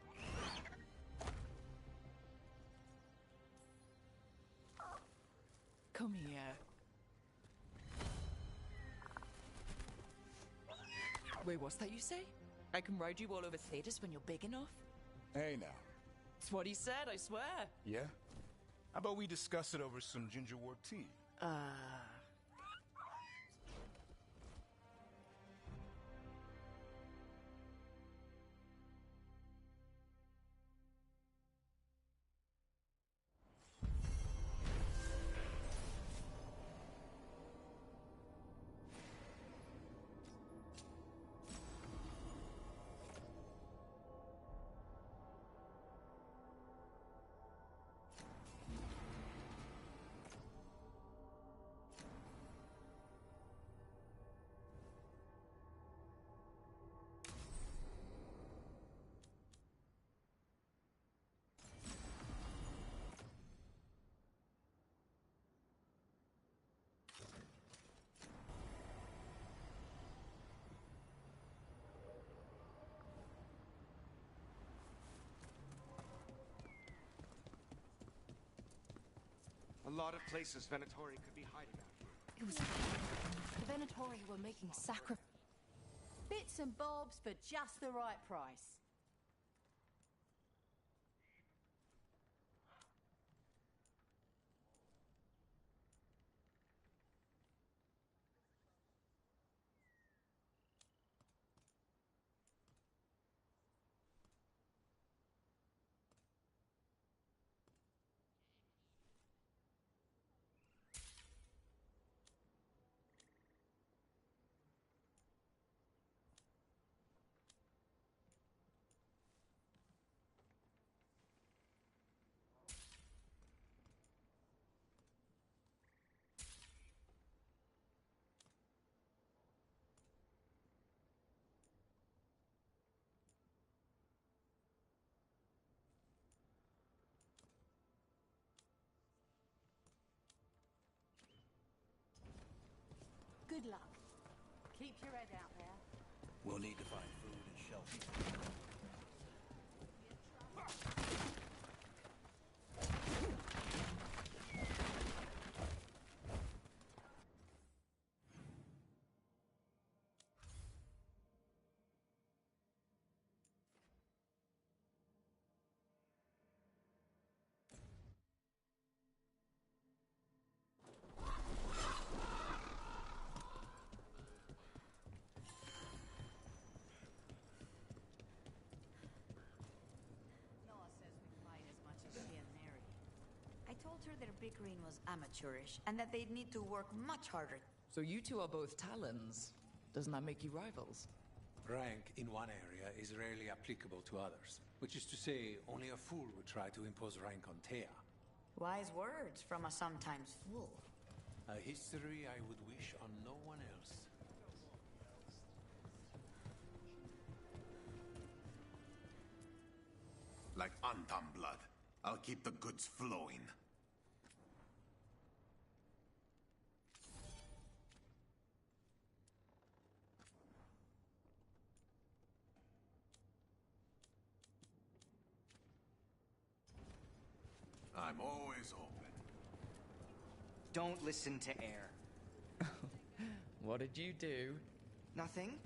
Speaker 10: Come here. Wait, what's that you say? I can ride you all over Thetis when you're big enough?
Speaker 4: Hey, now.
Speaker 10: It's what he said, I swear.
Speaker 4: Yeah? How about we discuss it over some gingerwort tea?
Speaker 17: A lot of places Venatori could be hiding out here.
Speaker 5: It was the Venatori were making bits and bobs for just the right price. Good luck. Keep your head out there.
Speaker 6: We'll need to find food and shelter.
Speaker 20: I told her their bickering was amateurish and that they'd need to work much harder.
Speaker 10: So you two are both Talons. Doesn't that make you rivals?
Speaker 12: Rank in one area is rarely applicable to others, which is to say, only a fool would try to impose rank on Thea.
Speaker 20: Wise words from a sometimes fool.
Speaker 12: A history I would wish on no one else.
Speaker 24: Like Antam blood. I'll keep the goods flowing. I'm always open.
Speaker 22: Don't listen to Air.
Speaker 10: What did you do?
Speaker 22: Nothing.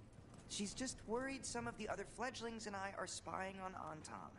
Speaker 22: She's just worried some of the other fledglings and I are spying on Antam.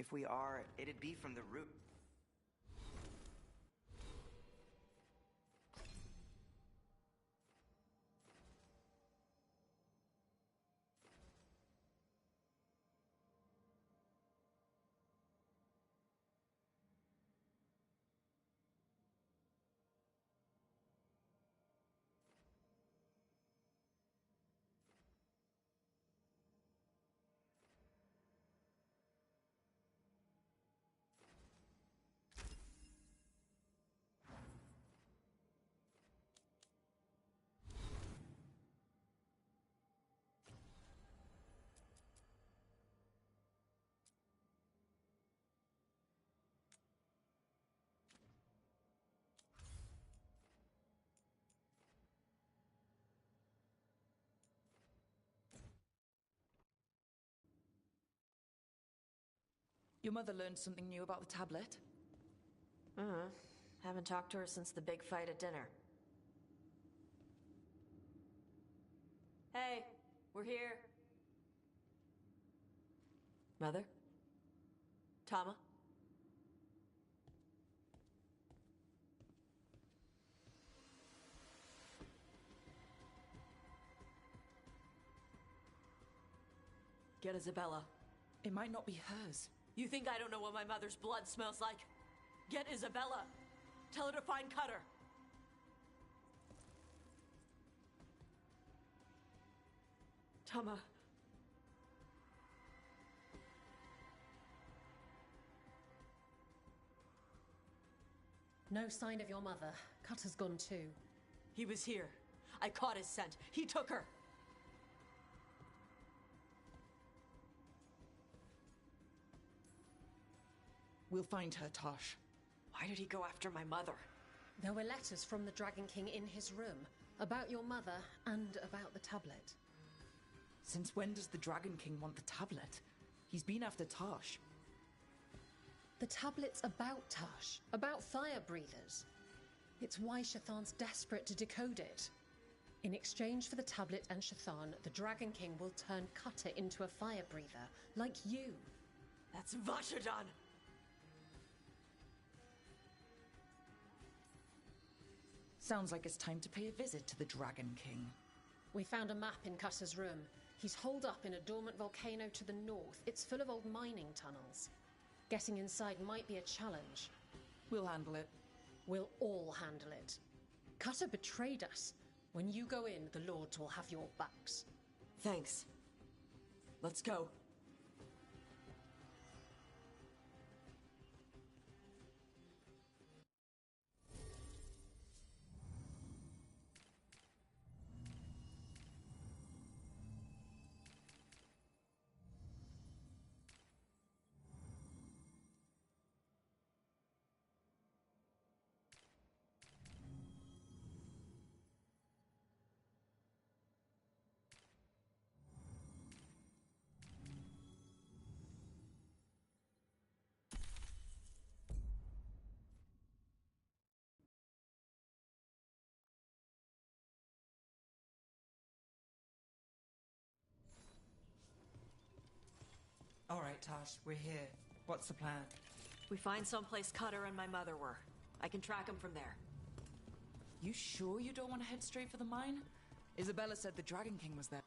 Speaker 22: If we are, it'd be from the root.
Speaker 10: Your mother learned something new about the tablet?
Speaker 7: Haven't talked to her since the big fight at dinner. Hey, we're here. Mother? Tama? Get Isabella.
Speaker 10: It might not be hers.
Speaker 7: You think I don't know what my mother's blood smells like? Get Isabella. Tell her to find Cutter. Tama.
Speaker 2: No sign of your mother. Cutter's gone too.
Speaker 7: He was here. I caught his scent. He took her.
Speaker 10: We'll find her, Tosh.
Speaker 7: Why did he go after my mother?
Speaker 2: There were letters from the Dragon King in his room about your mother and about the tablet.
Speaker 10: Since when does the Dragon King want the tablet? He's been after Tosh.
Speaker 2: The tablet's about Tash, about fire breathers. It's why Shathan's desperate to decode it. In exchange for the tablet and Shathan, the Dragon King will turn Cutter into a fire breather, like you.
Speaker 7: That's Vashadan!
Speaker 10: Sounds like it's time to pay a visit to the Dragon King.
Speaker 2: We found a map in Cutter's room. He's holed up in a dormant volcano to the north. It's full of old mining tunnels. Getting inside might be a challenge.
Speaker 10: We'll handle it.
Speaker 2: We'll all handle it. Cutter betrayed us. When you go in, the Lords will have your backs.
Speaker 7: Thanks. Let's go.
Speaker 9: All right, Tosh, we're here. What's the plan?
Speaker 7: We find someplace Cutter and my mother were. I can track them from there.
Speaker 10: You sure you don't want to head straight for the mine? Isabella said the Dragon King was there.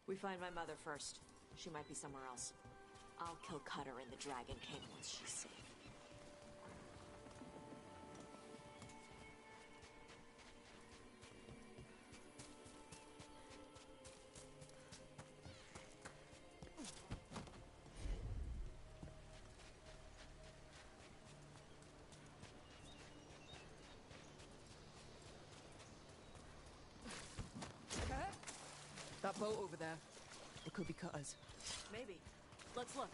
Speaker 7: We find my mother first. She might be somewhere else. I'll kill Cutter and the Dragon King once she's safe.
Speaker 10: That boat over there. It could be Cutter's.
Speaker 7: Maybe. Let's look.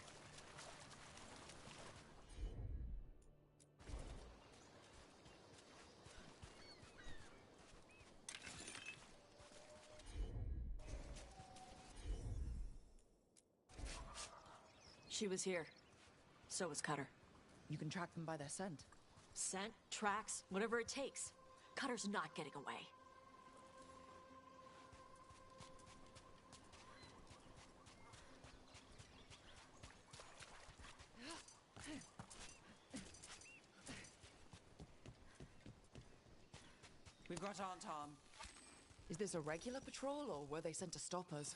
Speaker 7: She was here. So was Cutter.
Speaker 10: You can track them by their scent.
Speaker 7: Scent, tracks, whatever it takes. Cutter's not getting away.
Speaker 10: got Aunt Arm. Is this a regular patrol, or were they sent to stop us?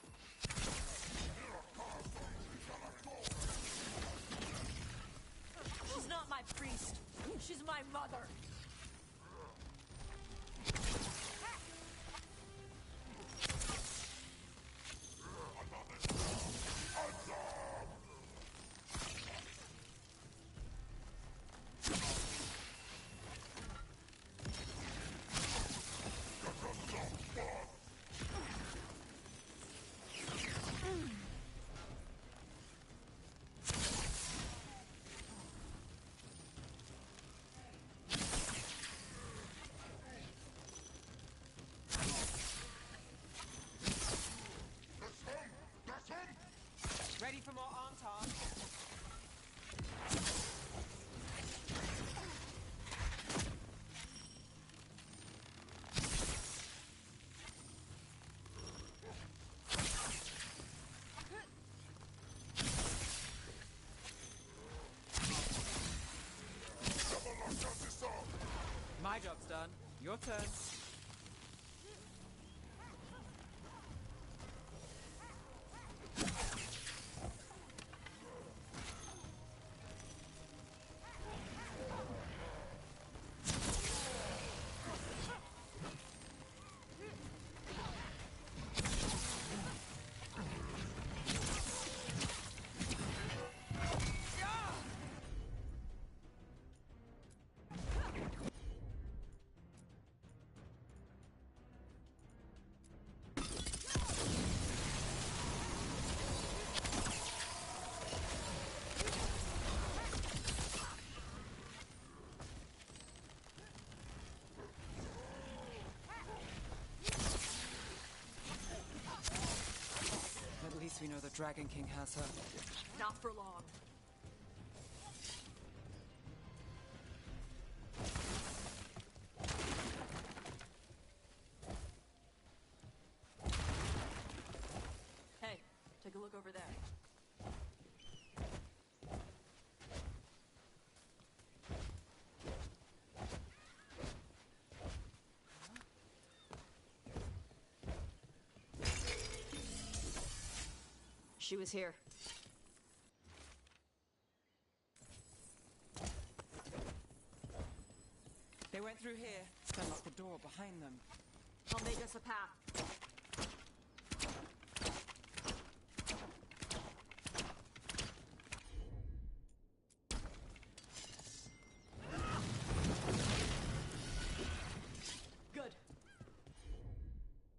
Speaker 16: She's not my priest. She's my mother.
Speaker 10: Ready for more Aunt Arm? My job's done. Your turn. At least we know the Dragon King has her.
Speaker 16: Not for long.
Speaker 7: Hey, take a look over there. She was here.
Speaker 10: They went through here. That's the door behind them.
Speaker 16: I'll make us a path.
Speaker 7: Good.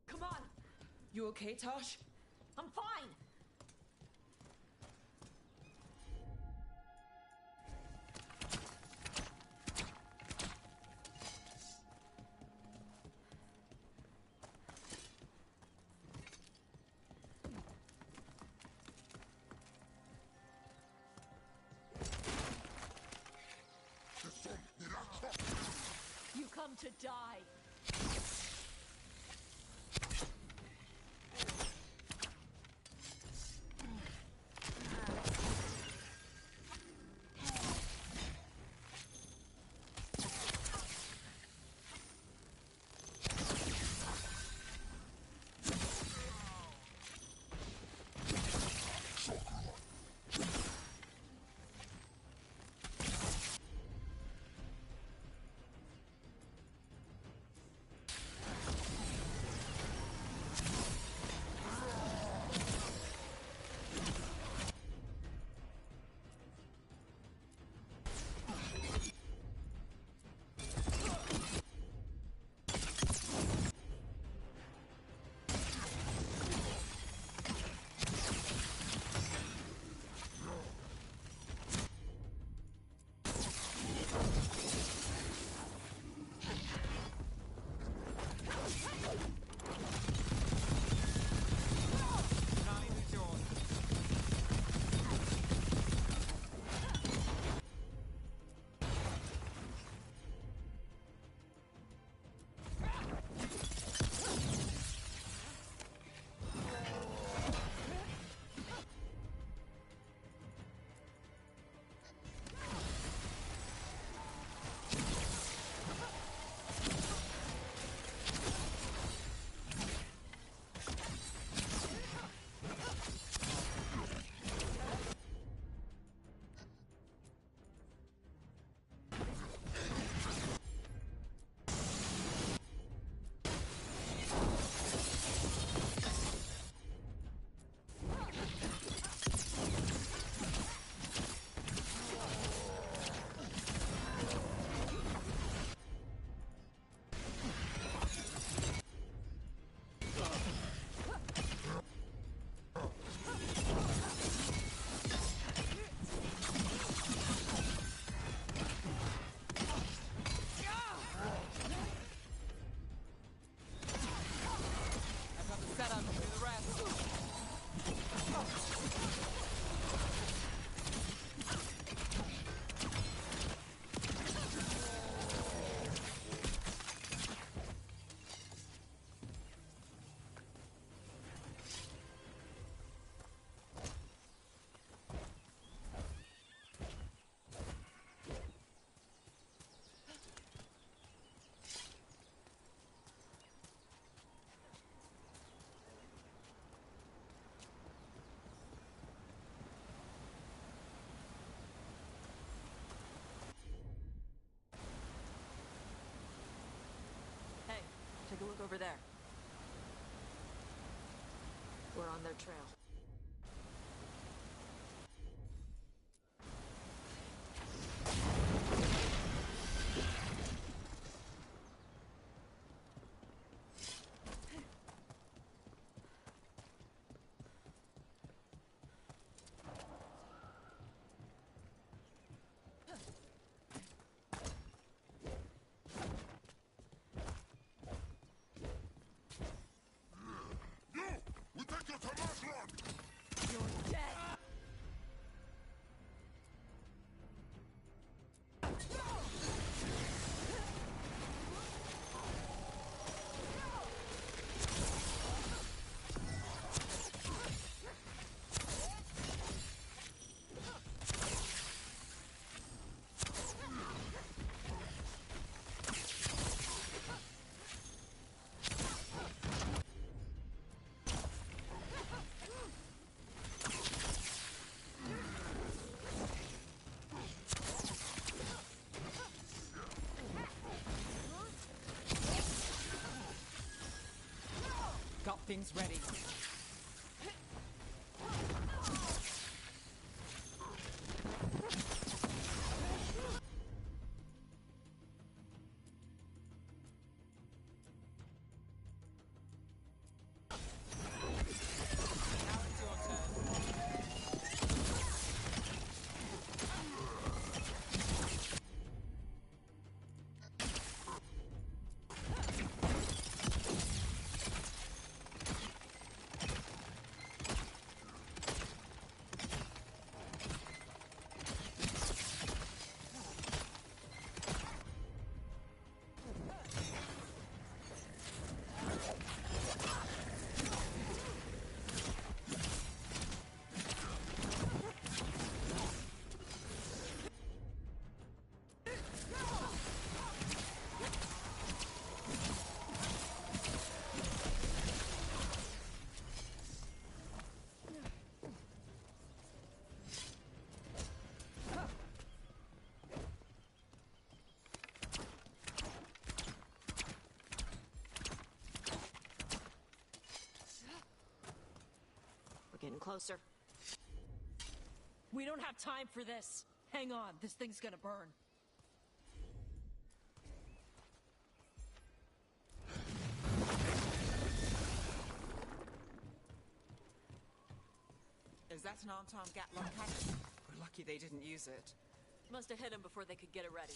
Speaker 16: Come on!
Speaker 10: You okay, Tosh?
Speaker 16: I'm fine! You come to die.
Speaker 7: Look over there. We're on their trail.
Speaker 10: Got things ready.
Speaker 7: Getting closer.
Speaker 13: We don't have time for this. Hang on, this thing's gonna burn.
Speaker 10: Is that an unarmed Gatlock cannon? We're lucky they didn't use it.
Speaker 7: Must have hit him before they could get it ready.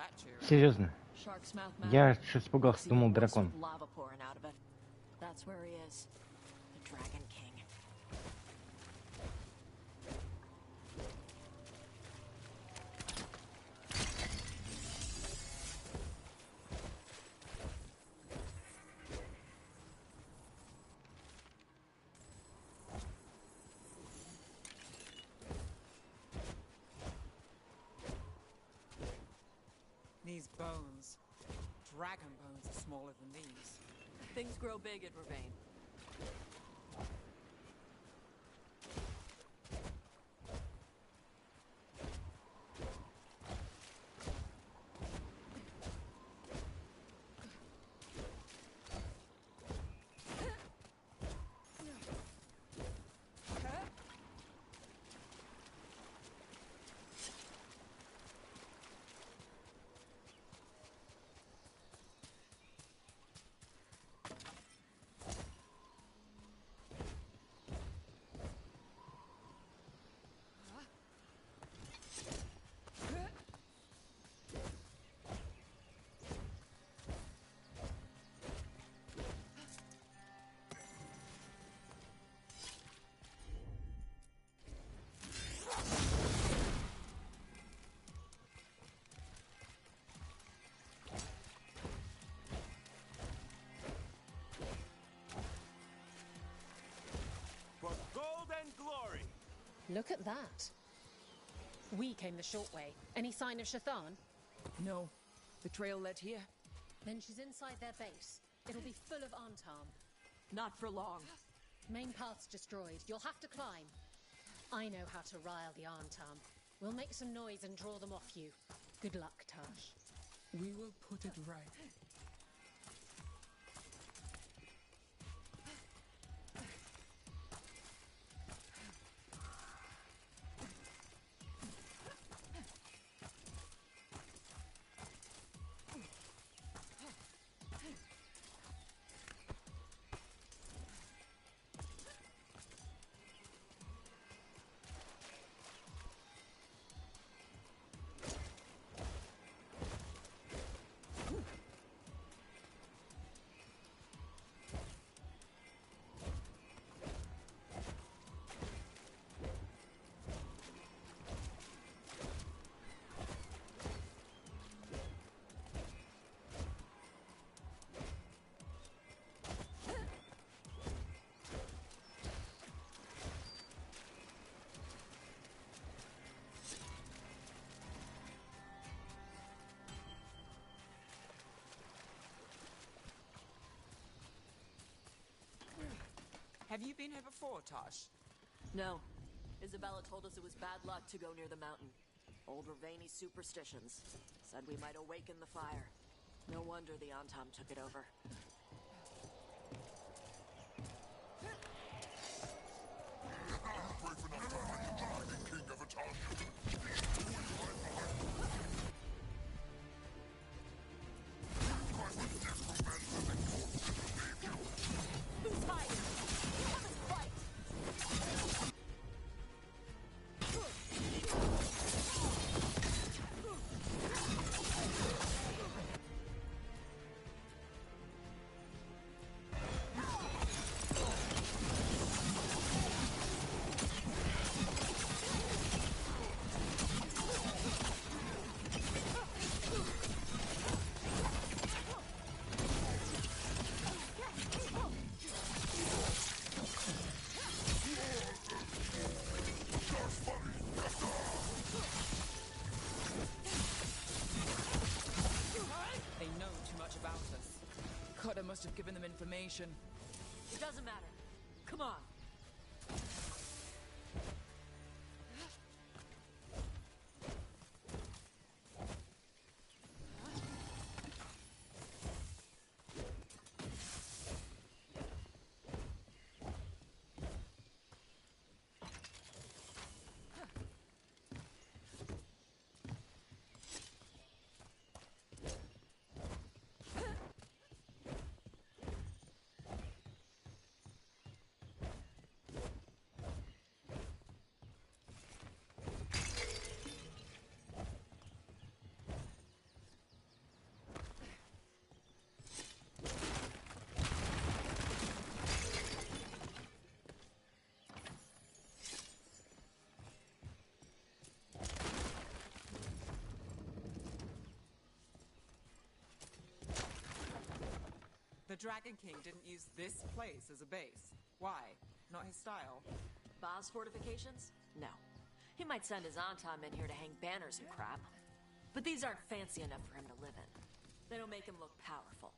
Speaker 10: that cheering.
Speaker 18: Серьезно.
Speaker 7: Shark's mouth man.
Speaker 18: Я аж испугался, думал
Speaker 7: Looks
Speaker 18: дракон.
Speaker 7: with lava pouring out of it. That's where he is. The Dragon King.
Speaker 10: These bones. Dragon bones are smaller than these.
Speaker 7: Things grow big at Ravane.
Speaker 2: Look at that. We came the short way. Any sign of Shathan?
Speaker 10: No. The trail led here.
Speaker 2: Then she's inside their base. It'll be full of Antarm.
Speaker 7: Not for long.
Speaker 2: Main path's destroyed. You'll have to climb. I know how to rile the Antarm. We'll make some noise and draw them off you. Good luck, Tash.
Speaker 10: We will put it right. Have you been here before, Tosh?
Speaker 7: No. Isabella told us it was bad luck to go near the mountain. Old Ravani superstitions. Said we might awaken the fire. No wonder the Antam took it over.
Speaker 24: Brave enough to fight the Dragon King of Atosh.
Speaker 10: Cotter must have given them information.
Speaker 7: It doesn't matter. Come on.
Speaker 9: The Dragon King didn't use this place as a base. Why? Not his style.
Speaker 7: Boss fortifications? No. He might send his Antam in here to hang banners and crap. But these aren't fancy enough for him to live in. They don't make him look powerful.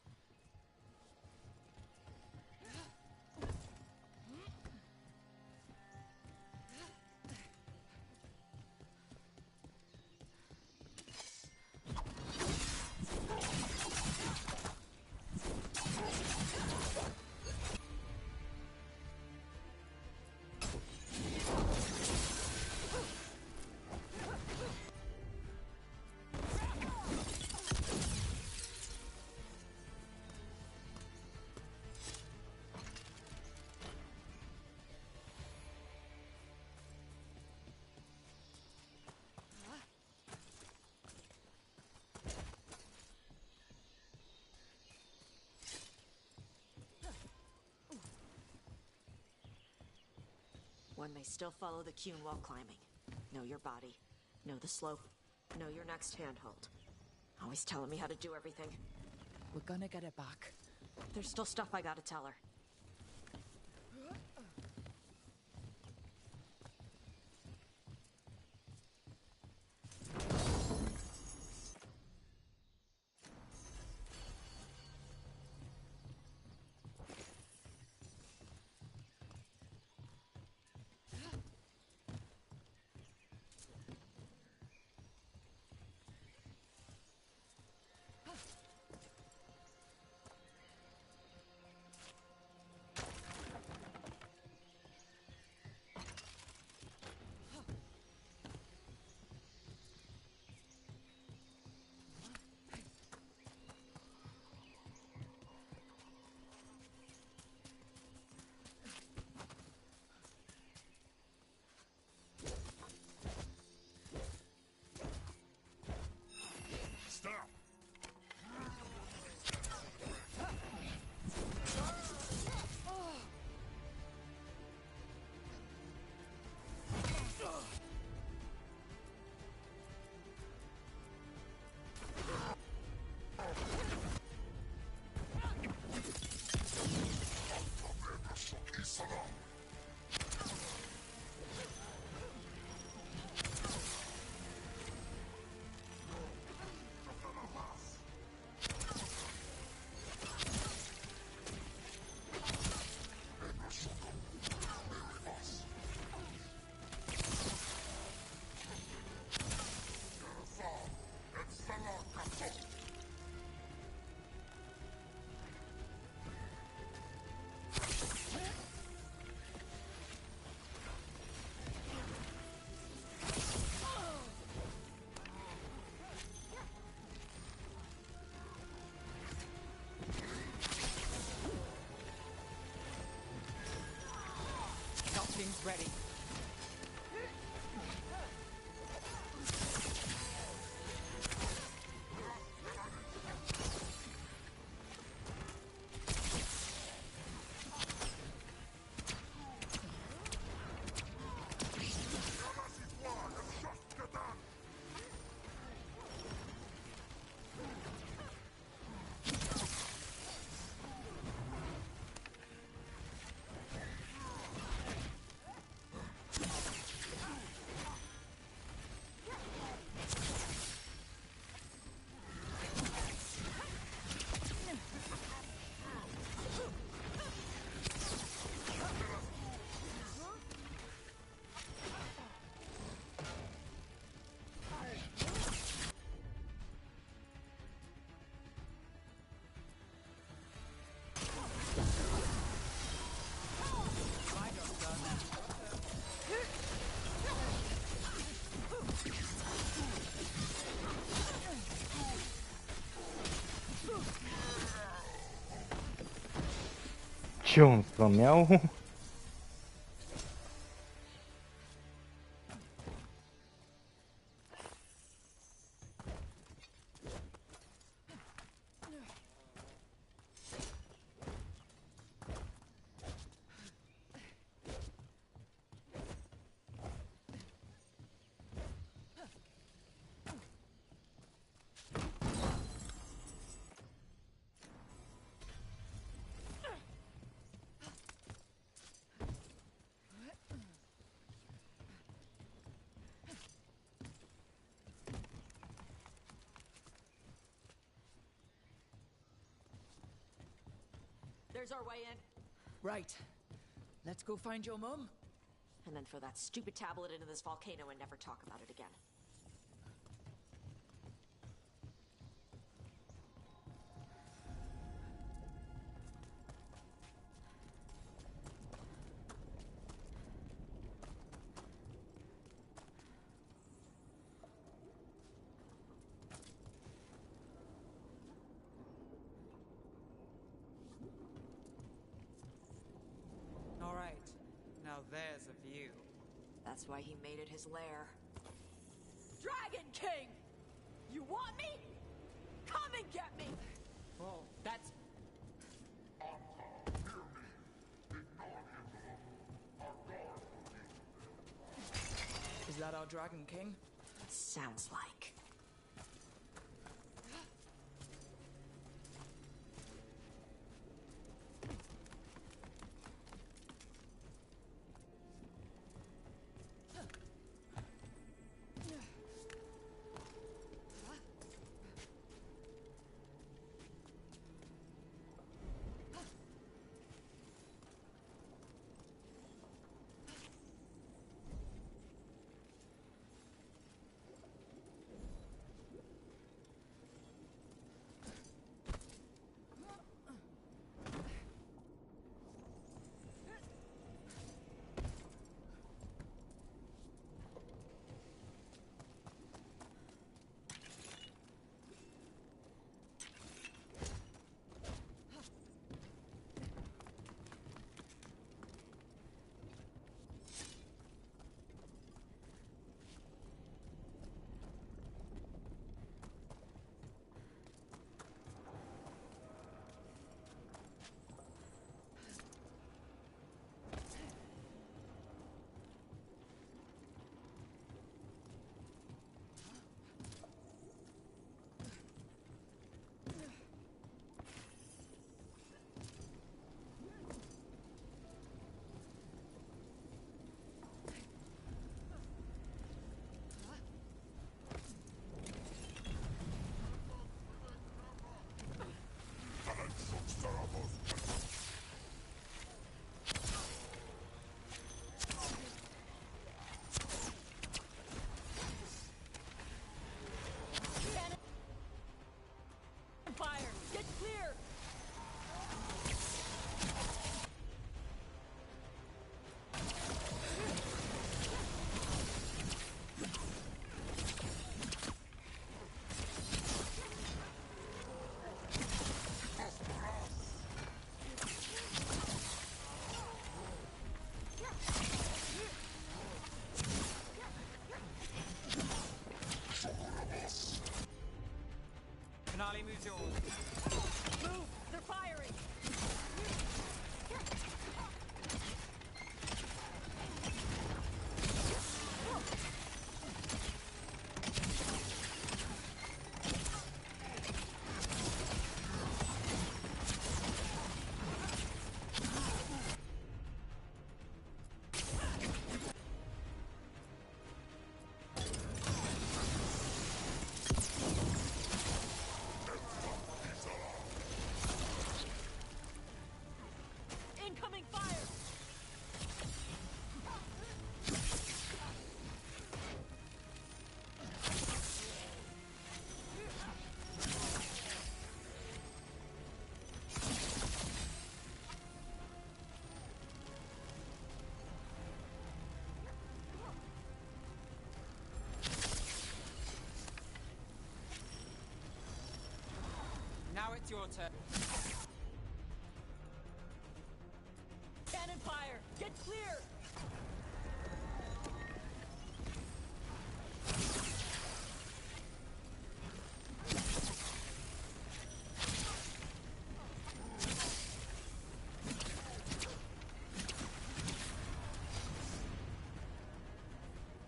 Speaker 7: One may still follow the Cune while climbing. Know your body. Know the slope. Know your next handhold. Always telling me how to do everything.
Speaker 10: We're gonna get it back.
Speaker 7: There's still stuff I gotta tell her.
Speaker 9: Nothing's ready.
Speaker 18: Че он сломял?
Speaker 10: There's our way in. Right. Let's go find your mum.
Speaker 7: And then throw that stupid tablet into this volcano and never talk about it again.
Speaker 9: All right. Now there's a view.
Speaker 7: That's why he made it his lair.
Speaker 10: Dragon King! You want me? Come and get me!
Speaker 9: Whoa, that's...
Speaker 10: Is that our Dragon King?
Speaker 7: Sounds like.
Speaker 10: Fire! Get clear!
Speaker 9: Finale moves yours.
Speaker 10: Move! They're firing! Incoming fire!
Speaker 9: Now it's your turn.
Speaker 10: Cannon fire! Get clear!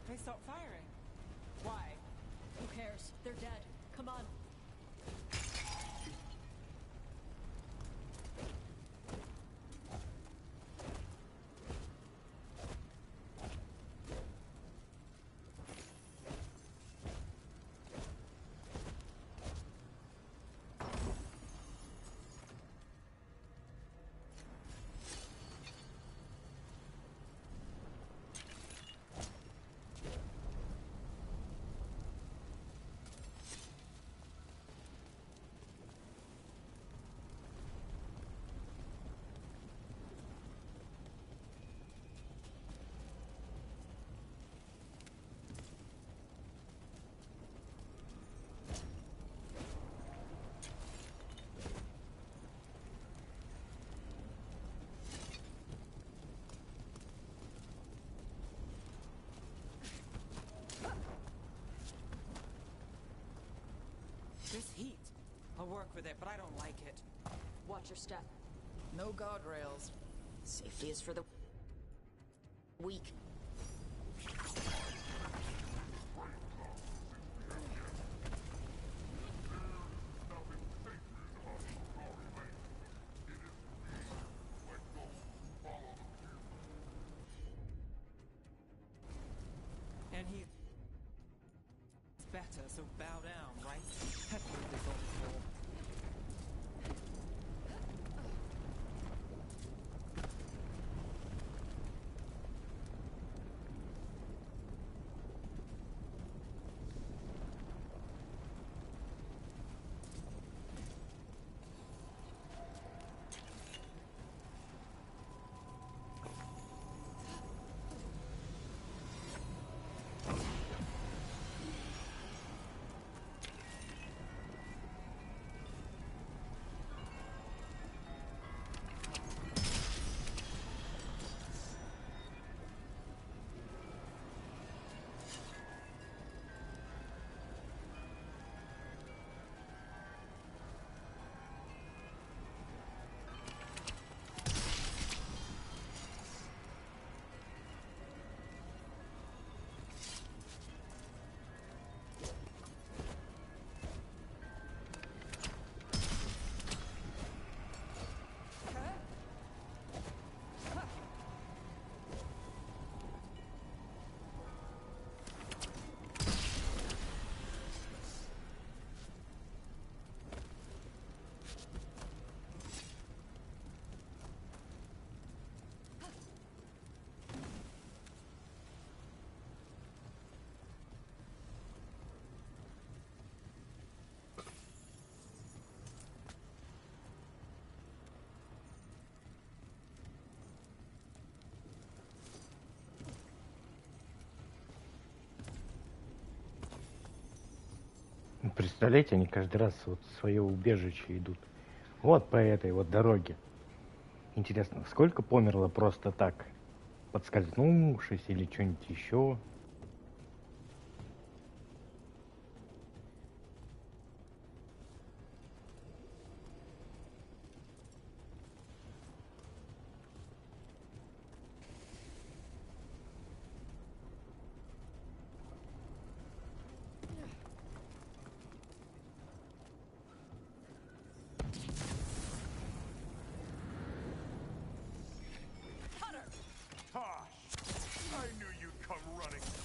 Speaker 9: They stopped firing. Why?
Speaker 10: Who cares? They're dead. Come on. This heat. I'll work with it, but I don't like it.
Speaker 7: Watch your step.
Speaker 10: No guardrails.
Speaker 7: Safety is for the weak.
Speaker 10: And he's better, so bow down, right? That's what this all for.
Speaker 18: Представляете, они каждый раз вот в свое убежище идут. Вот по этой вот дороге. Интересно, сколько померло просто так, подскользнувшись или что-нибудь еще?
Speaker 4: Tosh! I knew you'd come running.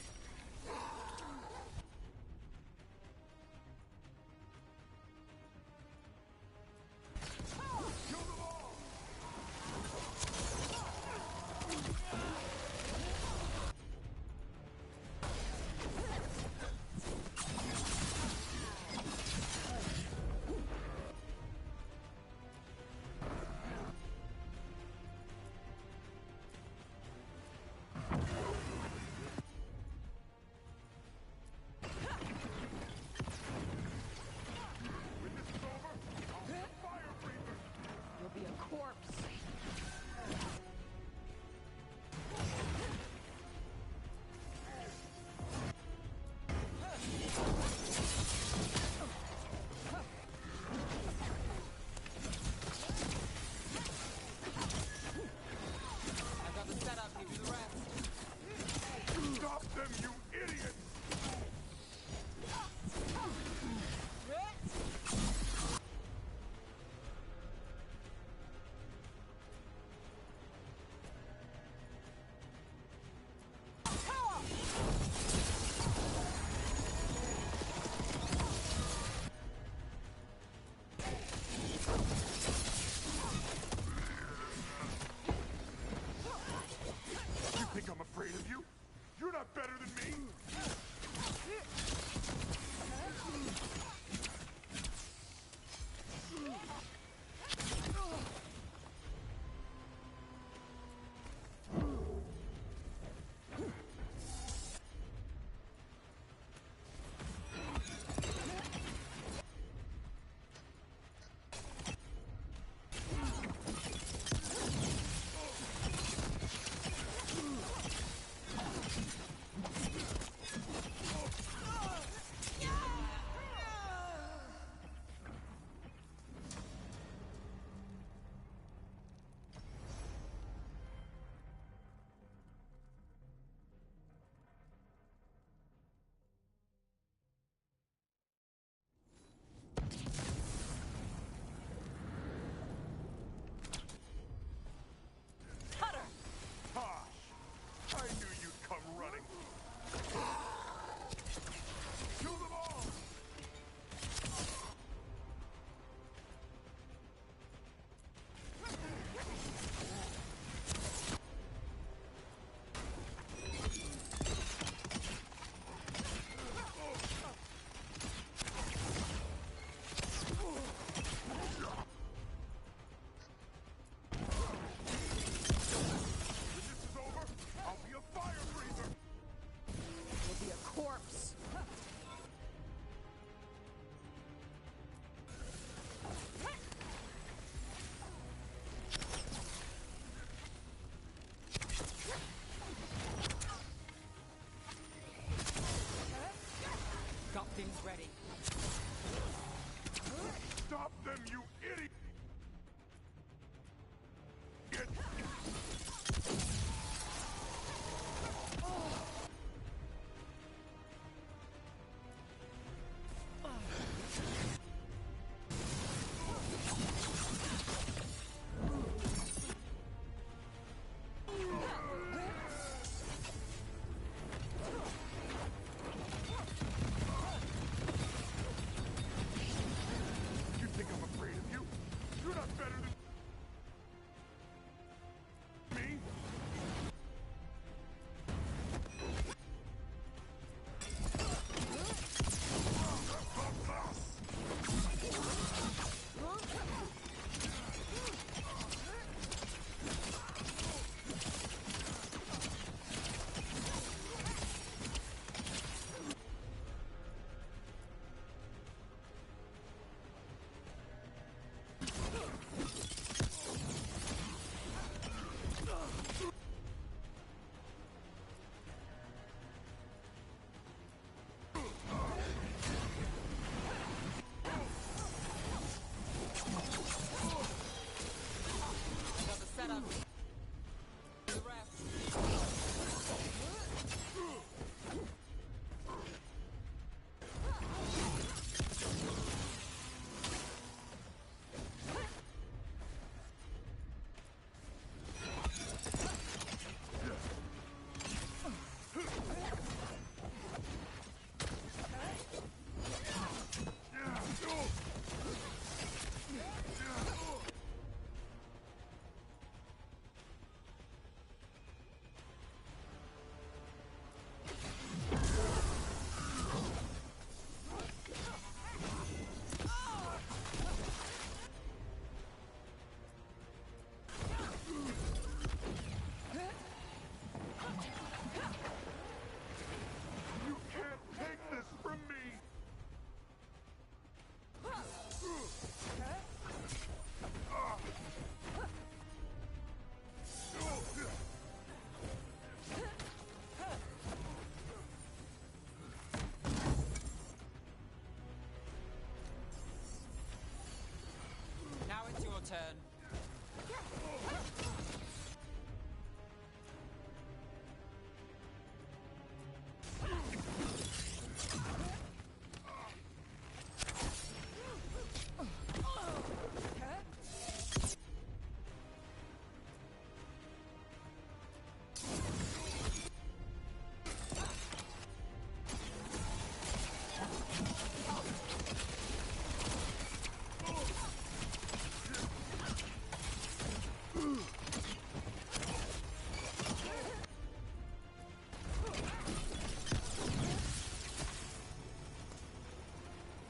Speaker 10: turn.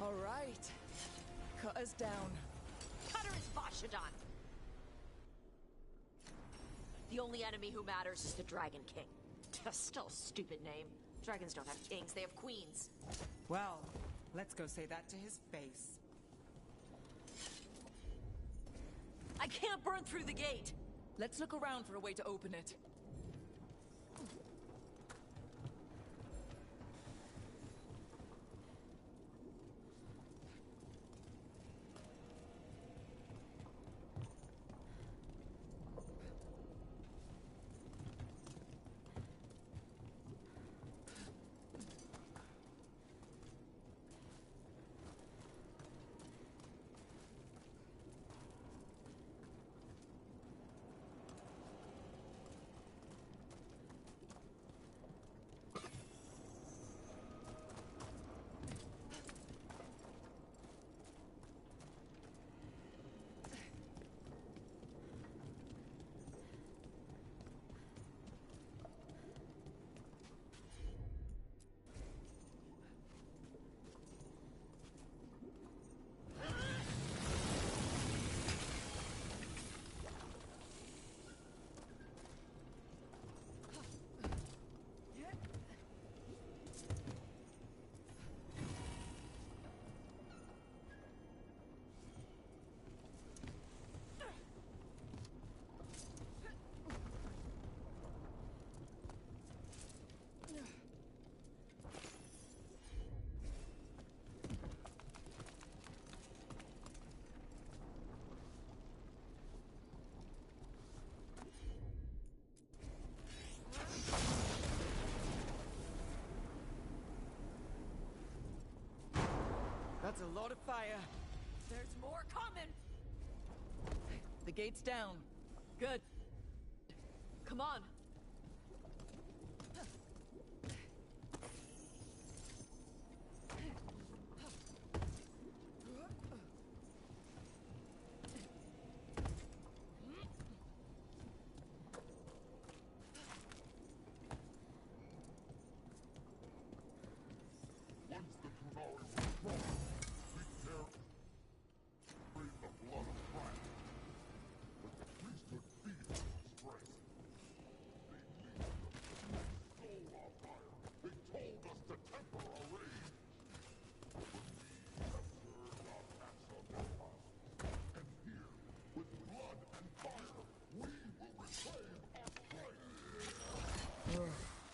Speaker 10: All right. Cut us down.
Speaker 7: Cutter is Vashadon. The only enemy who matters is the Dragon King. Still a stupid name. Dragons don't have kings, they have queens.
Speaker 9: Well, let's go say that to his face.
Speaker 7: I can't burn through the gate.
Speaker 10: Let's look around for a way to open it. That's a lot of fire.
Speaker 7: There's more coming.
Speaker 10: The gate's down.
Speaker 7: Good. Come on.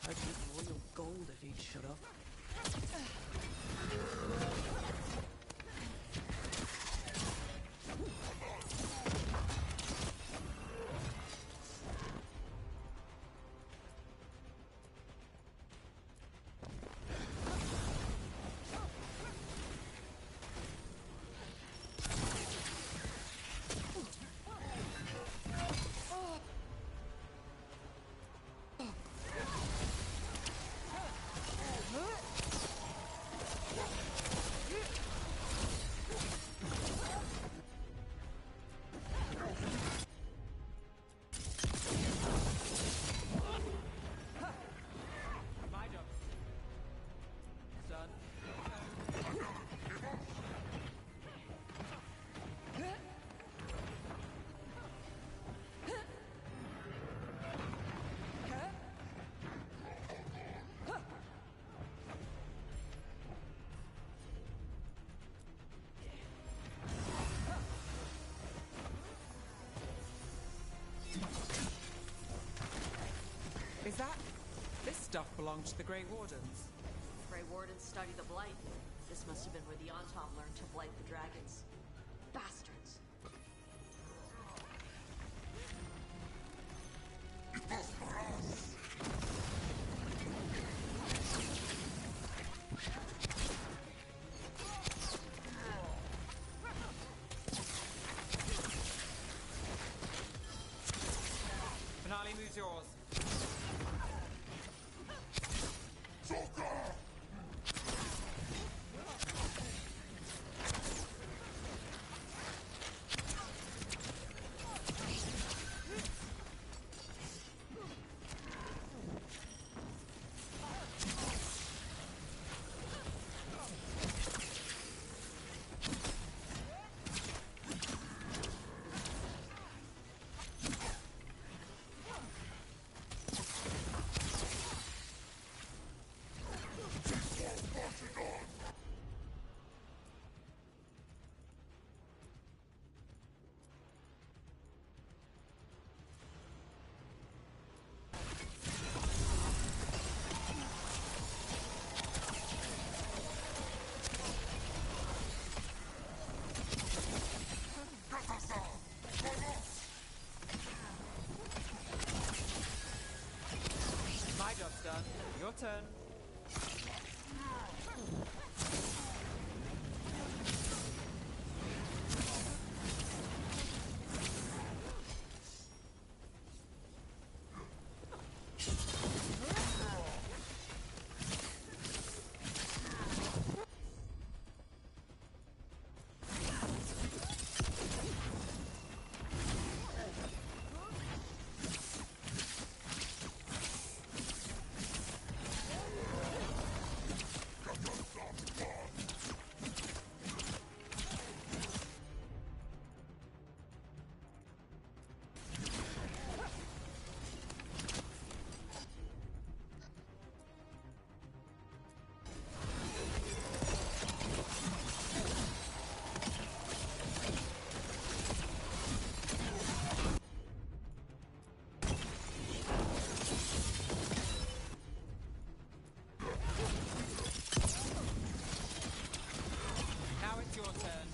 Speaker 10: I'd give royal gold if he'd shut up.
Speaker 9: Is that... This stuff belonged to the Grey Wardens.
Speaker 7: Grey Wardens study the Blight. This must have been where the Antom learned to blight the dragons. Bastards.
Speaker 1: is yours. My job's done. Your turn. Now it's your turn.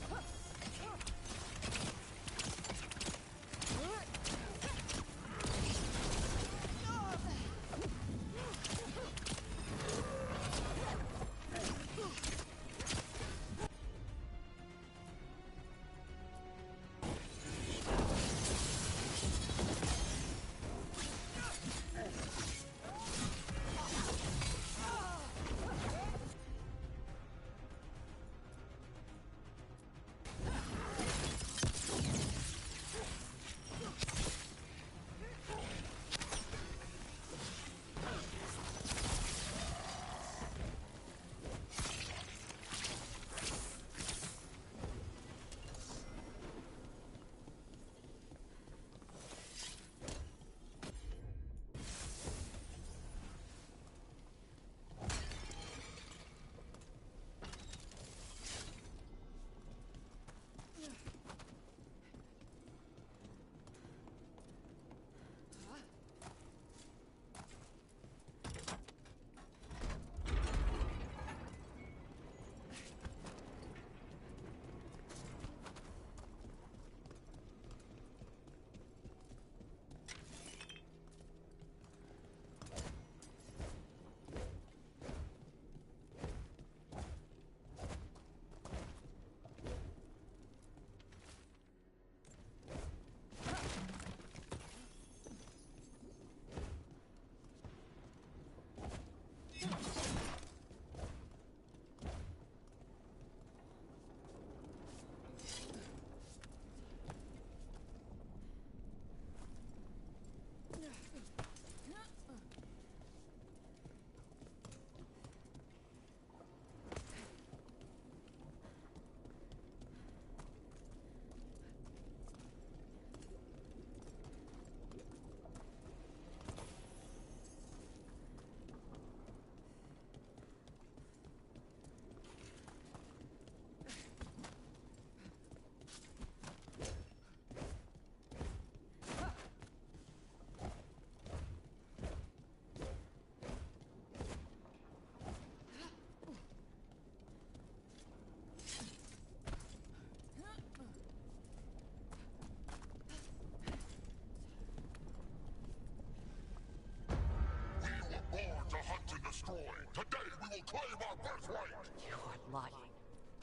Speaker 24: destroy. Today we will claim our birthright.
Speaker 7: You are lying.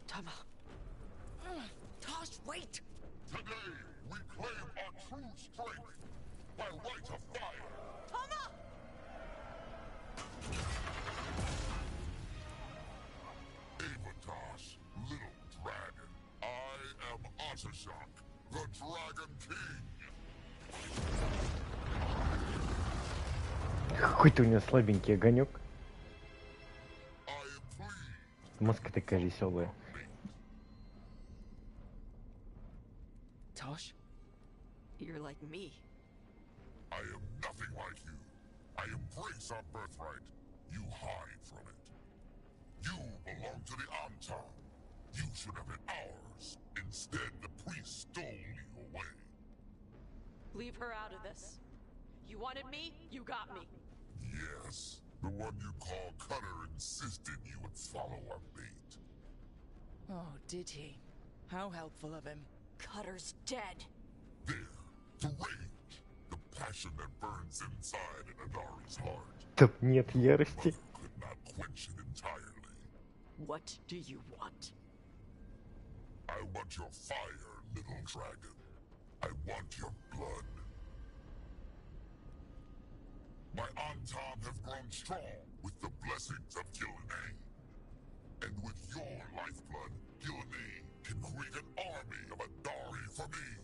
Speaker 7: Tama.
Speaker 10: Tosh, wait!
Speaker 24: Today we claim our true strength by right of fire.
Speaker 18: Какой-то у него слабенький огонек. Маска такая веселая.
Speaker 10: Tosh?
Speaker 7: You're like me.
Speaker 24: I am nothing like you. I embrace our birthright. You hide from it. You belong to the Anta. You should have been ours. Instead, the priest stole you away.
Speaker 7: Leave her out of this. You wanted me, you got me.
Speaker 24: Yes, the one you call Cutter insisted you would follow our bait.
Speaker 10: Oh, did he? How helpful of him.
Speaker 7: Cutter's dead.
Speaker 24: There, the rage, the passion that burns inside Adari's heart.
Speaker 18: Там нет ярости.
Speaker 24: Could not quench it entirely.
Speaker 7: What do you want?
Speaker 24: I want your fire, little dragon. I want your blood. My Antam have grown strong with the blessings of Gillenay. And with your lifeblood, Gillenay can create an army of Adari for me.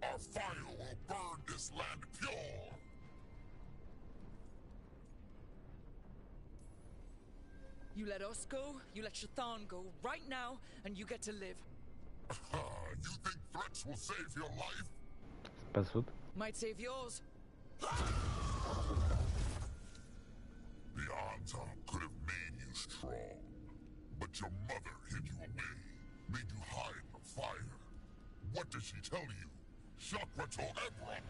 Speaker 24: Our fire will burn this land pure.
Speaker 10: You let us go, you let Shathan go right now, and you get to live.
Speaker 24: You think threats will save your life?
Speaker 18: Спасут.
Speaker 10: Might save yours.
Speaker 24: The Antam could have made you strong, but your mother hid you away, made you hide in the fire. What did she tell you? Chakra to Ebra!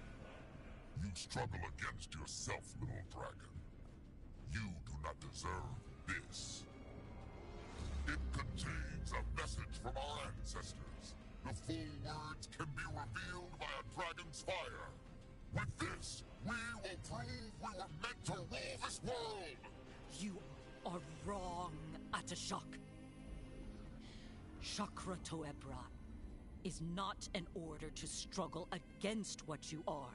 Speaker 24: You struggle against yourself, little dragon. You do not deserve this. It contains a message from our ancestors. The full words can be revealed by a dragon's fire. With this, we will prove we were meant to rule this world!
Speaker 5: You are wrong, Atashak. Chakra Toebra is not an order to struggle against what you are.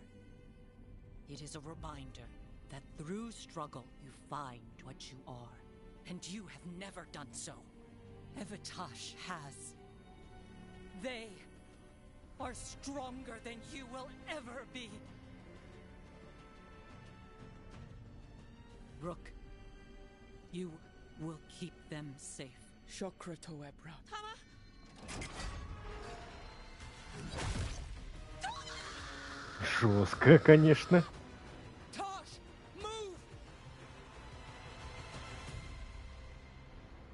Speaker 5: It is a reminder that through struggle you find what you are. And you have never done so. Evatash has. They are stronger than you will ever be. Rook, you will keep them safe.
Speaker 10: Chakra Toebra.
Speaker 18: Жестко, конечно.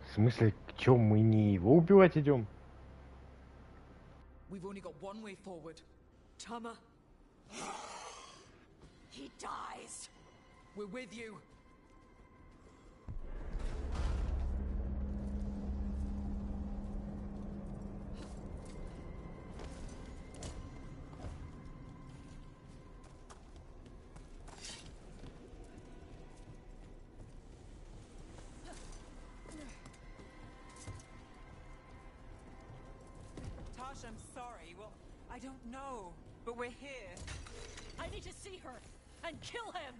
Speaker 18: В смысле, чё, мы не его убивать идем?
Speaker 10: We've only got one way forward.
Speaker 7: Tama. He dies.
Speaker 10: We're with you.
Speaker 1: I'm sorry. Well, I don't know, but we're here.
Speaker 5: I need to see her and kill him!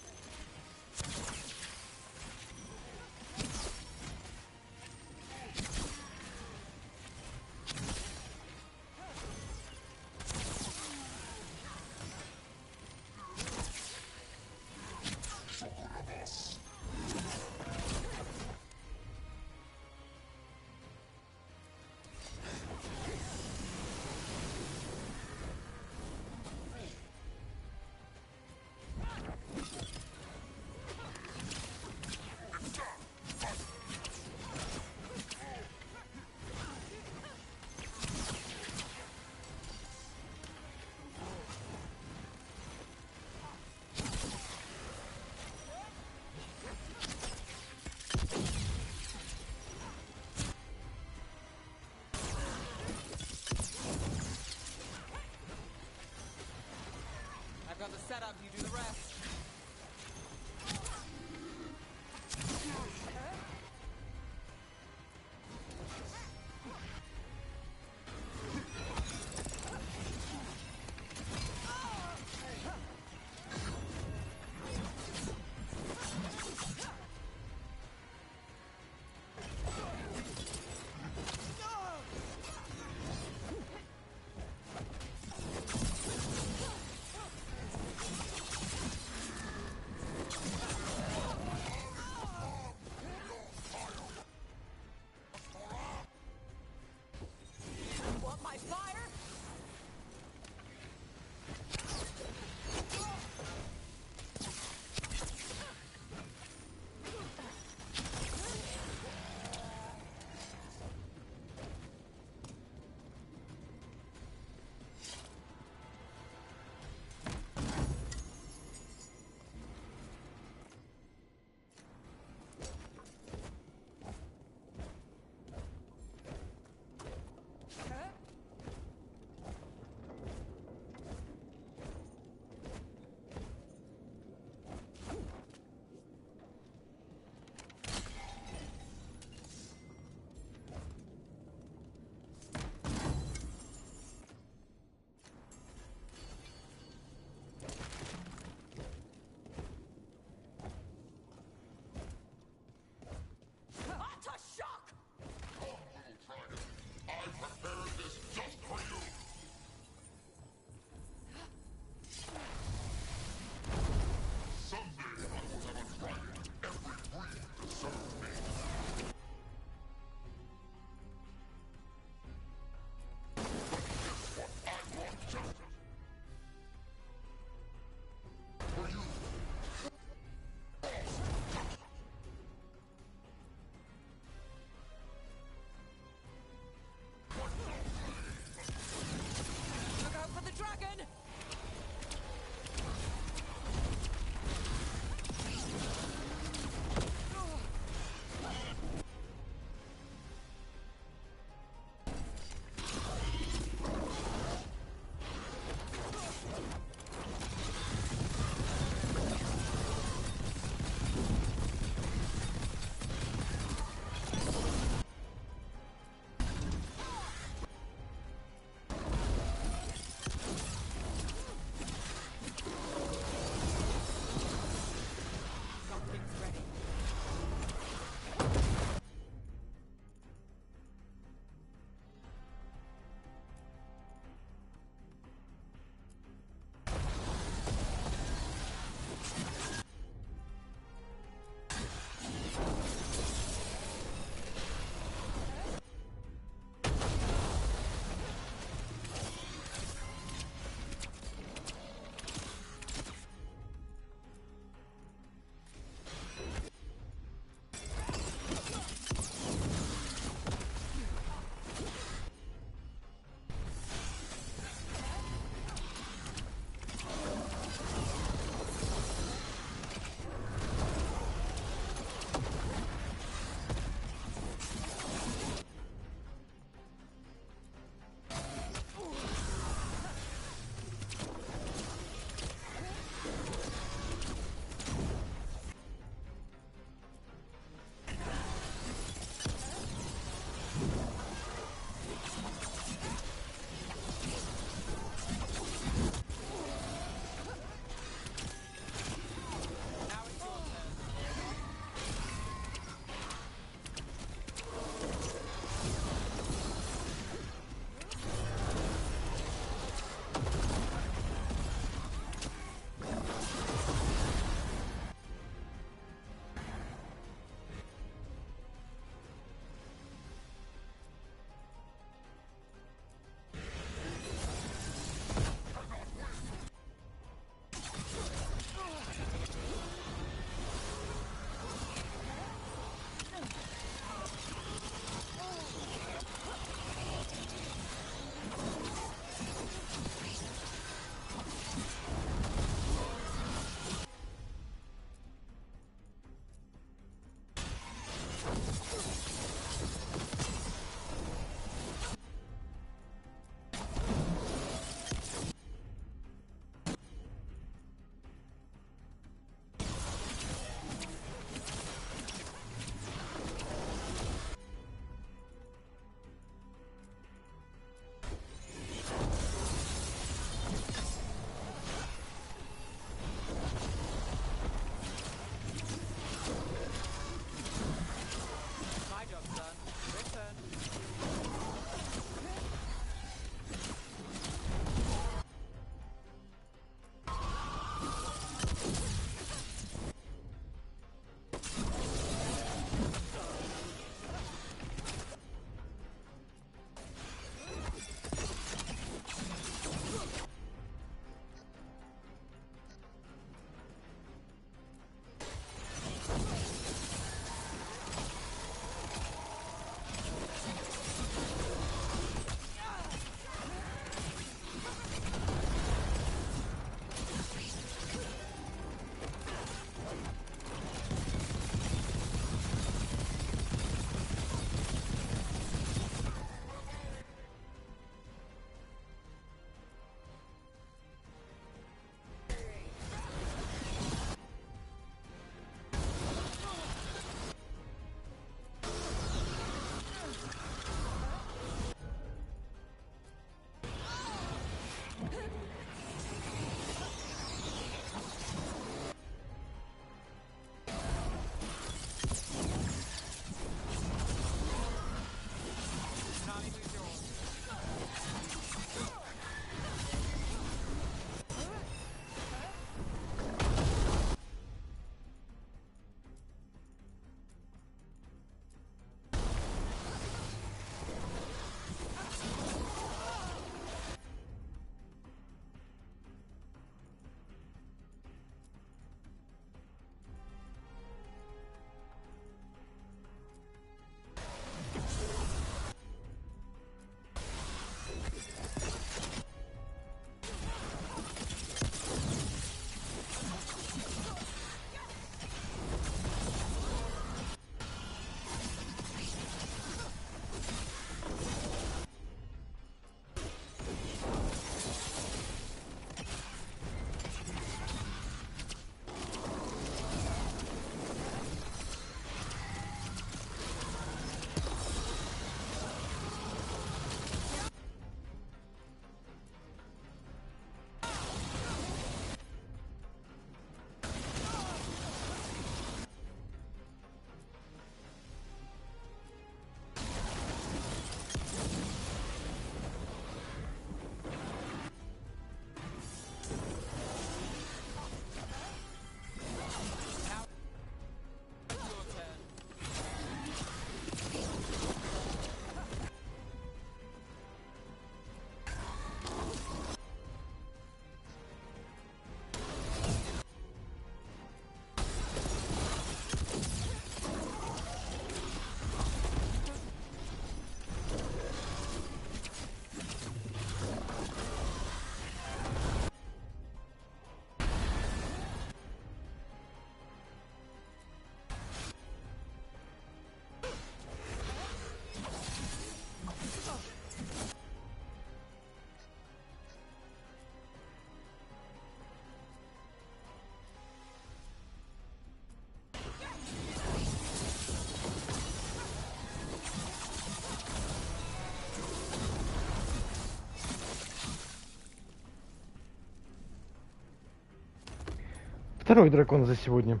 Speaker 18: Второй дракон за сегодня.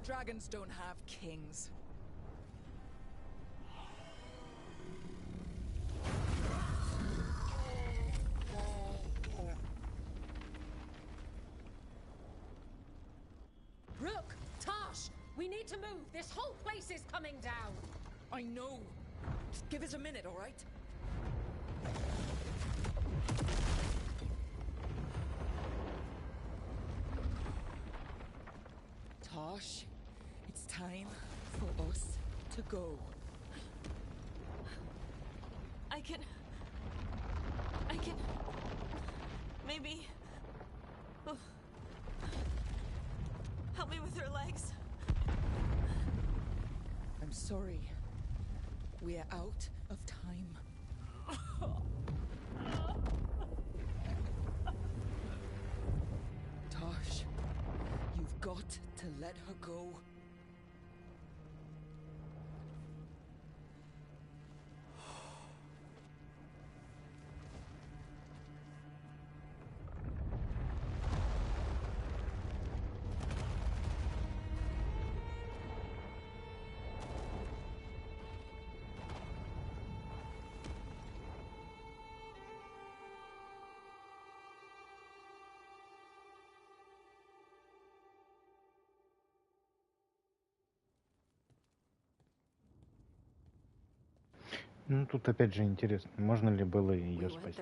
Speaker 10: Dragons don't have kings.
Speaker 2: Rook, Tash, we need to move. This whole place is coming down.
Speaker 10: I know. Just give us a minute, all right? Tosh, it's time for us to go.
Speaker 7: I can... Maybe... Oh. Help me with her legs.
Speaker 10: I'm sorry. We're out of time. Tosh, you've got to let her go.
Speaker 18: Ну, тут опять же интересно, можно ли было ее спасти.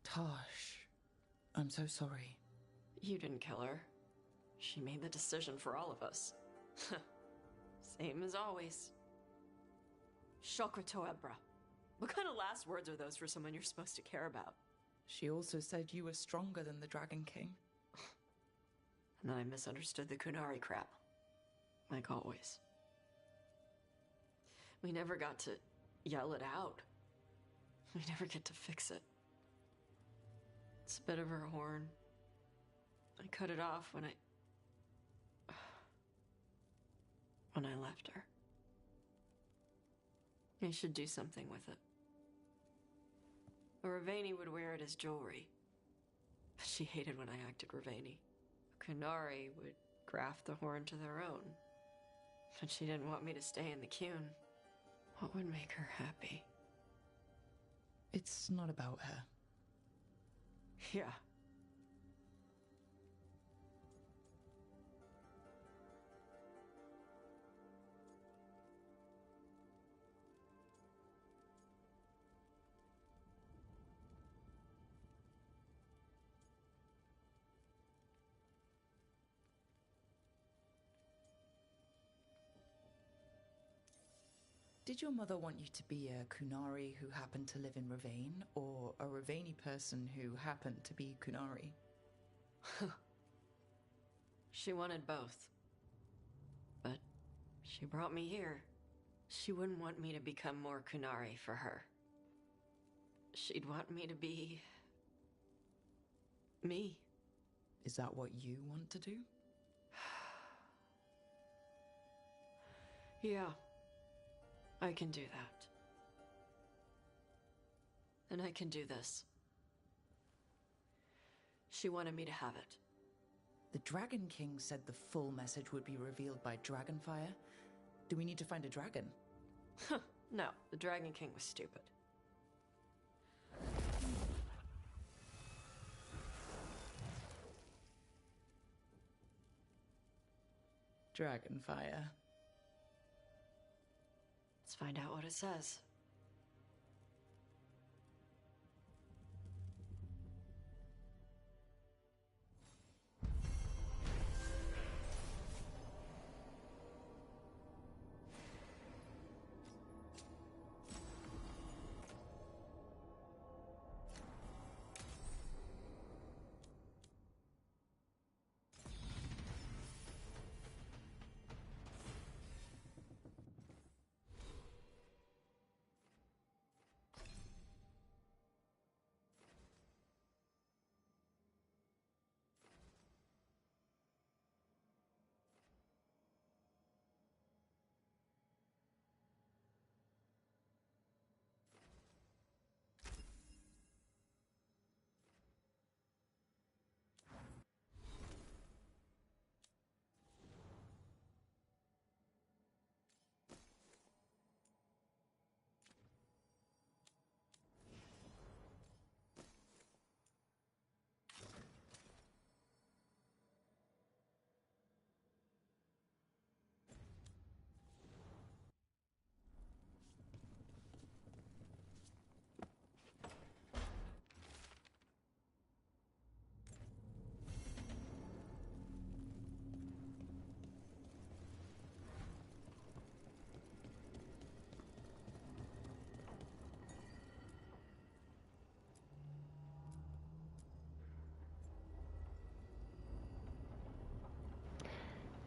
Speaker 10: Tosh, I'm so sorry.
Speaker 7: You didn't kill her. She made the decision for all of us. Same as always. Shokrato Ebra. What kind of last words are those for someone you're supposed to care about?
Speaker 10: She also said you were stronger than the Dragon King.
Speaker 7: And then I misunderstood the Kunari crap. Like always. We never got to yell it out. We never get to fix it. It's a bit of her horn. I cut it off when I left her. I should do something with it. A Ravani would wear it as jewelry. But she hated when I acted Ravani. Kunari would graft the horn to their own. But she didn't want me to stay in the Qun. What would make her happy?
Speaker 10: It's not about her.
Speaker 7: Yeah.
Speaker 10: Did your mother want you to be a Kunari who happened to live in Ravane, or a Ravani person who happened to be Kunari?
Speaker 7: She wanted both. But she brought me here. She wouldn't want me to become more Kunari for her. She'd want me to be... me.
Speaker 10: Is that what you want to do?
Speaker 7: Yeah. I can do that. And I can do this. She wanted me to have it.
Speaker 10: The Dragon King said the full message would be revealed by Dragonfire. Do we need to find a dragon?
Speaker 7: No, the Dragon King was stupid.
Speaker 10: Dragonfire.
Speaker 7: Let's find out what it says.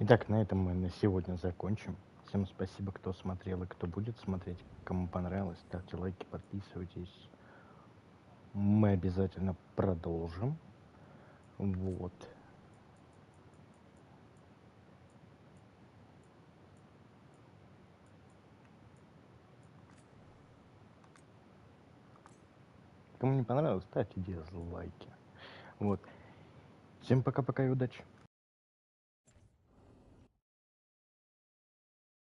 Speaker 18: Итак, на этом мы на сегодня закончим. Всем спасибо, кто смотрел и кто будет смотреть. Кому понравилось, ставьте лайки, подписывайтесь. Мы обязательно продолжим. Вот. Кому не понравилось, ставьте дизлайки. Вот. Всем пока-пока и удачи.